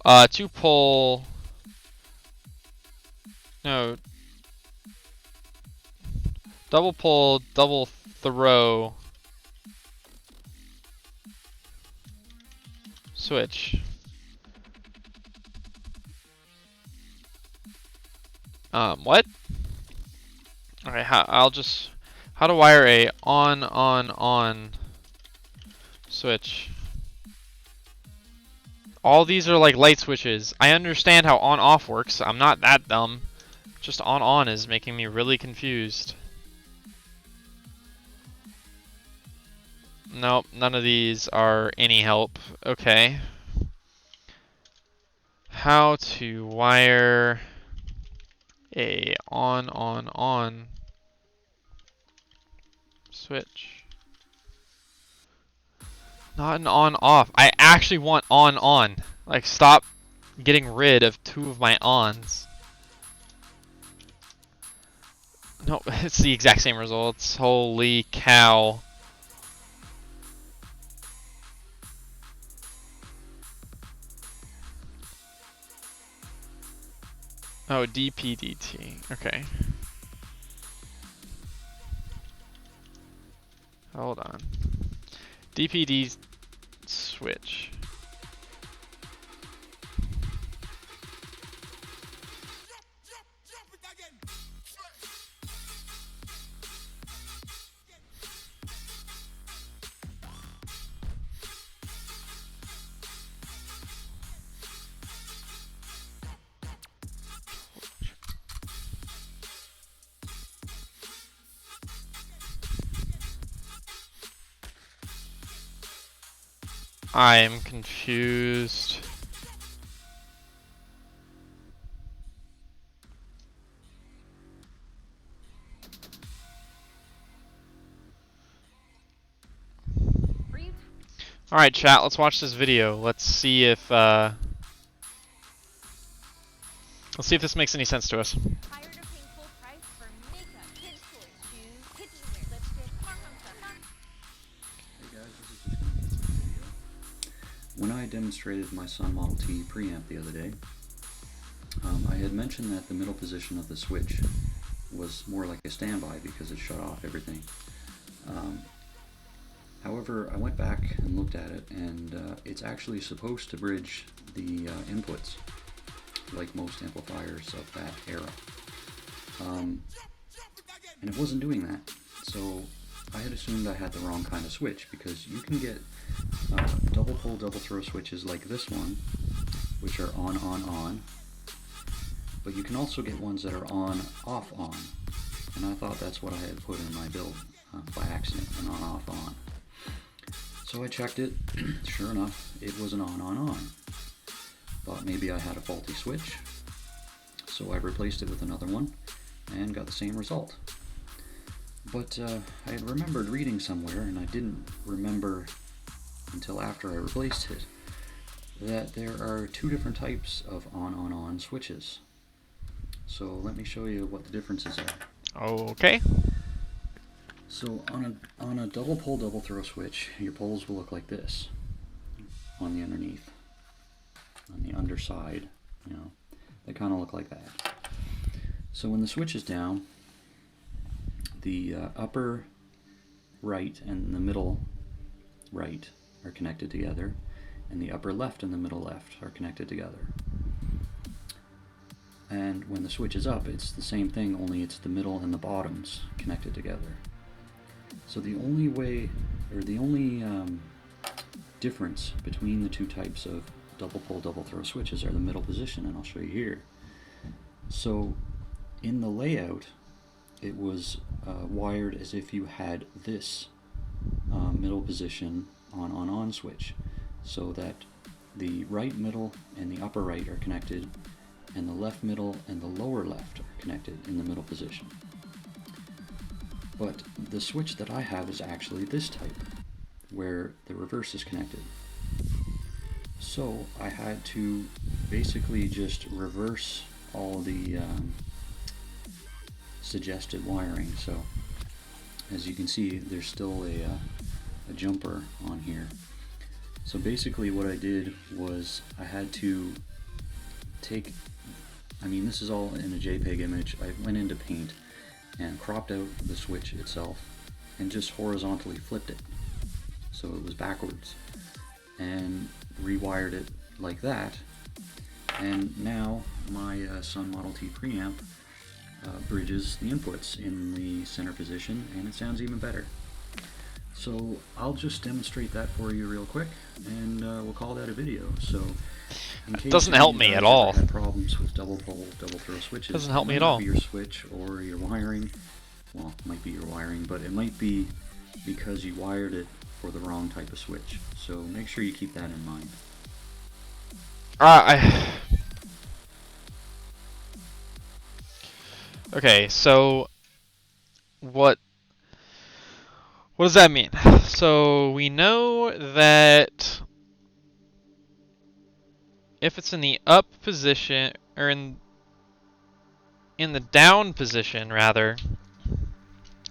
2-pole... No. Double pull, double throw switch. What? Okay, how to wire a on switch. All these are like light switches. I understand how on-off works. I'm not that dumb. Just on is making me really confused. Nope, none of these are any help. Okay. How to wire a on switch. Not an on-off. I actually want on. Like, stop getting rid of 2 of my ons. No, it's the exact same results. Holy cow. Oh, DPDT. Okay. Hold on. DPD switch. I am confused. Alright, chat, let's watch this video. Let's see if this makes any sense to us. Tired of paying full price for makeup, kids' toys, shoes, kitchenware, lipstick, smartphone stuff? Hey guys, this is just going to be a video. When I demonstrated my Sun Model T preamp the other day, I had mentioned that the middle position of the switch was more like a standby because it shut off everything. However, I went back and looked at it, and it's actually supposed to bridge the inputs, like most amplifiers of that era. And it wasn't doing that, so I had assumed I had the wrong kind of switch, because you can get double pole, double throw switches like this one, which are on, on, but you can also get ones that are on, off, on, and I thought that's what I had put in my build by accident, an on, off, on. So I checked it, sure enough, it was an on, on. Thought maybe I had a faulty switch, so I replaced it with another one, and got the same result. But I had remembered reading somewhere, and I didn't remember until after I replaced it, that there are two different types of on switches. So let me show you what the differences are. Okay. So on a double pole, double throw switch, your poles will look like this on the underneath, on the underside, you know, they kind of look like that. So when the switch is down, the upper right and the middle right are connected together, and the upper left and the middle left are connected together. And when the switch is up, it's the same thing, only it's the middle and the bottoms connected together. So the only way, or the only difference between the two types of double pole, double throw switches are the middle position, and I'll show you here. So in the layout, it was wired as if you had this middle position on switch, so that the right middle and the upper right are connected, and the left middle and the lower left are connected in the middle position. But the switch that I have is actually this type, where the reverse is connected. So I had to basically just reverse all the suggested wiring. So as you can see, there's still a jumper on here. So basically what I did was I had to take, I mean this is all in a JPEG image, I went into Paint and cropped out the switch itself and just horizontally flipped it so it was backwards, and rewired it like that, and now my Sun Model T preamp bridges the inputs in the center position, and it sounds even better. So I'll just demonstrate that for you real quick, and we'll call that a video. So in case Doesn't help me at all. Had problems with double pole, double throw switches. Doesn't help me it at might not all. be your switch or your wiring. Well, it might be your wiring, but it might be because you wired it for the wrong type of switch. So make sure you keep that in mind. Okay, so what does that mean? So we know that if it's in the up position, or in the down position rather,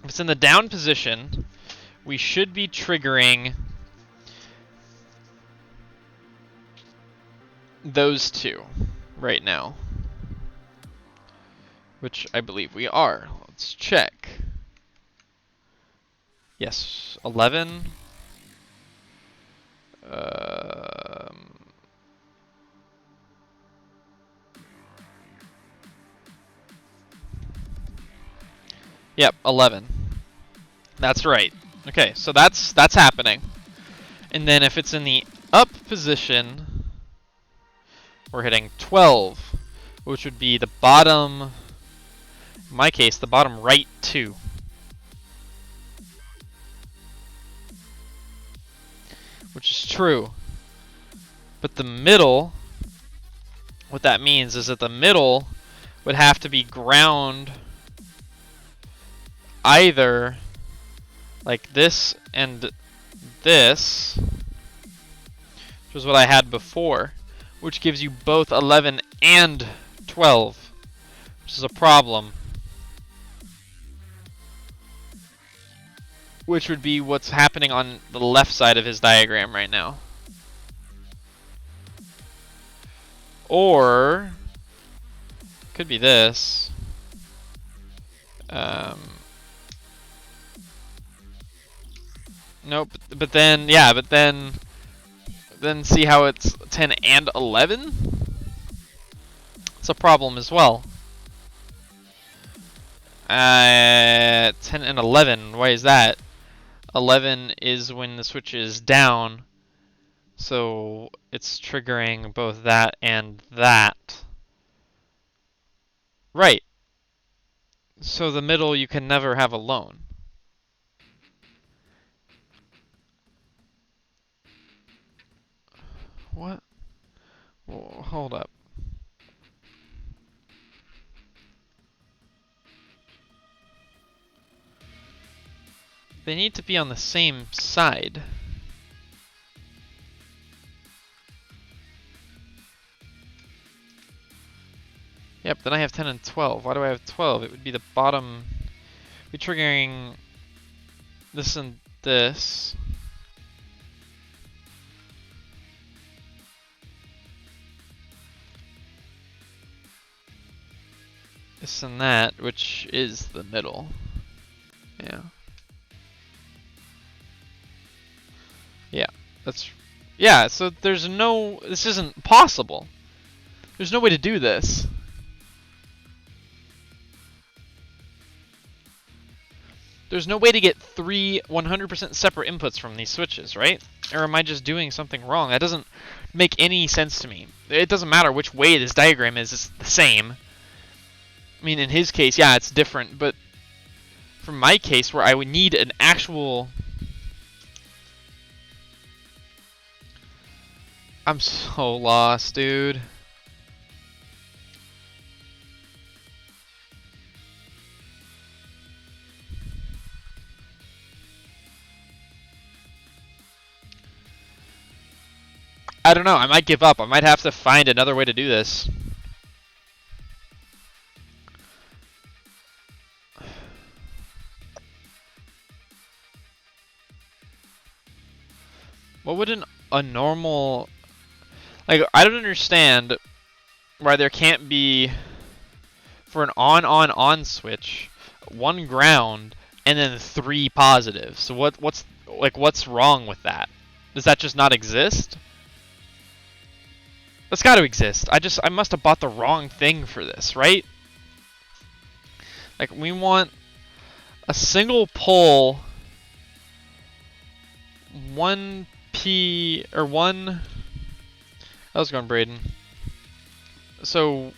if it's in the down position, we should be triggering those two right now, which I believe we are. Let's check. Yes, 11. Yep, 11. That's right. Okay, so that's happening. And then if it's in the up position, we're hitting 12, which would be the bottom, in my case, the bottom right 2. Which is true. But the middle, what that means is that the middle would have to be ground either like this and this, which is what I had before, which gives you both 11 and 12, which is a problem. Which would be what's happening on the left side of his diagram right now. Or could be this. Nope, but then, yeah, but then see how it's 10 and 11? It's a problem as well. 10 and 11, why is that? 11 is when the switch is down, so it's triggering both that and that. Right. So the middle you can never have alone. What? Whoa, hold up. They need to be on the same side. Yep, then I have 10 and 12. Why do I have 12? It would be the bottom. Be triggering this and this. This and that, which is the middle. Yeah. Yeah, that's... Yeah, so there's no... This isn't possible. There's no way to do this. There's no way to get 3 100% separate inputs from these switches, right? Or am I just doing something wrong? That doesn't make any sense to me. It doesn't matter which way this diagram is, it's the same. I mean, in his case, yeah, it's different, but for my case, where I would need an actual... I'm so lost, dude. I don't know, I might give up. I might have to find another way to do this. What would a normal... Like, I don't understand why there can't be, for an on switch, 1 ground and then 3 positives. So what's wrong with that? Does that just not exist? That's got to exist. I must have bought the wrong thing for this, right? Like, we want a single pole 1P or 1... How's it going, Braden? So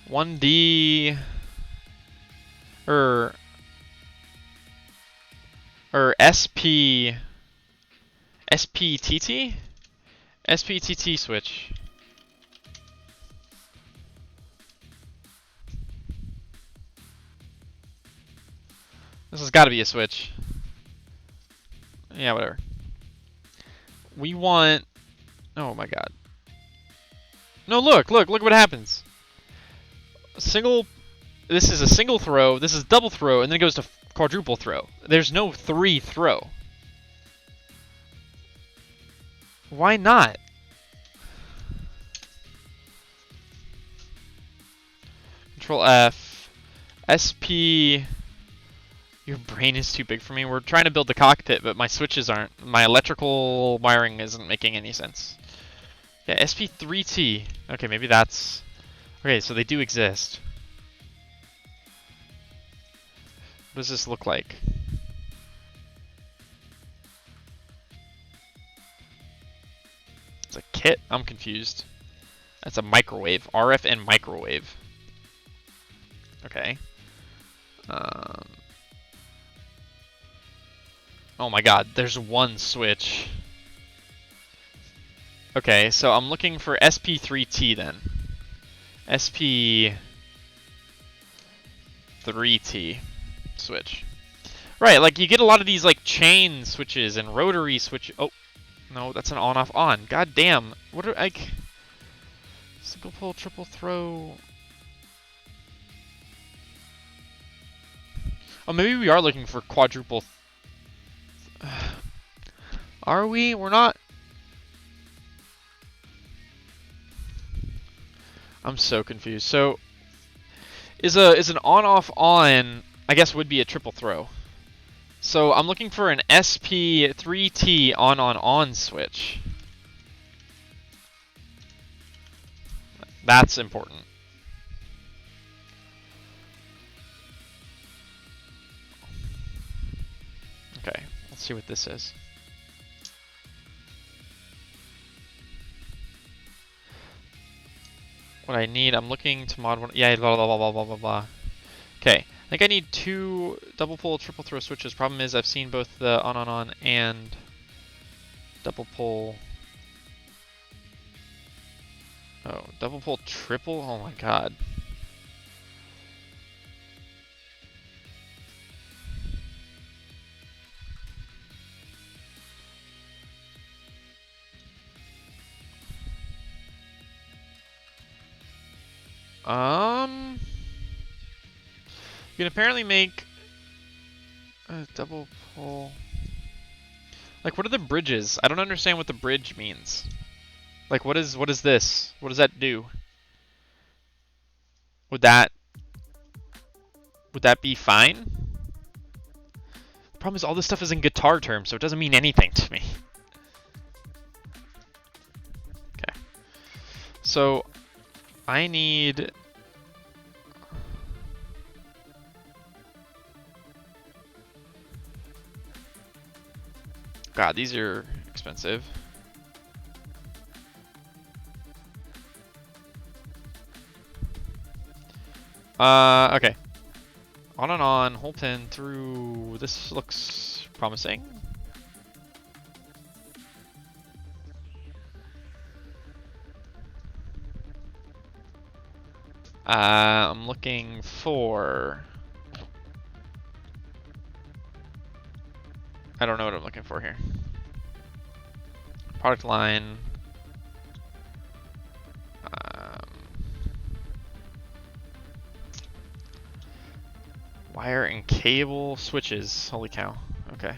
1D or SPTT? SPTT switch. This has got to be a switch. Yeah, whatever. We want... Oh my god. No, look what happens. This is a single throw, this is double throw, and then it goes to quadruple throw. There's no 3 throw. Why not? Control F. SP... Your brain is too big for me. We're trying to build the cockpit, but my switches aren't. My electrical wiring isn't making any sense. Yeah, SP3T. Okay, maybe that's... Okay, so they do exist. What does this look like? It's a kit? I'm confused. That's a microwave. RF and microwave. Okay. Oh my god, there's one switch. Okay, so I'm looking for SP3T then. SP3T switch. Right, like you get a lot of these like chain switches and rotary switch. Oh, no, that's an on-off on. God damn. What are like single pull, triple throw? Oh, maybe we are looking for quadruple. Are we? We're not. I'm so confused. So, is an on-off on? I guess would be a triple throw. So I'm looking for an SP3T on switch. That's important. Okay, let's see what this is. What I need, I'm looking to mod one. Yeah, blah, blah, blah, blah, blah, blah, blah. Okay, I think I need 2 double pull, triple throw switches. Problem is I've seen both the on and double pull. Oh, double pull, triple? Oh my god. You can apparently make a double pull. Like, what are the bridges? I don't understand what the bridge means. Like, what is this? What does that do? Would that be fine? The problem is all this stuff is in guitar terms, so it doesn't mean anything to me. Okay. So, I need... God, these are expensive. Okay. On and on, whole pin through. This looks promising. I'm looking for... I don't know what I'm looking for here. Product line. Wire and cable switches. Holy cow. Okay.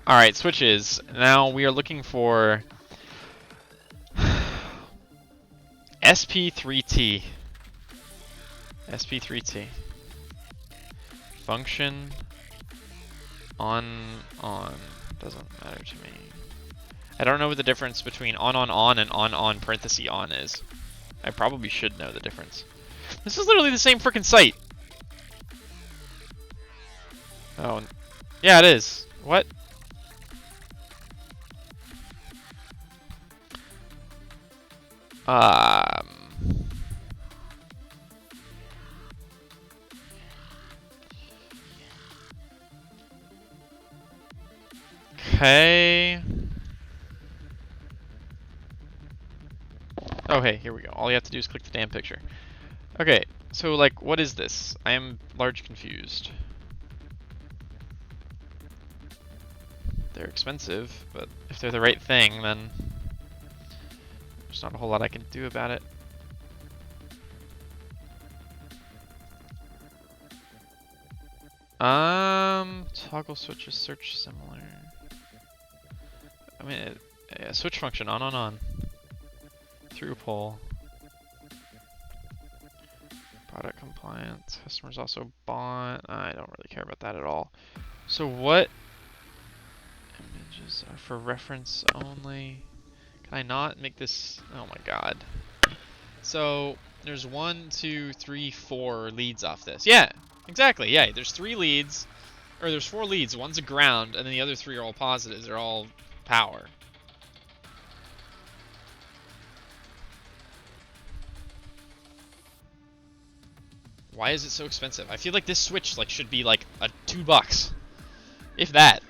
Alright, switches. Now we are looking for SP3T. SP3T. Function on. Doesn't matter to me. I don't know what the difference between on and on parenthesis on is. I probably should know the difference. This is literally the same freaking site. Oh, yeah, it is. What? Okay. Oh, hey, here we go. All you have to do is click the damn picture. Okay, so, like, what is this? I am large confused. They're expensive, but if they're the right thing, then there's not a whole lot I can do about it. Toggle switches, search similar. I mean, switch function, on. Through pull. Product client. Customers also bought. I don't really care about that at all. So what images are for reference only? Can I not make this? Oh my god. So there's 1, 2, 3, 4 leads off this. Yeah, exactly. Yeah, there's 3 leads, or there's 4 leads. One's a ground, and then the other 3 are all positives. They're all power. Why is it so expensive? I feel like this Switch like should be like a $2, if that.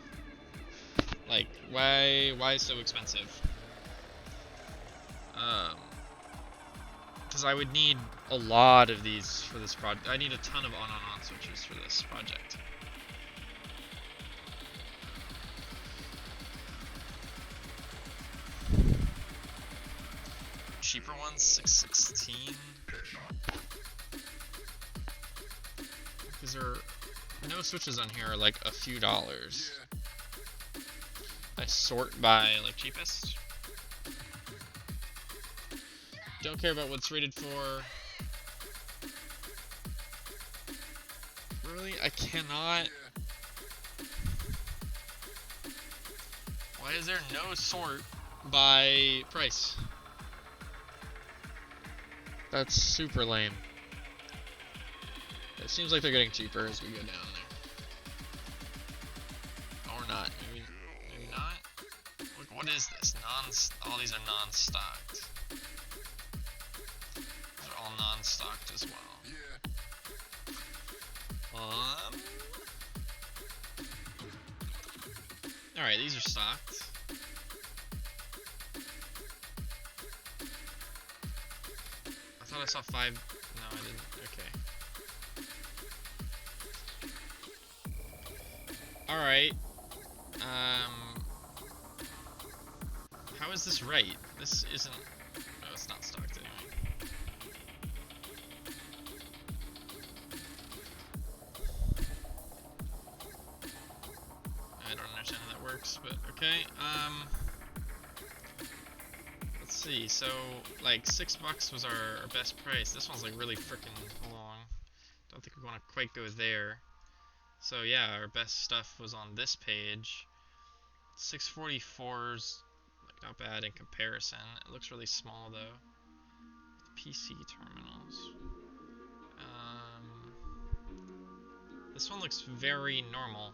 Like, why so expensive? Because I would need a lot of these for this project. I need a ton of on switches for this project. Cheaper ones, 616. Because there are no switches on here are like a few dollars. I sort by like cheapest. Don't care about what's rated for. Really? I cannot. Why is there no sort by price? That's super lame. It seems like they're getting cheaper as we go down there. Or not. Maybe not. Look, what is this? All these are non-stocked. They're all non-stocked as well. Alright, these are stocked. I thought I saw 5. No, I didn't. Okay. Alright. How is this right? This isn't... Oh, it's not stocked anyway. I don't understand how that works, but okay. Let's see. So, like, $6 was our best price. This one's like really freaking long. Don't think we want to quite go there. So yeah, our best stuff was on this page. 644's like not bad in comparison. It looks really small though. PC terminals. This one looks very normal.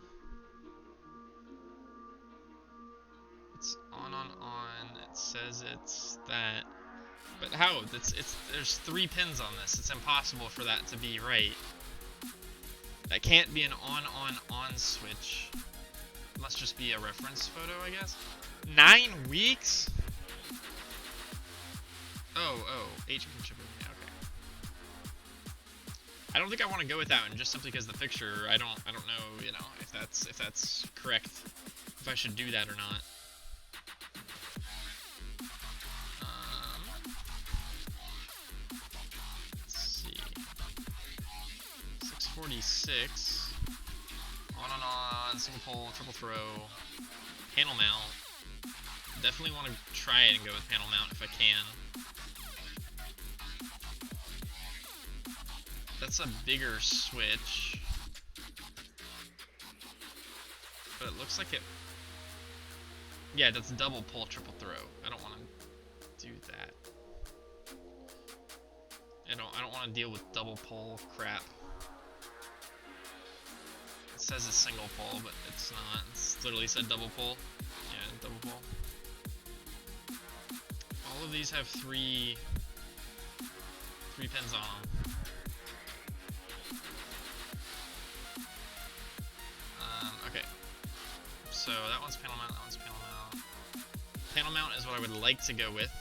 It's on. It says it's that. But how? There's 3 pins on this. It's impossible for that to be right. That can't be an on switch. It must just be a reference photo, I guess. 9 weeks? Oh, HP chip. Okay. I don't think I want to go with that one just simply because the picture. I don't know, you know, if that's correct. If I should do that or not. Let's see. 646. On, single pole, triple throw, panel mount. Definitely want to try it and go with panel mount if I can. That's a bigger switch. But it looks like it... Yeah, that's double pull, triple throw. I don't want to do that. I don't want to deal with double pull crap. It says it's single pull, but it's not. It's literally said double pull. Yeah, double pull. All of these have three pins on them. Okay. So that one's panel mount, that one's panel mount. Panel mount is what I would like to go with.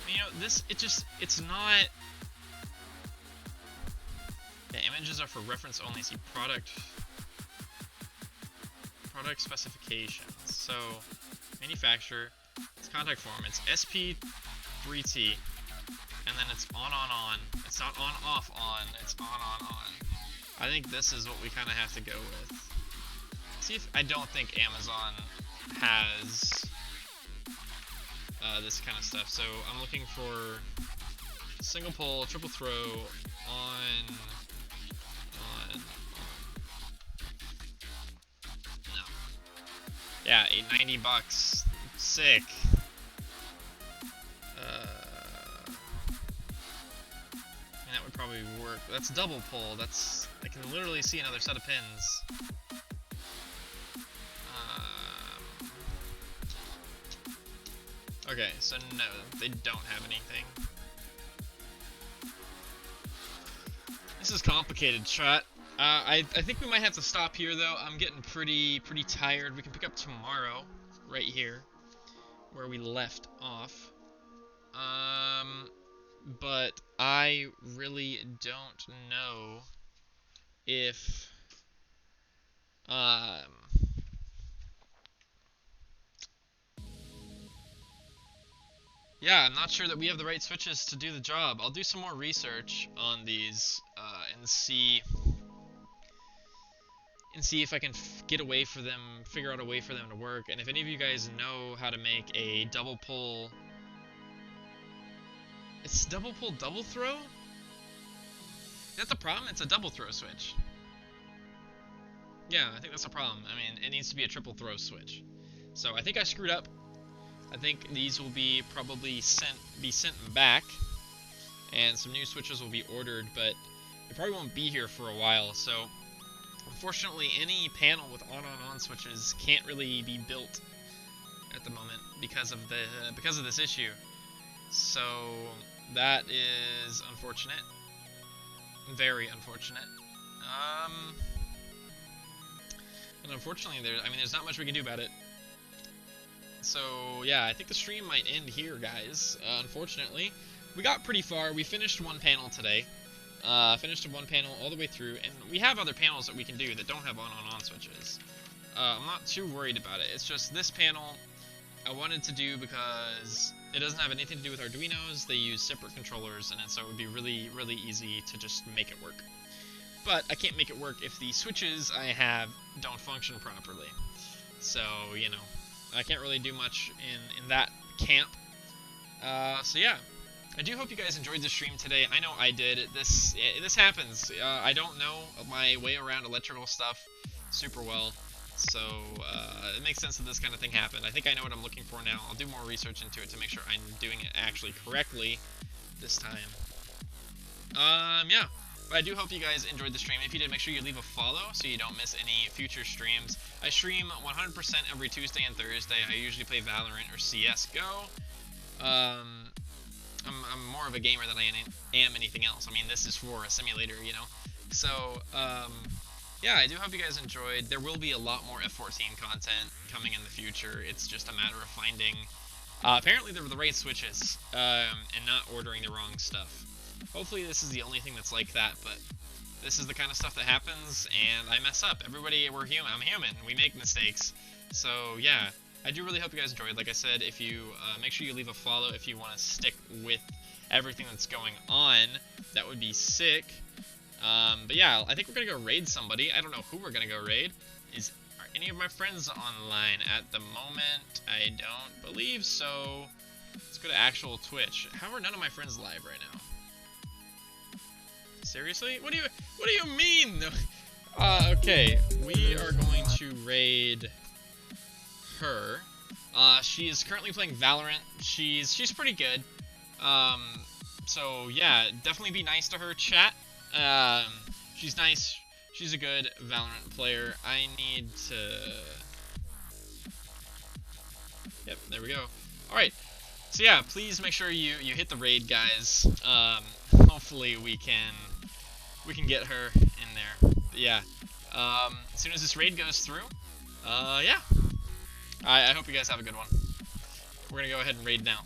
You know, it's not... Yeah, images are for reference only. See product specifications. So, manufacturer, it's contact form. It's SP3T, and then it's on. It's not on, off, on. It's on. I think this is what we kind of have to go with. See if I don't think Amazon has this kind of stuff. So I'm looking for single pull, triple throw, on. No. Yeah, $90. Sick. And that would probably work. That's double pull. That's, I can literally see another set of pins. Okay, so no, they don't have anything. This is complicated, chat. I think we might have to stop here though. I'm getting pretty tired. We can pick up tomorrow, right here, where we left off. But I really don't know if yeah, I'm not sure that we have the right switches to do the job. I'll do some more research on these and see if I can get a way for them, figure out a way for them to work. And if any of you guys know how to make a double pull, it's double pull, double throw? That's the problem. It's a double throw switch. Yeah, I think that's a problem. I mean, it needs to be a triple throw switch. So I think I screwed up. I think these will be probably sent back, and some new switches will be ordered, but they probably won't be here for a while. So unfortunately, any panel with on switches can't really be built at the moment because of this issue. So that is unfortunate, very unfortunate. And unfortunately, there's not much we can do about it. So yeah, I think the stream might end here, guys. Unfortunately, we got pretty far. We finished one panel today. Finished one panel all the way through, and we have other panels that we can do that don't have on switches. I'm not too worried about it. It's just this panel I wanted to do because it doesn't have anything to do with Arduinos. They use separate controllers, and so it would be really easy to just make it work. But I can't make it work if the switches I have don't function properly. So, you know, I can't really do much in that camp. So yeah, I do hope you guys enjoyed the stream today. I know I did. This happens. I don't know my way around electrical stuff super well, so it makes sense that this kind of thing happened. I think I know what I'm looking for now. I'll do more research into it to make sure I'm doing it actually correctly this time. Yeah. But I do hope you guys enjoyed the stream. If you did, make sure you leave a follow so you don't miss any future streams. I stream 100% every Tuesday and Thursday. I usually play Valorant or CSGO. I'm more of a gamer than I am anything else. I mean, this is for a simulator, you know? So, yeah, I do hope you guys enjoyed. There will be a lot more F-14 content coming in the future. It's just a matter of finding, apparently the right switches, and not ordering the wrong stuff. Hopefully this is the only thing that's like that, but this is the kind of stuff that happens, and I mess up. Everybody, we're human. I'm human. We make mistakes. So, yeah, I do really hope you guys enjoyed. Like I said, if you make sure you leave a follow if you want to stick with everything that's going on. That would be sick. But yeah, I think we're going to go raid somebody. I don't know who we're going to go raid. Are any of my friends online at the moment? I don't believe so. Let's go to actual Twitch. How are none of my friends live right now? Seriously? What do you mean? Okay, we are going to raid her. She is currently playing Valorant. She's pretty good. So yeah, definitely be nice to her, chat. She's nice. She's a good Valorant player. I need to... Yep, there we go. Alright. So yeah, please make sure you hit the raid, guys. Hopefully we can get her in there. But yeah, as soon as this raid goes through, yeah. I hope you guys have a good one. We're gonna go ahead and raid now.